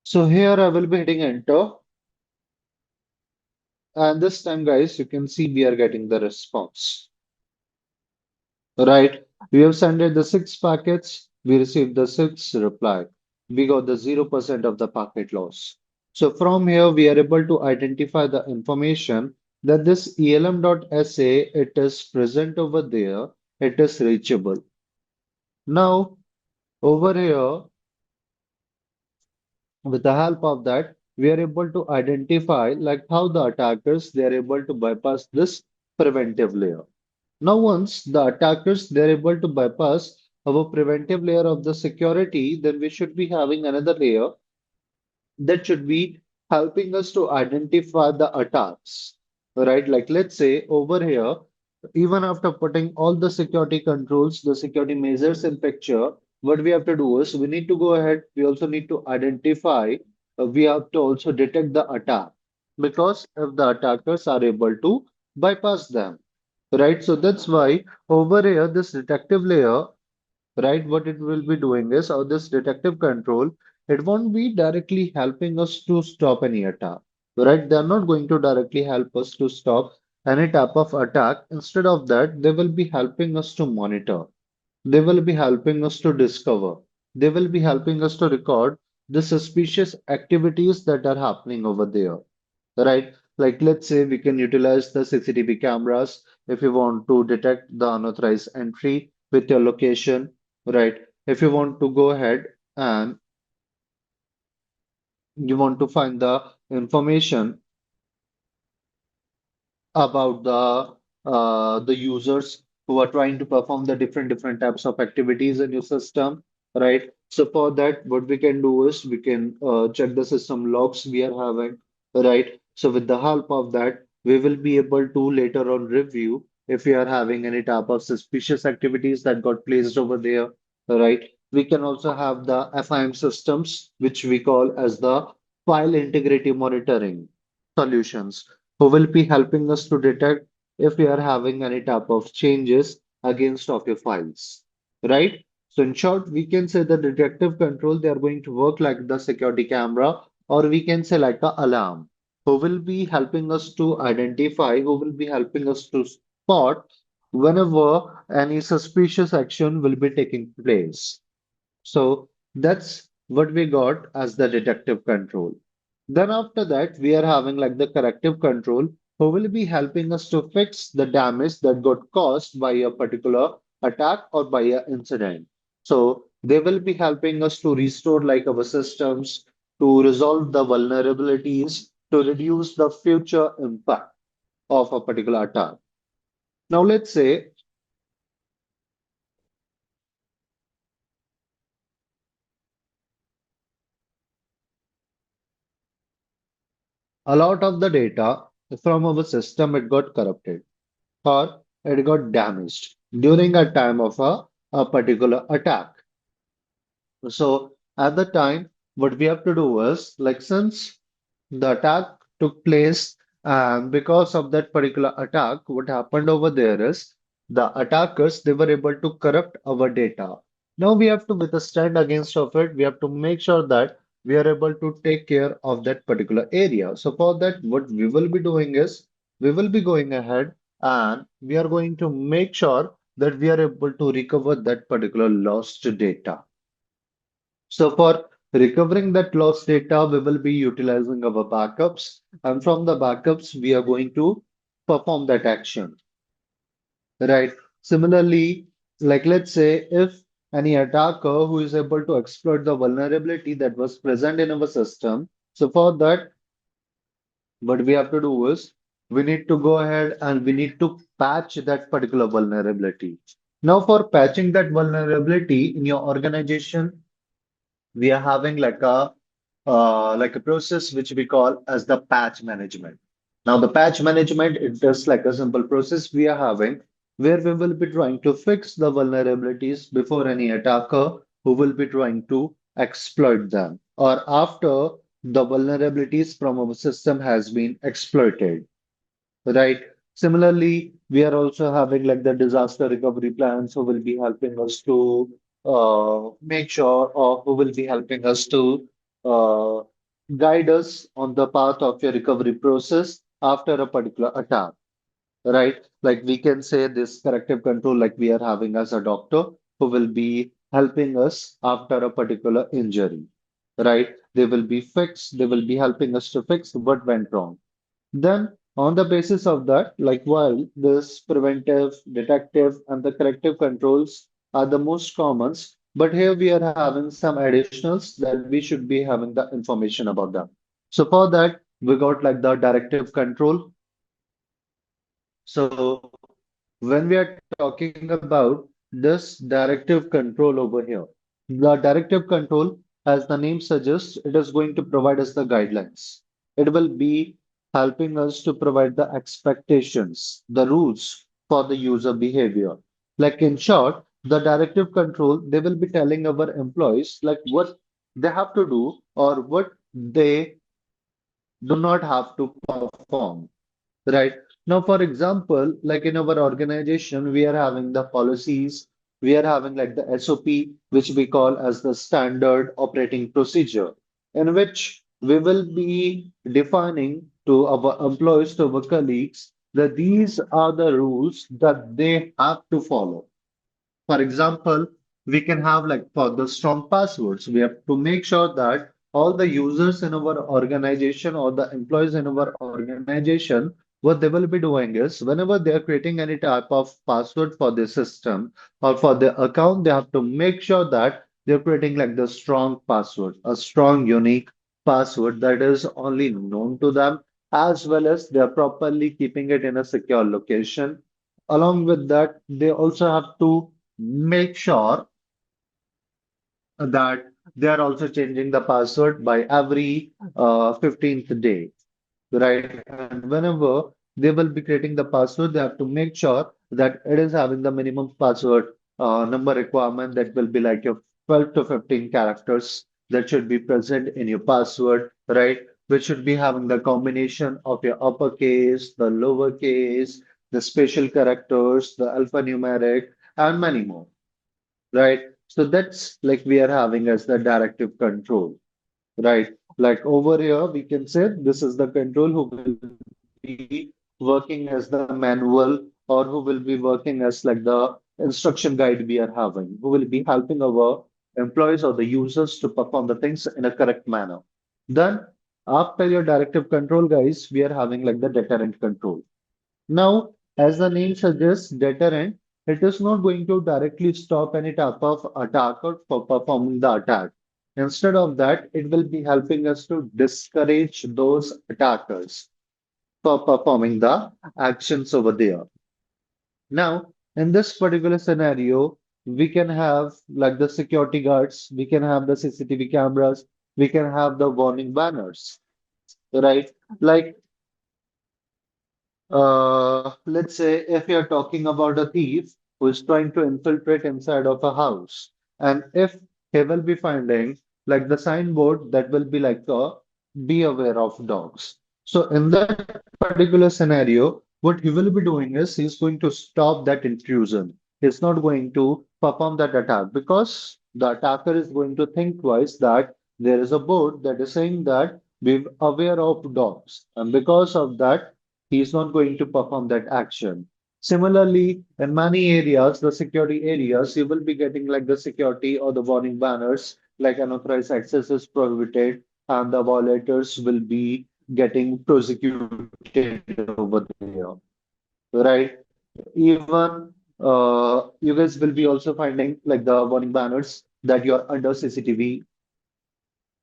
So here I will be hitting enter. And this time, guys, you can see we are getting the response. Right? We have sent it the six packets. We received the six reply. We got the 0% of the packet loss. So from here, we are able to identify the information that this elm.sa, it is present over there. It is reachable. Now, over here, with the help of that, we are able to identify like how the attackers they are able to bypass this preventive layer. Now, once the attackers they're able to bypass our preventive layer of the security, then we should be having another layer that should be helping us to identify the attacks, right? Like let's say over here, even after putting all the security controls, the security measures in picture, what we have to do is we need to go ahead. We also need to identify. We have to also detect the attack because if the attackers are able to bypass them, right? So that's why over here this detective layer, right, what it will be doing is, or this detective control, it won't be directly helping us to stop any attack, right? They're not going to directly help us to stop any type of attack. Instead of that, they will be helping us to monitor. They will be helping us to discover. They will be helping us to record the suspicious activities that are happening over there, right? Like let's say we can utilize the CCTV cameras if you want to detect the unauthorized entry with your location, right? If you want to go ahead and you want to find the information about the users who are trying to perform the different types of activities in your system, right? So for that, what we can do is we can check the system logs we are having, right? So with the help of that, we will be able to later on review if we are having any type of suspicious activities that got placed over there, right? We can also have the FIM systems, which we call as the file integrity monitoring solutions who will be helping us to detect if we are having any type of changes against of your files, right? So in short, we can say the detective control, they are going to work like the security camera, or we can say like a alarm, who will be helping us to identify, who will be helping us to spot whenever any suspicious action will be taking place. So that's what we got as the detective control. Then after that, we are having like the corrective control who will be helping us to fix the damage that got caused by a particular attack or by an incident. So they will be helping us to restore like our systems, to resolve the vulnerabilities, to reduce the future impact of a particular attack. Now let's say a lot of the data from our system it got corrupted or it got damaged during a time of a particular attack. So at the time, what we have to do is like since the attack took place and because of that particular attack, what happened over there is the attackers they were able to corrupt our data. Now we have to withstand against of it. We have to make sure that we are able to take care of that particular area. So for that, what we will be doing is we will be going ahead and we are going to make sure that we are able to recover that particular lost data. So for recovering that lost data, we will be utilizing our backups, and from the backups, we are going to perform that action, right? Similarly, like let's say if any attacker who is able to exploit the vulnerability that was present in our system, so for that, what we have to do is we need to go ahead and we need to patch that particular vulnerability. Now, for patching that vulnerability in your organization, we are having like a process which we call as the patch management. Now, the patch management is just like a simple process we are having where we will be trying to fix the vulnerabilities before any attacker who will be trying to exploit them or after the vulnerabilities from our system has been exploited. Right. Similarly, we are also having like the disaster recovery plans who will be helping us to make sure or who will be helping us to uh, guide us on the path of your recovery process after a particular attack, right? Like we can say this corrective control, like we are having as a doctor who will be helping us after a particular injury, right? They will be fixed, they will be helping us to fix what went wrong. Then, on the basis of that, like while this preventive, detective, and the corrective controls are the most commons, but here we are having some additionals that we should be having the information about them. So for that, we got like the directive control. So when we are talking about this directive control over here, the directive control, as the name suggests, it is going to provide us the guidelines. It will be helping us to provide the expectations, the rules for the user behavior. Like in short, the directive control, they will be telling our employees like what they have to do or what they do not have to perform. Right. Now, for example, like in our organization, we are having the policies, we are having like the SOP, which we call as the standard operating procedure, in which we will be defining to our employees, to our colleagues, that these are the rules that they have to follow. For example, we can have like for the strong passwords, we have to make sure that all the users in our organization or the employees in our organization, what they will be doing is whenever they are creating any type of password for the system or for the account, they have to make sure that they're creating like the strong password, a strong, unique password that is only known to them, as well as they're properly keeping it in a secure location. Along with that, they also have to make sure that they are also changing the password by every 15th day, right? And whenever they will be creating the password, they have to make sure that it is having the minimum password number requirement that will be like your 12 to 15 characters that should be present in your password, right? Which should be having the combination of your uppercase, the lowercase, the special characters, the alphanumeric, and many more, right? So that's like we are having as the directive control, right? Like over here, we can say this is the control who will be working as the manual or who will be working as like the instruction guide we are having, who will be helping our employees or the users to perform the things in a correct manner. Then after your directive control, guys, we are having like the deterrent control. Now, as the name suggests, deterrent, it is not going to directly stop any type of attacker for performing the attack. Instead of that, it will be helping us to discourage those attackers for performing the actions over there. Now, in this particular scenario, we can have like the security guards, we can have the CCTV cameras, we can have the warning banners, right? Like let's say if you're talking about a thief who is trying to infiltrate inside of a house, and if he will be finding like the signboard that will be like be aware of dogs. So in that particular scenario, what he will be doing is he's going to stop that intrusion. He's not going to perform that attack because the attacker is going to think twice that there is a board that is saying that be aware of dogs, and because of that he is not going to perform that action. Similarly, in many areas, the security areas, you will be getting like the security or the warning banners, like unauthorized access is prohibited, and the violators will be getting prosecuted over there, right? Even you guys will be also finding like the warning banners that you're under CCTV,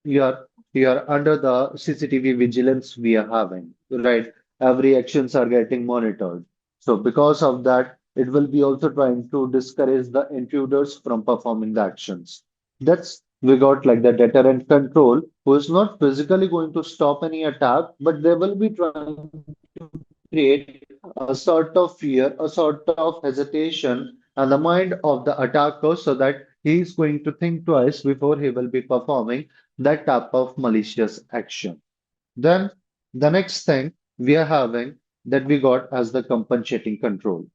you're under the CCTV vigilance we are having, right? Every actions are getting monitored. So because of that, it will be also trying to discourage the intruders from performing the actions. That's we got like the deterrent control, who is not physically going to stop any attack, but they will be trying to create a sort of fear, a sort of hesitation in the mind of the attacker so that he is going to think twice before he will be performing that type of malicious action. Then the next thing we are having that we got as the compensating control.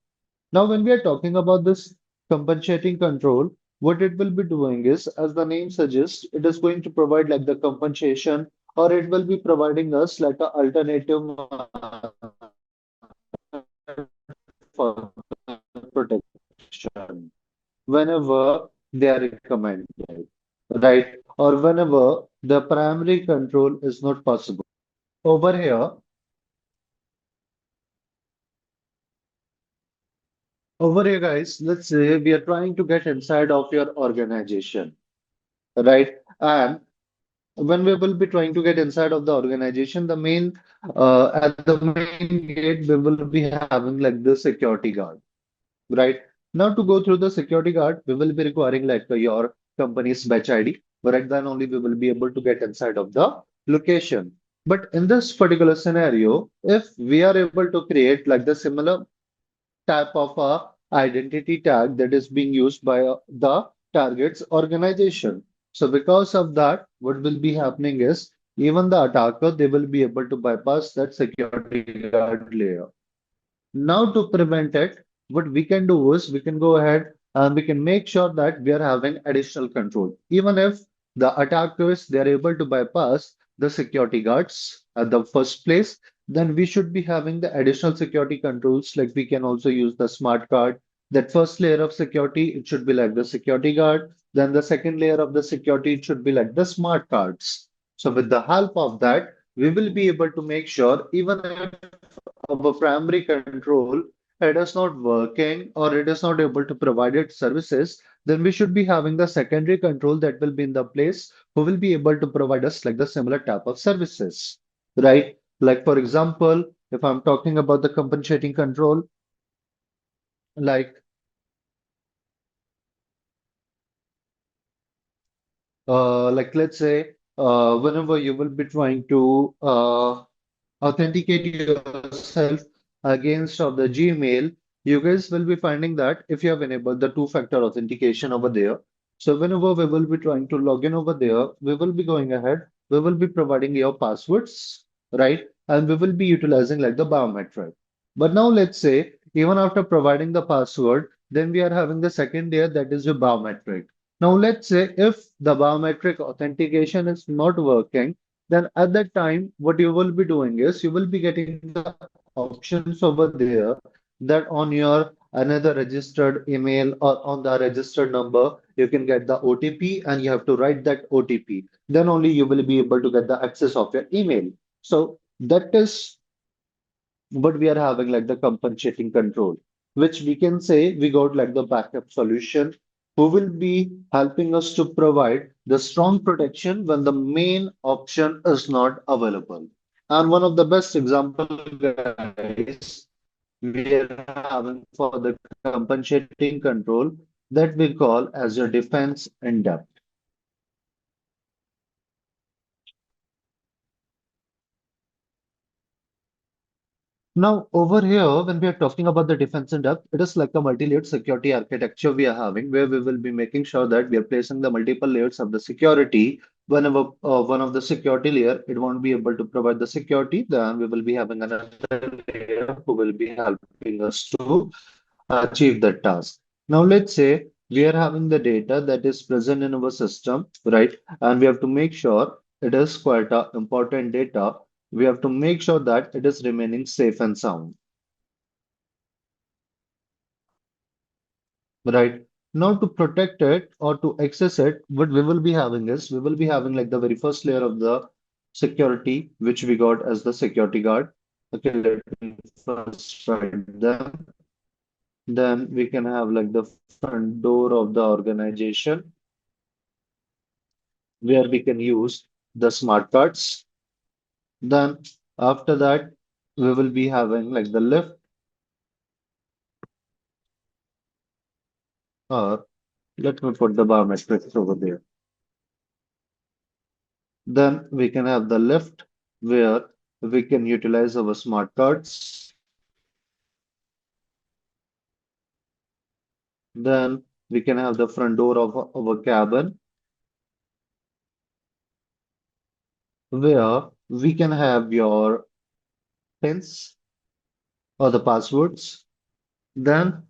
Now, when we are talking about this compensating control, what it will be doing is, as the name suggests, it is going to provide like the compensation or it will be providing us like an alternative whenever they are recommended, right? Or whenever the primary control is not possible. Over here, guys, let's say we are trying to get inside of your organization, right? And when we will be trying to get inside of the organization, the main at the main gate we will be having like the security guard, right? Now to go through the security guard, we will be requiring like your company's batch ID, right? Then only we will be able to get inside of the location. But in this particular scenario, if we are able to create like the similar type of a identity tag that is being used by the target's organization. So because of that, what will be happening is even the attacker, they will be able to bypass that security guard layer. Now to prevent it, what we can do is we can go ahead and we can make sure that we are having additional control. Even if the attackers they are able to bypass the security guards at the first place, then we should be having the additional security controls. Like we can also use the smart card. That first layer of security, it should be like the security guard. Then the second layer of the security, it should be like the smart cards. So with the help of that, we will be able to make sure even if our primary control it is not working or it is not able to provide its services, then we should be having the secondary control that will be in the place who will be able to provide us like the similar type of services, right? Like for example, if I'm talking about the compensating control, like let's say whenever you will be trying to authenticate yourself against of the Gmail, you guys will be finding that if you have enabled the two-factor authentication over there, so whenever we will be trying to log in over there, we will be going ahead, we will be providing your passwords, right? And we will be utilizing like the biometric. But now let's say, even after providing the password, then we are having the second layer that is your biometric. Now let's say if the biometric authentication is not working, then at that time, what you will be doing is you will be getting the options over there that on your another registered email or on the registered number, you can get the OTP and you have to write that OTP. Then only you will be able to get the access of your email. So that is what we are having like the compensating control, which we can say we got like the backup solution who will be helping us to provide the strong protection when the main option is not available. And one of the best example, guys, we are having for the compensating control that we call as your defense in depth. Now, over here, when we are talking about the defense in depth, it is like a multi-layered security architecture we are having, where we will be making sure that we are placing the multiple layers of the security. Whenever one of the security layer, it won't be able to provide the security, then we will be having another layer who will be helping us to achieve that task. Now, let's say we are having the data that is present in our system, right? And we have to make sure it is quite a important data. We have to make sure that it is remaining safe and sound, right? Now, to protect it or to access it, what we will be having is we will be having like the very first layer of the security, which we got as the security guard. Okay, let me first write them. Then we can have like the front door of the organization where we can use the smart cards. Then after that, we will be having like the lift, or let me put the biometrics over there. Then we can have the lift where we can utilize our smart cards. Then we can have the front door of our cabin where we can have your pins or the passwords. Then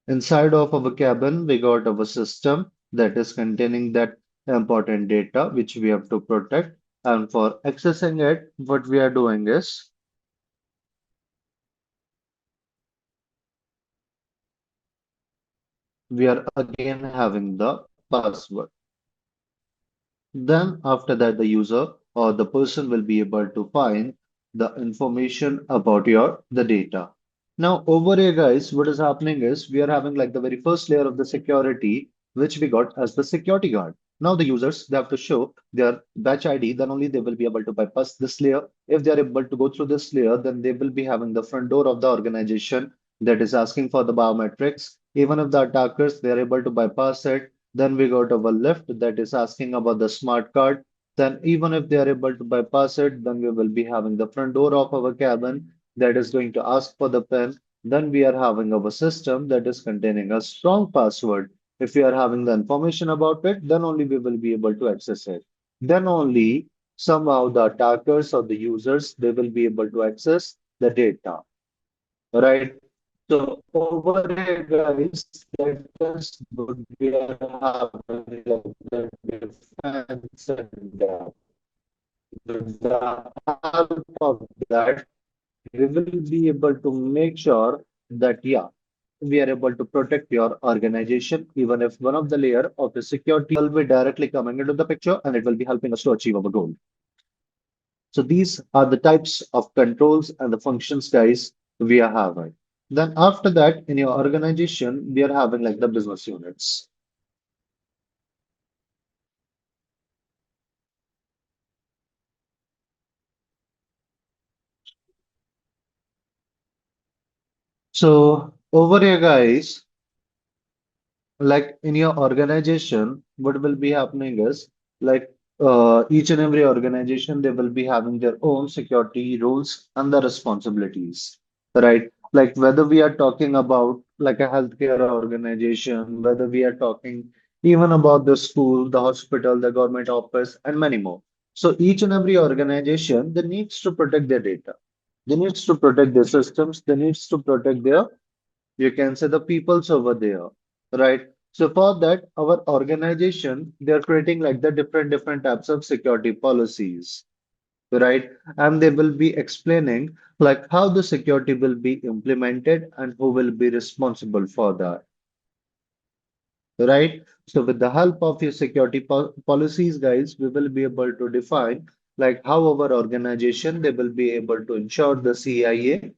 inside of our cabin, we got our system that is containing that important data which we have to protect. And for accessing it, what we are doing is we are again having the password. Then after that, the user or the person will be able to find the information about the data. Now over here, guys, what is happening is we are having like the very first layer of the security, which we got as the security guard. Now the users they have to show their batch ID, then only they will be able to bypass this layer. If they are able to go through this layer, then they will be having the front door of the organization that is asking for the biometrics. Even if the attackers they are able to bypass it, then we got our left that is asking about the smart card. Then even if they are able to bypass it, then we will be having the front door of our cabin that is going to ask for the PIN. Then we are having our system that is containing a strong password. If we are having the information about it, then only we will be able to access it. Then only somehow the attackers or the users they will be able to access the data. Right. So over here, guys, that is good. We are having like the defense and with the help of that, we will be able to make sure that yeah, we are able to protect your organization, even if one of the layer of the security will be directly coming into the picture and it will be helping us to achieve our goal. So these are the types of controls and the functions, guys, we are having. Then after that, in your organization, we are having like the business units. So over here, guys, like in your organization, what will be happening is like each and every organization, they will be having their own security rules and the responsibilities, right? Like whether we are talking about like a healthcare organization, whether we are talking even about the school, the hospital, the government office, and many more. So each and every organization, they needs to protect their data. They needs to protect their systems. They needs to protect their you can say the peoples over there, right? So for that, our organization, they're creating like the different types of security policies, right? And they will be explaining like how the security will be implemented and who will be responsible for that, right? So with the help of your security policies, guys, we will be able to define like how our organization they will be able to ensure the CIA.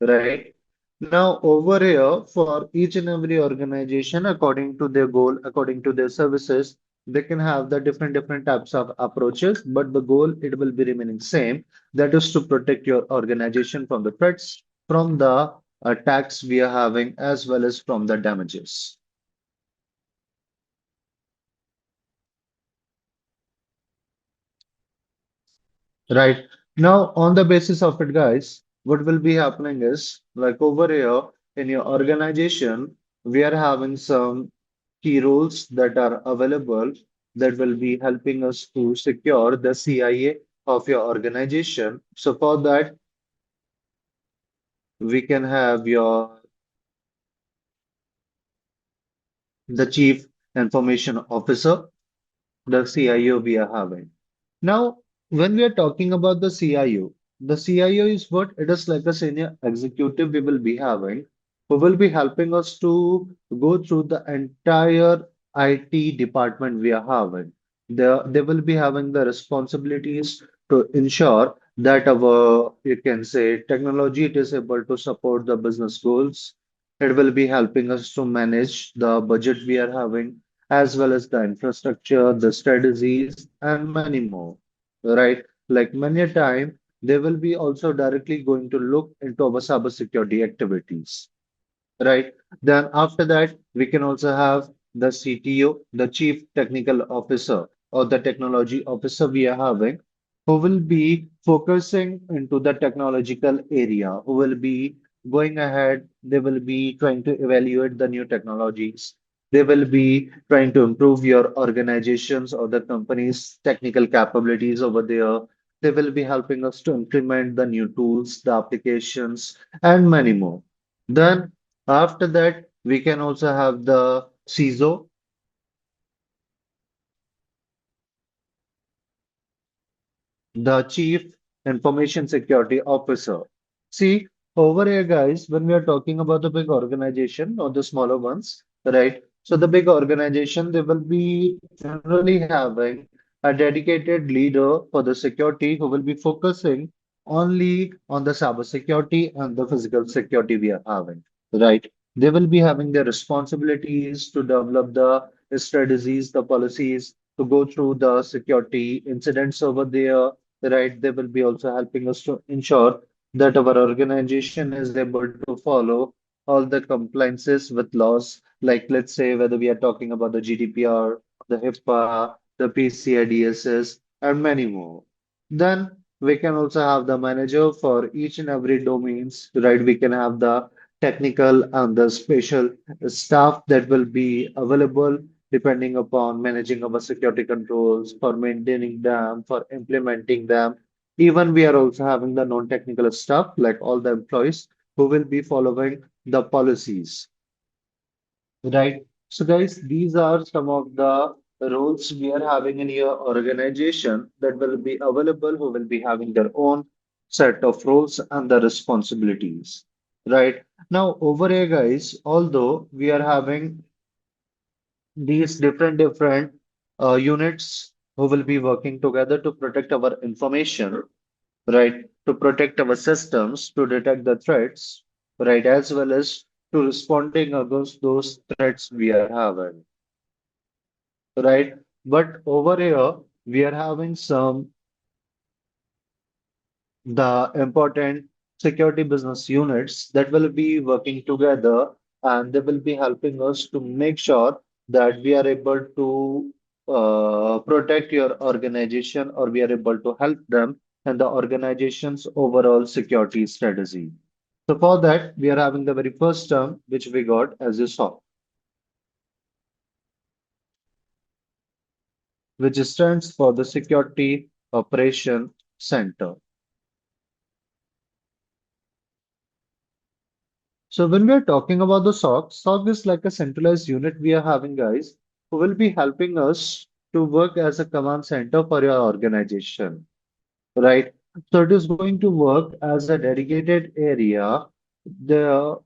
Right. Now, over here, for each and every organization, according to their goal, according to their services, they can have the different types of approaches, but the goal it will be remaining same. That is to protect your organization from the threats, from the attacks we are having, as well as from the damages. Right. Now, on the basis of it, guys, what will be happening is like over here in your organization, we are having some key rules that are available that will be helping us to secure the CIA of your organization. So for that, we can have your the Chief Information Officer, the CIO we are having. Now, when we are talking about the CIO is what? It is like a senior executive we will be having, who will be helping us to go through the entire IT department we are having. They will be having the responsibilities to ensure that our, you can say, technology it is able to support the business goals. It will be helping us to manage the budget we are having as well as the infrastructure, the strategies, and many more. Right? Like many a time, they will be also directly going to look into our cybersecurity activities. Right. Then after that, we can also have the CTO, the Chief Technical Officer or the Technology Officer we are having, who will be focusing into the technological area, who will be going ahead. They will be trying to evaluate the new technologies. They will be trying to improve your organizations or the company's technical capabilities over there. They will be helping us to implement the new tools, the applications, and many more. Then after that, we can also have the CISO, the Chief Information Security Officer. See, over here, guys, when we are talking about the big organization or the smaller ones, right? So the big organization, they will be generally having a dedicated leader for the security who will be focusing only on the cyber security and the physical security we are having, right? They will be having their responsibilities to develop the strategies, the policies, to go through the security incidents over there, right? They will be also helping us to ensure that our organization is able to follow all the compliances with laws, like let's say whether we are talking about the GDPR, the HIPAA, the PCI DSS, and many more. Then we can also have the manager for each and every domains, right? We can have the technical and the special staff that will be available depending upon managing our security controls, for maintaining them, for implementing them. Even we are also having the non-technical staff, like all the employees who will be following the policies, right? So, guys, these are some of the roles we are having in your organization that will be available, who will be having their own set of roles and the responsibilities, right? Now, over here, guys, although we are having these different units who will be working together to protect our information, right? To protect our systems, to detect the threats, right? As well as to responding against those threats we are having, right? But over here, we are having some the important security business units that will be working together, and they will be helping us to make sure that we are able to protect your organization, or we are able to help them and the organization's overall security strategy. So for that, we are having the very first term which we got as you saw, which stands for the Security Operation Center. So when we are talking about the SOC is like a centralized unit we are having, guys, who will be helping us to work as a command center for your organization, right? So it is going to work as a dedicated area there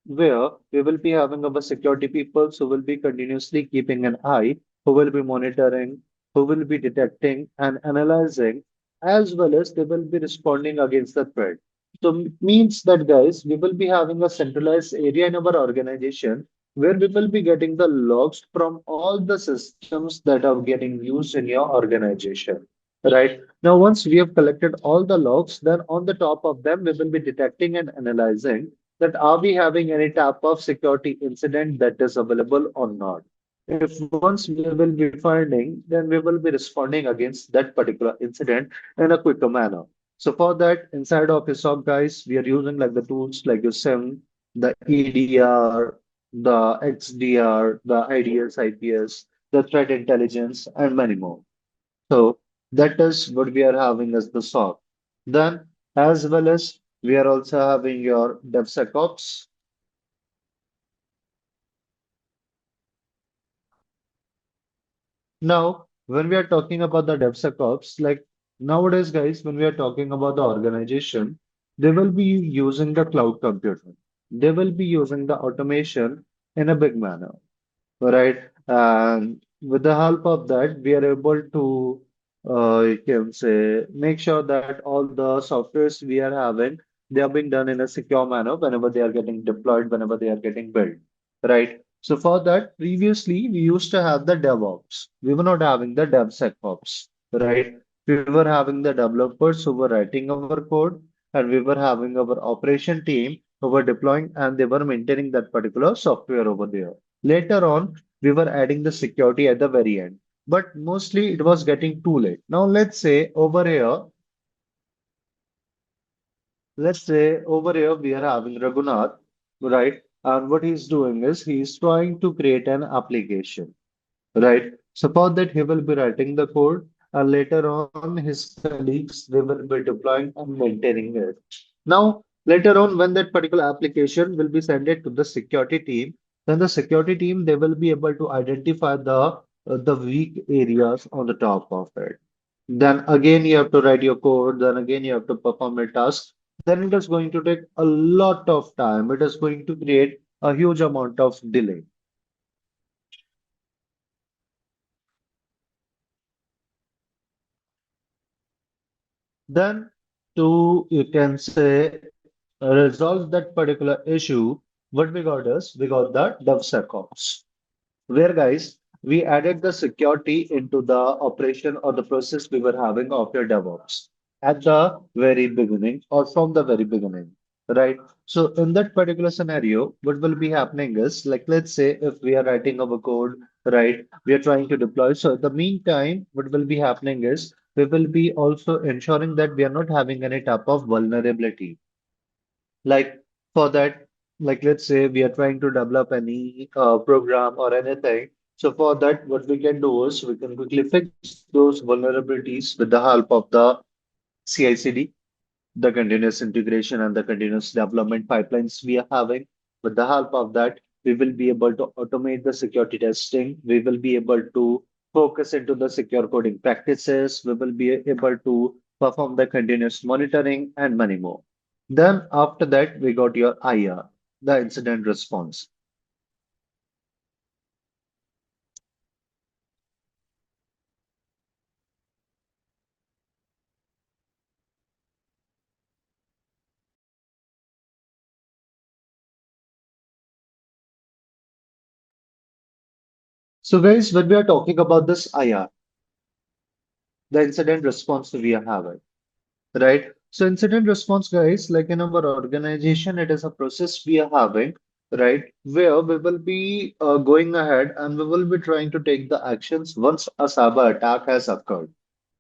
where we will be having our security people who will be continuously keeping an eye, who will be monitoring, who will be detecting and analyzing, as well as they will be responding against the threat. So means that, guys, we will be having a centralized area in our organization where we will be getting the logs from all the systems that are getting used in your organization. Right. Now, once we have collected all the logs, then on the top of them, we will be detecting and analyzing that are we having any type of security incident that is available or not. If once we will be finding, then we will be responding against that particular incident in a quicker manner. So for that, inside of SOC, guys, we are using like the tools like your SIEM, the EDR, the XDR, the IDS, IPS, the threat intelligence, and many more. So that is what we are having as the SOC. Then, as well as we are also having your DevSecOps. Now, when we are talking about the DevSecOps, like nowadays, guys, when we are talking about the organization, they will be using the cloud computing. They will be using the automation in a big manner. Right? And with the help of that, we are able to, you can say, make sure that all the softwares we are having, they are being done in a secure manner whenever they are getting deployed, whenever they are getting built. Right? So for that, previously we used to have the DevOps. We were not having the DevSecOps. Right? We were having the developers who were writing our code, and we were having our operation team who were deploying and they were maintaining that particular software over there. Later on, we were adding the security at the very end, but mostly it was getting too late. Now, let's say over here we are having Raghunath, right? And what he's doing is he's trying to create an application, right? Suppose that he will be writing the code, and later on his colleagues they will be deploying and maintaining it. Now, later on, when that particular application will be sent it to the security team, then the security team they will be able to identify the weak areas on the top of it. Then again you have to write your code, then again you have to perform a task. Then it is going to take a lot of time. It is going to create a huge amount of delay, Then to, you can say, resolve that particular issue, what we got is we got the DevSecOps, where guys we added the security into the operation or the process we were having of your DevOps at the very beginning or from the very beginning, right? So in that particular scenario, what will be happening is like let's say if we are writing our code, right? We are trying to deploy. So in the meantime, what will be happening is we will be also ensuring that we are not having any type of vulnerability like for that, like let's say we are trying to develop any program or anything. So for that, what we can do is we can quickly fix those vulnerabilities with the help of the CI/CD, the continuous integration and the continuous development pipelines we are having. With the help of that, we will be able to automate the security testing. We will be able to focus into the secure coding practices. We will be able to perform the continuous monitoring and many more. Then after that, we got your IR, the incident response. So guys, when we are talking about this IR, the incident response we are having. Right. So incident response, guys, like in our organization, it is a process we are having, right, where we will be going ahead and we will be trying to take the actions once a cyber attack has occurred,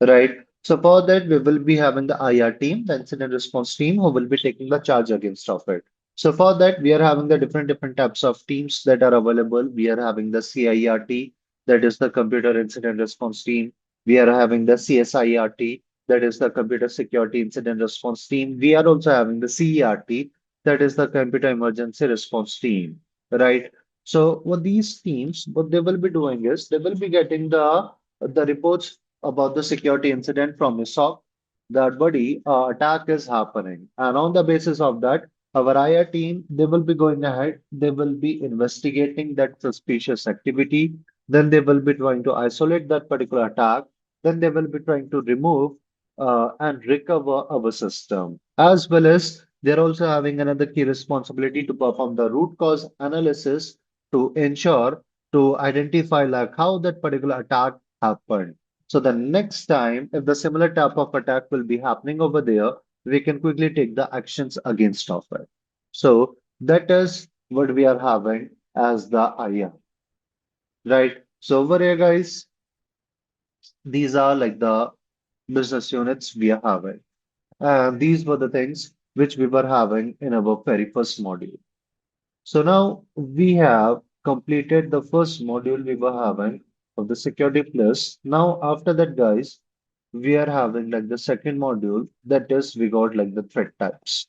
right? So for that, we will be having the IR team, the incident response team, who will be taking the charge against of it. So for that, we are having the different types of teams that are available. We are having the CIRT, that is the computer incident response team. We are having the CSIRT, that is the Computer Security Incident Response Team. We are also having the CERT, that is the Computer Emergency Response Team, right? So what these teams, what they will be doing is they will be getting the reports about the security incident from SOC that buddy attack is happening, and on the basis of that, our IR team they will be going ahead. They will be investigating that suspicious activity. Then they will be trying to isolate that particular attack. Then they will be trying to remove and recover our system, as well as they're also having another key responsibility to perform the root cause analysis to ensure to identify like how that particular attack happened. So the next time, if the similar type of attack will be happening over there, we can quickly take the actions against of it. So that is what we are having as the IR, right? So over here, guys, these are like the business units we are having. And these were the things which we were having in our very first module. So now we have completed the first module we were having of the security plus. Now after that, guys, we are having like the second module that is we got like the threat types.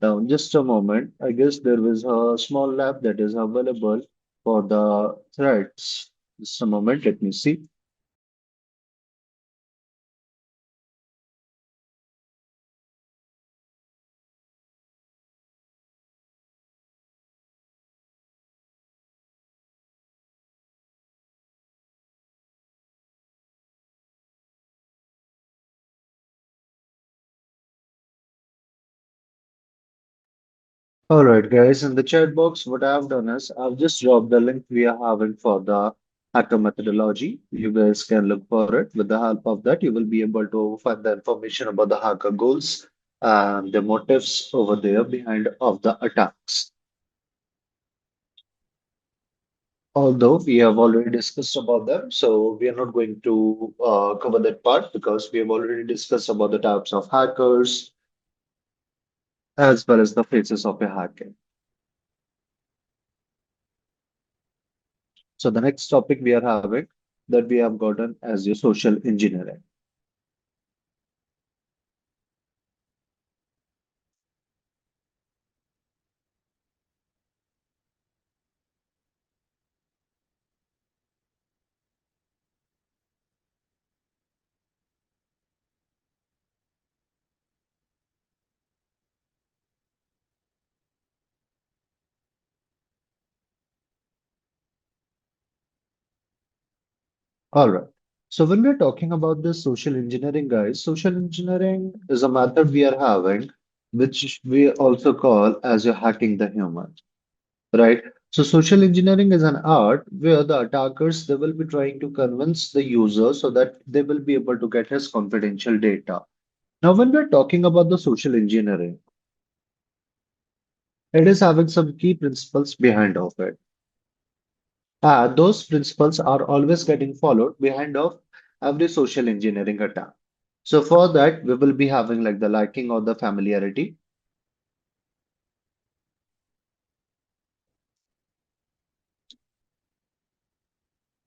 Now just a moment, I guess there is a small lab that is available for the threats. Just a moment, let me see. All right, guys, in the chat box, what I've done is I've just dropped the link we are having for the hacker methodology. You guys can look for it. With the help of that, you will be able to find the information about the hacker goals and the motives over there behind of the attacks. Although we have already discussed about them, so we are not going to cover that part because we have already discussed about the types of hackers as well as the phases of a hacking. So the next topic we are having that we have gotten as your social engineering. All right. So when we're talking about this social engineering, guys, social engineering is a method we are having, which we also call as a hacking the human, right? So social engineering is an art where the attackers they will be trying to convince the user so that they will be able to get his confidential data. Now, when we're talking about the social engineering, it is having some key principles behind of it. Those principles are always getting followed behind of every social engineering attack. So for that, we will be having like the liking or the familiarity.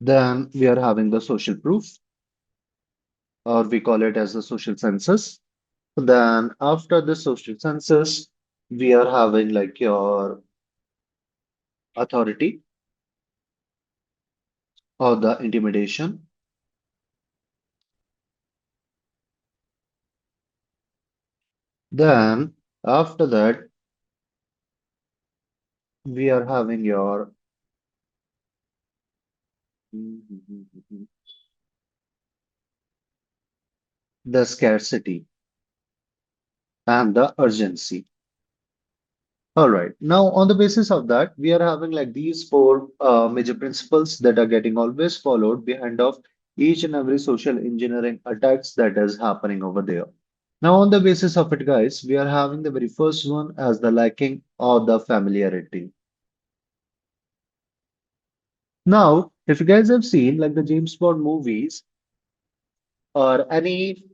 Then we are having the social proof, or we call it as the social census. Then after the social census, we are having like your authority or the intimidation. Then after that, we are having your the scarcity and the urgency. All right. Now, on the basis of that, we are having like these four major principles that are getting always followed behind of each and every social engineering attacks that is happening over there. Now, on the basis of it, guys, we are having the very first one as the liking or the familiarity. Now, if you guys have seen like the James Bond movies or any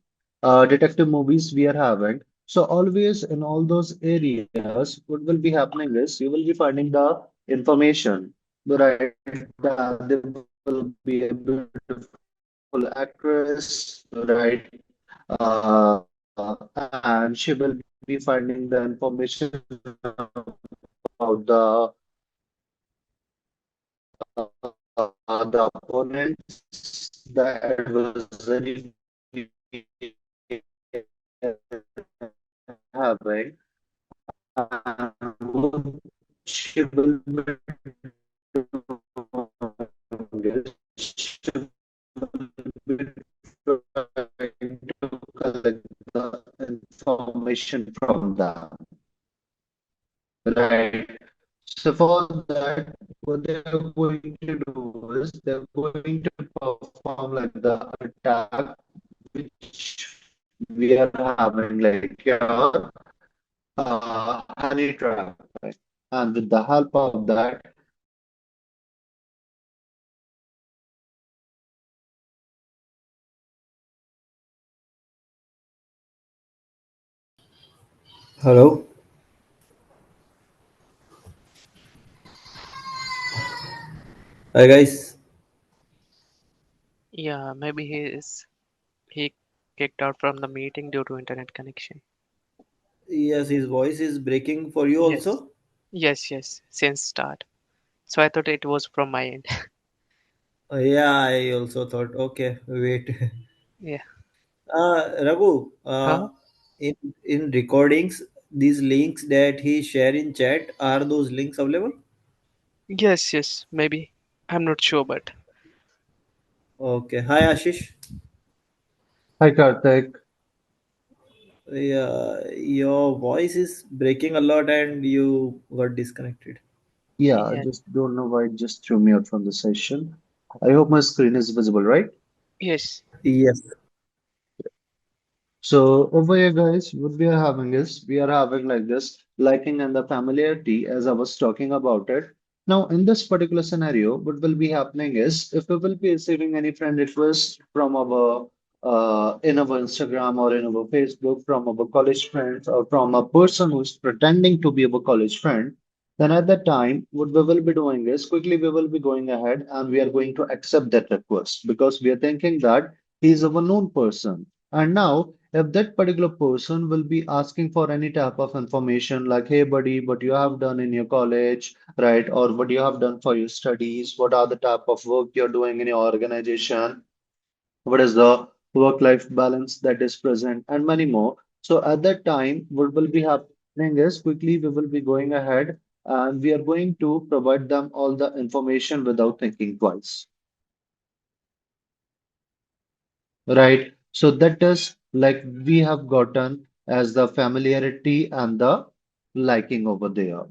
detective movies we are having, so always in all those areas, what will be happening is you will be finding the information, right? They will be a beautiful actress, right? And she will be finding the information about the opponents, the adversary having, and what she will be doing is she will be trying to collect the information from them, right? So for that, what they are going to do is they're going to perform like the attack which we are having like your honey trap, right? And with the help of that, Hello. Hi guys. Yeah, maybe he kicked out from the meeting due to internet connection. Yes, his voice is breaking for you Yes. also. Yes, since start. So I thought it was from my end. Yeah, I also thought. Okay, wait. Yeah. Raghu. Huh? In recordings, these links that he share in chat, are those links available? Yes, maybe. I'm not sure, but Okay. Hi Ashish. hi Karthik. Yeah, your voice is breaking a lot and you got disconnected. Yeah, I yeah. just don't know why it just threw me out from the session. I hope my screen is visible, right? Yes. Yes. So over here, guys, what we are having is we are having like this liking and the familiarity as I was talking about it. Now, in this particular scenario, what will be happening is if we will be receiving any friend request from our in our Instagram or in our Facebook from our college friends or from a person who's pretending to be our college friend, then at that time, what we will be doing is quickly we will be going ahead and we are going to accept that request because we are thinking that he is our known person. And now, if that particular person will be asking for any type of information like, hey, buddy, what you have done in your college, right? Or what you have done for your studies, what are the type of work you're doing in your organization, what is the work-life balance that is present, and many more. So at that time, what will be happening is quickly we will be going ahead and we are going to provide them all the information without thinking twice. right? So that is like we have gotten as the familiarity and the liking over there,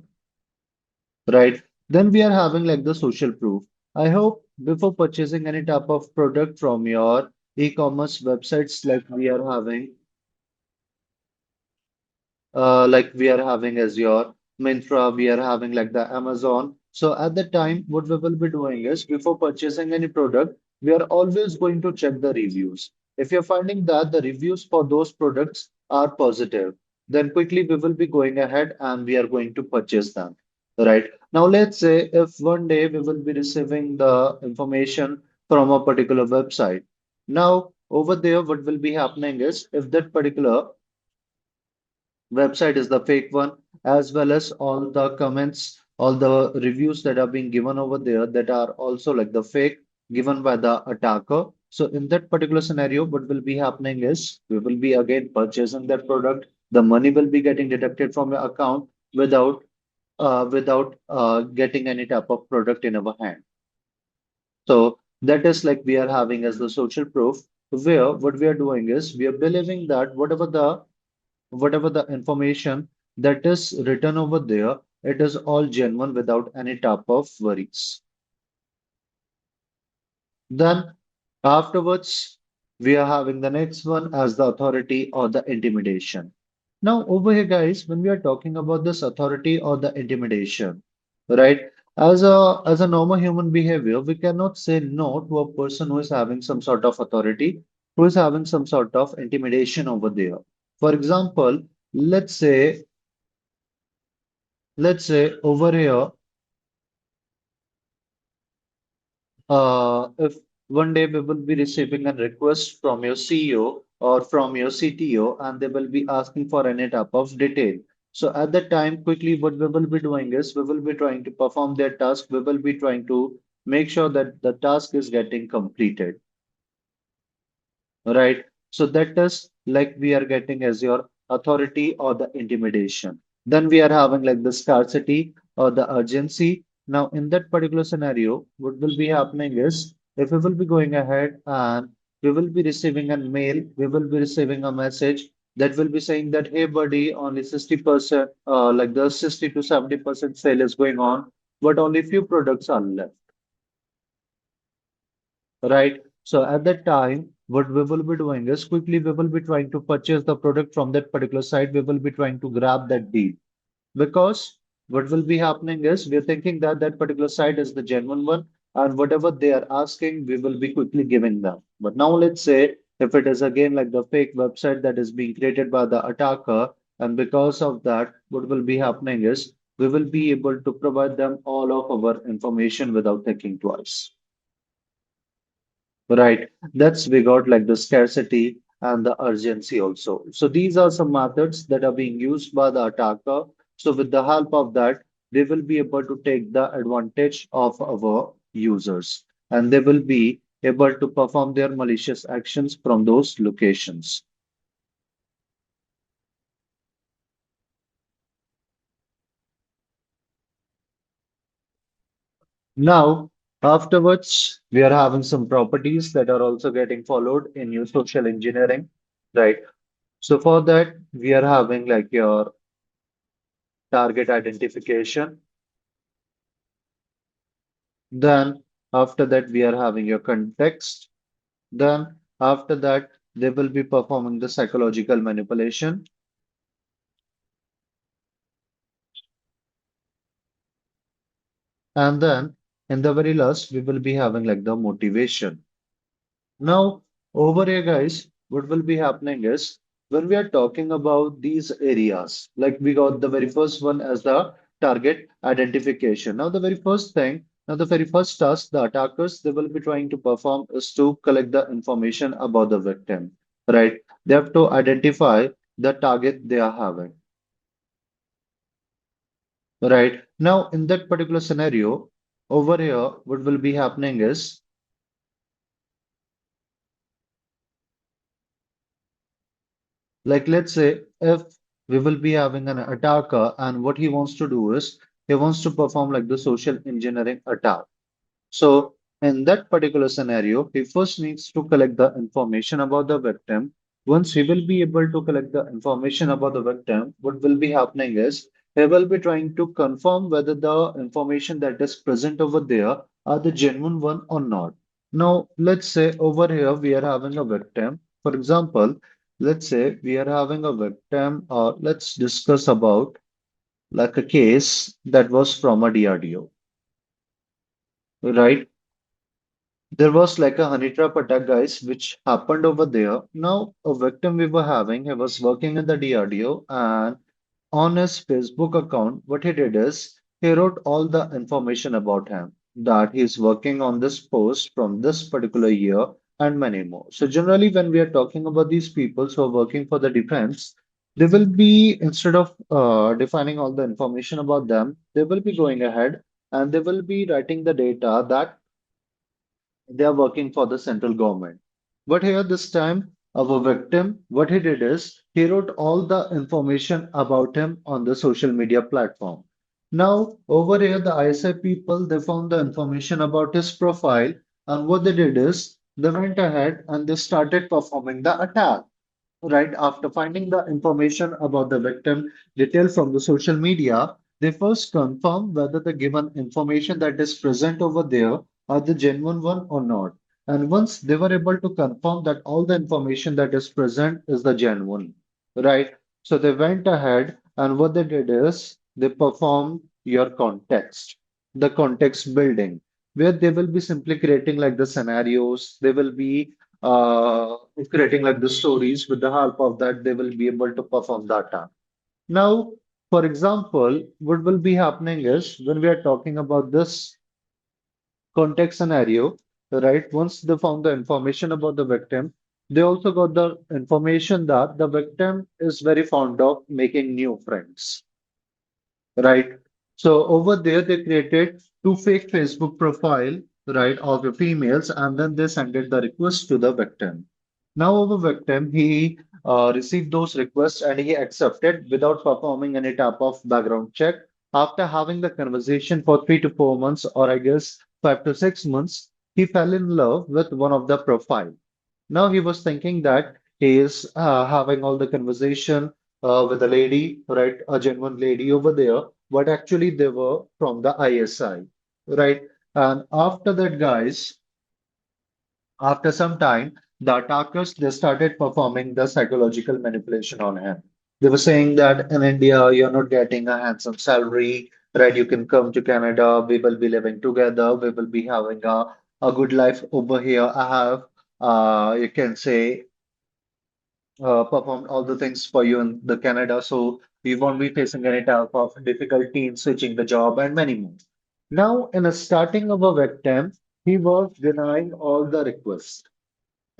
right? Then we are having like the social proof. I hope before purchasing any type of product from your e-commerce websites, like we are having as your Myntra, we are having like the Amazon. So at the time, what we will be doing is before purchasing any product, we are always going to check the reviews. If you're finding that the reviews for those products are positive, then quickly we will be going ahead and we are going to purchase them. Right. Now, let's say if one day we will be receiving the information from a particular website. Now, over there, what will be happening is if that particular website is the fake one, as well as all the comments, all the reviews that are being given over there that are also like the fake given by the attacker. So in that particular scenario, what will be happening is we will be again purchasing that product. The money will be getting deducted from your account without getting any type of product in our hand. So that is like we are having as the social proof, where what we are doing is we are believing that whatever the information that is written over there, it is all genuine without any type of worries. Then afterwards, we are having the next one as the authority or the intimidation. Now, over here, guys, when we are talking about this authority or the intimidation, right? As a normal human behavior, we cannot say no to a person who is having some sort of authority, who is having some sort of intimidation over there. For example, let's say let's say over here, if one day we will be receiving a request from your CEO or from your CTO, and they will be asking for any type of detail. So at that time, quickly, what we will be doing is we will be trying to perform their task. We will be trying to make sure that the task is getting completed. Right. So that is like we are getting as your authority or the intimidation. Then we are having like the scarcity or the urgency. Now, in that particular scenario, what will be happening is if we will be going ahead and we will be receiving a mail, we will be receiving a message that will be saying that, hey, buddy, only 60%, like the 60 to 70% sale is going on, but only few products are left. Right. So at that time, what we will be doing is quickly we will be trying to purchase the product from that particular site. We will be trying to grab that deal because what will be happening is we're thinking that that particular site is the genuine one, and whatever they are asking, we will be quickly giving them. But now let's say if it is again like the fake website that is being created by the attacker, and because of that, what will be happening is we will be able to provide them all of our information without thinking twice. Right. That's we got like the scarcity and the urgency also. So these are some methods that are being used by the attacker. So with the help of that, they will be able to take the advantage of our users and they will be able to perform their malicious actions from those locations. Now, afterwards, we are having some properties that are also getting followed in your social engineering. Right. So for that, we are having like your target identification. Then after that, we are having your context. Then after that, they will be performing the psychological manipulation. And then in the very last, we will be having like the motivation. Now, over here, guys, what will be happening is when we are talking about these areas, like we got the very first one as the target identification. Now the very first task the attackers they will be trying to perform is to collect the information about the victim, right? They have to identify the target they are having, right? Now, in that particular scenario, over here, what will be happening is like, let's say if we will be having an attacker and what he wants to do is he wants to perform like the social engineering attack. So In that particular scenario, he first needs to collect the information about the victim. Once he will be able to collect the information about the victim, what will be happening is he will be trying to confirm whether the information that is present over there are the genuine one or not. Now, let's say over here we are having a victim. For example, let's say we are having a victim, or let's discuss about like a case that was from a DRDO, right? There was like a honey trap attack, guys, which happened over there. Now, a victim we were having, he was working in the DRDO, and on his Facebook account, what he did is he wrote all the information about him that he's working on this post from this particular year and many more. So, generally, when we are talking about these people who are working for the defense, they will be, instead of defining all the information about them, they will be going ahead and they will be writing the data that they are working for the central government. But here, this time, our victim, what he did is he wrote all the information about him on the social media platform. Now, over here, the ISI people, they found the information about his profile, and what they did is they went ahead and they started performing the attack. Right after finding the information about the victim details from the social media, they first confirm whether the given information that is present over there are the genuine one or not. And once they were able to confirm that all the information that is present is the genuine, right? So they went ahead and what they did is they performed your context, the context building, where they will be simply creating like the scenarios, they will be creating like the stories. With the help of that, they will be able to perform data. Now, for example, what will be happening is when we are talking about this context scenario, right? Once they found the information about the victim, they also got the information that the victim is very fond of making new friends, right? So over there, they created two fake Facebook profile, right, of the females, and then they sent it the request to the victim. Now, our victim, he received those requests and he accepted without performing any type of background check. After having the conversation for 3 to 4 months, or I guess 5 to 6 months, he fell in love with one of the profile. Now he was thinking that he is having all the conversation with a lady, right? A genuine lady over there, but actually they were from the ISI, right? And after that, guys, after some time, the attackers they started performing the psychological manipulation on him. They were saying that in India, you're not getting a handsome salary, right? You can come to Canada, we will be living together, we will be having a good life over here. I have, you can say, performed all the things for you in the Canada, so you won't be facing any type of difficulty in switching the job and many more. Now, in the starting of a victim, he was denying all the requests,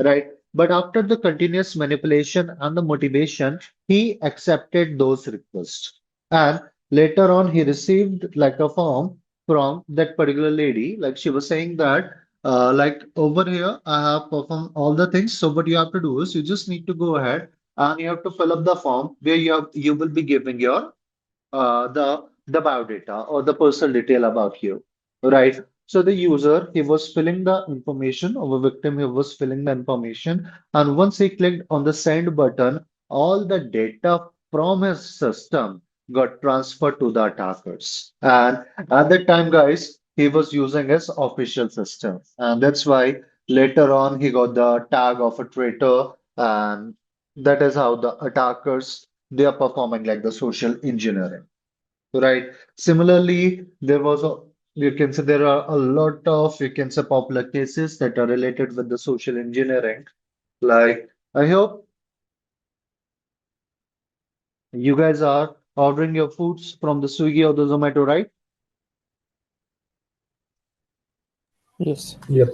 right? But after the continuous manipulation and the motivation, he accepted those requests. And later on, he received like a form from that particular lady. Like she was saying that, like over here, I have performed all the things. So what you have to do is you just need to go ahead and you have to fill up the form where you will be giving your the biodata or the personal detail about you, right? So the user he was filling the information of a victim, he was filling the information, and once he clicked on the send button, all the data from his system got transferred to the attackers. And at that time, guys, he was using his official system, and that's why later on he got the tag of a traitor, and that is how the attackers they are performing like the social engineering. Right. Similarly, there was a, you can say there are a lot of, you can say, popular cases that are related with the social engineering. Like, I hope you guys are ordering your foods from the Swiggy or the Zomato, right? Yes. Yep.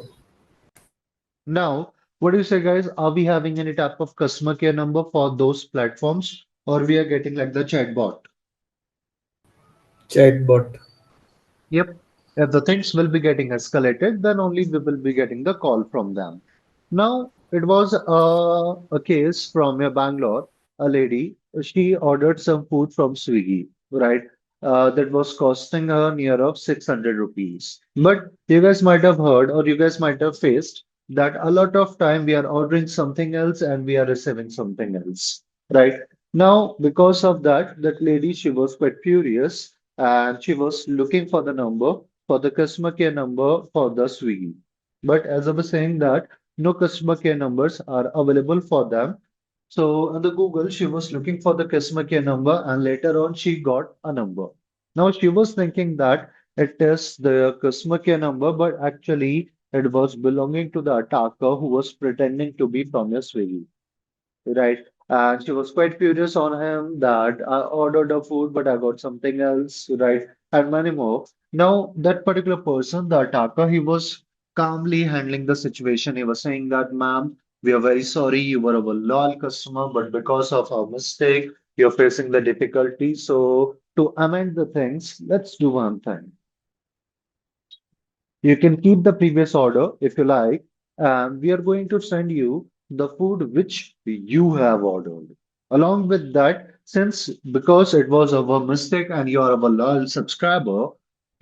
Now, what do you say, guys? Are we having any type of customer care number for those platforms, or we are getting like the chatbot? Chatbot. Yep. If the things will be getting escalated, then only we will be getting the call from them. Now, it was a case from Bangalore, a lady, she ordered some food from Swiggy, right? that was costing her near of 600 rupees. But you guys might have heard or you guys might have faced that a lot of time we are ordering something else and we are receiving something else, right? Now, because of that, that lady, she was quite furious and she was looking for the number, for the customer care number for the Swiggy. But as I was saying that no customer care numbers are available for them. So on the Google, she was looking for the customer care number and later on she got a number. Now she was thinking that it is the customer care number, but actually it was belonging to the attacker who was pretending to be from your Swiggy. Right. And she was quite furious on him that I ordered a food, but I got something else, right? And many more. Now, that particular person, the attacker, he was calmly handling the situation. He was saying that, ma'am, we are very sorry, you were our loyal customer, but because of our mistake, you're facing the difficulty. So, to amend the things, let's do one thing. You can keep the previous order if you like, and we are going to send you the food which you have ordered. Along with that, since because it was our mistake and you are our loyal subscriber,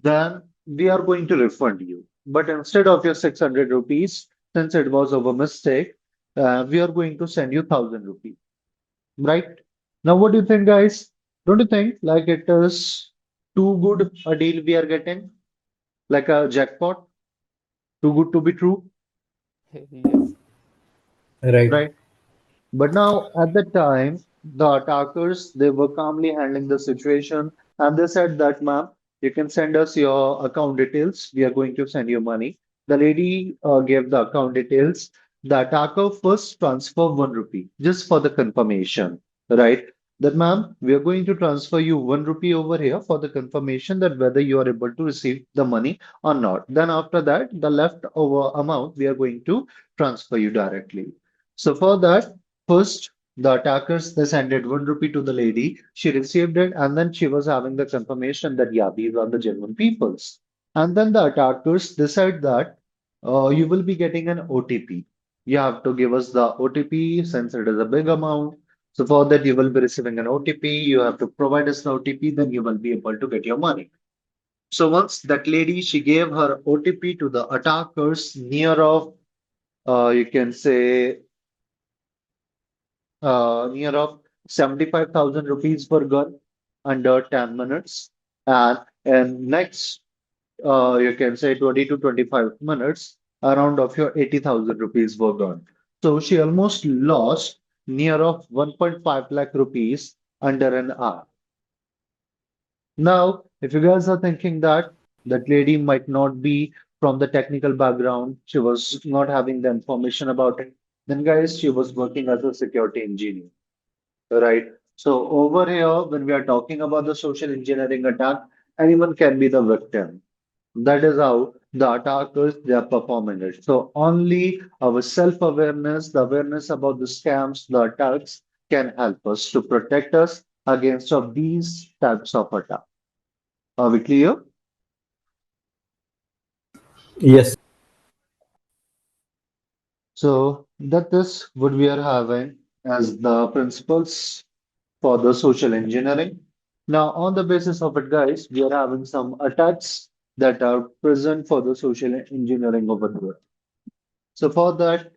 then we are going to refund you. But instead of your 600 rupees, since it was our mistake, we are going to send you 1000 rupees. Right? Now, what do you think, guys? Don't you think like it is too good a deal we are getting? Like a jackpot? Too good to be true, Yes. Right. right? But now, at the time, the attackers they were calmly handling the situation, and they said that, ma'am, you can send us your account details. We are going to send you money. The lady gave the account details. The attacker first transfer 1 rupee just for the confirmation, right? That, ma'am, we are going to transfer you 1 rupee over here for the confirmation that whether you are able to receive the money or not. Then after that, the leftover amount we are going to transfer you directly. So for that, first, the attackers they sent it 1 rupee to the lady. She received it, and then she was having the confirmation that yeah, these are the genuine peoples. And then the attackers decide that you will be getting an OTP. You have to give us the OTP since it is a big amount. So for that, you will be receiving an OTP. You have to provide us the OTP, then you will be able to get your money. So once that lady, she gave her OTP to the attackers near of, you can say near of 75,000 rupees per gun under 10 minutes. And next, you can say 20 to 25 minutes, around of your 80,000 rupees were gone. So she almost lost near of 1.5 lakh rupees under an hour. Now, if you guys are thinking that that lady might not be from the technical background, she was not having the information about it, then guys, she was working as a security engineer. Right. So over here, when we are talking about the social engineering attack, anyone can be the victim. That is how the attackers they are performing it. So only our self-awareness, the awareness about the scams, the attacks can help us to protect us against of these types of attack. Are we clear? Yes. So that is what we are having as the principles for the social engineering. Now, on the basis of it, guys, we are having some attacks that are present for the social engineering over there. So for that,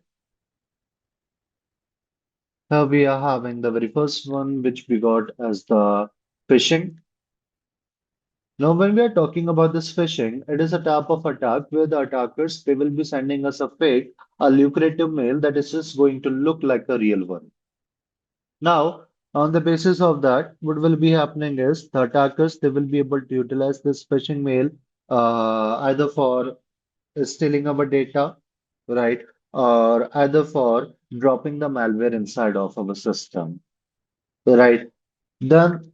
we are having the very first one, which we got as the phishing. Now, when we are talking about this phishing, it is a type of attack where the attackers they will be sending us a fake, a lucrative mail that is just going to look like a real one. Now, on the basis of that, what will be happening is the attackers they will be able to utilize this phishing mail either for stealing our data, right, or either for dropping the malware inside of our system, right. Then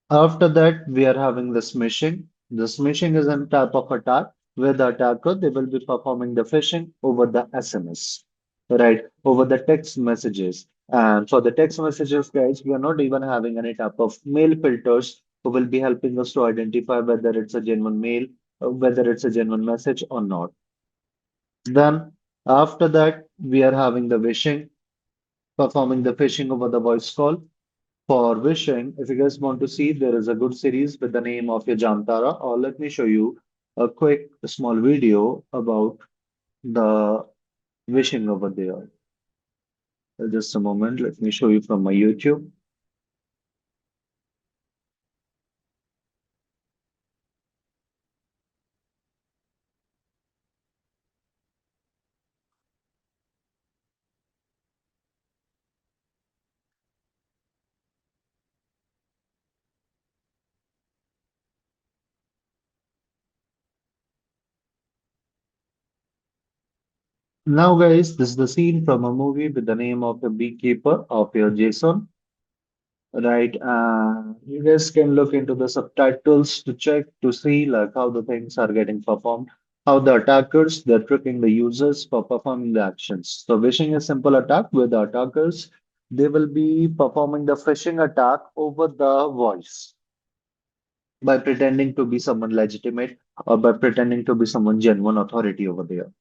after that, we are having the smishing. The smishing is a type of attack where the attacker they will be performing the phishing over the SMS, right? Over the text messages. And for the text messages, guys, we are not even having any type of mail filters who will be helping us to identify whether it's a genuine mail, whether it's a genuine message or not. Then after that, we are having the phishing, performing the phishing over the voice call. For wishing, if you guys want to see, there is a good series with the name of your Jamtara, or let me show you a quick small video about the wishing over there. Just a moment, let me show you from my YouTube. Now, guys, this is the scene from a movie with the name of the beekeeper of your Jason. Right, you guys can look into the subtitles to check to see like how the things are getting performed, how the attackers they're tricking the users for performing the actions. So phishing is simple attack where the attackers they will be performing the phishing attack over the voice by pretending to be someone legitimate or by pretending to be someone genuine authority over there.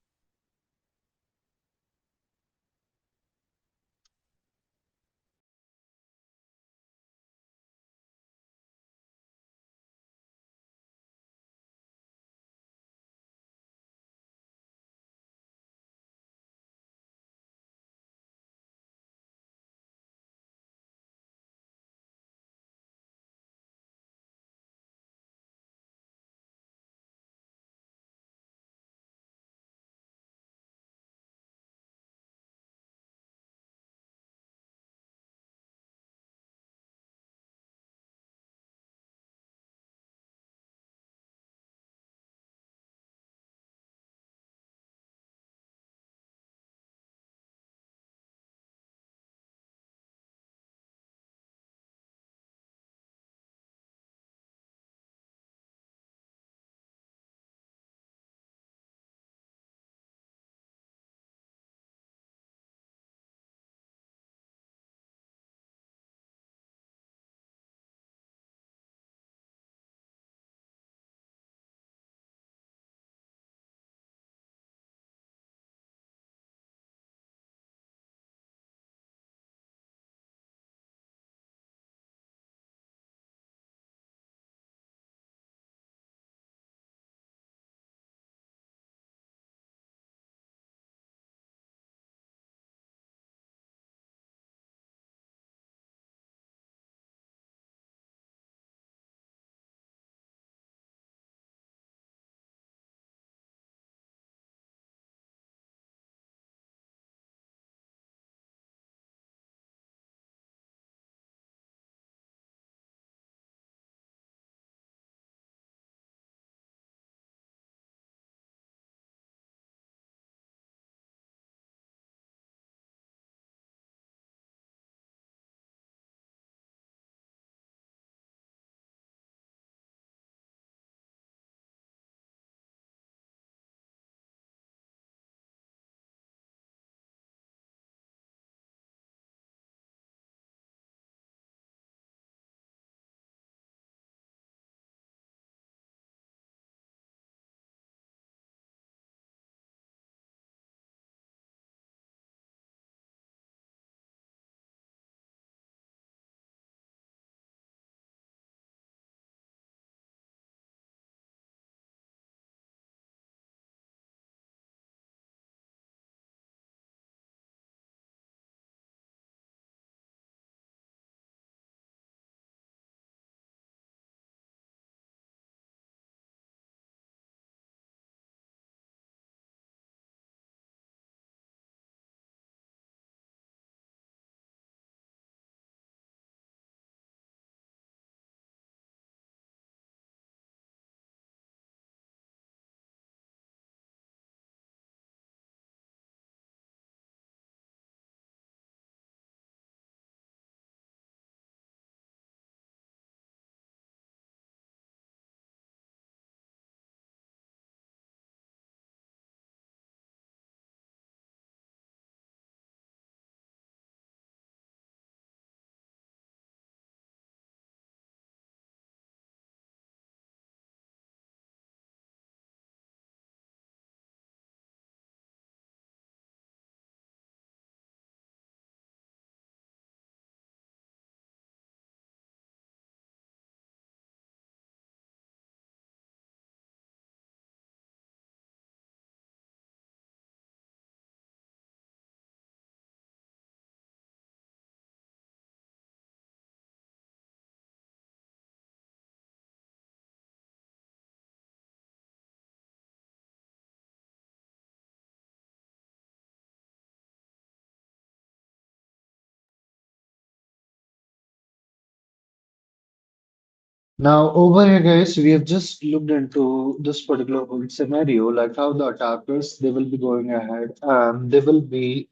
Now, over here, guys, we have just looked into this particular whole scenario, like how the attackers they will be going ahead and they will be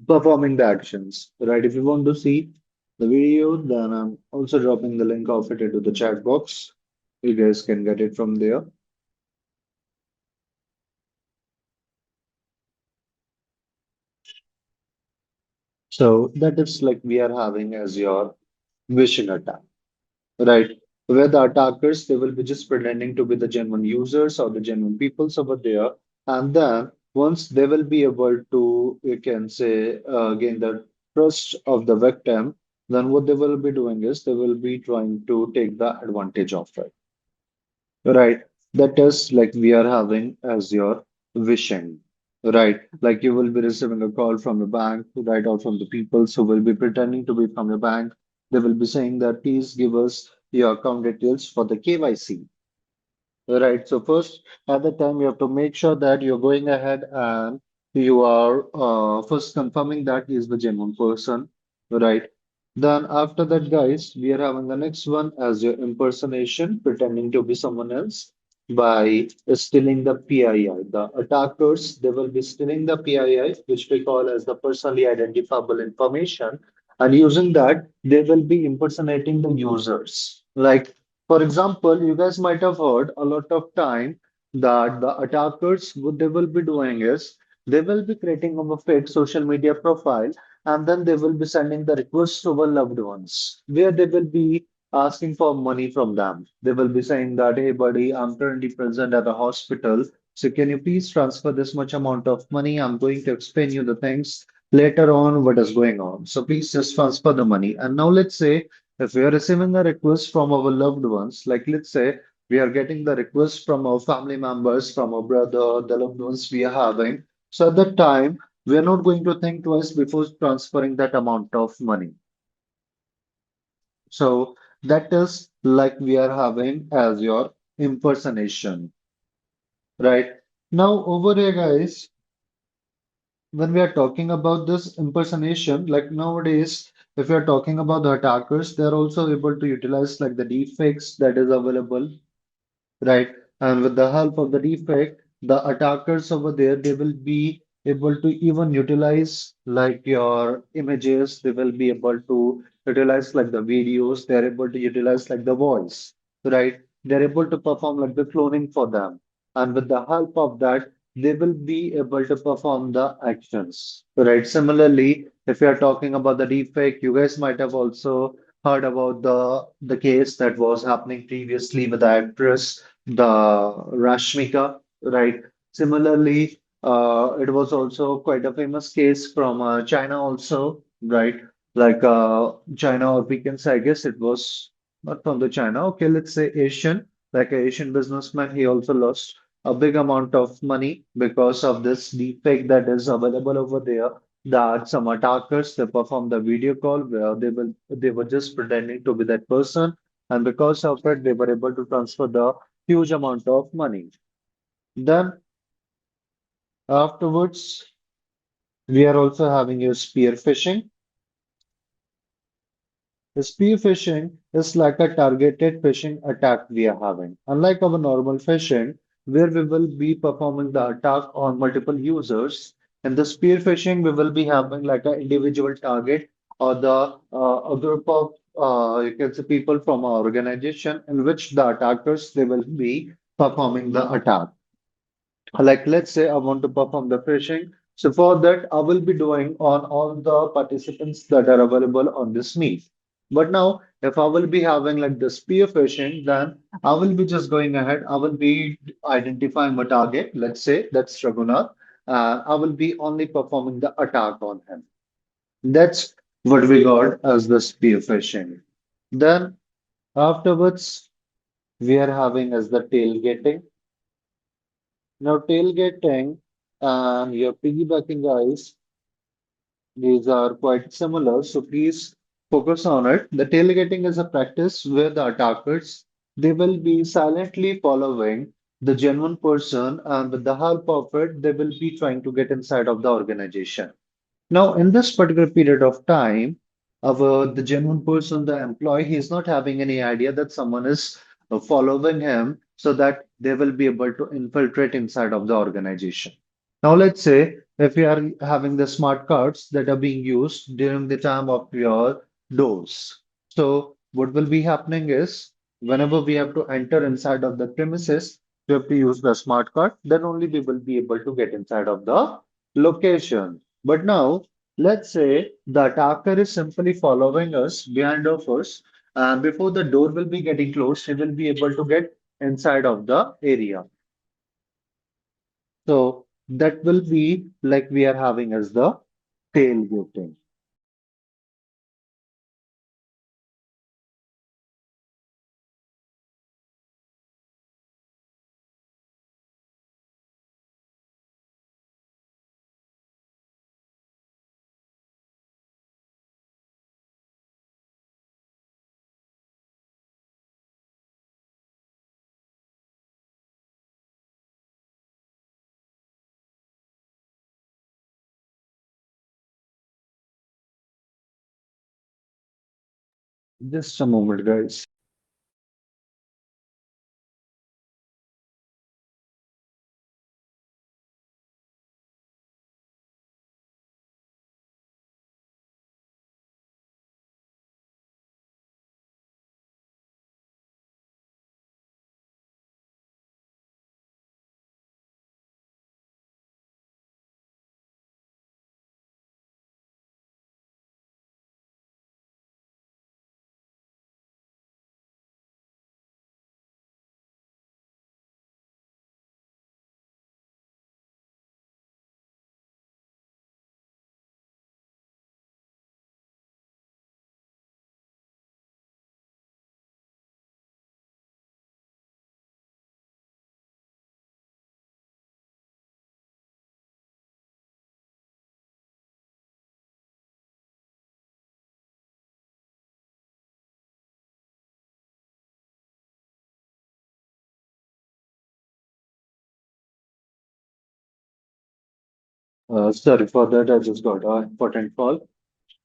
performing the actions, right? If you want to see the video, then I'm also dropping the link of it into the chat box. You guys can get it from there. So that is like we are having as your vision attack, right? Where the attackers they will be just pretending to be the genuine users or the genuine peoples over there, and then once they will be able to, you can say, gain the trust of the victim, then what they will be doing is they will be trying to take the advantage of it. Right. That is like we are having as your vision. Right. Like you will be receiving a call from a bank, right, or from the people who will be pretending to be from a bank. They will be saying that please give us your account details for the KYC. Right. So first, at the time, you have to make sure that you're going ahead and you are first confirming that he is the genuine person. Right. Then after that, guys, we are having the next one as your impersonation, pretending to be someone else by stealing the PII. The attackers, they will be stealing the PII, which we call as the personally identifiable information, and using that, they will be impersonating the users. Like for example, you guys might have heard a lot of time that the attackers, what they will be doing is they will be creating of a fake social media profile and then they will be sending the requests to our loved ones where they will be asking for money from them. They will be saying that, hey buddy, I'm currently present at the hospital. So can you please transfer this much amount of money? I'm going to explain you the things later on what is going on. So please just transfer the money. And now let's say if we are receiving a request from our loved ones, like let's say we are getting the request from our family members, from our brother, the loved ones we are having. So at that time, we are not going to think twice before transferring that amount of money. So that is like we are having as your impersonation, right? Now over here, guys, when we are talking about this impersonation, like nowadays, if we are talking about the attackers, they're also able to utilize like the deepfakes that is available, right? And with the help of the deepfake, the attackers over there, they will be able to even utilize like your images. They will be able to utilize like the videos. They're able to utilize like the voice, right? They're able to perform like the cloning for them. And with the help of that, they will be able to perform the actions, right? Similarly, if you are talking about the deepfake, you guys might have also heard about the case that was happening previously with the actress, the Rashmika, right? Similarly, it was also quite a famous case from China also, right? Like China, or we can say, I guess it was not from the China. Okay, let's say Asian, like an Asian businessman, he also lost a big amount of money because of this deepfake that is available over there that some attackers they perform the video call where they were just pretending to be that person, and because of it they were able to transfer the huge amount of money. Then afterwards we are also having your spear phishing. The spear phishing is like a targeted phishing attack we are having. Unlike our normal phishing, where we will be performing the attack on multiple users, in the spear phishing, we will be having like an individual target or a group of you can say people from our organization in which the attackers they will be performing the attack. Like let's say I want to perform the phishing. So for that, I will be doing on all the participants that are available on this meet. But now, if I will be having like the spear phishing, then I will be just going ahead. I will be identifying a target. Let's say that's Raghunath. I will be only performing the attack on him. That's what we got as the spear phishing. Then afterwards, we are having as the tailgating. Now, tailgating and your piggybacking guys, these are quite similar, so please focus on it. The tailgating is a practice where the attackers they will be silently following the genuine person, and with the help of it, they will be trying to get inside of the organization. Now, in this particular period of time, the genuine person, the employee, he is not having any idea that someone is following him so that they will be able to infiltrate inside of the organization. Now, let's say if you are having the smart cards that are being used during the time of your doors. So, what will be happening is whenever we have to enter inside of the premises, we have to use the smart card, then only we will be able to get inside of the location. But now, let's say the attacker is simply following us behind of us, and before the door will be getting closed, he will be able to get inside of the area. So that will be like we are having as the tailgating. Just a moment, guys. Sorry for that. I just got an important call.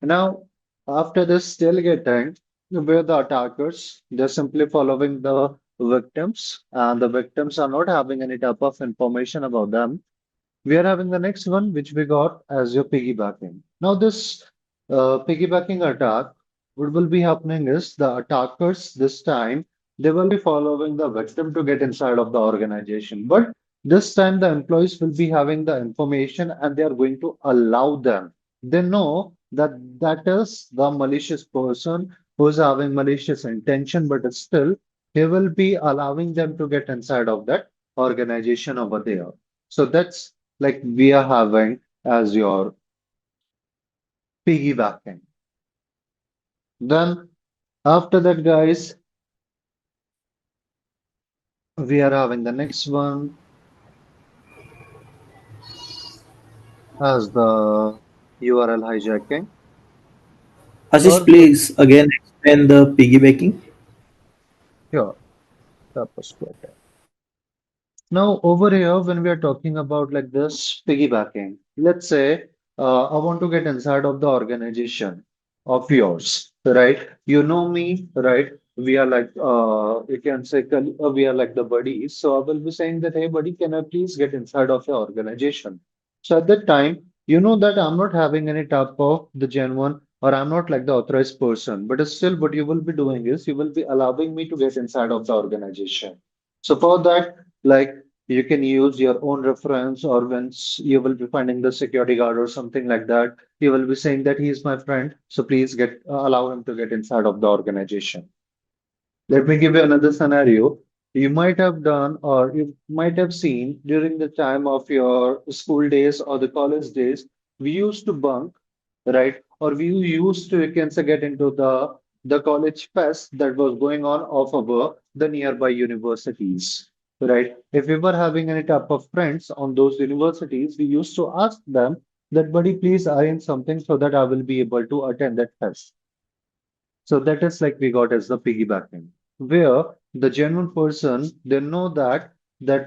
Now, after this tailgating, where the attackers, they're simply following the victims, and the victims are not having any type of information about them. We are having the next one, which we got as your piggybacking. Now, this piggybacking attack, what will be happening is the attackers this time they will be following the victim to get inside of the organization. But this time, the employees will be having the information and they are going to allow them. They know that that is the malicious person who's having malicious intention, but still, he will be allowing them to get inside of that organization over there. So that's like we are having as your piggybacking. Then after that, guys, we are having the next one as the URL hijacking Ashish, or the please again explain the piggybacking. sure, that was better. Now, over here, when we are talking about like this piggybacking, let's say I want to get inside of the organization of yours, right? You know me, right? We are like, you can say, we are like the buddies. So I will be saying that, hey, buddy, can I please get inside of your organization? So at that time, you know that I'm not having any type of the genuine or I'm not like the authorized person, but still, what you will be doing is you will be allowing me to get inside of the organization. So for that, like you can use your own reference, or once you will be finding the security guard or something like that, you will be saying that he is my friend, so please get allow him to get inside of the organization. Let me give you another scenario. You might have done, or you might have seen during the time of your school days or the college days, we used to bunk, right? Or we used to, you can say, get into the college fest that was going on of our the nearby universities, right? If we were having any type of friends on those universities, we used to ask them that, buddy, please arrange something so that I will be able to attend that fest. So that is like we got as the piggybacking, where the genuine person they know that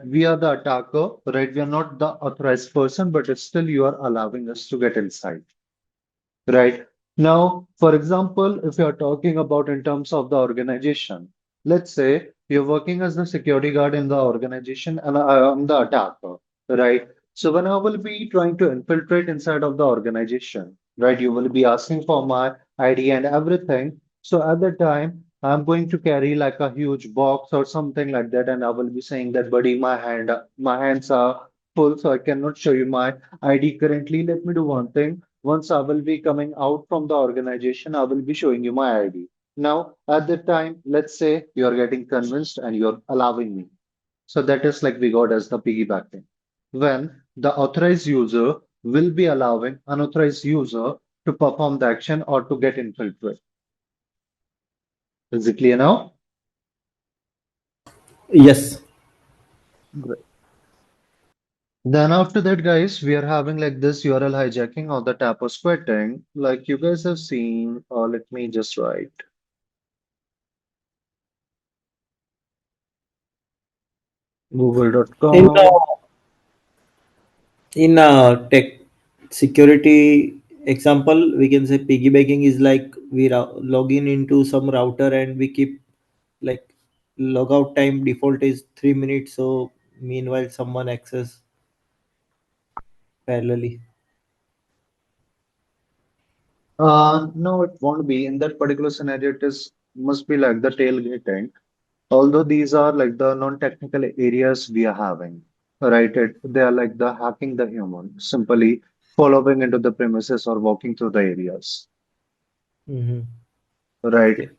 we are the attacker, right? We are not the authorized person, but it's still you are allowing us to get inside, right? Now, for example, if you're talking about in terms of the organization, let's say you're working as the security guard in the organization and I am the attacker, right? So when I will be trying to infiltrate inside of the organization, right, you will be asking for my ID and everything. So at the time, I'm going to carry like a huge box or something like that, and I will be saying that, buddy, my hands are full, so I cannot show you my ID currently. Let me do one thing. Once I will be coming out from the organization, I will be showing you my ID. Now, at the time, let's say you're getting convinced and you're allowing me. So that is like we got as the piggybacking. When the authorized user will be allowing unauthorized user to perform the action or to get infiltrated. Is it clear now? Yes. Great. Then after that, guys, we are having like this URL hijacking or the tap or squatting. Like you guys have seen, let me just write In google.com. tech security example, we can say piggybacking is like we log in into some router and we keep like logout time default is 3 minutes. So meanwhile, someone access parallelly. No, it won't be. In that particular scenario, it is must be like the tailgating. Although these are like the non-technical areas we are having, right? They are like the hacking the human, simply following into the premises or walking through the areas. Mm-hmm. Right. Okay.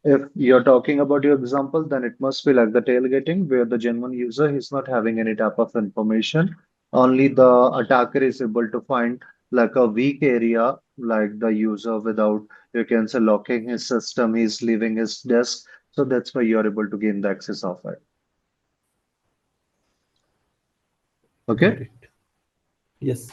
If you're talking about your example, then it must be like the tailgating, where the genuine user is not having any type of information. Only the attacker is able to find like a weak area, like the user without, you can say, locking his system, he's leaving his desk. So that's why you're able to gain the access of it. Got Okay. it. Yes.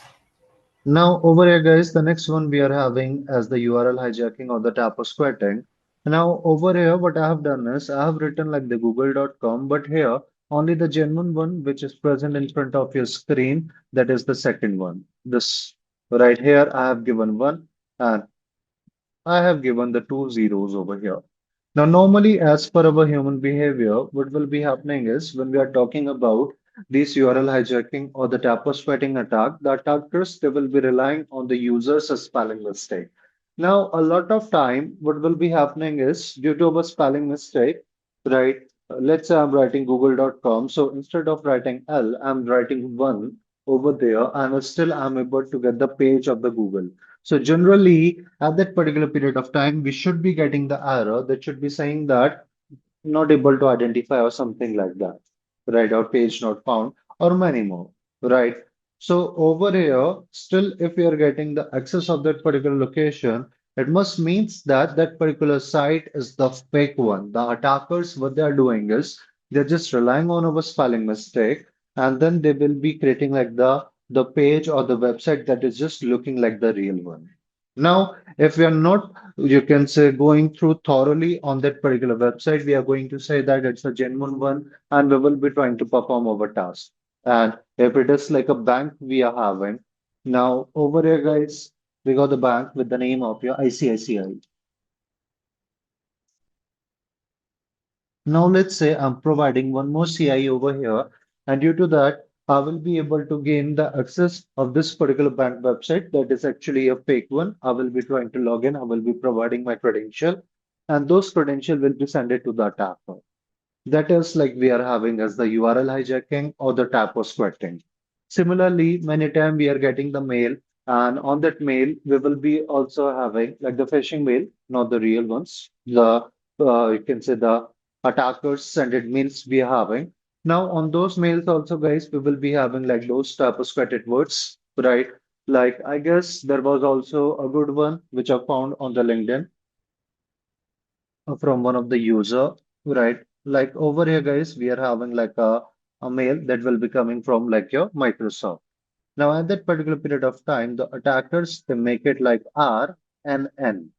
Now, over here, guys, the next one we are having as the URL hijacking or the typo squatting. Now, over here, what I have done is I have written like the google.com, but here only the genuine one which is present in front of your screen, that is the second one. This right here, I have given one, and I have given the two zeros over here. Now, normally, as per our human behavior, what will be happening is when we are talking about this URL hijacking or the tapo sweating attack, the attackers they will be relying on the user's spelling mistake. Now, a lot of time, what will be happening is due to our spelling mistake, right? Let's say I'm writing google.com. So instead of writing L, I'm writing one over there, and still I'm able to get the page of the Google. So generally, at that particular period of time, we should be getting the error that should be saying that not able to identify or something like that, right? Or page not found or many more, right? So over here, still, if we are getting the access of that particular location, it must means that that particular site is the fake one. The attackers, what they are doing is they're just relying on our spelling mistake, and then they will be creating like the page or the website that is just looking like the real one. Now, if we are not, you can say, going through thoroughly on that particular website, we are going to say that it's a genuine one and we will be trying to perform our task. And if it is like a bank we are having, now over here, guys, we got the bank with the name of your ICICI. Now, let's say I'm providing one more CI over here, and due to that, I will be able to gain the access of this particular bank website that is actually a fake one. I will be trying to log in, I will be providing my credential, and those credential will be sent it to the attacker. That is like we are having as the URL hijacking or the typo squatting. Similarly, many times we are getting the mail, and on that mail, we will be also having like the phishing mail, not the real ones. The you can say the attackers send it mails we are having. Now, on those mails also, guys, we will be having like those typo squatted words, right? Like I guess there was also a good one which I found on the LinkedIn from one of the user, right? Like over here, guys, we are having like a mail that will be coming from like your Microsoft. Now, at that particular period of time, the attackers they make it like R and N.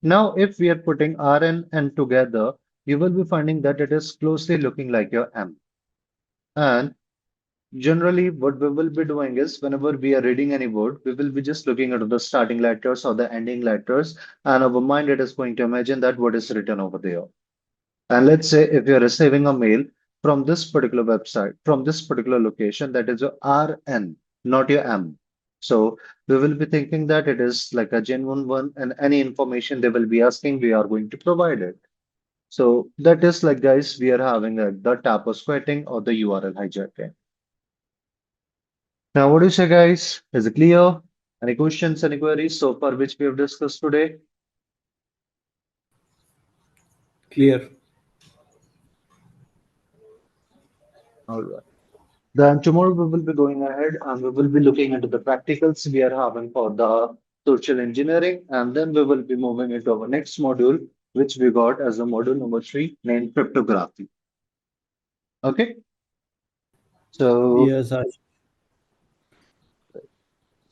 Now, if we are putting R and N together, you will be finding that it is closely looking like your M. And Generally, what we will be doing is whenever we are reading any word, we will be just looking at the starting letters or the ending letters, and our mind it is going to imagine that what is written over there. And let's say if you're receiving a mail from this particular website, from this particular location, that is your RN, not your M. So we will be thinking that it is like a genuine one, and any information they will be asking, we are going to provide it. So that is like, guys, we are having the typo squatting or the URL hijacking. Now, what do you say, guys? Is it clear? Any questions, any queries so far which we have discussed today? Clear. All right. Then tomorrow we will be going ahead and we will be looking into the practicals we are having for the social engineering, and then we will be moving into our next module, which we got as a module number 3, named cryptography. Okay. So, Yes,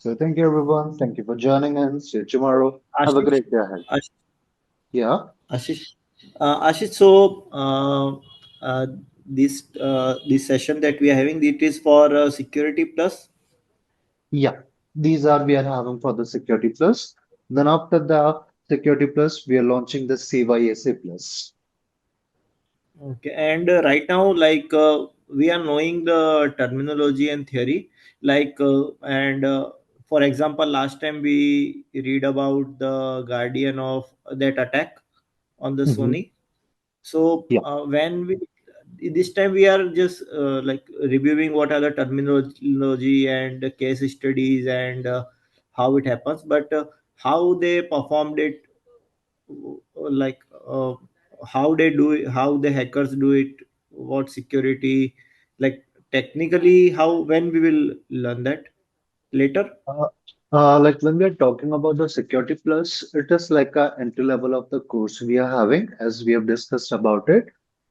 so thank you everyone. Thank you for joining in. See you tomorrow. Have a Ashish. great day ahead. Ashish. Yeah. Ashish. Ashish. So this session that we are having, it is for security plus. Yeah. These are we are having for the security plus. Then after the security plus, we are launching the CYSA plus. Okay, and right now, we are knowing the terminology and theory, and for example, last time we read about the guardian of that attack on the Hmm. Sony. So Yeah. when we this time we are just reviewing what are the terminology and the case studies and how it happens, but how they performed it, like how they do it, how the hackers do it, what security, like technically how, when we will learn that later. Uh, like when we are talking about the security plus, it is like a entry level of the course we are having, as we have discussed about it.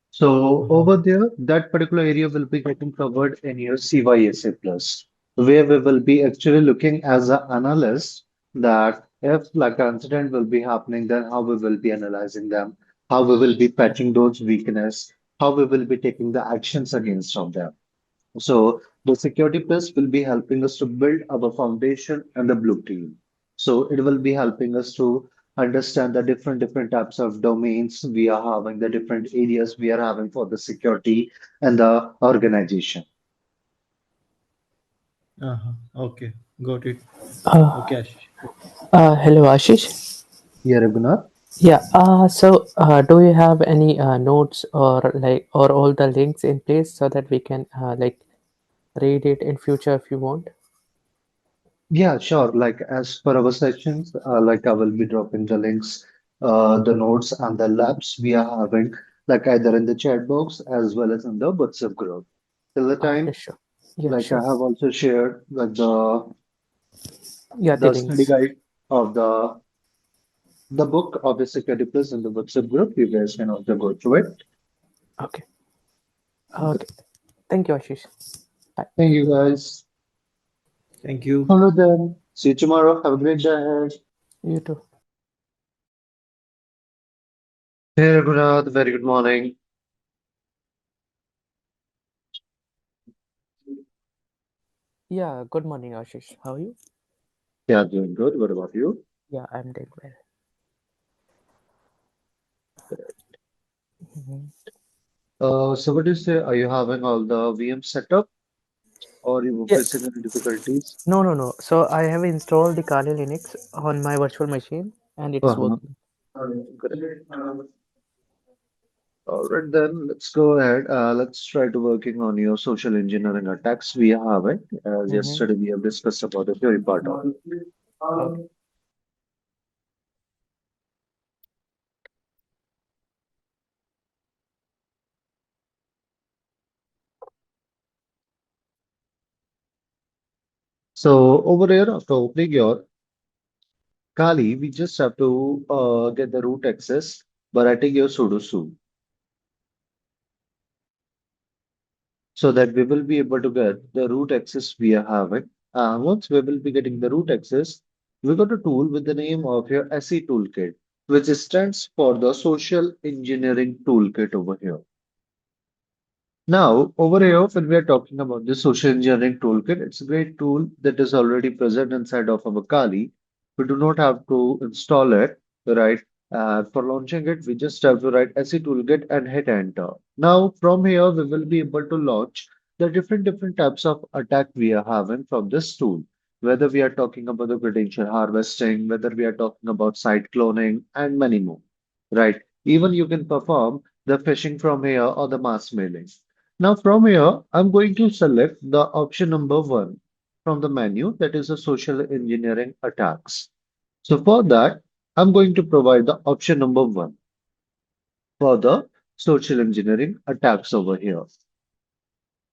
So Uh-huh. over there, that particular area will be getting covered in your CYSA plus, where we will be actually looking as an analyst that if like an incident will be happening, then how we will be analyzing them, how we will be patching those weakness, how we will be taking the actions against of them. So the security plus will be helping us to build our foundation and the blue team. So it will be helping us to understand the different types of domains we are having, the different areas we are having for the security and the organization. Uh-huh. Okay, got it. Uh, Okay, Ashish. Hello, Ashish. Yeah, Raghunath? Yeah. Do you have any notes or all the links in place so that we can read it in future if you want? Yeah, sure. Like as per our sessions, like I will be dropping the links, the notes and the labs we are having, like either in the chat box as well as in the WhatsApp group. Till the Okay, time, sure. Yeah, like I sure. have also shared like Yeah, the the study links. guide of the book of the security plus in the WhatsApp group. You guys can also go through it. Okay. Okay. Thank you, Ashish. Bye. Thank you guys. Thank you. All right then. See you tomorrow. Have a great day ahead. You too. Hey Raghunath, very good morning. Yeah, good morning, Ashish. How are you? Yeah, doing good. What about you? Yeah, I'm doing well. Mhm. So what do you say? Are you having all the VM setup or you were Yeah. facing any difficulties? No, no, no. So I have installed the Kali Linux on my virtual machine and it's Uh-huh. working. Great. All right, then let's go ahead. Let's try to working on your social engineering attacks we are having. As Mm-hmm. yesterday we have discussed about the theory part of it. Okay. So over here, after opening your Kali, we just have to get the root access by writing your sudo su so that we will be able to get the root access we are having. Once we will be getting the root access, we got a tool with the name of your SE toolkit, which stands for the social engineering toolkit over here. Now, over here, when we are talking about the social engineering toolkit, it's a great tool that is already present inside of our Kali. We do not have to install it, right? For launching it, we just have to write SE toolkit and hit enter. Now, from here, we will be able to launch the different types of attack we are having from this tool. Whether we are talking about the credential harvesting, whether we are talking about site cloning, and many more, right? Even you can perform the phishing from here or the mass mailing. Now from here, I'm going to select the option number one from the menu, that is a social engineering attacks. So for that, I'm going to provide the option number one for the social engineering attacks over here.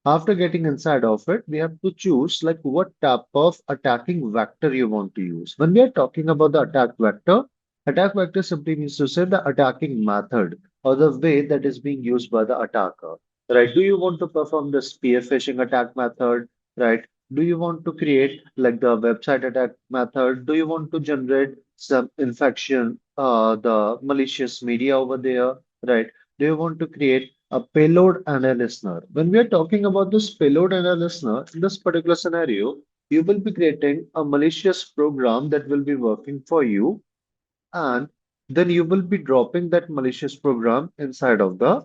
After getting inside of it, we have to choose like what type of attacking vector you want to use. When we are talking about the attack vector simply means to say the attacking method or the way that is being used by the attacker. Right? Do you want to perform the spear phishing attack method? Right? Do you want to create like the website attack method? Do you want to generate some infection, the malicious media over there? Right? Do you want to create a payload and a listener? When we are talking about this payload and a listener, in this particular scenario, you will be creating a malicious program that will be working for you, and then you will be dropping that malicious program inside of the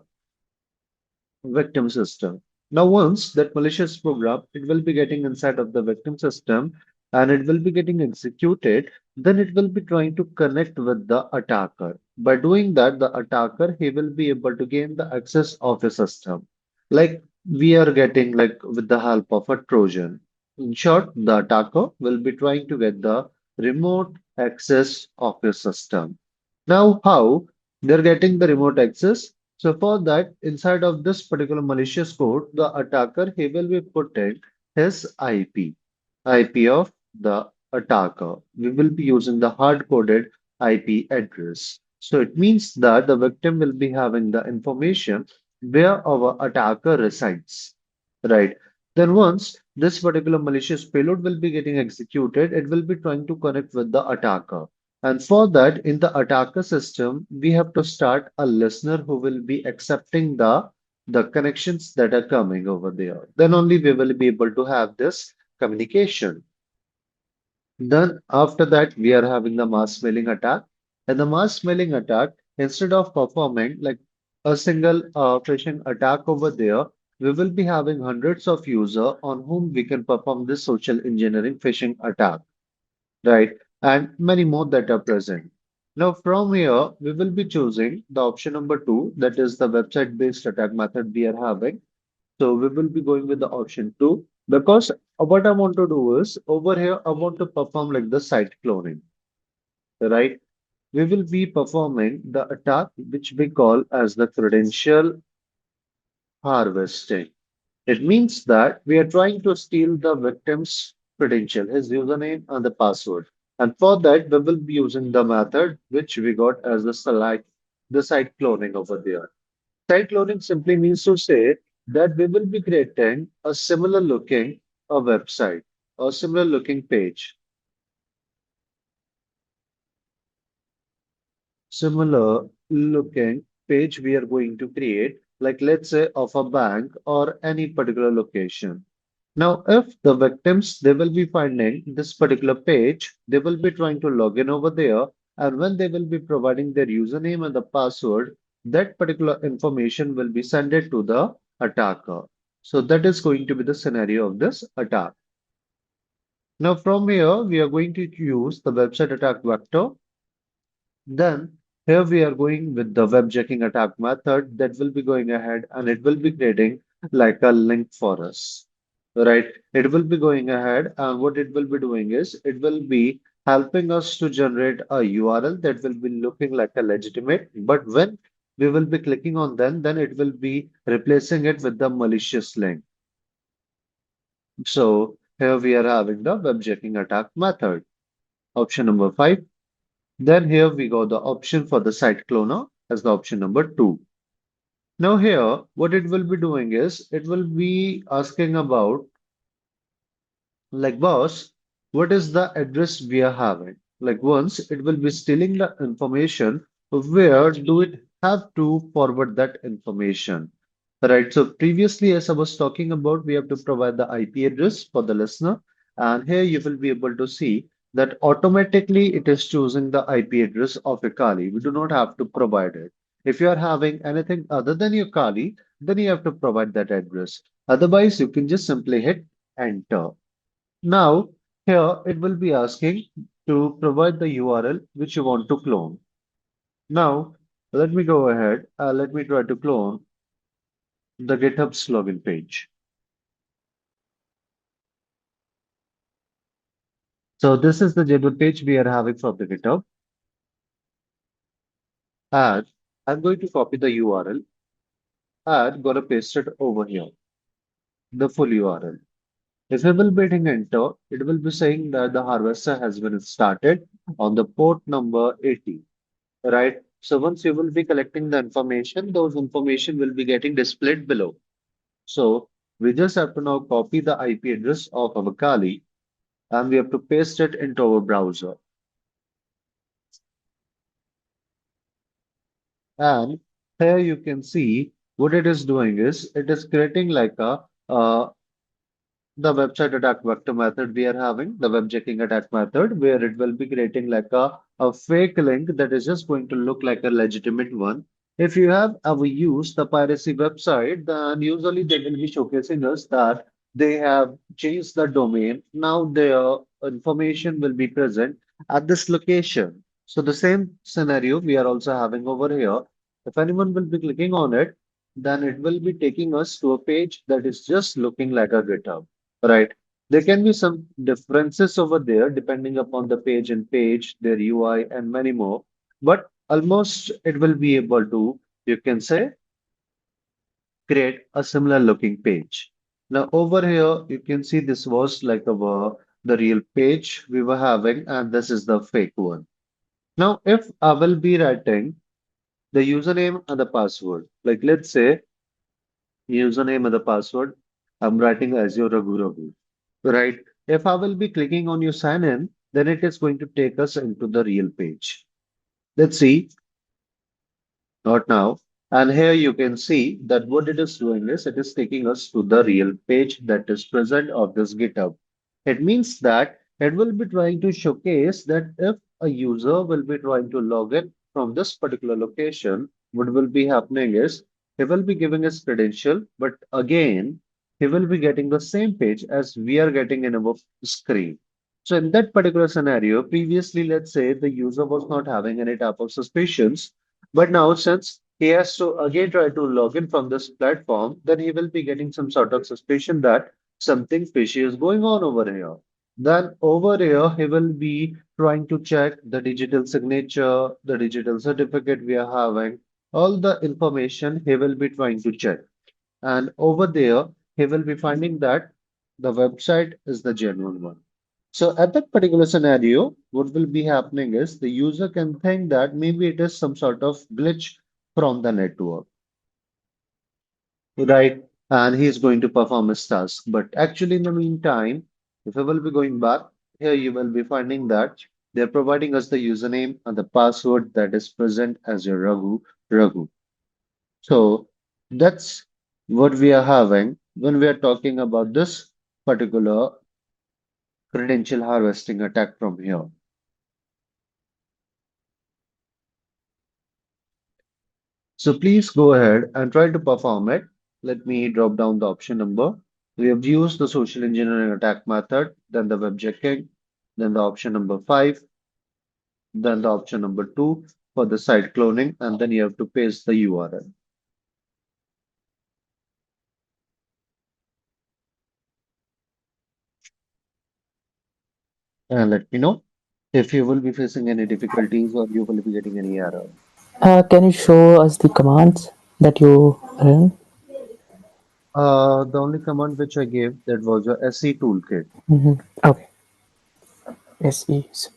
victim system. Now, once that malicious program, it will be getting inside of the victim system and it will be getting executed, then it will be trying to connect with the attacker. By doing that, the attacker, he will be able to gain the access of the system. Like we are getting like with the help of a Trojan. In short, the attacker will be trying to get the remote access of your system. Now, how they're getting the remote access? So for that, inside of this particular malicious code, the attacker he will be putting his IP of the attacker. We will be using the hard-coded IP address. So it means that the victim will be having the information where our attacker resides, right? Then once this particular malicious payload will be getting executed, it will be trying to connect with the attacker. And for that, in the attacker system, we have to start a listener who will be accepting the connections that are coming over there. Then only we will be able to have this communication. Then after that, we are having the mass mailing attack. And the mass mailing attack, instead of performing like a single phishing attack over there, we will be having hundreds of users on whom we can perform this social engineering phishing attack, right? And many more that are present. Now, from here, we will be choosing the option number two, that is the website-based attack method we are having. So we will be going with the option two because what I want to do is over here, I want to perform like the site cloning, right? We will be performing the attack which we call as the credential harvesting. It means that we are trying to steal the victim's credential, his username and the password. And for that, we will be using the method which we got as the site cloning over there. Site cloning simply means to say that we will be creating a similar looking a website or similar looking page, similar looking page we are going to create, like let's say of a bank or any particular location. Now, if the victims they will be finding this particular page, they will be trying to log in over there, and when they will be providing their username and the password, that particular information will be sent it to the attacker. So that is going to be the scenario of this attack. Now, from here, we are going to use the website attack vector. Then here we are going with the web checking attack method that will be going ahead and it will be creating like a link for us, right? It will be going ahead and what it will be doing is it will be helping us to generate a URL that will be looking like a legitimate, but when we will be clicking on them, then it will be replacing it with the malicious link. So here we are having the web checking attack method. Option number five. Then here we got the option for the site cloner as the option number two. Now here, what it will be doing is it will be asking about like boss, what is the address we are having? Like once it will be stealing the information, where do it have to forward that information? Right. So previously, as I was talking about, we have to provide the IP address for the listener. And here you will be able to see that automatically it is choosing the IP address of your Kali. We do not have to provide it. If you are having anything other than your Kali, then you have to provide that address. Otherwise, you can just simply hit enter. Now, here it will be asking to provide the URL which you want to clone. Now, let me go ahead. Let me try to clone the GitHub's login page. So this is the JB page we are having from the GitHub, and I'm going to copy the URL and gonna paste it over here, the full URL. If I will be hitting enter, it will be saying that the harvester has been started on the port number 80, right? So once you will be collecting the information, those information will be getting displayed below. So we just have to now copy the IP address of our Kali and we have to paste it into our browser. And here you can see what it is doing is it is creating like a the website attack vector method we are having, the web checking attack method, where it will be creating like a fake link that is just going to look like a legitimate one. If you have ever used the piracy website, then usually they will be showcasing us that they have changed the domain. Now their information will be present at this location. So the same scenario we are also having over here. If anyone will be clicking on it, then it will be taking us to a page that is just looking like a GitHub. Right. There can be some differences over there depending upon the page and page, their UI, and many more. But almost it will be able to, you can say, create a similar looking page. Now over here, you can see this was like the real page we were having, and this is the fake one. Now, if I will be writing the username and the password, like let's say username and the password, I'm writing as your Raghu Raghu. Right. If I will be clicking on your sign in, then it is going to take us into the real page. Let's see, not now. And here you can see that what it is doing is it is taking us to the real page that is present of this GitHub. It means that it will be trying to showcase that if a user will be trying to log in from this particular location, what will be happening is he will be giving his credential, but again, he will be getting the same page as we are getting in our screen. So in that particular scenario, previously, let's say the user was not having any type of suspicions, but now since he has to again try to log in from this platform, then he will be getting some sort of suspicion that something fishy is going on over here. Then over here, he will be trying to check the digital signature, the digital certificate we are having, all the information he will be trying to check. And over there, he will be finding that the website is the genuine one. So at that particular scenario, what will be happening is the user can think that maybe it is some sort of glitch from the network, right? And he is going to perform his task. But actually, in the meantime, if I will be going back, here you will be finding that they're providing us the username and the password that is present as your Raghu. So that's what we are having when we are talking about this particular credential harvesting attack from here. So please go ahead and try to perform it. Let me drop down the option number. We have used the social engineering attack method, then the web checking, then the option number 5, then the option number 2 for the site cloning, and then you have to paste the URL. And let me know if you will be facing any difficulties or you will be getting any error. Can you show us the commands that you ran? The only command which I gave that was a SE toolkit. Okay. SEs.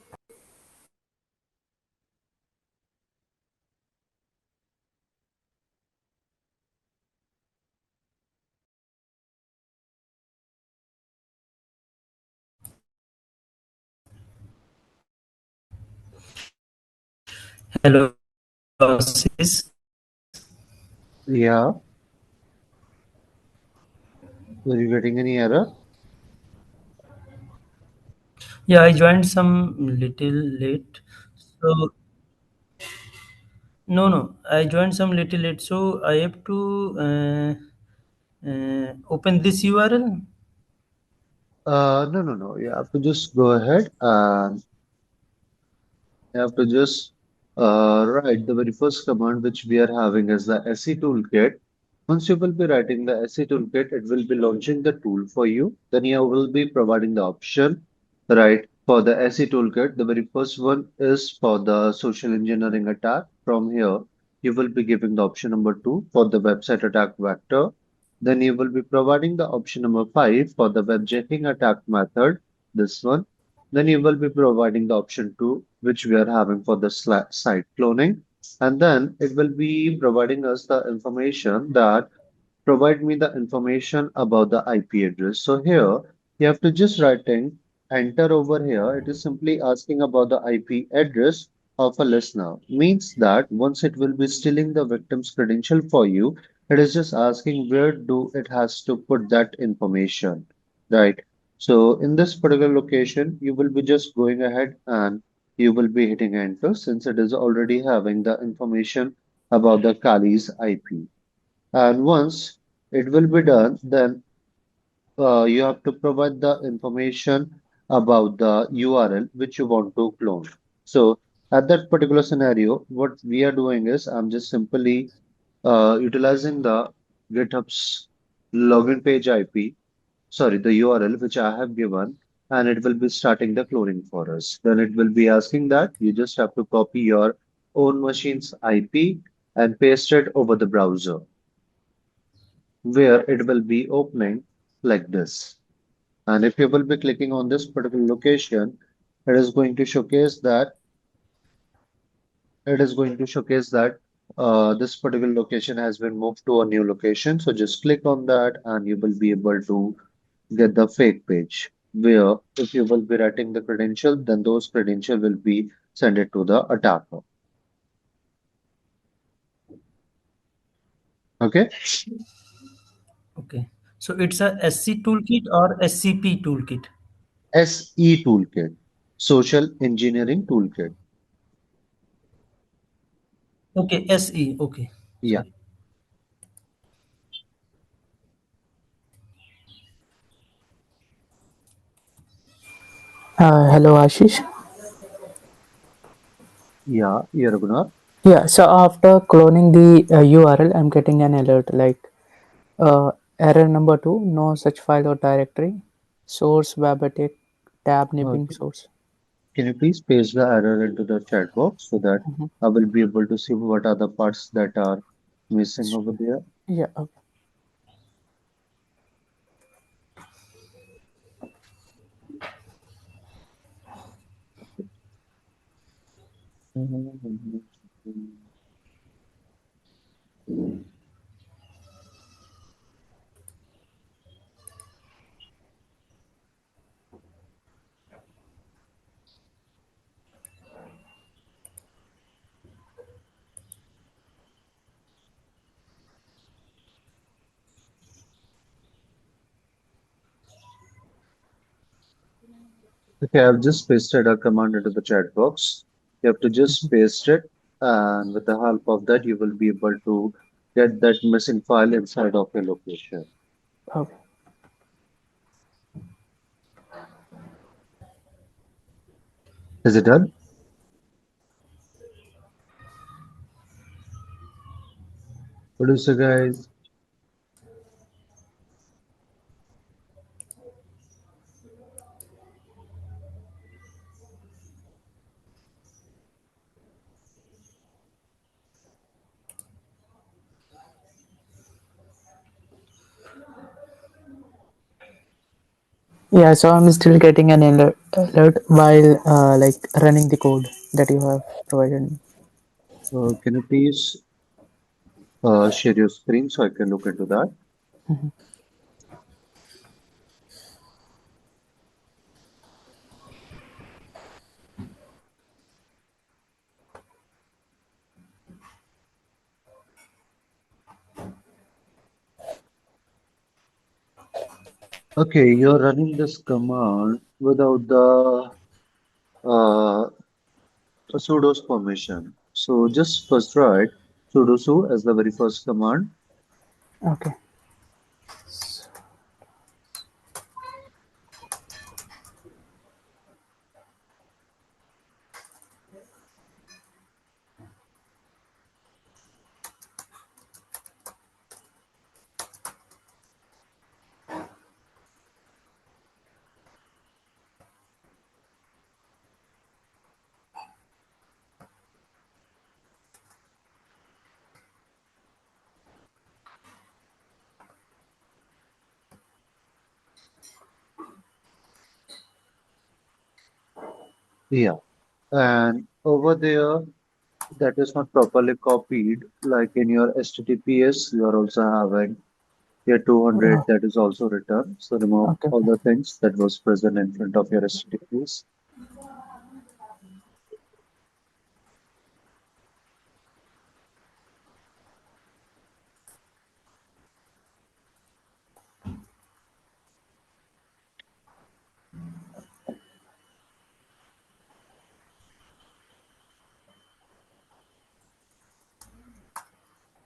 Hello, sis. Yeah. Were you getting any error? Yeah, I joined some little late. So no, I joined some little late. So I have to open this URL. No, no, no. You have to just go ahead and you have to just write the very first command which we are having as the SE toolkit. Once you will be writing the SE toolkit, it will be launching the tool for you. Then you will be providing the option, right? For the SE toolkit, the very first one is for the social engineering attack. From here, you will be giving the option number two for the website attack vector. Then you will be providing the option number five for the webjacking attack method. This one. Then you will be providing the option 2, which we are having for the site cloning. And then it will be providing us the information that provide me the information about the IP address. So here you have to just writing enter over here. It is simply asking about the IP address of a listener. Means that once it will be stealing the victim's credential for you, it is just asking where do it has to put that information, right? So in this particular location, you will be just going ahead and you will be hitting enter since it is already having the information about the Kali's IP. And once it will be done, then you have to provide the information about the URL which you want to clone. So at that particular scenario, what we are doing is I'm just simply utilizing the GitHub's login page IP, sorry, the URL which I have given, and it will be starting the cloning for us. Then it will be asking that you just have to copy your own machine's IP and paste it over the browser where it will be opening like this. And if you will be clicking on this particular location, it is going to showcase that this particular location has been moved to a new location. So just click on that and you will be able to get the fake page where if you will be writing the credential, then those credential will be sent it to the attacker. Okay. Okay. So it's a SC toolkit or SCP toolkit. SE toolkit, social engineering toolkit. Okay, SE. Okay. Yeah. Sorry. Hello, Ashish. Yeah. You're gonna. Yeah, so after cloning the URL, I'm getting an alert like error number two, no such file or directory, source web attack, tab nipping Okay. source. Can you please paste the error into the chat box so that Mhm. I will be able to see what are the parts that are missing over there? Yeah, Okay, I've just pasted a command into the chat box. You have to just paste it, and with the help of that, you will be able to get that missing file inside of your location. okay. Is it done? What do you say, guys? Yeah, so I'm still getting an alert while like running the code that you have provided me. Can you please share your screen so I can look into that? Okay, you're running this command without the uh, sudo's permission. So just first write sudo su as the very first command. Okay. Yeah. And over there, that is not properly copied. Like in your HTTPS, you are also having your 200 Oh, that is also returned. So remove okay, all okay. the things that was present in front of your HTTPS.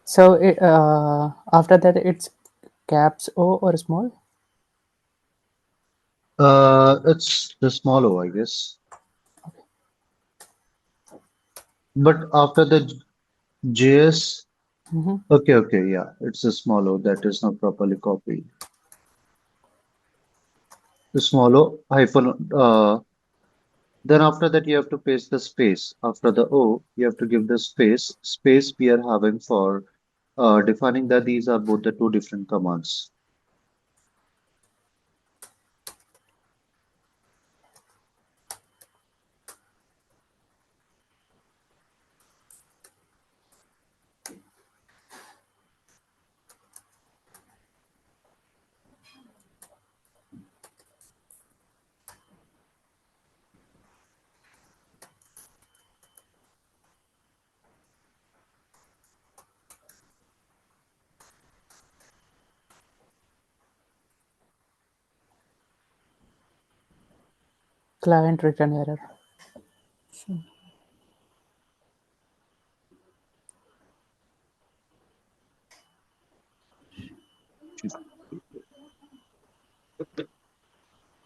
So after that, it's caps O or small? It's the small O, I guess. But after the JS, Mm-hmm. okay, yeah, it's a small O that is not properly copied. The small O hyphen, then after that you have to paste the space. After the O, you have to give the space. Space we are having for defining that these are both the two different commands. Client return error.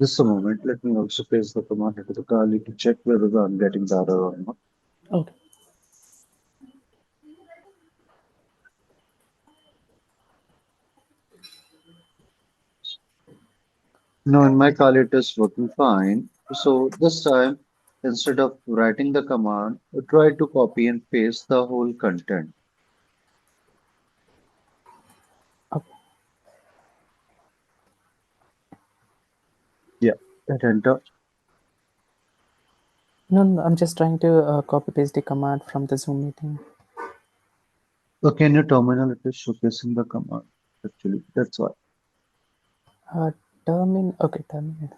Just a moment, let me also paste the command into the Kali to check whether I'm getting the error or not. Okay. No, in my Kali it is working fine. So this time, instead of writing the command, try to copy and paste the whole content. Okay. Yeah, hit enter. No, no, I'm just trying to copy paste the command from the Zoom meeting. Okay, in your terminal, it is showcasing the command. Actually, that's why. Termin. Okay, terminal.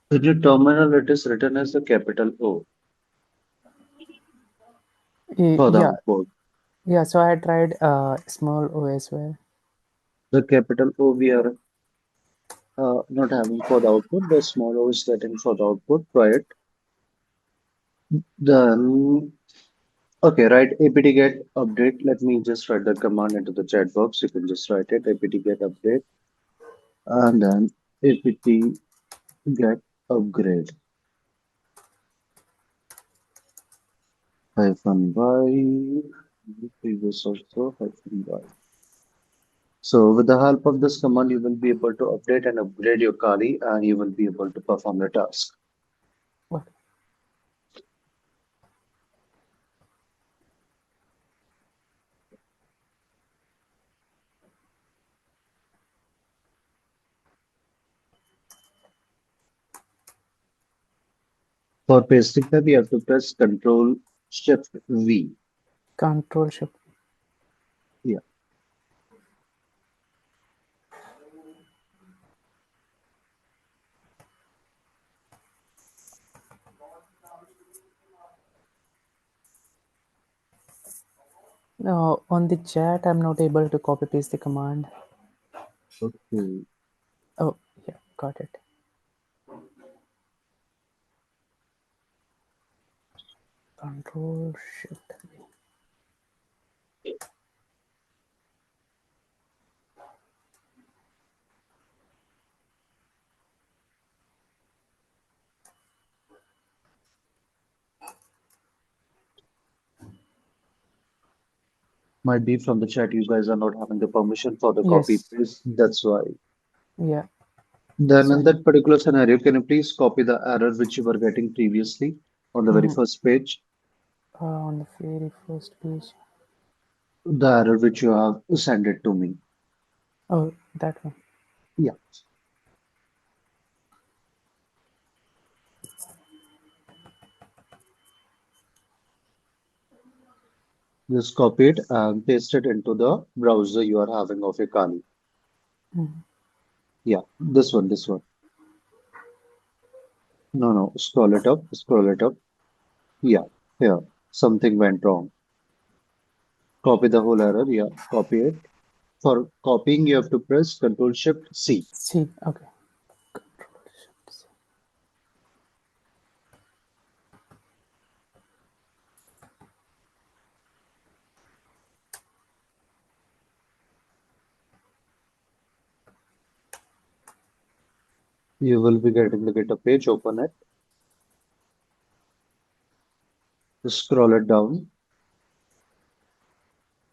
In your terminal, it is written as the capital O for the Yeah, output. yeah. So I tried small O as well. The capital O we are not having for the output. The small O is getting for the output. Try it. Then, okay, write apt get update. Let me just write the command into the chat box. You can just write it apt get update and then apt get upgrade hyphen y previous also hyphen y. So with the help of this command, you will be able to update and upgrade your Kali and you will be able to perform the task. Okay. For pasting them, you have to press Control Shift V. Control Shift. Yeah, On the chat, I'm not able to copy paste the command. okay. Oh, yeah, got it. Control Shift. Might be from the chat, you guys are not having the permission for the copy Yes. paste. That's why. Yeah. Then in So, that particular scenario, can you please copy the error which you were getting previously on the very mhm, first page? on the very first page. The error which you have sent it to me. Oh, that one. Yeah, just copy it and paste it into the browser you are having of your Kali. Mhm. Yeah, this one, this one. No, no, scroll it up, scroll it up. Yeah, here, something went wrong. Copy the whole error. Yeah, copy it. For copying, you have to press Control Shift C. C. Okay. Control Shift C. You will be getting the GitHub page. Open it. Scroll it down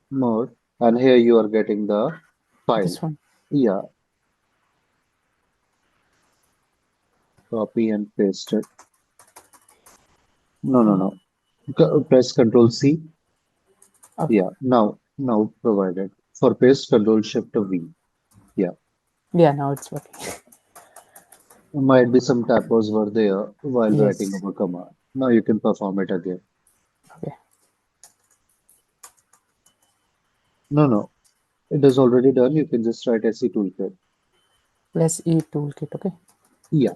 more, and here you are getting the file. This one. Yeah, copy and paste it. No, no, Uh, no. Press Control C. okay. Yeah, now provided. For paste, Control Shift V. Yeah, Yeah, now it's working. might be some typos were there while writing Yes. our command. Now you can perform it again. Okay. No, no, it is already done. You can just write SE toolkit. Plus E toolkit. Okay. Yeah,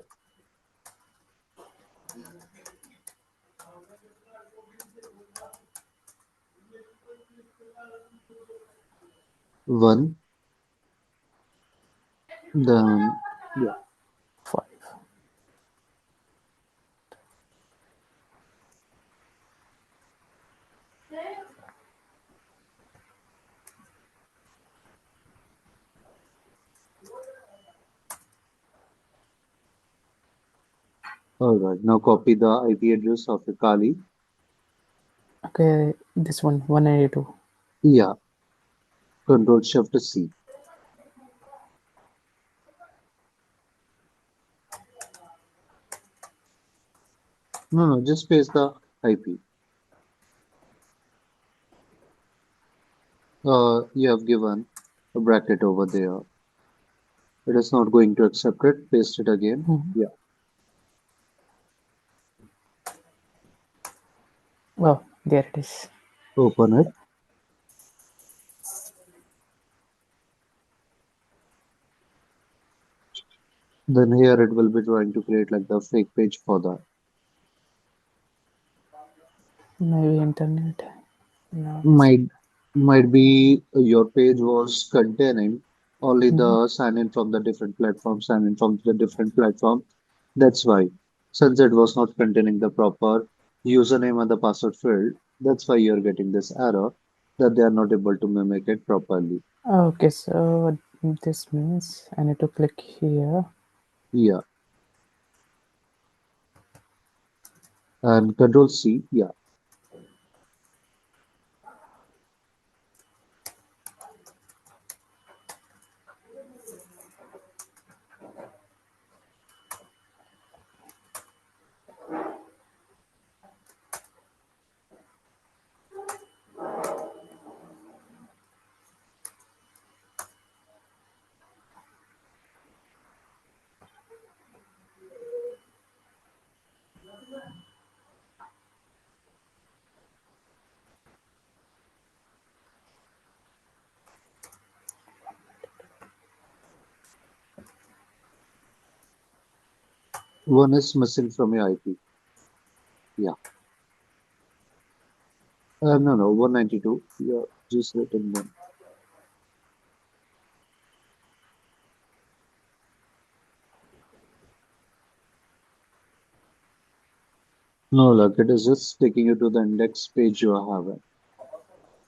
one, then yeah, 5. all right. Now copy the IP address of your Kali. Okay. This one. 192. Yeah, Control Shift C. No, no, just paste the IP. You have given a bracket over there. It is not going to accept it. Paste it again. Mhm. Yeah, Oh, there it is. open it. Then here it will be trying to create like the fake page for that. Maybe internet. No, it's. Might might be your page was containing only Mhm. the sign in from the different platform, sign in from the different platform. That's why. Since it was not containing the proper username and the password field, that's why you're getting this error that they are not able to mimic it properly. Okay, so this means I need to click here. Yeah. And Control C, yeah. One is missing from your IP. Yeah. No, no, 192. Yeah, just written one. No, look, it is just taking you to the index page you are having.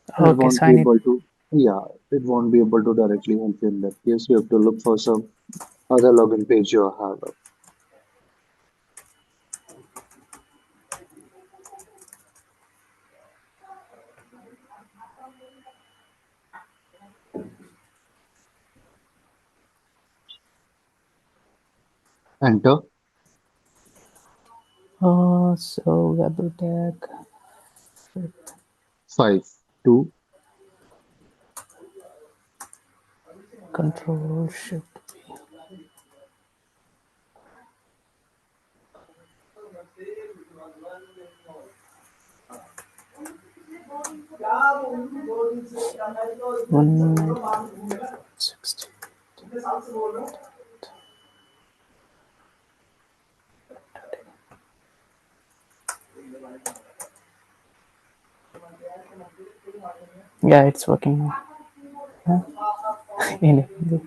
It Okay, won't so be I need. able to, yeah, it won't be able to directly help you in that case. You have to look for some other login page you are having. Enter So web attack. 5, 2, Control should be 160. Yeah, it's working now. Huh? Enable.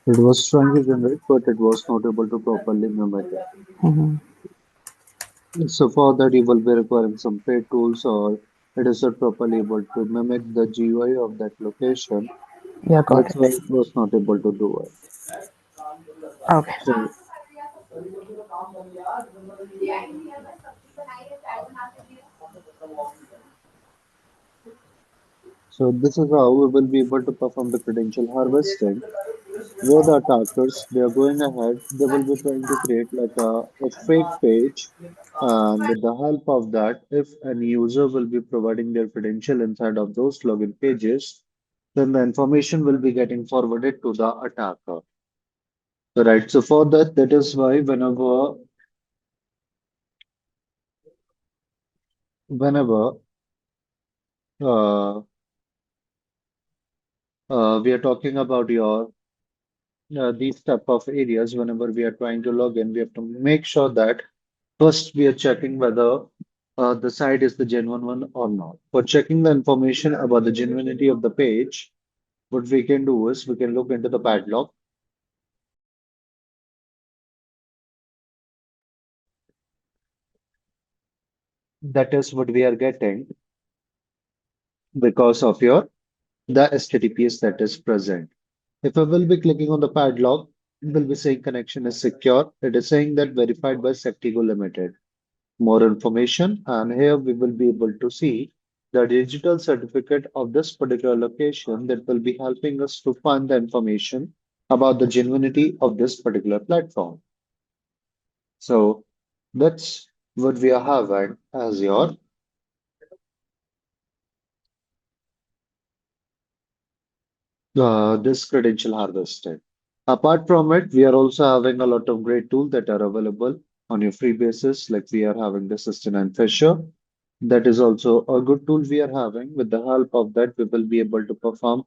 it was trying to generate, but it was not able to properly mimic it. Mhm. So for that, you will be requiring some paid tools, or it is not properly able to mimic the GUI of that location. Yeah, got That's it. why it was not able to do it. Okay. So, so this is how we will be able to perform the credential harvesting, where the attackers, they are going ahead, they will be trying to create like a fake page, and with the help of that, if any user will be providing their credential inside of those login pages, then the information will be getting forwarded to the attacker. Right. So for that, that is why whenever uh, we are talking about your these type of areas, whenever we are trying to log in, we have to make sure that first we are checking whether the site is the genuine one or not. For checking the information about the genuinity of the page, what we can do is we can look into the padlock. That is what we are getting because of your the HTTPS that is present. If I will be clicking on the padlock, it will be saying connection is secure. It is saying that verified by Sectigo Limited. More information, and here we will be able to see the digital certificate of this particular location that will be helping us to find the information about the genuinity of this particular platform. So that's what we are having as your this credential harvested. Apart from it, we are also having a lot of great tools that are available on your free basis, like we are having the System and Fisher. That is also a good tool we are having. With the help of that, we will be able to perform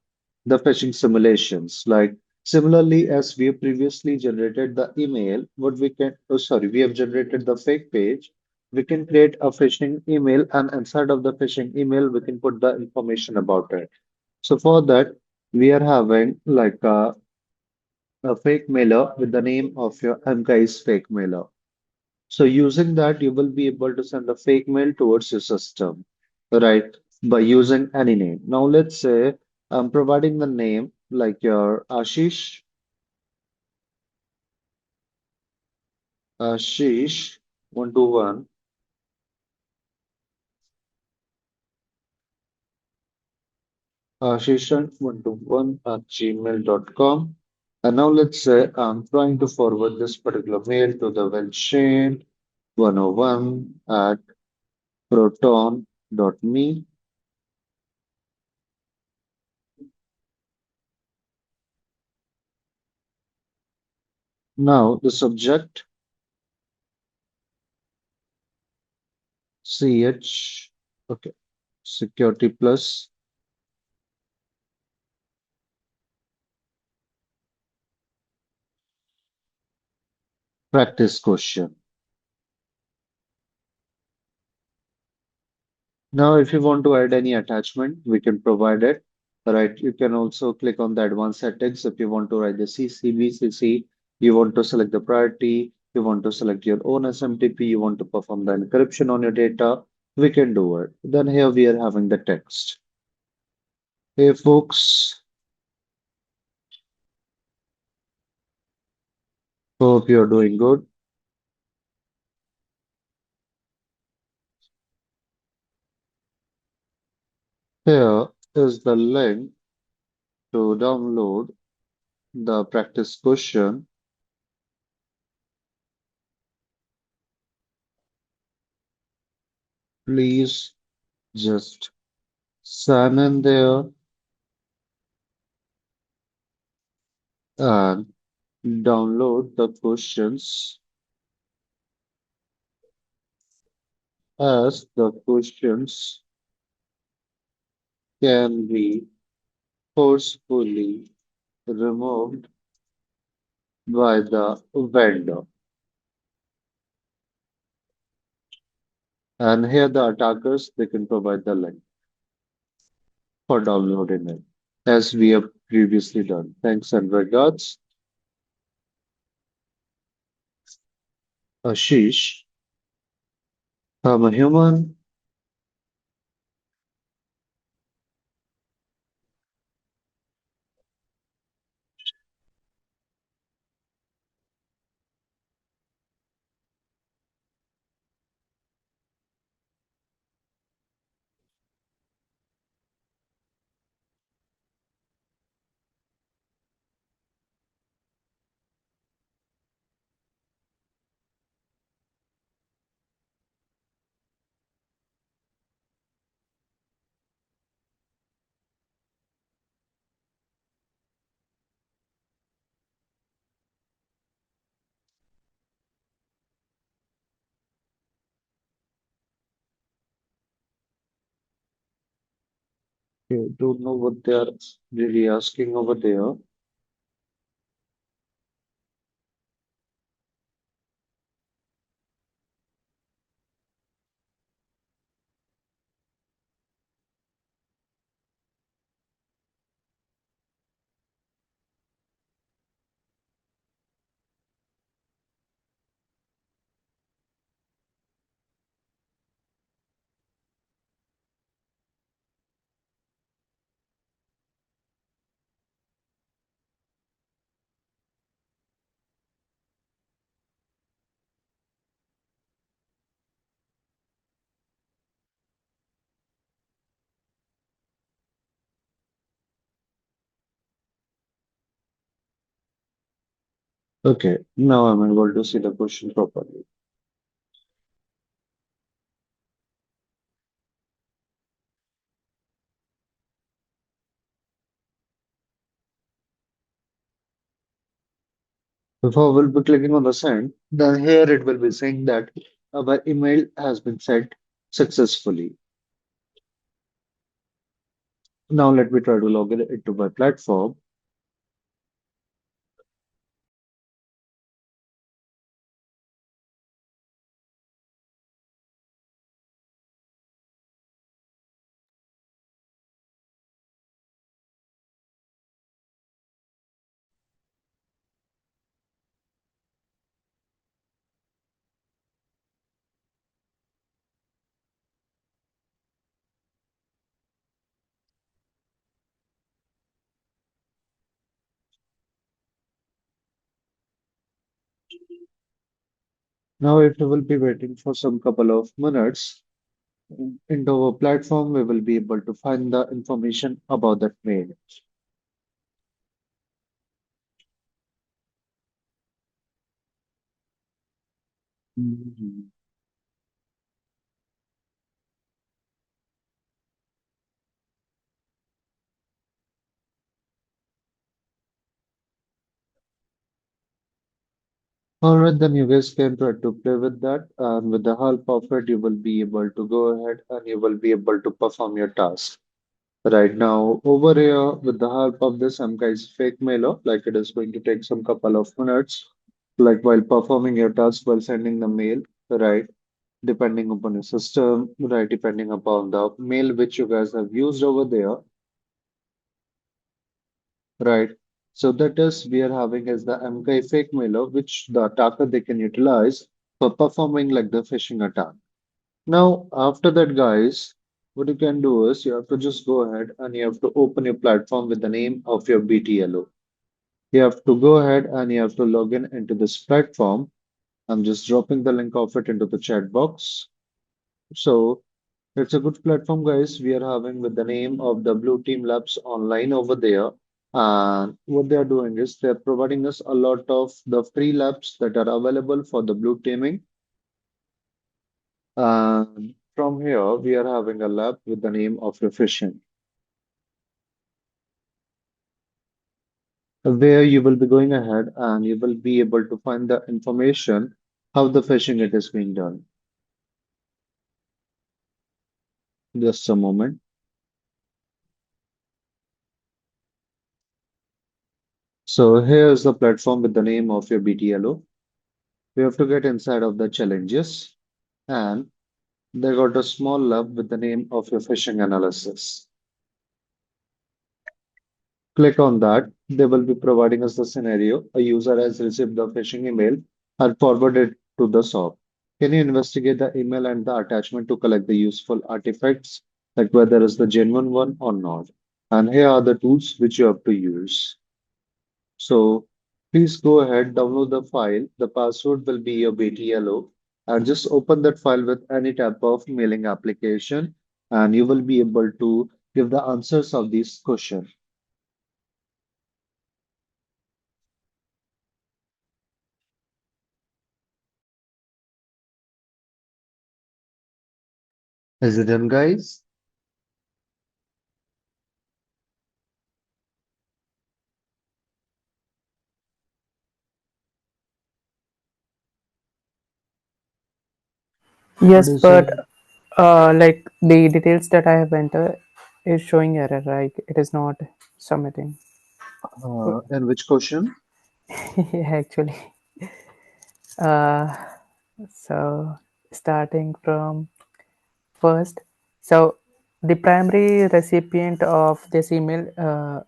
the phishing simulations. Like similarly, as we have previously generated the email, what we can, oh sorry, we have generated the fake page. We can create a phishing email, and inside of the phishing email, we can put the information about it. So for that, we are having like a fake mailer with the name of your MK's fake mailer. So using that, you will be able to send a fake mail towards your system, right? By using any name. Now let's say I'm providing the name like your Ashish 121, Ashish 121 at gmail.com. And now let's say I'm trying to forward this particular mail to the Shane 101 at proton.me. Now the subject CH, okay, security plus Practice question. Now, if you want to add any attachment, we can provide it. Right. You can also click on the advanced settings if you want to write the CCBCC. You want to select the priority. You want to select your own SMTP. You want to perform the encryption on your data. We can do it. Then here we are having the text. Hey folks, hope you're doing good. Here is the link to download the practice question. Please just sign in there and download the questions as the questions can be forcefully removed by the vendor. And here the attackers, they can provide the link for downloading it, as we have previously done. Thanks and regards, Ashish. I'm a human. I don't know what they are really asking over there. Okay, now I'm able to see the question properly. Before we'll be clicking on the send, then here it will be saying that our email has been sent successfully. Now let me try to log in into my platform. Now it will be waiting for some couple of minutes. Into our platform, we will be able to find the information about that mail. Mhm. All right, then you guys can try to play with that, and with the help of it, you will be able to go ahead and you will be able to perform your task. Right now, over here, with the help of this, some guy's fake mailer, like it is going to take some couple of minutes. like while performing your task while sending the mail, right? Depending upon your system, right? Depending upon the mail which you guys have used over there, right? So that is we are having as the MK fake mailer, which the attacker they can utilize for performing like the phishing attack. Now, after that, guys, what you can do is you have to just go ahead and you have to open your platform with the name of your BTLO. You have to go ahead and you have to log in into this platform. I'm just dropping the link of it into the chat box. So it's a good platform, guys. We are having with the name of the Blue Team Labs online over there. And what they are doing is they're providing us a lot of the free labs that are available for the blue teaming. And from here, we are having a lab with the name of your phishing, where you will be going ahead and you will be able to find the information how the phishing it is being done. Just a moment. So here's the platform with the name of your BTLO. We have to get inside of the challenges, and they got a small lab with the name of your phishing analysis. Click on that. They will be providing us the scenario. A user has received the phishing email and forwarded to the SOC. Can you investigate the email and the attachment to collect the useful artifacts, like whether it's the genuine one or not? And here are the tools which you have to use. So please go ahead, download the file. The password will be your BTLO, and just open that file with any type of mailing application, and you will be able to give the answers of these questions. Is it done, guys? What do Yes, you say? but like the details that I have entered is showing error, right? It is not submitting. And which question? Actually, uh, so starting from first, so the primary recipient of this email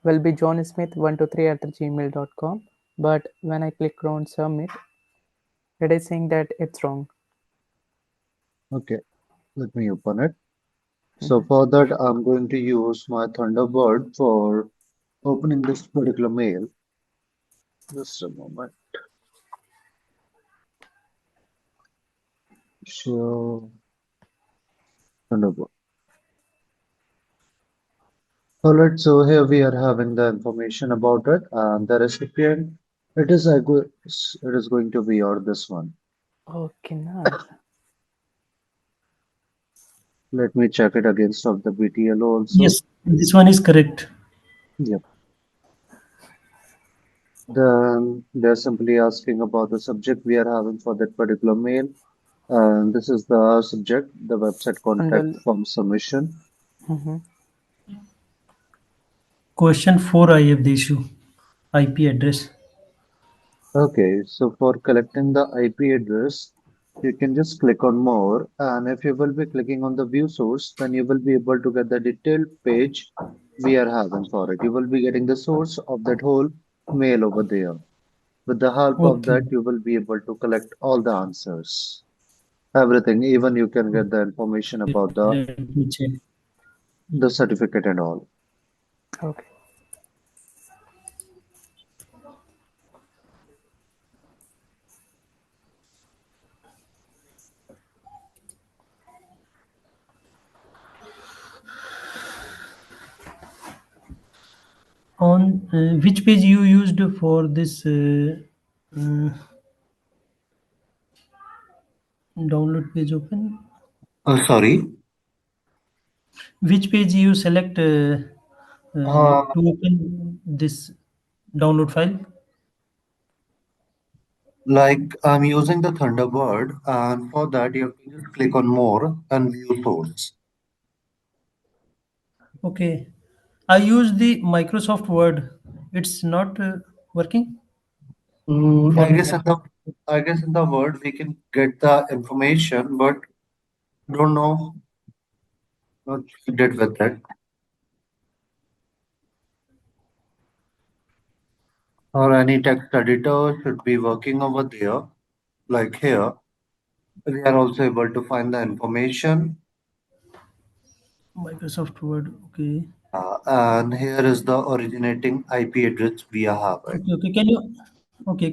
will be johnsmith123 at gmail.com. But when I click on submit, it is saying that it's wrong. Okay, let me open it. So for that, I'm going to use my Thunderbird for opening this particular mail. Just a moment. So Thunderbird. All right, so here we are having the information about it, and the recipient, it is going to be or this one. Okay, nice. Let me check it against of the BTLO also. Yes, this one is correct. Yep. Then they're simply asking about the subject we are having for that particular mail. And this is the subject, the website contact And form submission. Question 4 I have the issue. IP address. Okay, so for collecting the IP address, you can just click on more. And if you will be clicking on the view source, then you will be able to get the detailed page we are having for it. You will be getting the source of that whole mail over there. With the help of Okay. that, you will be able to collect all the answers. Everything, even you can get the information about Let me check. the certificate and all. okay. On which page you used for this download page open? Sorry. Which page you select Uh, to open this download file? like I'm using the Thunderbird, and for that you have to just click on more and view source. Okay. I use the Microsoft Word. It's not working I for guess me. I guess in the word we can get the information, but don't know what we did with it. Or any text editor should be working over there. Like here, we are also able to find the information. Microsoft Word. Okay. And here is the originating IP address we are having. Okay.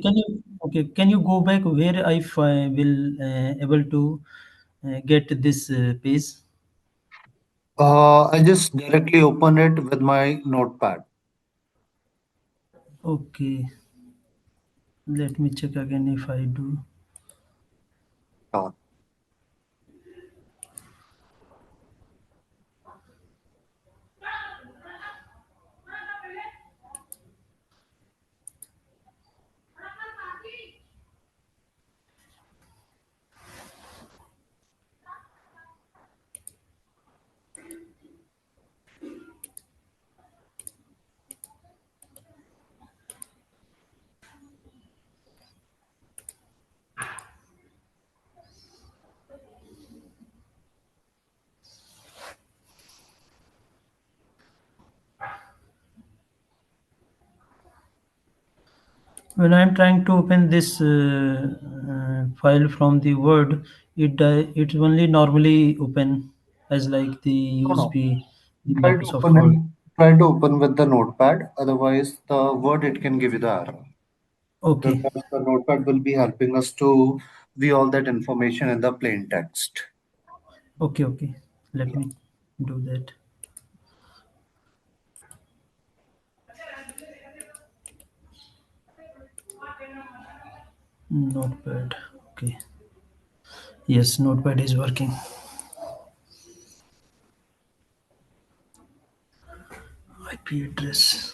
Okay. Can you go back where I will able to get this page? I just directly open it with my notepad. Okay. Let me check again if I do. Uh, When I'm trying to open this file from the Word, it only normally open as like the no, no. USB, the Try to Microsoft open Word. in, try to open with the notepad. Otherwise, the word it can give you the error. Okay. Because the notepad will be helping us to view all that information in the plain text. Okay. Okay. Let me do that. Notepad. Okay. Yes, Notepad is working. IP address.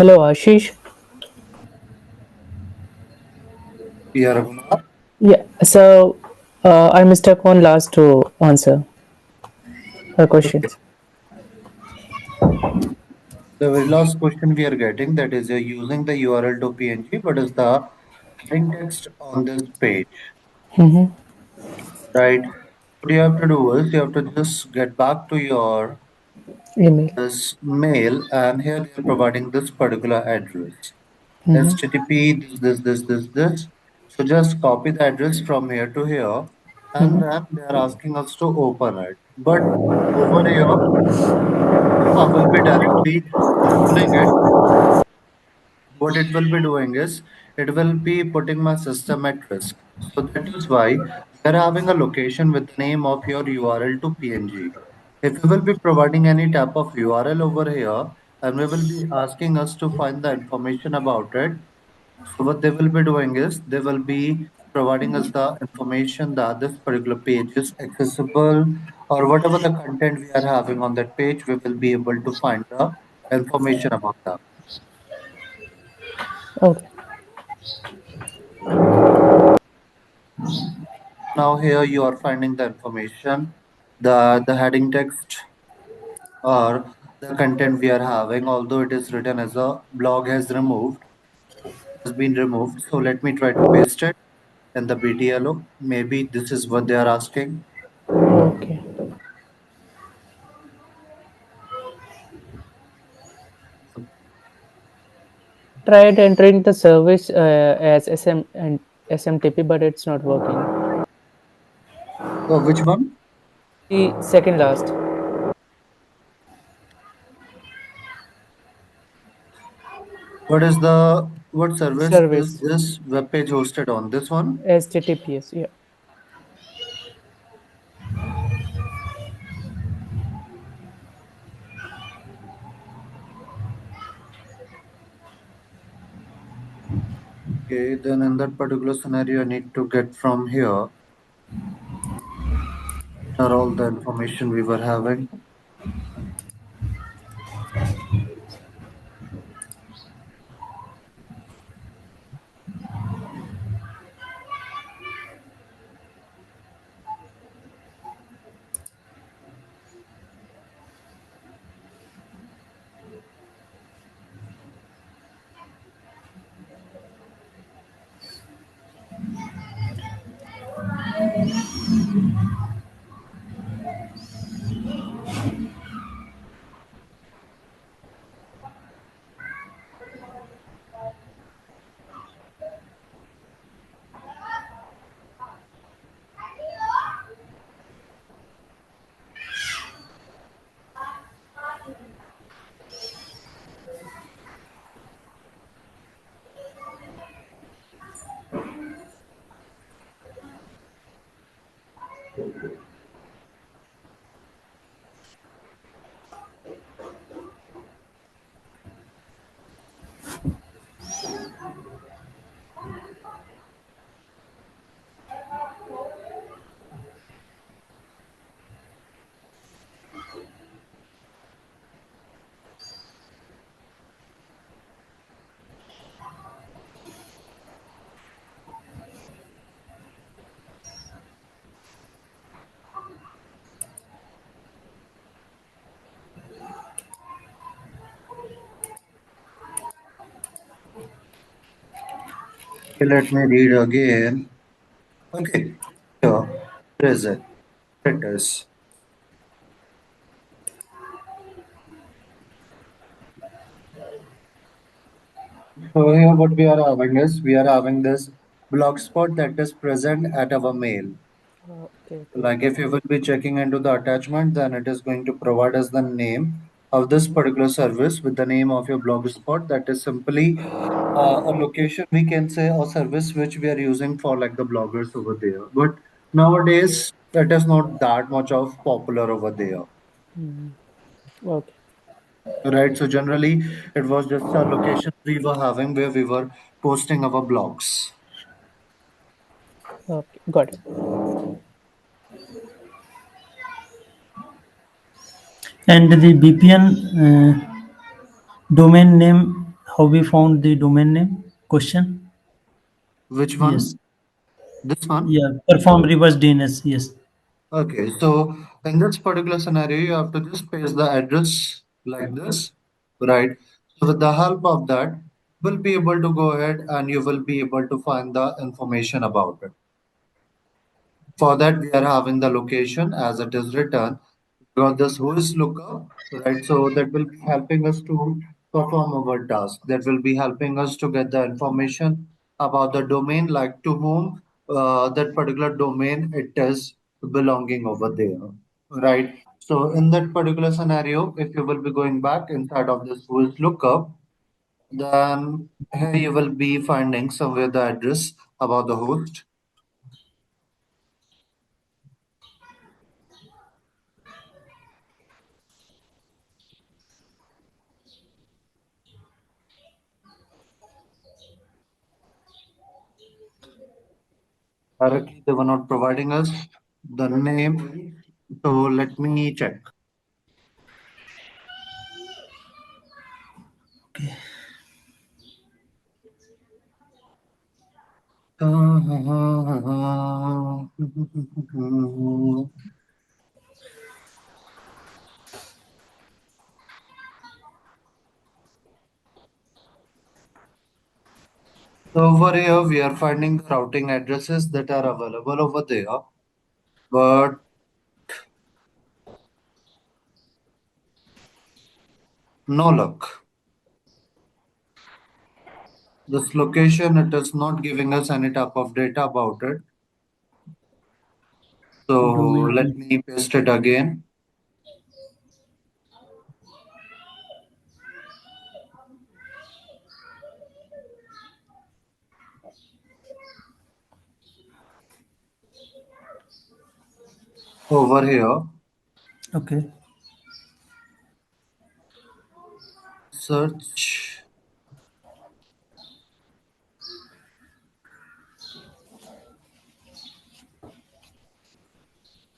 Hello, Ashish. Yeah, Raghunath. Yeah, so I mistook one last to answer her Okay. questions. The very last question we are getting, that is, you're using the URL to PNG, but is the heading text on this page, Mm-hmm. right? What you have to do is you have to just get back to your Email. this mail, and here they are providing this particular address. Mm-hmm. HTTP this. So just copy the address from here to here, and Mm-hmm. then they are asking us to open it. But over here, if I will be directly opening it, what it will be doing is it will be putting my system at risk. So that is why we are having a location with the name of your URL to PNG. If you will be providing any type of URL over here, and we will be asking us to find the information about it. So what they will be doing is they will be providing us the information that this particular page is accessible, or whatever the content we are having on that page, we will be able to find the information about that. Okay. Now here you are finding the information, the heading text or the content we are having, although it is written as a blog has been removed. So let me try to paste it in the BTLO. Maybe this is what they are asking. Okay. Tried entering the service as SM and SMTP, but it's not working. Which one? The second last What service is service, this web page hosted on? This one? HTTPS. Yeah. Okay, then in that particular scenario, I need to get from here are all the information we were having. Okay, let me read again. Okay, here, where is it? It is. So here what we are having is we are having this blog spot that is present at our mail. Okay. Okay. Like if you will be checking into the attachment, then it is going to provide us the name of this particular service with the name of your blog spot. That is simply a location, we can say, or service which we are using for like the bloggers over there. But nowadays, it is not that much of popular over there. Mhm. Okay. Right. So generally, it was just a location we were having where we were posting our blogs. Okay. Got it. And the VPN domain name how we found the domain name question? Which Yes. one? This one? Yeah. Perform reverse DNS. Yes. Okay, so in this particular scenario, you have to just paste the address like this, right? So with the help of that, we'll be able to go ahead and you will be able to find the information about it. For that, we are having the location as it is written. We got this whois lookup, right? So that will be helping us to perform our task. That will be helping us to get the information about the domain, like to whom that particular domain it is belonging over there, right? So in that particular scenario, if you will be going back inside of this whois lookup, then here you will be finding somewhere the address about the host. Directly, they were not providing us the name. So let me check. Okay. So over here, we are finding the routing addresses that are available over there, but no luck. This location, it is not giving us any type of data about it. So Domain let name. me paste it again. Over here, Okay. search,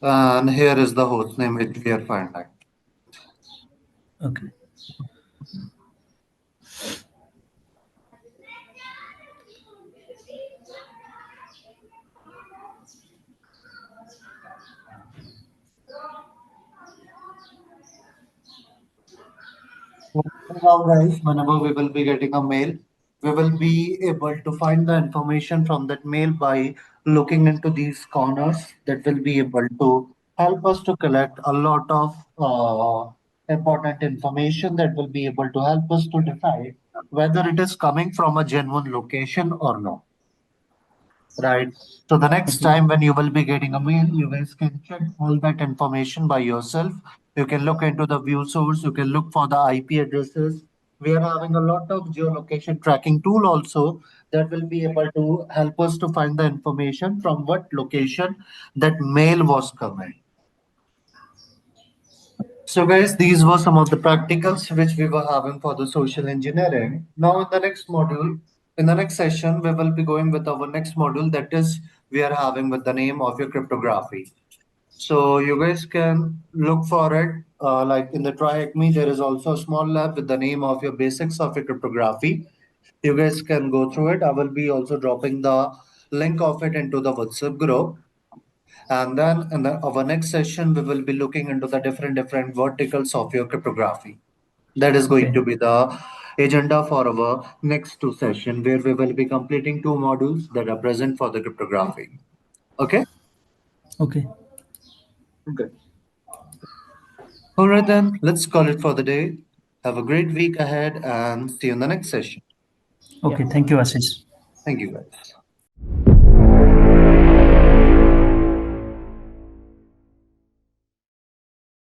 and here is the host name which we are finding. Okay. Now, guys, whenever we will be getting a mail, we will be able to find the information from that mail by looking into these corners that will be able to help us to collect a lot of important information that will be able to help us to decide whether it is coming from a genuine location or not. Right. So the next Okay. time when you will be getting a mail, you guys can check all that information by yourself. You can look into the view source. You can look for the IP addresses. We are having a lot of geolocation tracking tool also that will be able to help us to find the information from what location that mail was coming. So, guys, these were some of the practicals which we were having for the social engineering. Now, in the next module, in the next session, we will be going with our next module that is we are having with the name of your cryptography. So, you guys can look for it. Like in the Triad Me, there is also a small lab with the name of your basics of your cryptography. You guys can go through it. I will be also dropping the link of it into the WhatsApp group. And then in our next session, we will be looking into the different verticals of your cryptography. That is going Okay. to be the agenda for our next two session, where we will be completing two modules that are present for the cryptography. Okay? Okay. Good. All right, then, let's call it for the day. Have a great week ahead and see you in the next session. Yeah. Okay. Thank you, Ashish. Thank you, guys.